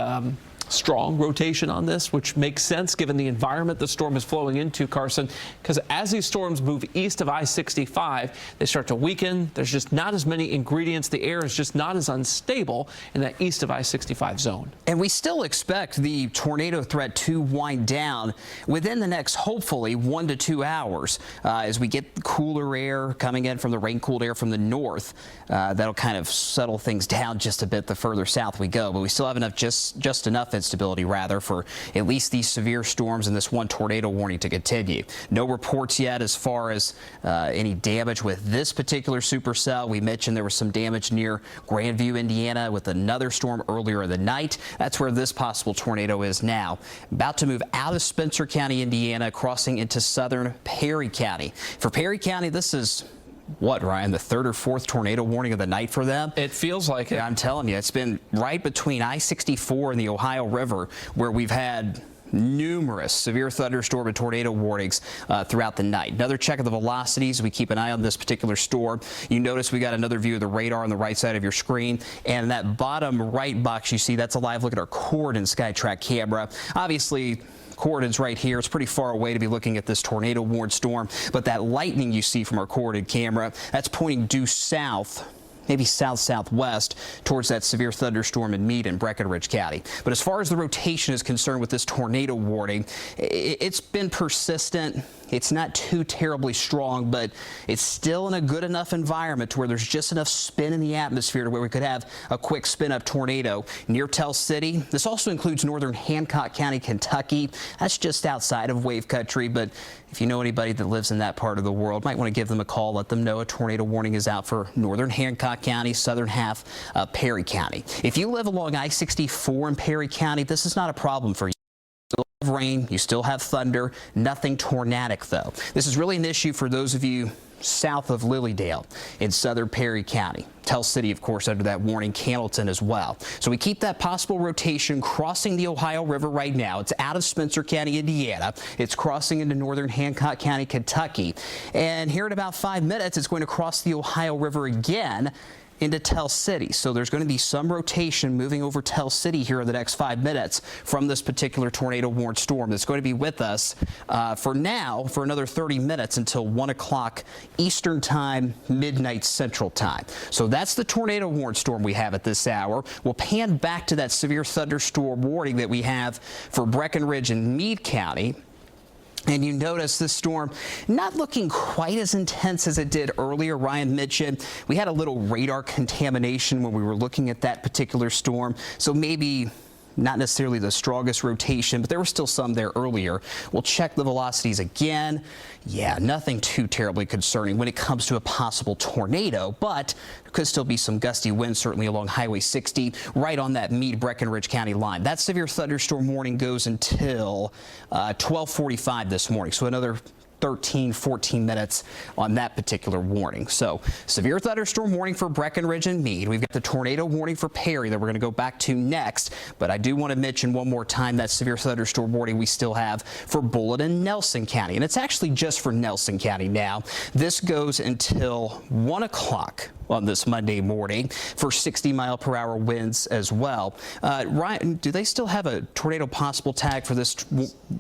strong rotation on this, which makes sense given the environment the storm is flowing into, Carson, because as these storms move east of I-65, they start to weaken. There's just not as many ingredients. The air is just not as unstable in that east of I-65 zone. And we still expect the tornado threat to wind down within the next, hopefully, 1 to 2 hours as we get cooler air coming in from the rain-cooled air from the north. That'll kind of settle things down just a bit the further south we go, but we still have enough, just enough instability rather for at least these severe storms and this one tornado warning to continue. No reports yet as far as any damage with this particular supercell. We mentioned there was some damage near Grandview, Indiana with another storm earlier in the night. That's where this possible tornado is now. About to move out of Spencer County, Indiana, crossing into southern Perry County. For Perry County, this is what, Ryan, the third or fourth tornado warning of the night for them? It feels like it. I'm telling you, it's been right between I-64 and the Ohio River where we've had numerous severe thunderstorm and tornado warnings throughout the night. Another check of the velocities. We keep an eye on this particular storm. You notice we got another view of the radar on the right side of your screen, and that bottom right box you see, that's a live look at our Cord and SkyTrack camera. Obviously, coordinates right here. It's pretty far away to be looking at this tornado warned storm, but that lightning you see from our coordinate camera, that's pointing due south, maybe south-southwest towards that severe thunderstorm in Meade and Breckenridge County. But as far as the rotation is concerned with this tornado warning, it's been persistent. It's not too terribly strong, but it's still in a good enough environment to where there's just enough spin in the atmosphere to where we could have a quick spin-up tornado near Tell City. This also includes northern Hancock County, Kentucky. That's just outside of wave country, but if you know anybody that lives in that part of the world, might want to give them a call, let them know a tornado warning is out for northern Hancock County, southern half Perry County. If you live along I-64 in Perry County, this is not a problem for you. Still have rain, you still have thunder, nothing tornadic though. This is really an issue for those of you south of Lilydale in southern Perry County. Tell City, of course, under that warning, Candleton as well. So we keep that possible rotation crossing the Ohio River right now. It's out of Spencer County, Indiana. It's crossing into northern Hancock County, Kentucky. And here in about 5 minutes, it's going to cross the Ohio River again into Tell City. So there's going to be some rotation moving over Tell City here in the next 5 minutes from this particular tornado warned storm that's going to be with us for now for another 30 minutes until 1 o'clock Eastern Time, midnight Central Time. So that's the tornado warned storm we have at this hour. We'll pan back to that severe thunderstorm warning that we have for Breenridge and Meade County. And you notice this storm not looking quite as intense as it did earlier. Ryan mentioned we had a little radar contamination when we were looking at that particular storm. So maybe not necessarily the strongest rotation, but there were still some there earlier. We'll check the velocities again. Yeah, nothing too terribly concerning when it comes to a possible tornado, but there could still be some gusty winds certainly along Highway 60 right on that Meade-Breenridge County line. That severe thunderstorm warning goes until 12:45 this morning, so another 13, 14 minutes on that particular warning. So severe thunderstorm warning for Breenridge and Meade. We've got the tornado warning for Perry that we're going to go back to next. But I do want to mention one more time that severe thunderstorm warning we still have for Bullitt and Nelson County. And it's actually just for Nelson County now. This goes until 1 o'clock on this Monday morning for 60-mile-per-hour winds as well. Ryan, do they still have a tornado possible tag for this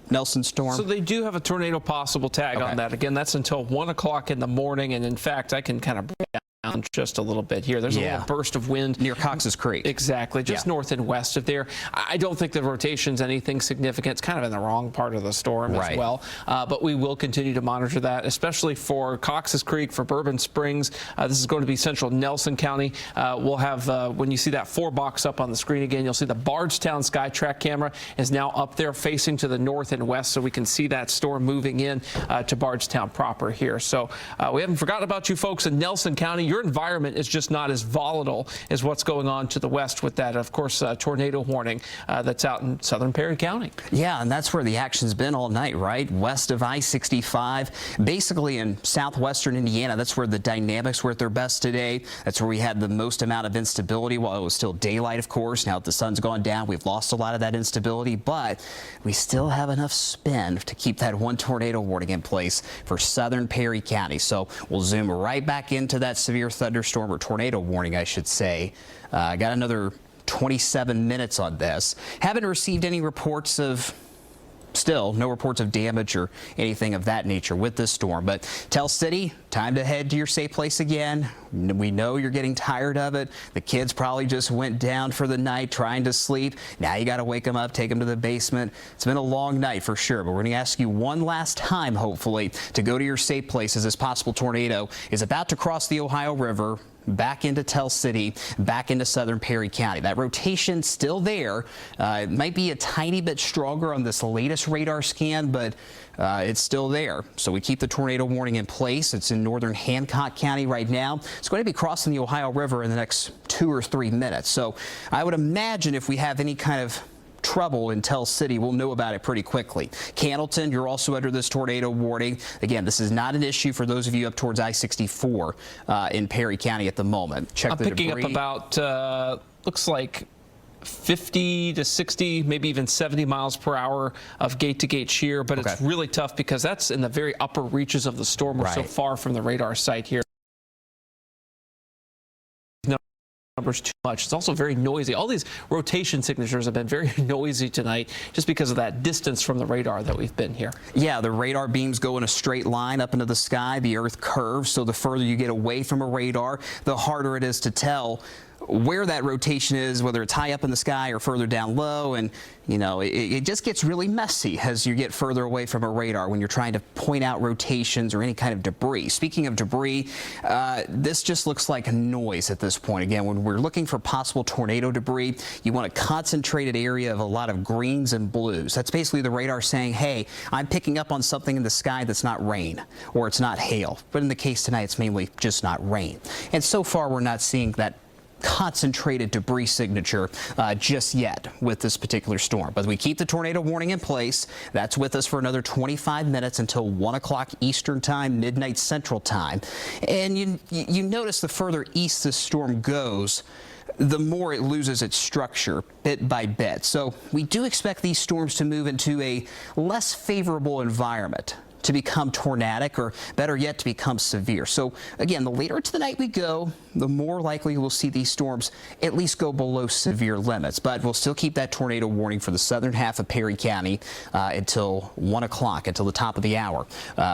Nelson storm? So they do have a tornado possible tag on that. Again, that's until 1 o'clock in the morning. And in fact, I can kind of break down just a little bit here. There's a little burst of wind near Cox's Creek. Exactly, just north and west of there. I don't think the rotation's anything significant. It's kind of in the wrong part of the storm as well. But we will continue to monitor that, especially for Cox's Creek, for Bourbon Springs. This is going to be central Nelson County. We'll have, when you see that 4 box up on the screen again, you'll see the Bardstown SkyTrack camera is now up there facing to the north and west, so we can see that storm moving in to Bardstown proper here. So we haven't forgotten about you folks in Nelson County. Your environment is just not as volatile as what's going on to the west with that, of course, tornado warning that's out in southern Perry County. Yeah, and that's where the action's been all night, right? West of I-65, basically in southwestern Indiana. That's where the dynamics were at their best today. That's where we had the most amount of instability while it was still daylight, of course. Now that the sun's gone down, we've lost a lot of that instability, but we still have enough spin to keep that one tornado warning in place for southern Perry County. So we'll zoom right back into that severe thunderstorm or tornado warning, I should say. Got another 27 minutes on this. Haven't received any reports of, still no reports of damage or anything of that nature with this storm. But Tell City, time to head to your safe place again. We know you're getting tired of it. The kids probably just went down for the night trying to sleep. Now you got to wake them up, take them to the basement. It's been a long night for sure, but we're going to ask you one last time, hopefully, to go to your safe place as this possible tornado is about to cross the Ohio River, back into Tell City, back into southern Perry County. That rotation still there. It might be a tiny bit stronger on this latest radar scan, but it's still there. So we keep the tornado warning in place. It's in northern Hancock County right now. It's going to be crossing the Ohio River in the next 2 or 3 minutes. So I would imagine if we have any kind of trouble in Tell City, we'll know about it pretty quickly. Candleton, you're also under this tornado warning. Again, this is not an issue for those of you up towards I-64 in Perry County at the moment. Check I'm the picking debris. up about, looks like 50 to 60, maybe even 70 miles per hour of gate-to-gate shear, but it's really tough because that's in the very upper reaches of the storm. We're so far from the radar site here. Numbers too much. It's also very noisy. All these rotation signatures have been very noisy tonight just because of that distance from the radar that we've been here. Yeah, the radar beams go in a straight line up into the sky. The Earth curves, so the further you get away from a radar, the harder it is to tell where that rotation is, whether it's high up in the sky or further down low. And, you know, it just gets really messy as you get further away from a radar when you're trying to point out rotations or any kind of debris. Speaking of debris, this just looks like noise at this point. Again, when we're looking for possible tornado debris, you want a concentrated area of a lot of greens and blues. That's basically the radar saying, hey, I'm picking up on something in the sky that's not rain or it's not hail. But in the case tonight, it's mainly just not rain. And so far, we're not seeing that concentrated debris signature just yet with this particular storm. But we keep the tornado warning in place. That's with us for another 25 minutes until 1 o'clock Eastern Time, midnight Central Time. And you notice the further east this storm goes, the more it loses its structure bit by bit. So we do expect these storms to move into a less favorable environment to become tornadic, or better yet, to become severe. So again, the later into the night we go, the more likely we'll see these storms at least go below severe limits. But we'll still keep that tornado warning for the southern half of Perry County until 1 o'clock, until the top of the hour,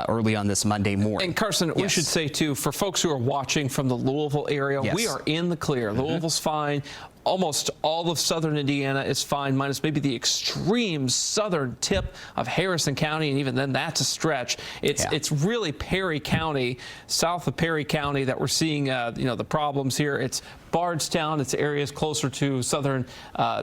early on this Monday morning. And Carson, we should say too, for folks who are watching from the Louisville area, we are in the clear. Louisville's fine. Almost all of southern Indiana is fine, minus maybe the extreme southern tip of Harrison County, and even then that's a stretch. It's really Perry County, south of Perry County, that we're seeing the problems here. It's Bardstown, it's areas closer to southern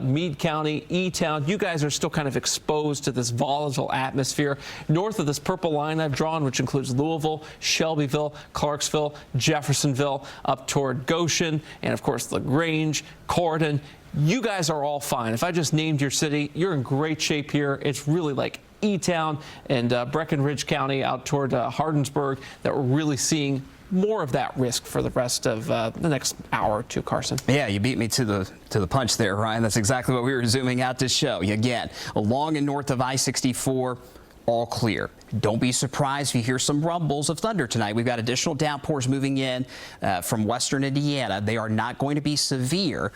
Meade County, E-Town. You guys are still kind of exposed to this volatile atmosphere. North of this purple line I've drawn, which includes Louisville, Shelbyville, Clarksville, Jeffersonville, up toward Goshen, and of course LaGrange, Corydon. You guys are all fine. If I just named your city, you're in great shape here. It's really like E-Town and Breckenridge County out toward Hardinsburg that we're really seeing more of that risk for the rest of the next hour or two, Carson. Yeah, you beat me to the punch there, Ryan. That's exactly what we were zooming out to show. Again, along and north of I-64, all clear. Don't be surprised if you hear some rumbles of thunder tonight. We've got additional downpours moving in from western Indiana. They are not going to be severe.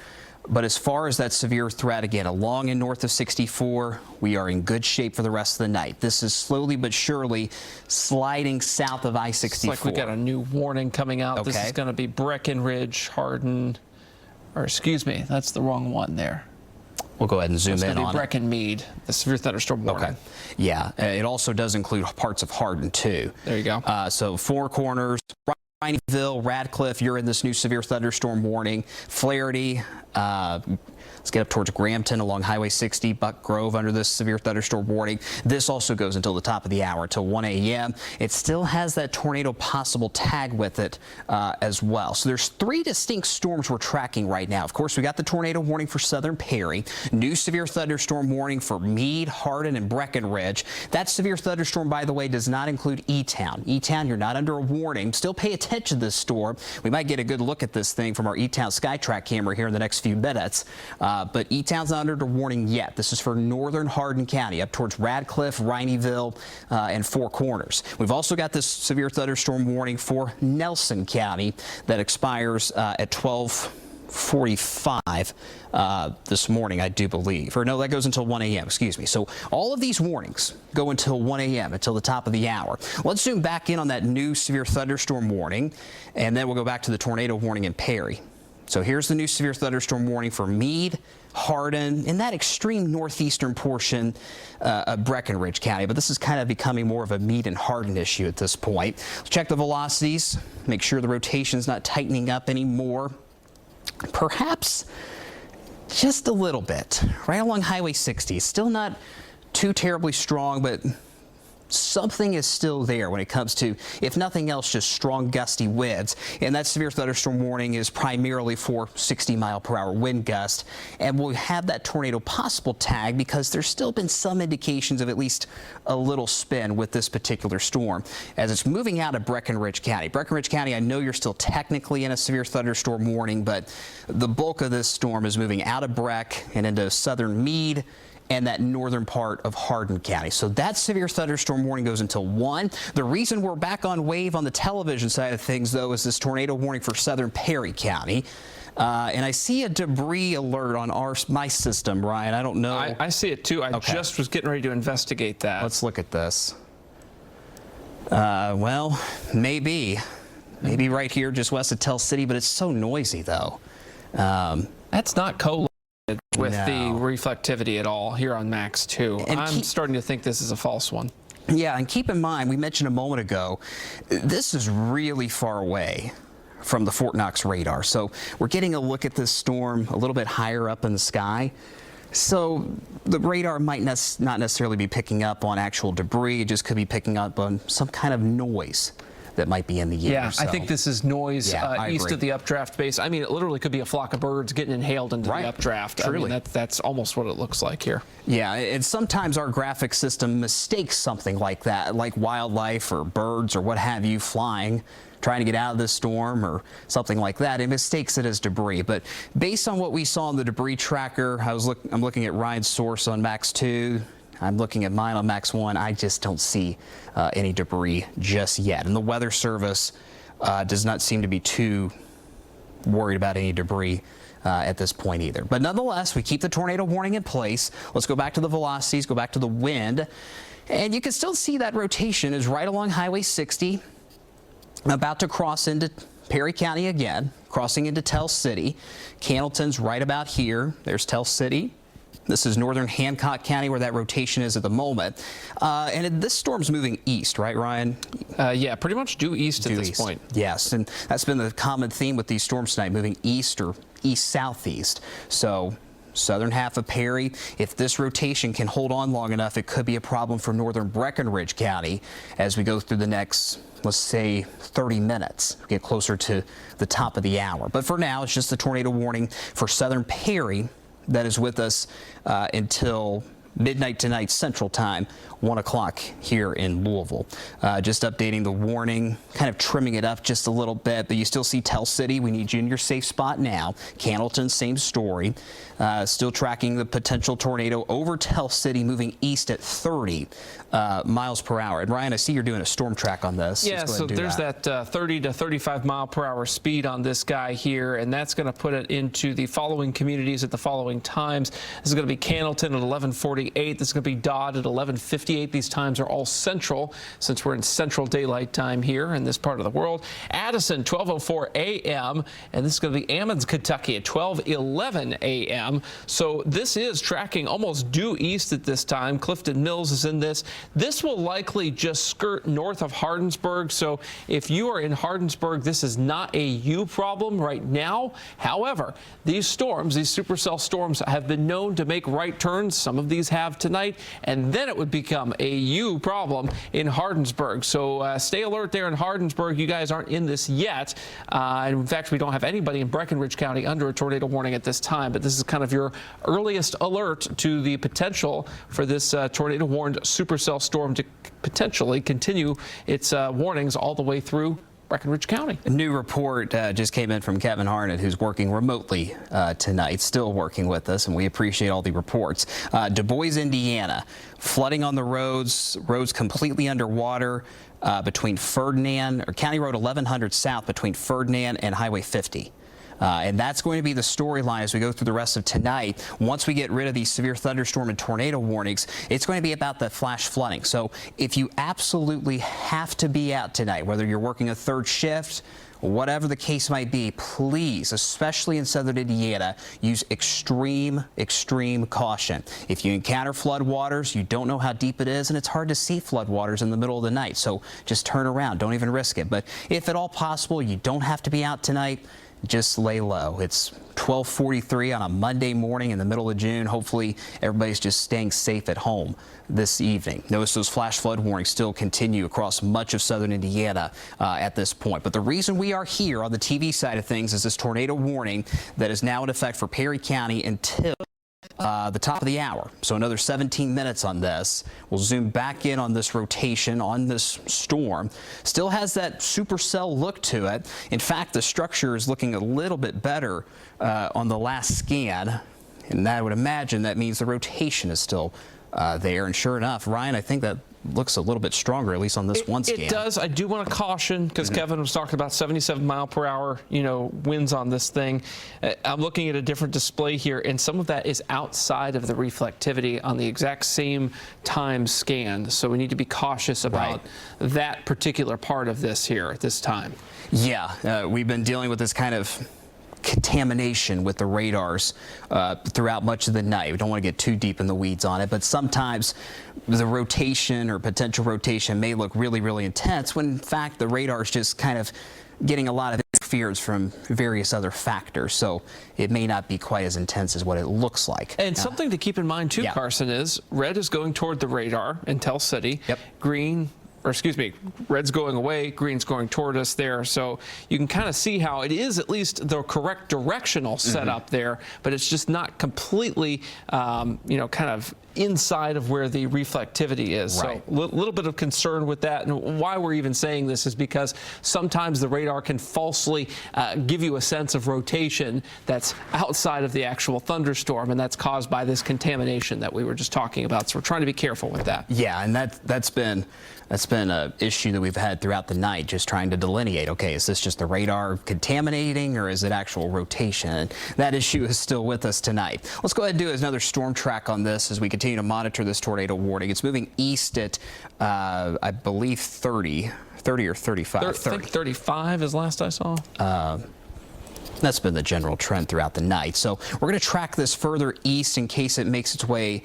But as far as that severe threat, again, along and north of 64, we are in good shape for the rest of the night. This is slowly but surely sliding south of I-64. It's like we got a new warning coming out. Okay. This is going to be Breckenridge, Hardin, or excuse me, that's the wrong one there. We'll go ahead and zoom it's in going to on be Breckenmead, the severe thunderstorm warning. Okay. Yeah, it also does include parts of Hardin, too. There you go. So Four Corners, Rhineville, Radcliffe, you're in this new severe thunderstorm warning. Flaherty, let's get up towards Grampton along Highway 60, Buck Grove under this severe thunderstorm warning. This also goes until the top of the hour, until 1 a.m. It still has that tornado possible tag with it as well. So there's 3 distinct storms we're tracking right now. Of course, we got the tornado warning for southern Perry, new severe thunderstorm warning for Meade, Hardin, and Breckenridge. That severe thunderstorm, by the way, does not include E-Town. E-Town, you're not under a warning. Still pay attention to this storm. We might get a good look at this thing from our E-Town SkyTrack camera here in the next few minutes. But E-Town's not under warning yet. This is for northern Hardin County, up towards Radcliffe, Rhineville, and Four Corners. We've also got this severe thunderstorm warning for Nelson County that expires at 12:45 this morning, I do believe. Or no, that goes until 1 a.m., excuse me. So all of these warnings go until 1 a.m., until the top of the hour. Let's zoom back in on that new severe thunderstorm warning, and then we'll go back to the tornado warning in Perry. So here's the new severe thunderstorm warning for Meade, Hardin, in that extreme northeastern portion of Breckenridge County. But this is kind of becoming more of a Meade and Hardin issue at this point. Let's check the velocities, make sure the rotation's not tightening up anymore. Perhaps just a little bit, right along Highway 60. Still not too terribly strong, but something is still there when it comes to, if nothing else, just strong gusty winds. And that severe thunderstorm warning is primarily for 60-mile-per-hour wind gust. And we'll have that tornado possible tag because there's still been some indications of at least a little spin with this particular storm as it's moving out of Breckenridge County. Breckenridge County, I know you're still technically in a severe thunderstorm warning, but the bulk of this storm is moving out of Breck and into southern Meade and that northern part of Hardin County. So that severe thunderstorm warning goes until 1. The reason we're back on wave on the television side of things, though, is this tornado warning for southern Perry County. And I see a debris alert on my system, Ryan. I don't know. I see it, too. I just was getting ready to investigate that. Let's look at this. Well, maybe right here just west of Tell City, but it's so noisy, though. That's not correlated with the reflectivity at all here on Max 2. I'm starting to think this is a false one. Yeah, and keep in mind, we mentioned a moment ago, this is really far away from the Fort Knox radar. So we're getting a look at this storm a little bit higher up in the sky. So the radar might not necessarily be picking up on actual debris. It just could be picking up on some kind of noise that might be in the air. Yeah, so I think this is noise east of the updraft base. I mean, it literally could be a flock of birds getting inhaled into the updraft. Truly. I mean, that's almost what it looks like here. Yeah, and sometimes our graphic system mistakes something like that, like wildlife or birds or what have you flying, trying to get out of this storm or something like that. It mistakes it as debris. But based on what we saw in the debris tracker, I'm looking at Ryan's source on Max 2. I'm looking at mine on Max 1. I just don't see any debris just yet. And the Weather Service does not seem to be too worried about any debris at this point either. But nonetheless, we keep the tornado warning in place. Let's go back to the velocities, go back to the wind. And you can still see that rotation is right along Highway 60, about to cross into Perry County again, crossing into Tell City. Candleton's right about here. There's Tell City. This is northern Hancock County where that rotation is at the moment. And this storm's moving east, right, Ryan? Yeah, pretty much due east at this point. Yes, and that's been the common theme with these storms tonight, moving east or east-southeast. So southern half of Perry, if this rotation can hold on long enough, it could be a problem for northern Breenridge County as we go through the next, let's say, 30 minutes, get closer to the top of the hour. But for now, it's just the tornado warning for southern Perry that is with us until midnight tonight Central Time, 1 o'clock here in Louisville. Just updating the warning, kind of trimming it up just a little bit, but you still see Tell City. We need you in your safe spot now. Candleton, same story. Still tracking the potential tornado over Tell City, moving east at 30 miles per hour. And Ryan, I see you're doing a storm track on this. Yeah, so there's that 30 to 35 mile per hour speed on this guy here, and that's going to put it into the following communities at the following times. This is going to be Candleton at 11:48. This is going to be Dodd at 11:58. These times are all central, since we're in central daylight time here in this part of the world. Addison, 12:04 a.m., and this is going to be Ammons, Kentucky at 12:11 a.m. So this is tracking almost due east at this time. Clifton Mills is in this. This will likely just skirt north of Hardinsburg. So if you are in Hardinsburg, this is not a U problem right now. However, these storms, these supercell storms, have been known to make right turns. Some of these have tonight, and then it would become a U problem in Hardinsburg. So stay alert there in Hardinsburg. You guys aren't in this yet. And in fact, we don't have anybody in Breckinridge County under a tornado warning at this time, but this is kind of your earliest alert to the potential for this tornado warned supercell storm to potentially continue its warnings all the way through Breckinridge County. A new report just came in from Kevin Harnett, who's working remotely tonight, still working with us, and we appreciate all the reports. Du Bois, Indiana, flooding on the roads completely underwater between Ferdinand, or County Road 1100 South between Ferdinand and Highway 50. And that's going to be the storyline as we go through the rest of tonight. Once we get rid of these severe thunderstorm and tornado warnings, it's going to be about the flash flooding. So if you absolutely have to be out tonight, whether you're working a third shift, whatever the case might be, please, especially in southern Indiana, use extreme caution. If you encounter floodwaters, you don't know how deep it is, and it's hard to see floodwaters in the middle of the night. So just turn around. Don't even risk it. But if at all possible, you don't have to be out tonight, just lay low. It's 12:43 on a Monday morning in the middle of June. Hopefully everybody's just staying safe at home this evening. Notice those flash flood warnings still continue across much of southern Indiana at this point. But the reason we are here on the TV side of things is this tornado warning that is now in effect for Perry County until the top of the hour. So another 17 minutes on this. We'll zoom back in on this rotation, on this storm. Still has that supercell look to it. In fact, the structure is looking a little bit better on the last scan. And I would imagine that means the rotation is still there. And sure enough, Ryan, I think that looks a little bit stronger, at least on this one scan. It does. I do want to caution, because Kevin was talking about 77 mile per hour, winds on this thing. I'm looking at a different display here, and some of that is outside of the reflectivity on the exact same time scan. So we need to be cautious about that particular part of this here at this time. Yeah, we've been dealing with this kind of contamination with the radars throughout much of the night. We don't want to get too deep in the weeds on it, but sometimes the rotation or potential rotation may look really intense when in fact the radar is just kind of getting a lot of interference from various other factors, so it may not be quite as intense as what it looks like. And something to keep in mind too, Carson, is red is going toward the radar in Tell City. Green or excuse me, red's going away, green's going toward us there. So you can kind of see how it is at least the correct directional setup there, but it's just not completely, you know, kind of inside of where the reflectivity is. Right. So a little bit of concern with that. And why we're even saying this is because sometimes the radar can falsely give you a sense of rotation that's outside of the actual thunderstorm, and that's caused by this contamination that we were just talking about. So we're trying to be careful with that. Yeah, and that's been an issue that we've had throughout the night, just trying to delineate, okay, is this just the radar contaminating or is it actual rotation? And that issue is still with us tonight. Let's go ahead and do another storm track on this as we continue to monitor this tornado warning. It's moving east at, I believe, 30 or 35. I think 35 is last I saw. That's been the general trend throughout the night. So we're going to track this further east in case it makes its way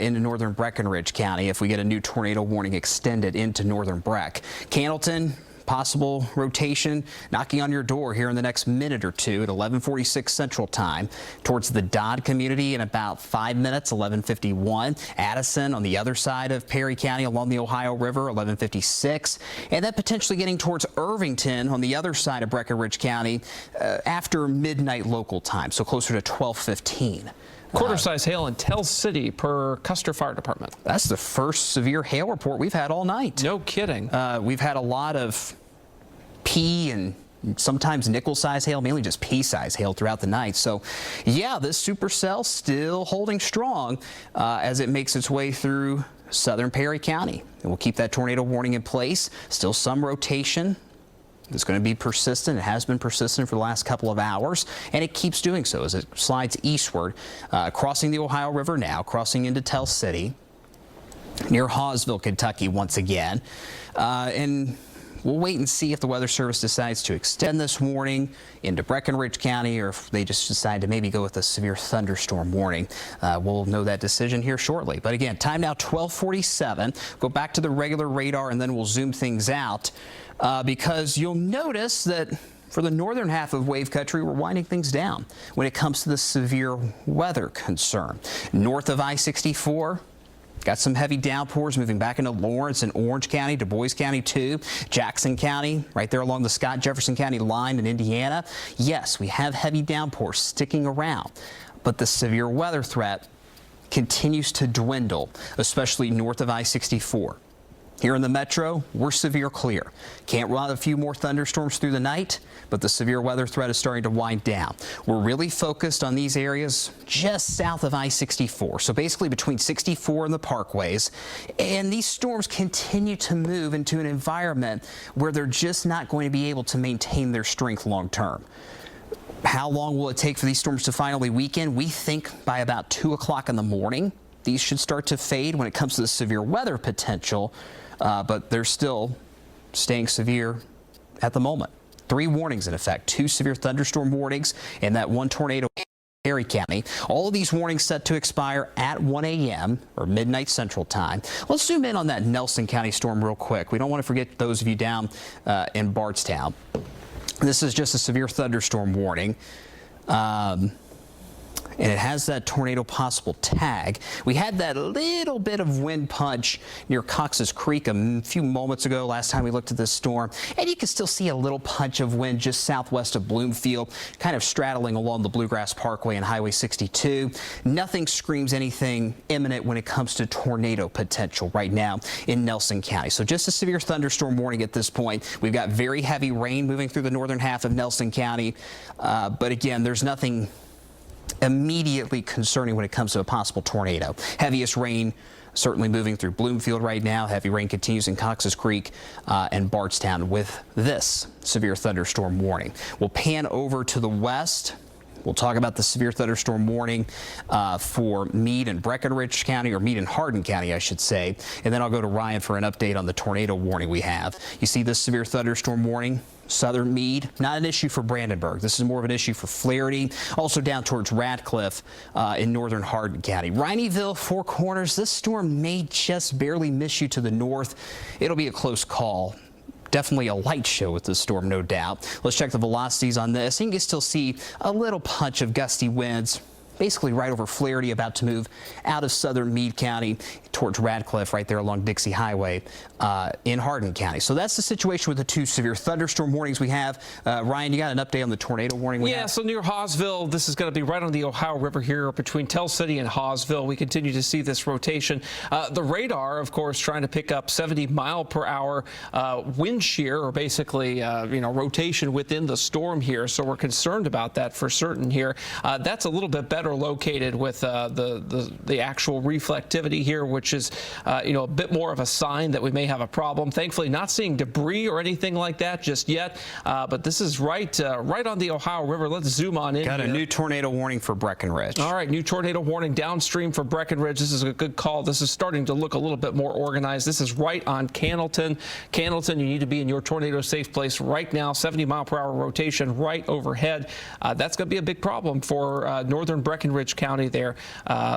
into northern Breenridge County if we get a new tornado warning extended into northern Breck. Candleton, possible rotation knocking on your door here in the next minute or two at 11:46 Central Time. Towards the Dodd community in about 5 minutes, 11:51. Addison on the other side of Perry County along the Ohio River, 11:56. And then potentially getting towards Irvington on the other side of Breckenridge County after midnight local time, so closer to 12:15. Quarter-size hail in Tell City per Custer Fire Department. That's the first severe hail report we've had all night. No kidding. We've had a lot of pea and sometimes nickel-size hail, mainly just pea-size hail throughout the night. So, yeah, this supercell still holding strong as it makes its way through southern Perry County. And we'll keep that tornado warning in place. Still some rotation. It's going to be persistent. It has been persistent for the last couple of hours, and it keeps doing so as it slides eastward, crossing the Ohio River now, crossing into Tell City, near Hawesville, Kentucky once again. And we'll wait and see if the Weather Service decides to extend this warning into Breckenridge County or if they just decide to maybe go with a severe thunderstorm warning. We'll know that decision here shortly. But again, time now 12:47. Go back to the regular radar and then we'll zoom things out because you'll notice that for the northern half of wave country, we're winding things down when it comes to the severe weather concern. North of I-64, got some heavy downpours moving back into Lawrence and Orange County, Du Bois County too, Jackson County, right there along the Scott-Jefferson County line in Indiana. Yes, we have heavy downpours sticking around, but the severe weather threat continues to dwindle, especially north of I-64. Here in the metro, we're severe clear. Can't run a few more thunderstorms through the night, but the severe weather threat is starting to wind down. We're really focused on these areas just south of I-64, so basically between 64 and the parkways. And these storms continue to move into an environment where they're just not going to be able to maintain their strength long term. How long will it take for these storms to finally weaken? We think by about 2 o'clock in the morning, these should start to fade when it comes to the severe weather potential. But they're still staying severe at the moment. 3 warnings in effect, 2 severe thunderstorm warnings and that 1 tornado in Perry County. All of these warnings set to expire at 1 a.m. or midnight Central Time. Let's zoom in on that Nelson County storm real quick. We don't want to forget those of you down in Bardstown. This is just a severe thunderstorm warning. And it has that tornado possible tag. We had that little bit of wind punch near Cox's Creek a few moments ago, last time we looked at this storm. And you can still see a little punch of wind just southwest of Bloomfield, kind of straddling along the Bluegrass Parkway and Highway 62. Nothing screams anything imminent when it comes to tornado potential right now in Nelson County. So just a severe thunderstorm warning at this point. We've got very heavy rain moving through the northern half of Nelson County. But again, there's nothing immediately concerning when it comes to a possible tornado. Heaviest rain certainly moving through Bloomfield right now. Heavy rain continues in Cox's Creek and Bardstown with this severe thunderstorm warning. We'll pan over to the west. We'll talk about the severe thunderstorm warning for Meade and Breckenridge County, or Meade and Hardin County, I should say. And then I'll go to Ryan for an update on the tornado warning we have. You see this severe thunderstorm warning? Southern Meade, not an issue for Brandenburg. This is more of an issue for Flaherty, also down towards Radcliffe in northern Hardin County. Rhineyville, Four Corners, this storm may just barely miss you to the north. It'll be a close call. Definitely a light show with this storm, no doubt. Let's check the velocities on this. You can still see a little punch of gusty winds basically right over Flaherty, about to move out of southern Meade County towards Radcliffe, right there along Dixie Highway in Hardin County. So that's the situation with the 2 severe thunderstorm warnings we have. Ryan, you got an update on the tornado warning we have? Yeah, so near Hawesville, this is going to be right on the Ohio River here between Tell City and Hawesville. We continue to see this rotation. The radar, of course, trying to pick up 70-mile-per-hour wind shear, or basically, rotation within the storm here. So we're concerned about that for certain here. That's a little bit better located with the actual reflectivity here, which is a bit more of a sign that we may have a problem. Thankfully, not seeing debris or anything like that just yet, but this is right on the Ohio River. Let's zoom on in. Got a new tornado warning for Breenridge. All right, new tornado warning downstream for Breenridge. This is a good call. This is starting to look a little bit more organized. This is right on Cannleton. Cannleton, you need to be in your tornado safe place right now. 70-mile-per-hour rotation right overhead. That's going to be a big problem for northern Breenridge County there.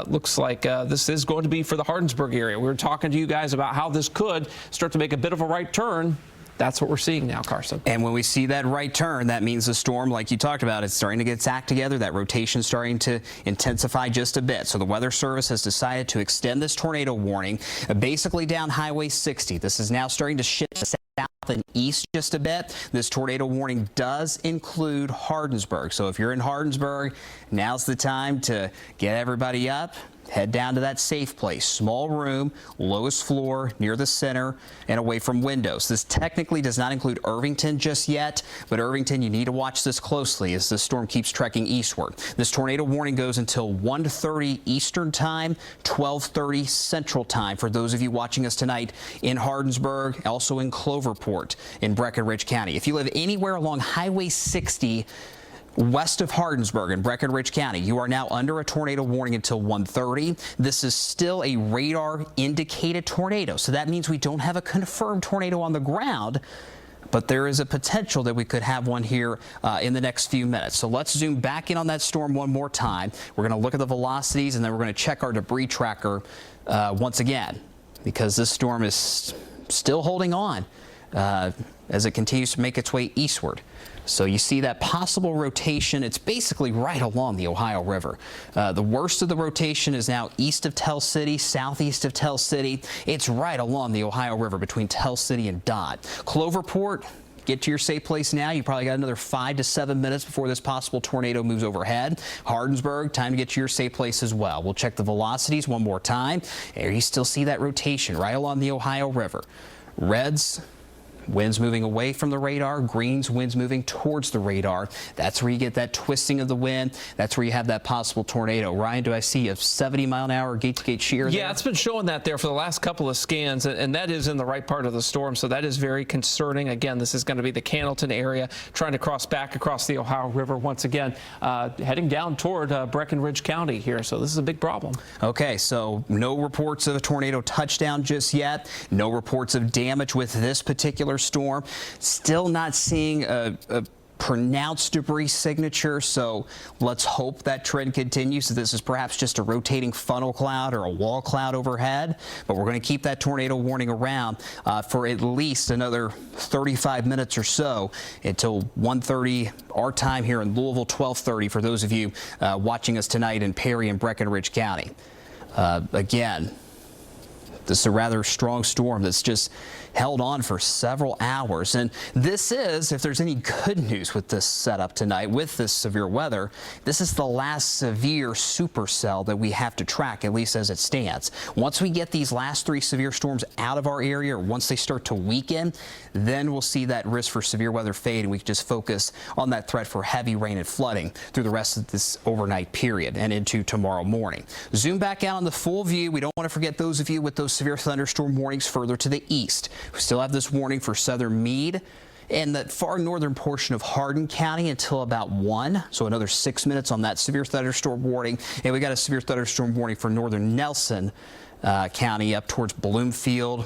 Looks like this is going to be for the Hardinsburg area. We were talking to you guys about how this could start to make a bit of a right turn. That's what we're seeing now, Carson. And when we see that right turn, that means the storm, like you talked about, it's starting to get its act together. That rotation starting to intensify just a bit. So the Weather Service has decided to extend this tornado warning basically down Highway 60. This is now starting to shift south and east just a bit. This tornado warning does include Hardinsburg. So if you're in Hardinsburg, now's the time to get everybody up. Head down to that safe place. Small room, lowest floor, near the center, and away from windows. This technically does not include Irvington just yet, but Irvington, you need to watch this closely as the storm keeps trekking eastward. This tornado warning goes until 1:30 Eastern Time, 12:30 Central Time for those of you watching us tonight in Hardinsburg, also in Cloverport in Breckinridge County. If you live anywhere along Highway 60, west of Hardinsburg in Breckinridge County, you are now under a tornado warning until 1:30. This is still a radar indicated tornado, so that means we don't have a confirmed tornado on the ground, but there is a potential that we could have one here in the next few minutes. So let's zoom back in on that storm one more time. We're going to look at the velocities, and then we're going to check our debris tracker once again, because this storm is still holding on as it continues to make its way eastward. So you see that possible rotation. It's basically right along the Ohio River. The worst of the rotation is now east of Tell City, southeast of Tell City. It's right along the Ohio River between Tell City and Dot. Cloverport, get to your safe place now. You probably got another 5 to 7 minutes before this possible tornado moves overhead. Hardinsburg, time to get to your safe place as well. We'll check the velocities one more time. There you still see that rotation right along the Ohio River. Reds, winds moving away from the radar. Greens, winds moving towards the radar. That's where you get that twisting of the wind. That's where you have that possible tornado. Ryan, do I see a 70-mile-an-hour gate-to-gate shear there? Yeah, it's been showing that there for the last couple of scans, and that is in the right part of the storm, so that is very concerning. Again, this is going to be the Cannleton area, trying to cross back across the Ohio River once again, heading down toward Breckinridge County here, so this is a big problem. Okay, so no reports of a tornado touchdown just yet. No reports of damage with this particular storm. Still not seeing a pronounced debris signature, so let's hope that trend continues. So this is perhaps just a rotating funnel cloud or a wall cloud overhead, but we're going to keep that tornado warning around for at least another 35 minutes or so until 1:30 our time here in Louisville, 12:30 for those of you watching us tonight in Perry and Breckinridge County. Again, this is a rather strong storm that's just held on for several hours. And this is, if there's any good news with this setup tonight, with this severe weather, this is the last severe supercell that we have to track, at least as it stands. Once we get these last 3 severe storms out of our area, or once they start to weaken, then we'll see that risk for severe weather fade, and we can just focus on that threat for heavy rain and flooding through the rest of this overnight period and into tomorrow morning. Zoom back out on the full view. We don't want to forget those of you with those severe thunderstorm warnings further to the east. We still have this warning for southern Meade and that far northern portion of Hardin County until about 1. So another 6 minutes on that severe thunderstorm warning. And we got a severe thunderstorm warning for northern Nelson County up towards Bloomfield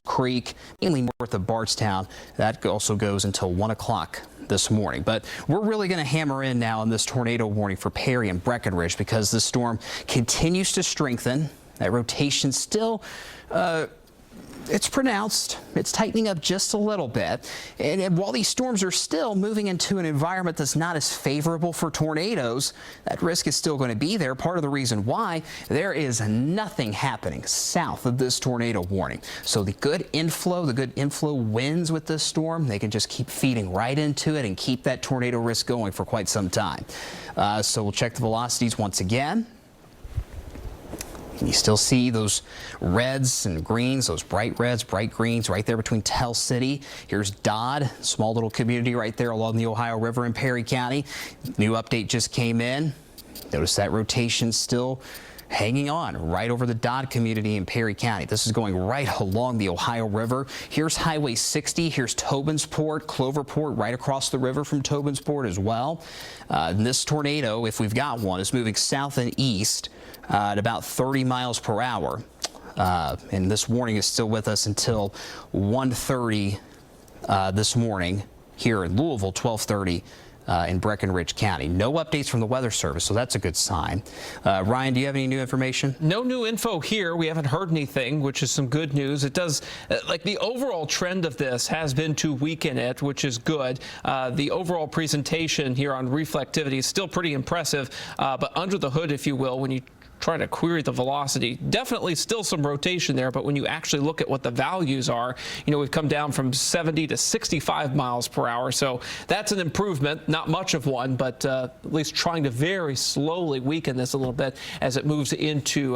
Creek, mainly north of Bardstown. That also goes until 1 o'clock this morning. But we're really going to hammer in now on this tornado warning for Perry and Breckinridge because the storm continues to strengthen. That rotation still It's pronounced. It's tightening up just a little bit. And while these storms are still moving into an environment that's not as favorable for tornadoes, that risk is still going to be there. Part of the reason why there is nothing happening south of this tornado warning. So the good inflow winds with this storm, they can just keep feeding right into it and keep that tornado risk going for quite some time. So we'll check the velocities once again. You still see those reds and greens, those bright reds, bright greens right there between Tell City. Here's Dodd, small little community right there along the Ohio River in Perry County. New update just came in. Notice that rotation still hanging on right over the Dodd community in Perry County. This is going right along the Ohio River. Here's Highway 60. Here's Tobinsport, Cloverport, right across the river from Tobinsport as well. And this tornado, if we've got one, is moving south and east at about 30 miles per hour. And this warning is still with us until 1:30 this morning here in Louisville, 12:30 in Breenridge County. No updates from the Weather Service, so that's a good sign. Ryan, do you have any new information? No new info here. We haven't heard anything, which is some good news. It does, like the overall trend of this has been to weaken it, which is good. The overall presentation here on reflectivity is still pretty impressive, but under the hood, if you will, when you try to query the velocity, definitely still some rotation there, but when you actually look at what the values are, you know, we've come down from 70 to 65 miles per hour, so that's an improvement, not much of one, but at least trying to very slowly weaken this a little bit as it moves into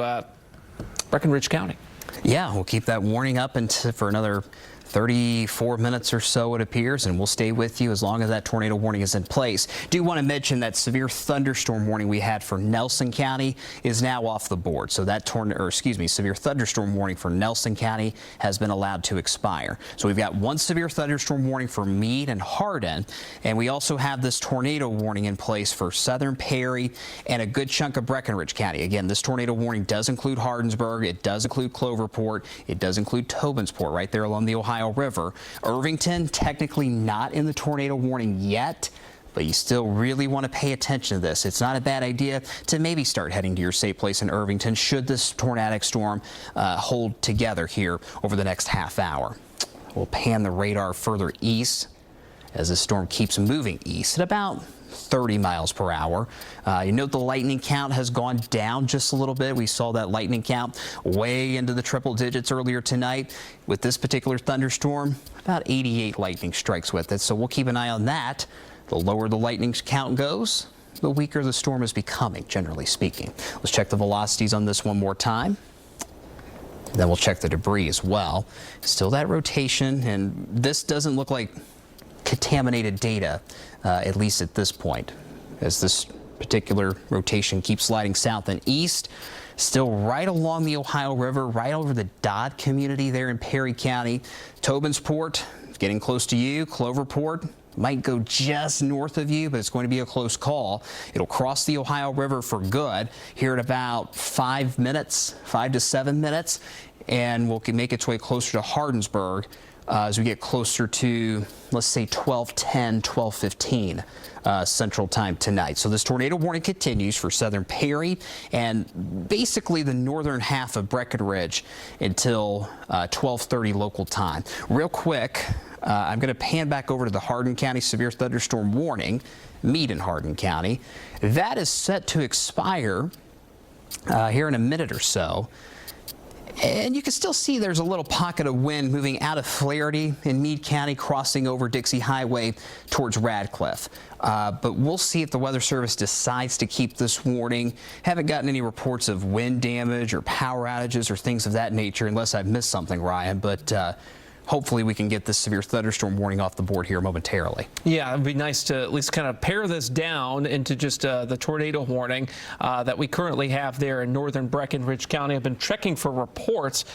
Breenridge County. Yeah, we'll keep that warning up for another 34 minutes or so, it appears, and we'll stay with you as long as that tornado warning is in place. Do want to mention that severe thunderstorm warning we had for Nelson County is now off the board. So that severe thunderstorm warning for Nelson County has been allowed to expire. So we've got one severe thunderstorm warning for Meade and Hardin, and we also have this tornado warning in place for southern Perry and a good chunk of Breckinridge County. Again, this tornado warning does include Hardinsburg, it does include Cloverport, it does include Tobinsport right there along the Ohio River. Irvington, technically not in the tornado warning yet, but you still really want to pay attention to this. It's not a bad idea to maybe start heading to your safe place in Irvington should this tornadic storm hold together here over the next half hour. We'll pan the radar further east as the storm keeps moving east at about 30 miles per hour. You note the lightning count has gone down just a little bit. We saw that lightning count way into the triple digits earlier tonight. With this particular thunderstorm, about 88 lightning strikes with it. So we'll keep an eye on that. The lower the lightning count goes, the weaker the storm is becoming, generally speaking. Let's check the velocities on this one more time. Then we'll check the debris as well. Still that rotation, and this doesn't look like contaminated data, at least at this point, as this particular rotation keeps sliding south and east. Still right along the Ohio River, right over the Dodd community there in Perry County. Tobinsport, getting close to you. Cloverport might go just north of you, but it's going to be a close call. It'll cross the Ohio River for good here at about 5 to 7 minutes, and will make its way closer to Hardinsburg as we get closer to, let's say, 12:10, 12:15 Central Time tonight. So this tornado warning continues for southern Perry and basically the northern half of Breckinridge until 12:30 local time. Real quick, I'm going to pan back over to the Hardin County severe thunderstorm warning, Meade and Hardin County. That is set to expire here in a minute or so. And you can still see there's a little pocket of wind moving out of Flaherty in Meade County, crossing over Dixie Highway towards Radcliffe. But we'll see if the Weather Service decides to keep this warning. Haven't gotten any reports of wind damage or power outages or things of that nature, unless I've missed something, Ryan. But hopefully we can get this severe thunderstorm warning off the board here momentarily. Yeah, it'd be nice to at least kind of pare this down into just the tornado warning that we currently have there in northern Breckinridge County. I've been checking for reports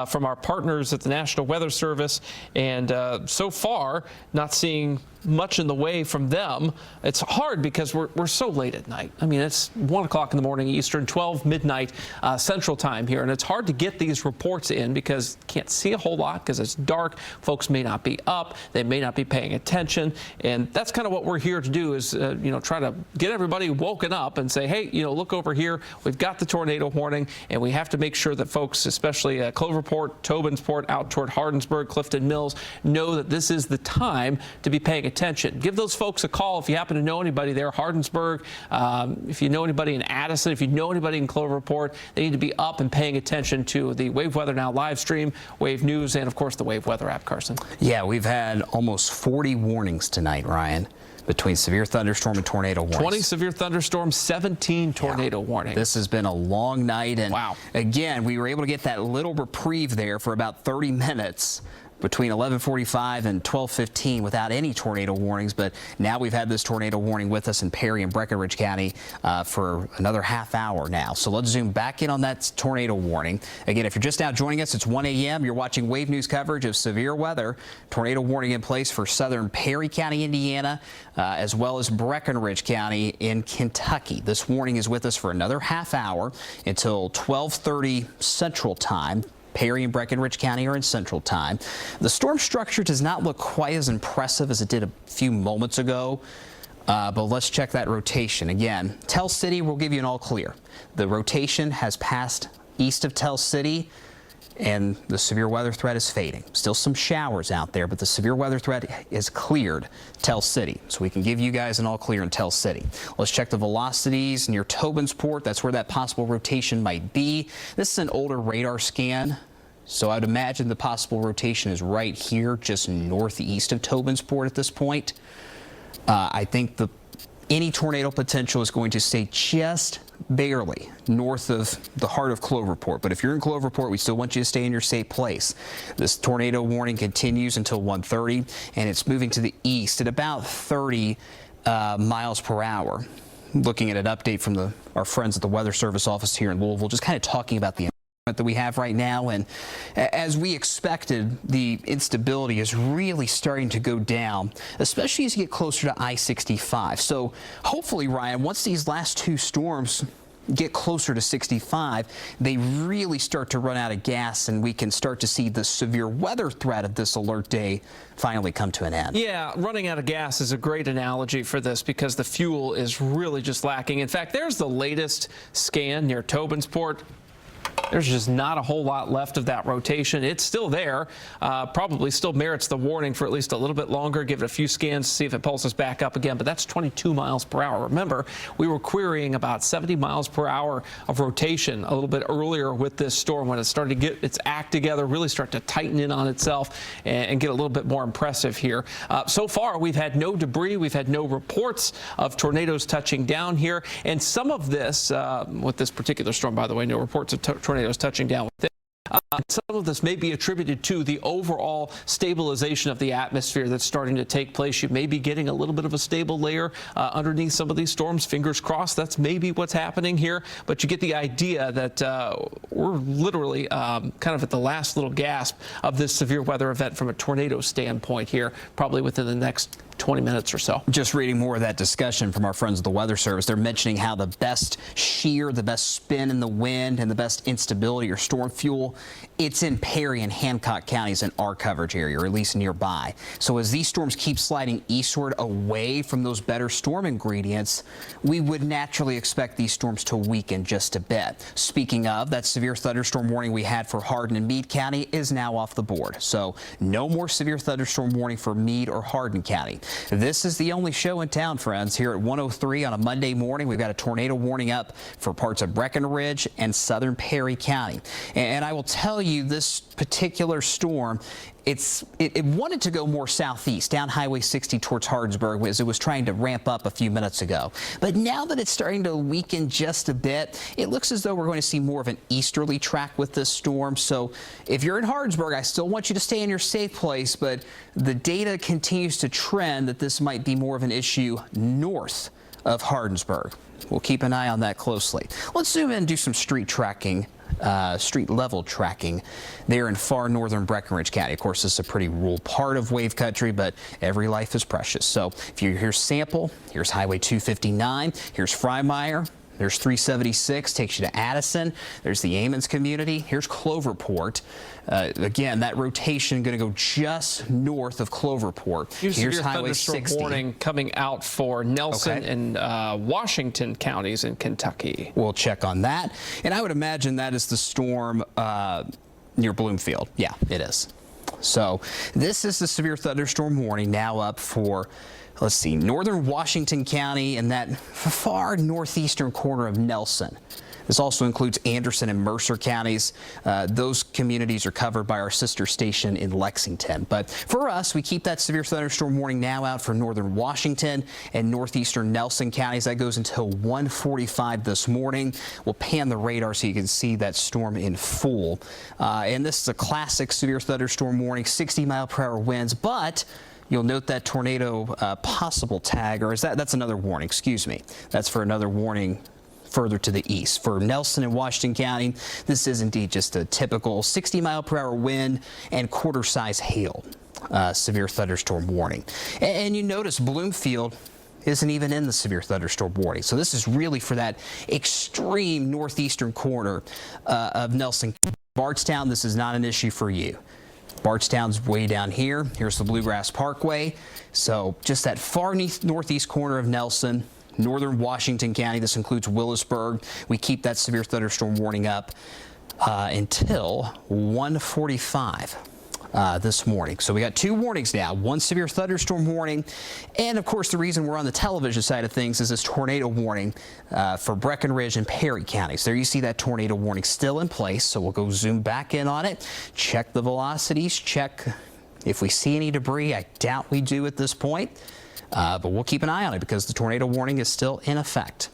from our partners at the National Weather Service, and so far not seeing much in the way from them. It's hard because we're so late at night. I mean, it's 1 o'clock in the morning Eastern, 12 midnight Central Time here, and it's hard to get these reports in because you can't see a whole lot because it's dark. Folks may not be up, they may not be paying attention, and that's kind of what we're here to do is try to get everybody woken up and say, hey, look over here. We've got the tornado warning, and we have to make sure that folks, especially Cloverport, Tobinsport, out toward Hardinsburg, Clifton Mills, know that this is the time to be paying attention. Give those folks a call if you happen to know anybody there. Hardinsburg, if you know anybody in Addison, if you know anybody in Cloverport, they need to be up and paying attention to the Wave Weather Now live stream, Wave News, and of course the Wave Weather app, Carson. Yeah, we've had almost 40 warnings tonight, Ryan, between severe thunderstorm and tornado warnings. 20 severe thunderstorms, 17 tornado warnings. This has been a long night, and wow. Again, we were able to get that little reprieve there for about 30 minutes between 11:45 and 12:15 without any tornado warnings, but now we've had this tornado warning with us in Perry and Breckenridge County for another half hour now. So let's zoom back in on that tornado warning. Again, if you're just now joining us, it's 1 a.m. You're watching Wave News coverage of severe weather. Tornado warning in place for southern Perry County, Indiana, as well as Breckenridge County in Kentucky. This warning is with us for another half hour until 12:30 Central Time. Perry and Breckenridge County are in Central Time. The storm structure does not look quite as impressive as it did a few moments ago, but let's check that rotation. Again, Tell City will give you an all clear. The rotation has passed east of Tell City, and the severe weather threat is fading. Still some showers out there, but the severe weather threat is cleared Tell City. So we can give you guys an all clear in Tell City. Let's check the velocities near Tobinsport. That's where that possible rotation might be. This is an older radar scan, so I'd imagine the possible rotation is right here, just northeast of Tobinsport at this point. I think any tornado potential is going to stay just barely north of the heart of Cloverport. But if you're in Cloverport, we still want you to stay in your safe place. This tornado warning continues until 1:30, and it's moving to the east at about 30 miles per hour. Looking at an update from our friends at the Weather Service office here in Louisville, just kind of talking about the that we have right now, and as we expected, the instability is really starting to go down, especially as you get closer to I-65. So hopefully, Ryan, once these last two storms get closer to 65, they really start to run out of gas, and we can start to see the severe weather threat of this alert day finally come to an end. Yeah, running out of gas is a great analogy for this because the fuel is really just lacking. In fact, there's the latest scan near Tobinsport. There's just not a whole lot left of that rotation. It's still there. Probably still merits the warning for at least a little bit longer. Give it a few scans to see if it pulses back up again. But that's 22 miles per hour. Remember, we were querying about 70 miles per hour of rotation a little bit earlier with this storm when it started to get its act together, really start to tighten in on itself and get a little bit more impressive here. So far, we've had no debris. We've had no reports of tornadoes touching down here. And some of this, with this particular storm, by the way, no reports of tornadoes touching down with it. Some of this may be attributed to the overall stabilization of the atmosphere that's starting to take place. You may be getting a little bit of a stable layer underneath some of these storms. Fingers crossed that's maybe what's happening here. But you get the idea that we're literally kind of at the last little gasp of this severe weather event from a tornado standpoint here, probably within the next 20 minutes or so. Just reading more of that discussion from our friends at the Weather Service, they're mentioning how the best shear, the best spin in the wind, and the best instability or storm fuel, it's in Perry and Hancock counties in our coverage area, or at least nearby. So as these storms keep sliding eastward away from those better storm ingredients, we would naturally expect these storms to weaken just a bit. Speaking of, that severe thunderstorm warning we had for Hardin and Meade County is now off the board. So no more severe thunderstorm warning for Meade or Hardin County. This is the only show in town, friends. Here at 103 on a Monday morning, we've got a tornado warning up for parts of Breckenridge and southern Perry County. And I will tell you, this particular storm, it wanted to go more southeast, down Highway 60 towards Hardinsburg as it was trying to ramp up a few minutes ago. But now that it's starting to weaken just a bit, it looks as though we're going to see more of an easterly track with this storm. So if you're in Hardinsburg, I still want you to stay in your safe place, but the data continues to trend that this might be more of an issue north of Hardinsburg. We'll keep an eye on that closely. Let's zoom in and do some street tracking street level tracking there in far northern Breenridge County. Of course, this is a pretty rural part of wave country, but every life is precious. So if you're here's Sample, here's Highway 259, here's Freimeyer. There's 376, takes you to Addison. There's the Amons community. Here's Cloverport. Again, that rotation going to go just north of Cloverport. Here's Highway 60. Warning coming out for Nelson and Washington counties in Kentucky. We'll check on that. And I would imagine that is the storm near Bloomfield. Yeah, it is. So this is the severe thunderstorm warning now up for, let's see, northern Washington County and that far northeastern corner of Nelson. This also includes Anderson and Mercer counties. Those communities are covered by our sister station in Lexington. But for us, we keep that severe thunderstorm warning now out for northern Washington and northeastern Nelson counties. That goes until 1:45 this morning. We'll pan the radar so you can see that storm in full. And this is a classic severe thunderstorm warning, 60-mile-per-hour winds, but you'll note that tornado possible tag, or is that's another warning, excuse me. That's for another warning further to the east. For Nelson and Washington County, this is indeed just a typical 60-mile-per-hour wind and quarter-size hail severe thunderstorm warning. And you notice Bloomfield isn't even in the severe thunderstorm warning. So this is really for that extreme northeastern corner of Nelson. Bardstown, this is not an issue for you. Bardstown's way down here. Here's the Bluegrass Parkway. So just that far northeast corner of Nelson, northern Washington County. This includes Willisburg. We keep that severe thunderstorm warning up until 1:45 this morning. So we got two warnings now, one severe thunderstorm warning. And of course, the reason we're on the television side of things is this tornado warning for Breenridge and Perry counties. There you see that tornado warning still in place. So we'll go zoom back in on it, check the velocities, check if we see any debris. I doubt we do at this point. But we'll keep an eye on it because the tornado warning is still in effect.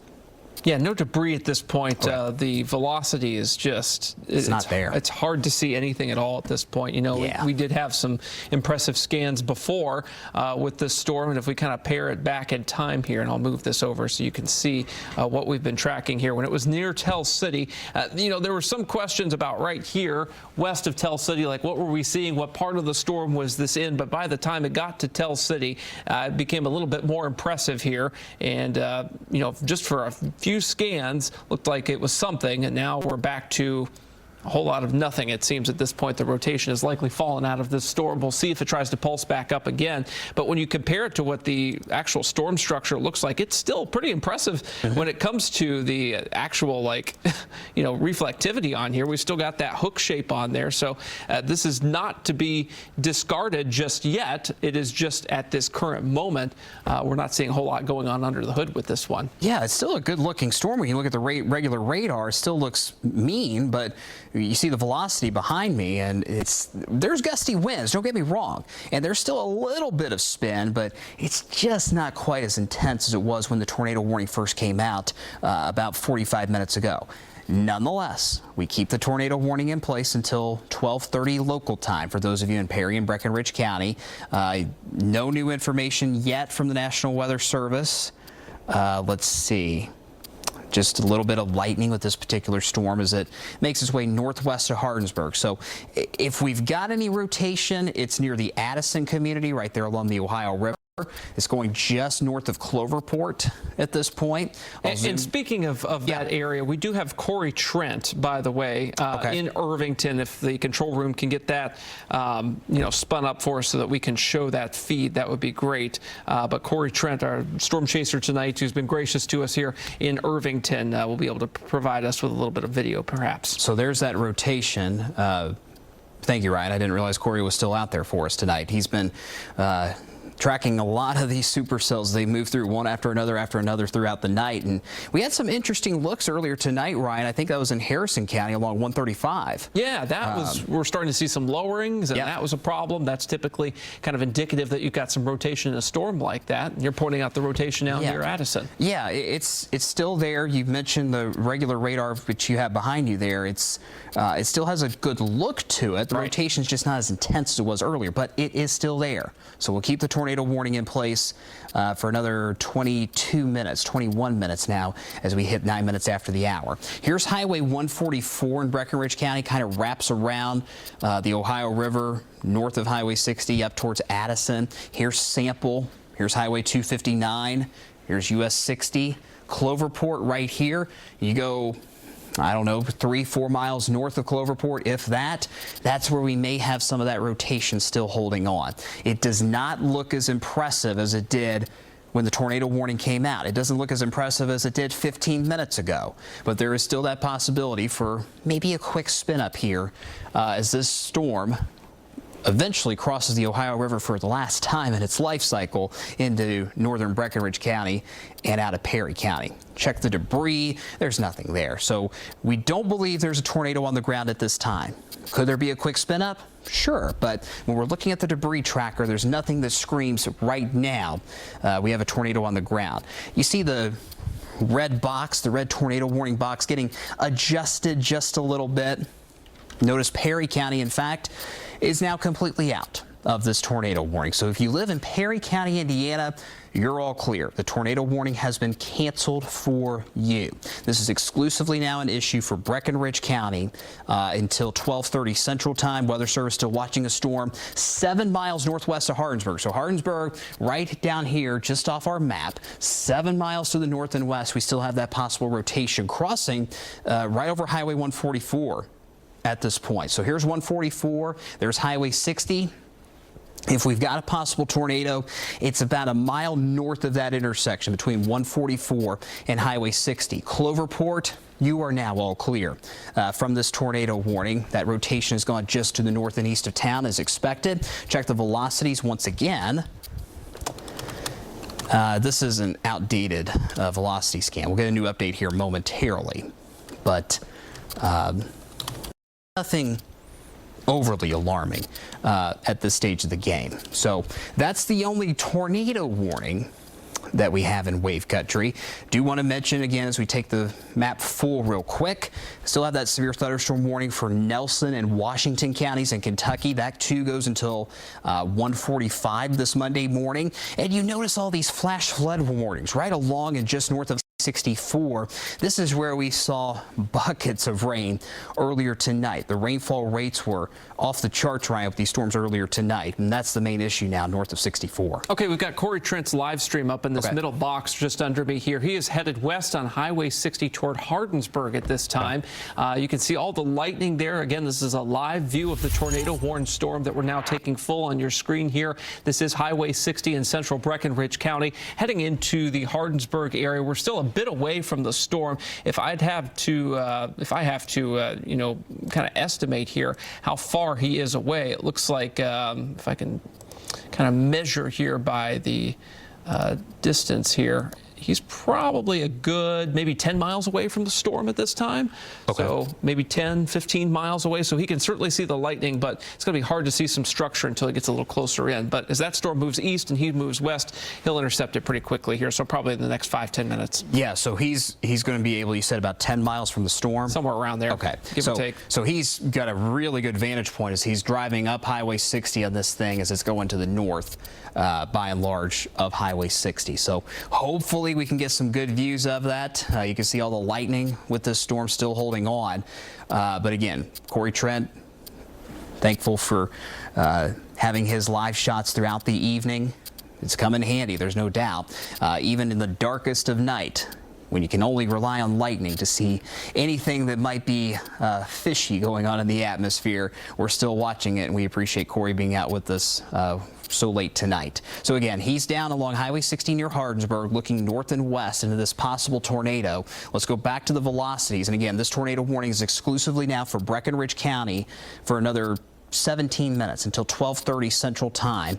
Yeah, no debris at this point. The velocity is just... It's not there. It's hard to see anything at all at this point. You know, we did have some impressive scans before with this storm, and if we kind of pair it back in time here, and I'll move this over so you can see what we've been tracking here. When it was near Tell City, you know, there were some questions about right here, west of Tell City, like what were we seeing? What part of the storm was this in? But by the time it got to Tell City, it became a little bit more impressive here. And, you know, just for a few scans looked like it was something, and now we're back to a whole lot of nothing. It seems at this point the rotation has likely fallen out of this storm. We'll see if it tries to pulse back up again. But when you compare it to what the actual storm structure looks like, it's still pretty impressive when it comes to the actual, like, you know, reflectivity on here. We've still got that hook shape on there. So this is not to be discarded just yet. It is just at this current moment. We're not seeing a whole lot going on under the hood with this one. Yeah, it's still a good looking storm. When you look at the regular radar, it still looks mean, but you see the velocity behind me, and there's gusty winds, don't get me wrong, and there's still a little bit of spin, but it's just not quite as intense as it was when the tornado warning first came out about 45 minutes ago. Nonetheless, we keep the tornado warning in place until 12:30 local time for those of you in Perry and Breenridge County. No new information yet from the National Weather Service. Let's see. Just a little bit of lightning with this particular storm as it makes its way northwest of Hardinsburg. So if we've got any rotation, it's near the Addison community right there along the Ohio River. It's going just north of Cloverport at this point. And speaking of that area, we do have Corey Trent, by the way, in Irvington. If the control room can get that, you know, spun up for us so that we can show that feed, that would be great. But Corey Trent, our storm chaser tonight, who's been gracious to us here in Irvington, will be able to provide us with a little bit of video, perhaps. So there's that rotation. Thank you, Ryan. I didn't realize Corey was still out there for us tonight. He's been tracking a lot of these supercells. They move through one after another throughout the night. And we had some interesting looks earlier tonight, Ryan. I think that was in Harrison County along 135. Yeah, that was, we're starting to see some lowerings, and that was a problem. That's typically kind of indicative that you've got some rotation in a storm like that. And you're pointing out the rotation out near Addison. Yeah, it's still there. You've mentioned the regular radar which you have behind you there. It still has a good look to it. The rotation's just not as intense as it was earlier, but it is still there. So we'll keep the tornado tornado warning in place for another 22 minutes, 21 minutes now as we hit 9 minutes after the hour. Here's Highway 144 in Breckenridge County, kind of wraps around the Ohio River north of Highway 60 up towards Addison. Here's Sample. Here's Highway 259. Here's US 60. Cloverport right here. You go, I don't know, 3-4 miles north of Cloverport, if that. That's where we may have some of that rotation still holding on. It does not look as impressive as it did when the tornado warning came out. It doesn't look as impressive as it did 15 minutes ago, but there is still that possibility for maybe a quick spin up here as this storm eventually crosses the Ohio River for the last time in its life cycle into northern Breckenridge County and out of Perry County. Check the debris. There's nothing there. So we don't believe there's a tornado on the ground at this time. Could there be a quick spin up? Sure, but when we're looking at the debris tracker, there's nothing that screams right now we have a tornado on the ground. You see the red box, the red tornado warning box, getting adjusted just a little bit. Notice Perry County, in fact, is now completely out of this tornado warning. So if you live in Perry County, Indiana, you're all clear. The tornado warning has been canceled for you. This is exclusively now an issue for Breckenridge County until 12:30 Central Time. Weather Service still watching a storm 7 miles northwest of Hardinsburg. So Hardinsburg right down here just off our map, 7 miles to the north and west. We still have that possible rotation crossing right over Highway 144 at this point. So here's 144, there's Highway 60. If we've got a possible tornado, it's about a mile north of that intersection between 144 and Highway 60. Cloverport, you are now all clear from this tornado warning. That rotation has gone just to the north and east of town as expected. Check the velocities once again. This is an outdated velocity scan. We'll get a new update here momentarily, but nothing overly alarming at this stage of the game. So that's the only tornado warning that we have in wave country. Do want to mention again as we take the map full real quick, still have that severe thunderstorm warning for Nelson and Washington counties in Kentucky. That too goes until 1:45 this Monday morning. And you notice all these flash flood warnings right along and just north of 64. This is where we saw buckets of rain earlier tonight. The rainfall rates were off the charts, Ryan, with these storms earlier tonight, and that's the main issue now north of 64. Okay, we've got Corey Trent's live stream up in this middle box just under me here. He is headed west on Highway 60 toward Hardinsburg at this time. You can see all the lightning there. Again, this is a live view of the tornado warned storm that we're now taking full on your screen here. This is Highway 60 in central Breckenridge County heading into the Hardinsburg area. We're still a bit away from the storm. If I have to, you know, kind of estimate here how far he is away, it looks like if I can kind of measure here by the distance here, he's probably a good maybe 10 miles away from the storm at this time. Okay. So maybe 10, 15 miles away. So he can certainly see the lightning, but it's going to be hard to see some structure until he gets a little closer in. But as that storm moves east and he moves west, he'll intercept it pretty quickly here. So probably in the next 5-10 minutes. Yeah, so he's going to be able, you said, about 10 miles from the storm? Somewhere around there. Okay. Give or take. So he's got a really good vantage point as he's driving up Highway 60 on this thing as it's going to the north, by and large, of Highway 60. So hopefully we can get some good views of that. You can see all the lightning with this storm still holding on. But again, Corey Trent, thankful for having his live shots throughout the evening. It's come in handy, there's no doubt. Even in the darkest of night, when you can only rely on lightning to see anything that might be fishy going on in the atmosphere, we're still watching it, and we appreciate Corey being out with us so late tonight. So again, he's down along Highway 60 near Hardinsburg, looking north and west into this possible tornado. Let's go back to the velocities. And again, this tornado warning is exclusively now for Breckenridge County for another 17 minutes until 12:30 Central Time.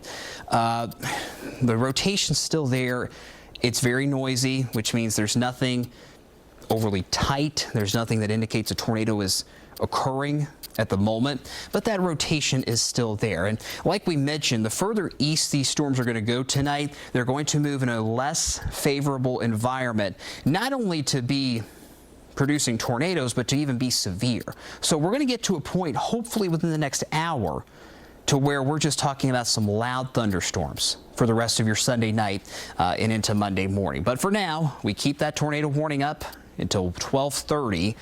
The rotation's still there. It's very noisy, which means there's nothing overly tight. There's nothing that indicates a tornado is occurring at the moment, but that rotation is still there. And like we mentioned, the further east these storms are going to go tonight, they're going to move in a less favorable environment, not only to be producing tornadoes, but to even be severe. So we're going to get to a point, hopefully within the next hour, to where we're just talking about some loud thunderstorms for the rest of your Sunday night and into Monday morning. But for now, we keep that tornado warning up until 12:30.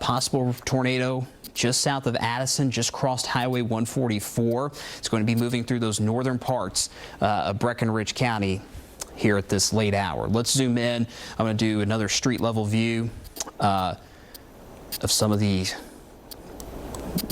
Possible tornado just south of Addison, just crossed Highway 144. It's going to be moving through those northern parts of Breckenridge County here at this late hour. Let's zoom in. I'm going to do another street level view of some of the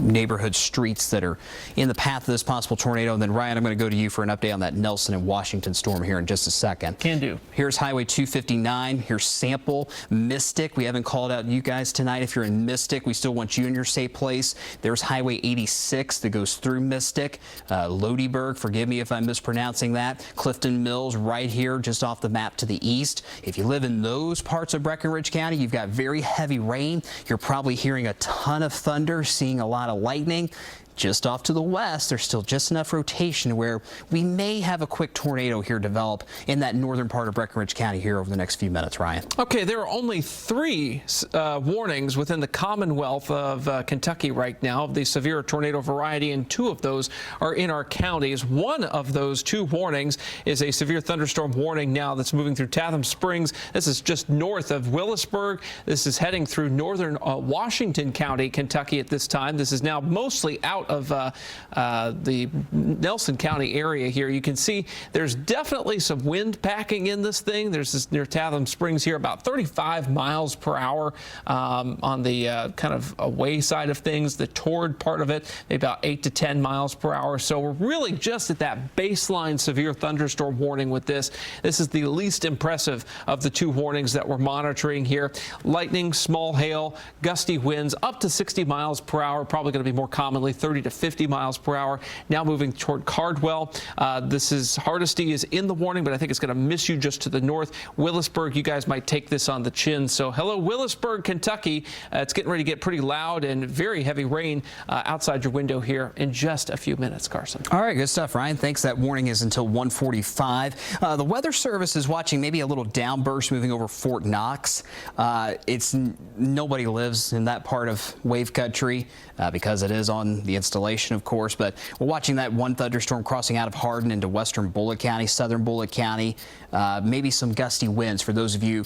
neighborhood streets that are in the path of this possible tornado. And then, Ryan, I'm going to go to you for an update on that Nelson and Washington storm here in just a second. Can do. Here's Highway 259. Here's Sample, Mystic. We haven't called out you guys tonight. If you're in Mystic, we still want you in your safe place. There's Highway 86 that goes through Mystic. Lodiburg, forgive me if I'm mispronouncing that. Clifton Mills right here just off the map to the east. If you live in those parts of Breckenridge County, you've got very heavy rain. You're probably hearing a ton of thunder, seeing a lot of lightning. Just off to the west, there's still just enough rotation where we may have a quick tornado here develop in that northern part of Breckenridge County here over the next few minutes, Ryan. Okay, there are only 3 warnings within the Commonwealth of Kentucky right now of the severe tornado variety, and 2 of those are in our counties. One of those 2 warnings is a severe thunderstorm warning now that's moving through Tatham Springs. This is just north of Willisburg. This is heading through northern Washington County, Kentucky at this time. This is now mostly out of the Nelson County area here. You can see there's definitely some wind packing in this thing. There's this near Tatham Springs here, about 35 miles per hour on the kind of away side of things. The toward part of it, maybe about 8 to 10 miles per hour. So we're really just at that baseline severe thunderstorm warning with this. This is the least impressive of the 2 warnings that we're monitoring here. Lightning, small hail, gusty winds up to 60 miles per hour, probably going to be more commonly 30 to 50 miles per hour. Now moving toward Cardwell. This is Hardesty is in the warning, but I think it's going to miss you just to the north. Willisburg, you guys might take this on the chin. So hello, Willisburg, Kentucky. It's getting ready to get pretty loud and very heavy rain outside your window here in just a few minutes, Carson. All right, good stuff, Ryan. Thanks. That warning is until 1:45. The Weather Service is watching maybe a little downburst moving over Fort Knox. Nobody lives in that part of wave country because it is on the installation, of course, but we're watching that one thunderstorm crossing out of Hardin into western Bullitt County, southern Bullitt County. Maybe some gusty winds for those of you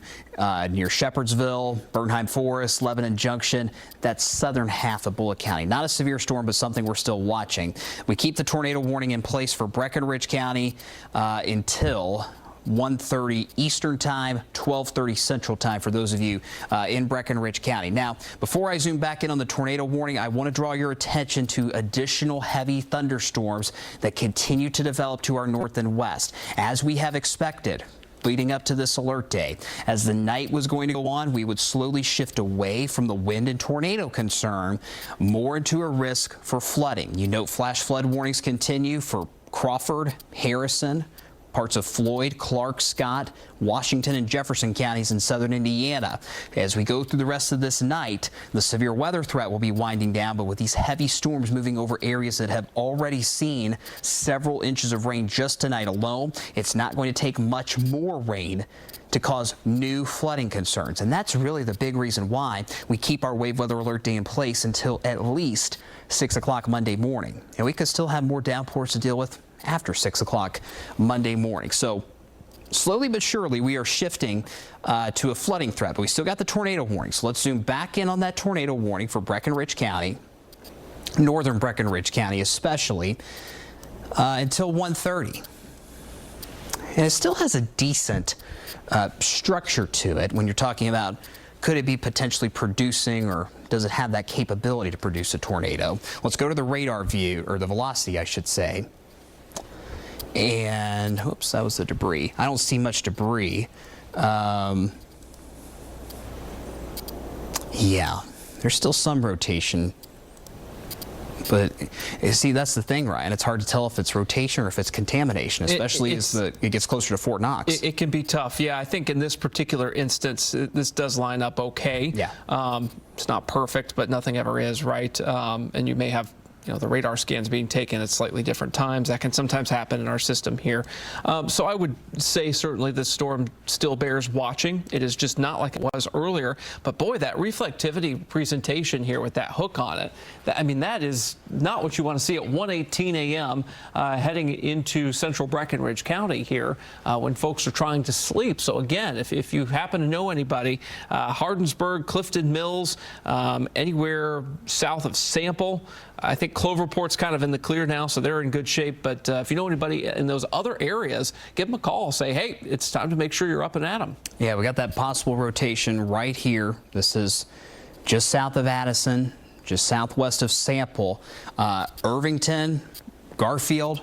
near Shepherdsville, Bernheim Forest, Lebanon Junction. That's southern half of Bullitt County. Not a severe storm, but something we're still watching. We keep the tornado warning in place for Breckenridge County until 1:30 Eastern Time, 12:30 Central Time for those of you in Breckenridge County. Now, before I zoom back in on the tornado warning, I want to draw your attention to additional heavy thunderstorms that continue to develop to our north and west, as we have expected. Leading up to this alert day, as the night was going to go on, we would slowly shift away from the wind and tornado concern more into a risk for flooding. You note flash flood warnings continue for Crawford, Harrison, parts of Floyd, Clark, Scott, Washington, and Jefferson counties in southern Indiana. As we go through the rest of this night, the severe weather threat will be winding down, but with these heavy storms moving over areas that have already seen several inches of rain just tonight alone, it's not going to take much more rain to cause new flooding concerns. And that's really the big reason why we keep our wave weather alert day in place until at least 6 o'clock Monday morning. And we could still have more downpours to deal with after 6 o'clock Monday morning. So slowly but surely we are shifting to a flooding threat, but we still got the tornado warning. So let's zoom back in on that tornado warning for Breckenridge County, northern Breckenridge County especially, until 1:30. And it still has a decent structure to it when you're talking about could it be potentially producing, or does it have that capability to produce a tornado? Let's go to the radar view, or the velocity I should say. And, oops, that was the debris. I don't see much debris. Yeah, there's still some rotation. But you see, that's the thing, Ryan. It's hard to tell if it's rotation or if it's contamination, especially as it gets closer to Fort Knox. It can be tough. Yeah, I think in this particular instance, this does line up okay. Yeah. It's not perfect, but nothing ever is, right? And you may have the radar scans being taken at slightly different times. That can sometimes happen in our system here. So I would say certainly this storm still bears watching. It is just not like it was earlier. But boy, that reflectivity presentation here with that hook on it, that is not what you want to see at 1:18 a.m. Heading into central Breenridge County here when folks are trying to sleep. So again, if you happen to know anybody, Hardinsburg, Clifton Mills, anywhere south of Sample, I think Cloverport's kind of in the clear now, so they're in good shape. But if you know anybody in those other areas, give them a call. Say, hey, it's time to make sure you're up and at them. Yeah, we got that possible rotation right here. This is just south of Addison, just southwest of Sample. Irvington, Garfield,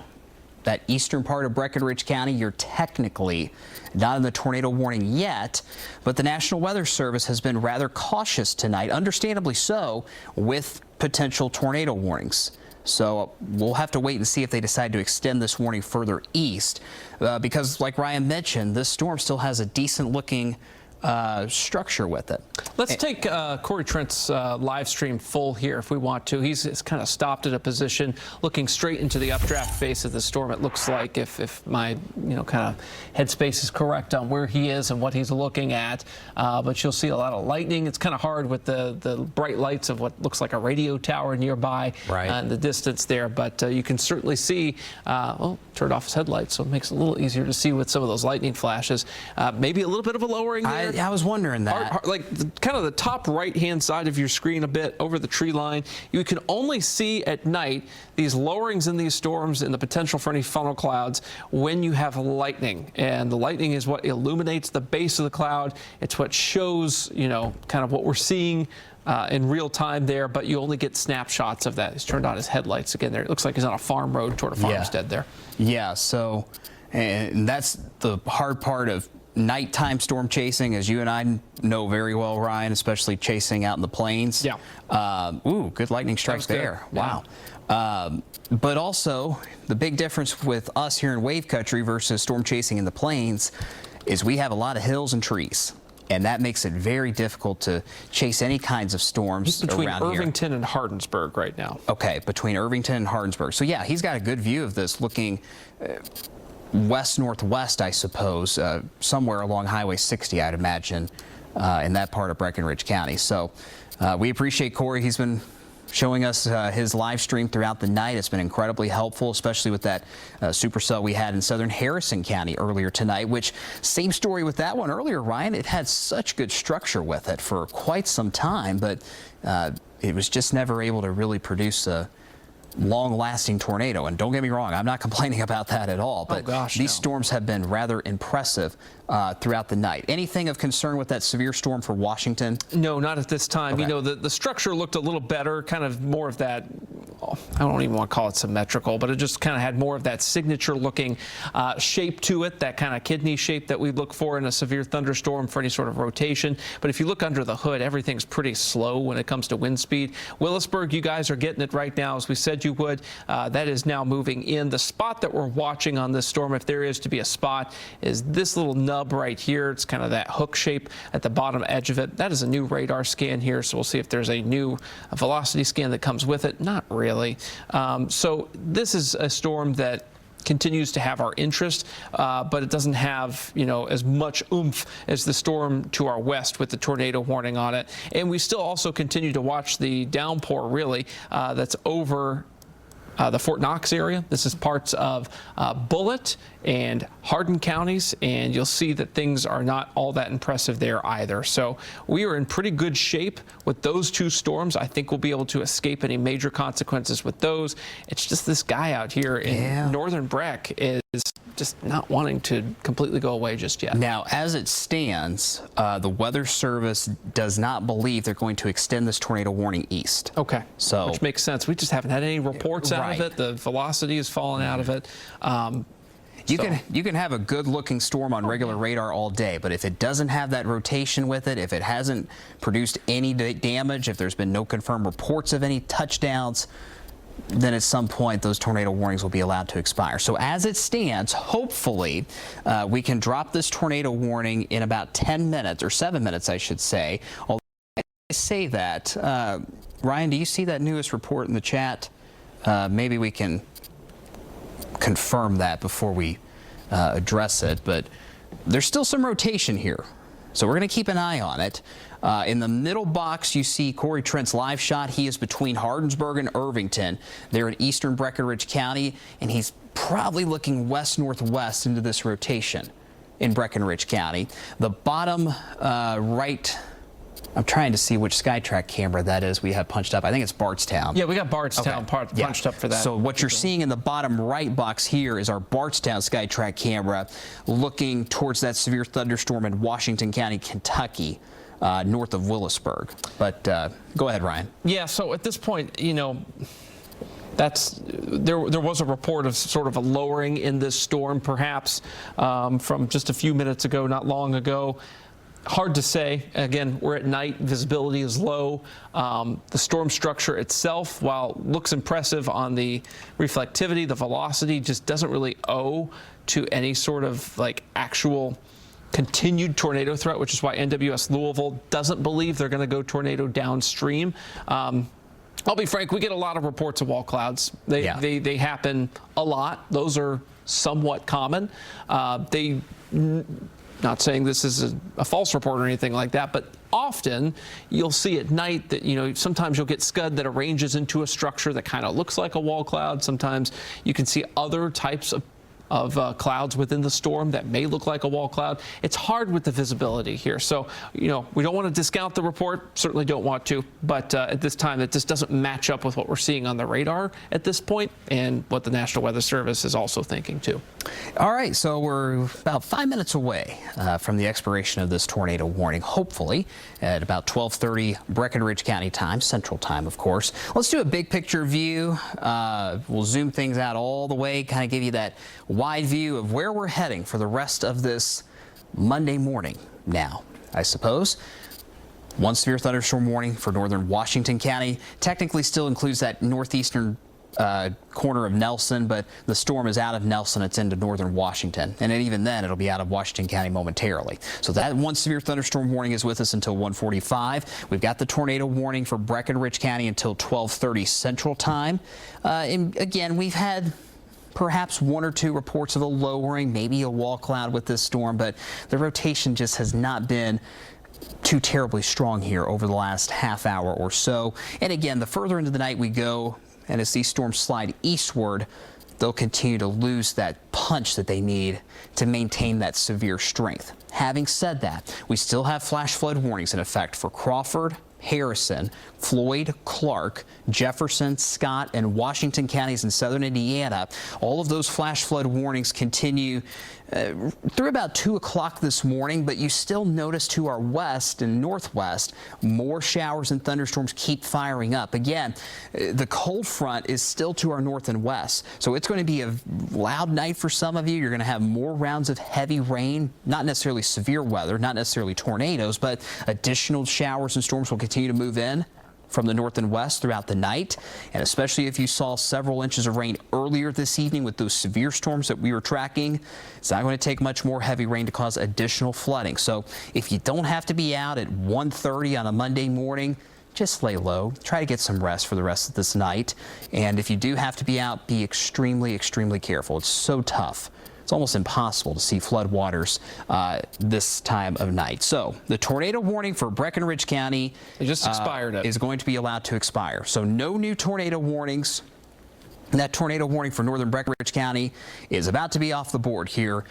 that eastern part of Breenridge County, you're technically not in the tornado warning yet, but the National Weather Service has been rather cautious tonight, understandably so, with potential tornado warnings. So we'll have to wait and see if they decide to extend this warning further east, because like Ryan mentioned, this storm still has a decent looking structure with it. Let's take Corey Trent's live stream full here if we want to. He's kind of stopped at a position looking straight into the updraft face of the storm. It looks like if my kind of headspace is correct on where he is and what he's looking at. But you'll see a lot of lightning. It's kind of hard with the bright lights of what looks like a radio tower nearby in the distance there. But you can certainly see, turned off his headlights, so it makes it a little easier to see with some of those lightning flashes. Maybe a little bit of a lowering there. I was wondering that. Like kind of the top right-hand side of your screen a bit over the tree line. You can only see at night these lowerings in these storms and the potential for any funnel clouds when you have lightning. And the lightning is what illuminates the base of the cloud. It's what shows, kind of what we're seeing in real time there, but you only get snapshots of that. He's turned on his headlights again there. It looks like he's on a farm road toward a farmstead there. Yeah, so, and that's the hard part of nighttime storm chasing, as you and I know very well, Ryan, especially chasing out in the plains. Yeah. Ooh, good lightning strikes there. Wow. But also, the big difference with us here in wave country versus storm chasing in the plains is we have a lot of hills and trees. And that makes it very difficult to chase any kinds of storms between around Irvington and Hardinsburg right now. Okay, between Irvington and Hardinsburg. So yeah, he's got a good view of this looking west-northwest, I suppose, somewhere along Highway 60, I'd imagine, in that part of Breenridge County. So we appreciate Corey. He's been showing us his live stream throughout the night. It's been incredibly helpful, especially with that supercell we had in southern Harrison County earlier tonight, which same story with that one earlier, Ryan. It had such good structure with it for quite some time, but it was just never able to really produce a long-lasting tornado. And don't get me wrong, I'm not complaining about that at all, but these storms have been rather impressive throughout the night. Anything of concern with that severe storm for Washington? No, not at this time. Okay. The structure looked a little better, kind of more of that, I don't even want to call it symmetrical, but it just kind of had more of that signature looking shape to it, that kind of kidney shape that we look for in a severe thunderstorm for any sort of rotation. But if you look under the hood, everything's pretty slow when it comes to wind speed. Willisburg, you guys are getting it right now, as we said you would. That is now moving in. The spot that we're watching on this storm, if there is to be a spot, is this little nub right here. It's kind of that hook shape at the bottom edge of it. That is a new radar scan here, so we'll see if there's a new velocity scan that comes with it. Not really. So this is a storm that continues to have our interest, but it doesn't have, as much oomph as the storm to our west with the tornado warning on it. And we still also continue to watch the downpour, really, that's over the Fort Knox area. This is parts of Bullitt and Hardin counties, and you'll see that things are not all that impressive there either. So we are in pretty good shape with those two storms. I think we'll be able to escape any major consequences with those. It's just this guy out here in northern Breck is just not wanting to completely go away just yet. Now, as it stands, the Weather Service does not believe they're going to extend this tornado warning east. Okay, so which makes sense. We just haven't had any reports out of it. The velocity has fallen out of it. You can have a good-looking storm on regular radar all day, but if it doesn't have that rotation with it, if it hasn't produced any damage, if there's been no confirmed reports of any touchdowns, then at some point those tornado warnings will be allowed to expire. So as it stands, hopefully we can drop this tornado warning in about 10 minutes, or 7 minutes, I should say. Although I say that, Ryan, do you see that newest report in the chat maybe we can confirm that before we address it, but there's still some rotation here. So we're going to keep an eye on it. In the middle box, you see Corey Trent's live shot. He is between Hardinsburg and Irvington. They're in eastern Breckinridge County, and he's probably looking west-northwest into this rotation in Breckinridge County. The bottom right, I'm trying to see which SkyTrack camera that is we have punched up. I think it's Bardstown. Yeah, we got Bardstown punched up for that. So what you're seeing in the bottom right box here is our Bardstown SkyTrack camera looking towards that severe thunderstorm in Washington County, Kentucky, north of Willisburg. But go ahead, Ryan. Yeah, so at this point, you know, there was a report of sort of a lowering in this storm, perhaps, from just a few minutes ago, not long ago. Hard to say. Again, we're at night. Visibility is low. The storm structure itself, while looks impressive on the reflectivity, the velocity just doesn't really owe to any sort of like actual continued tornado threat, which is why NWS Louisville doesn't believe they're going to go tornado downstream. I'll be frank, we get a lot of reports of wall clouds. They happen a lot. Those are somewhat common. Not saying this is a false report or anything like that, but often you'll see at night that, you know, sometimes you'll get scud that arranges into a structure that kind of looks like a wall cloud. Sometimes you can see other types of clouds within the storm that may look like a wall cloud. It's hard with the visibility here. So, you know, we don't want to discount the report, certainly don't want to, but at this time, it just doesn't match up with what we're seeing on the radar at this point and what the National Weather Service is also thinking too. All right, so we're about 5 minutes away from the expiration of this tornado warning, hopefully at about 12:30 Breckinridge County time, Central Time, of course. Let's do a big picture view. We'll zoom things out all the way, kind of give you that wide view of where we're heading for the rest of this Monday morning now, I suppose. One severe thunderstorm warning for northern Washington County. Technically still includes that northeastern corner of Nelson, but the storm is out of Nelson. It's into northern Washington. And even then, it'll be out of Washington County momentarily. So that one severe thunderstorm warning is with us until 1:45. We've got the tornado warning for Breckinridge County until 12:30 Central Time. And again, we've had perhaps one or two reports of a lowering, maybe a wall cloud with this storm, but the rotation just has not been too terribly strong here over the last half hour or so. And again, the further into the night we go, and as these storms slide eastward, they'll continue to lose that punch that they need to maintain that severe strength. Having said that, we still have flash flood warnings in effect for Crawford, Harrison, Floyd, Clark, Jefferson, Scott, and Washington counties in southern Indiana. All of those flash flood warnings continue through about 2 o'clock this morning, but you still notice to our west and northwest, more showers and thunderstorms keep firing up. Again, the cold front is still to our north and west, so it's going to be a loud night for some of you. You're going to have more rounds of heavy rain, not necessarily severe weather, not necessarily tornadoes, but additional showers and storms will continue to move in from the north and west throughout the night. And especially if you saw several inches of rain earlier this evening with those severe storms that we were tracking, it's not going to take much more heavy rain to cause additional flooding. So if you don't have to be out at 1:30 on a Monday morning, just lay low. Try to get some rest for the rest of this night. And if you do have to be out, be extremely, extremely careful. It's so tough. It's almost impossible to see floodwaters this time of night. So the tornado warning for Breckinridge County just expired is going to be allowed to expire. So no new tornado warnings. That tornado warning for northern Breckinridge County is about to be off the board here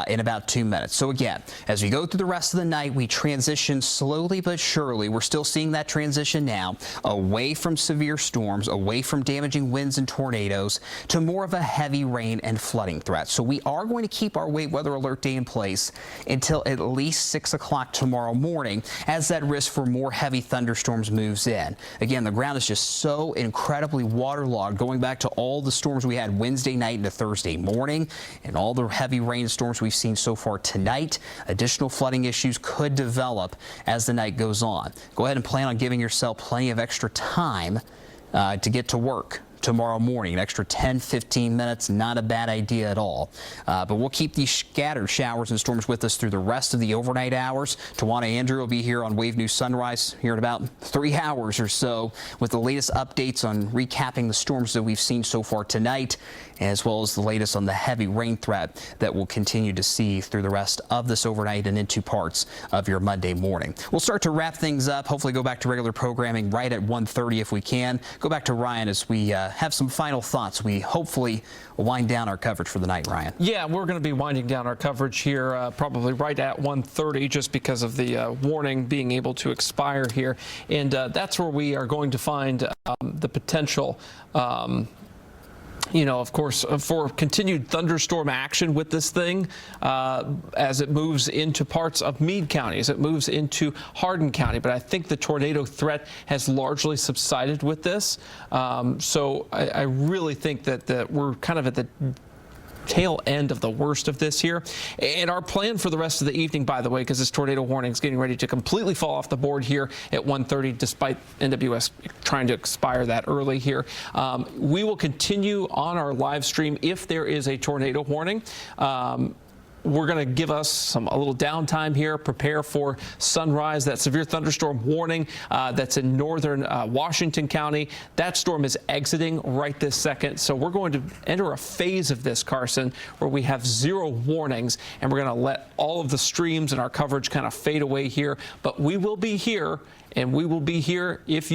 in about 2 minutes. So again, as we go through the rest of the night, we transition slowly but surely. We're still seeing that transition now away from severe storms, away from damaging winds and tornadoes, to more of a heavy rain and flooding threat. So we are going to keep our wave weather alert day in place until at least 6 o'clock tomorrow morning as that risk for more heavy thunderstorms moves in. Again, the ground is just so incredibly waterlogged, going back to all the storms we had Wednesday night into Thursday morning and all the heavy rainstorms we've seen so far tonight. Additional flooding issues could develop as the night goes on. Go ahead and plan on giving yourself plenty of extra time to get to work tomorrow morning. An extra 10-15 minutes, not a bad idea at all. But we'll keep these scattered showers and storms with us through the rest of the overnight hours. Tawana Andrew will be here on Wave News Sunrise here in about 3 hours or so with the latest updates on recapping the storms that we've seen so far tonight, as well as the latest on the heavy rain threat that we'll continue to see through the rest of this overnight and into parts of your Monday morning. We'll start to wrap things up, hopefully go back to regular programming right at 1:30 if we can. Go back to Ryan as we have some final thoughts. We hopefully wind down our coverage for the night, Ryan. Yeah, we're going to be winding down our coverage here probably right at 1:30 just because of the warning being able to expire here. And that's where we are going to find the potential of course, for continued thunderstorm action with this thing as it moves into parts of Meade County, as it moves into Hardin County. But I think the tornado threat has largely subsided with this. So I really think that we're kind of at the tail end of the worst of this here. And our plan for the rest of the evening, by the way, because this tornado warning is getting ready to completely fall off the board here at 1:30, despite NWS trying to expire that early here. We will continue on our live stream if there is a tornado warning. We're going to give us a little downtime here, prepare for sunrise. That severe thunderstorm warning that's in northern Washington County. That storm is exiting right this second. So we're going to enter a phase of this, Carson, where we have 0 warnings, and we're going to let all of the streams and our coverage kind of fade away here. But we will be here. And we will be here if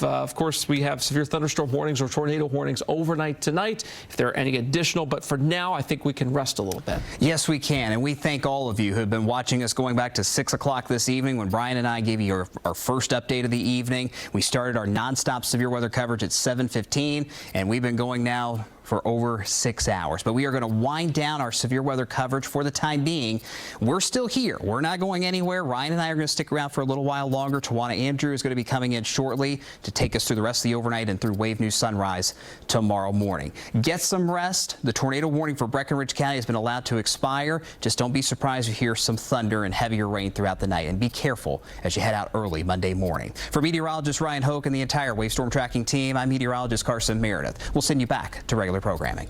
of course, we have severe thunderstorm warnings or tornado warnings overnight tonight, if there are any additional. But for now, I think we can rest a little bit. Yes, we can. And we thank all of you who have been watching us going back to 6 o'clock this evening when Brian and I gave you our first update of the evening. We started our nonstop severe weather coverage at 7:15, and we've been going now for over 6 hours. But we are going to wind down our severe weather coverage for the time being. We're still here. We're not going anywhere. Ryan and I are going to stick around for a little while longer. Tawana Andrew is going to be coming in shortly to take us through the rest of the overnight and through Wave News Sunrise tomorrow morning. Get some rest. The tornado warning for Breenridge County has been allowed to expire. Just don't be surprised if you hear some thunder and heavier rain throughout the night. And be careful as you head out early Monday morning. For meteorologist Ryan Hoke and the entire Wave Storm Tracking team, I'm meteorologist Carson Meredith. We'll send you back to regular programming.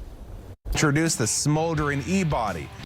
Introduce the smoldering E-body.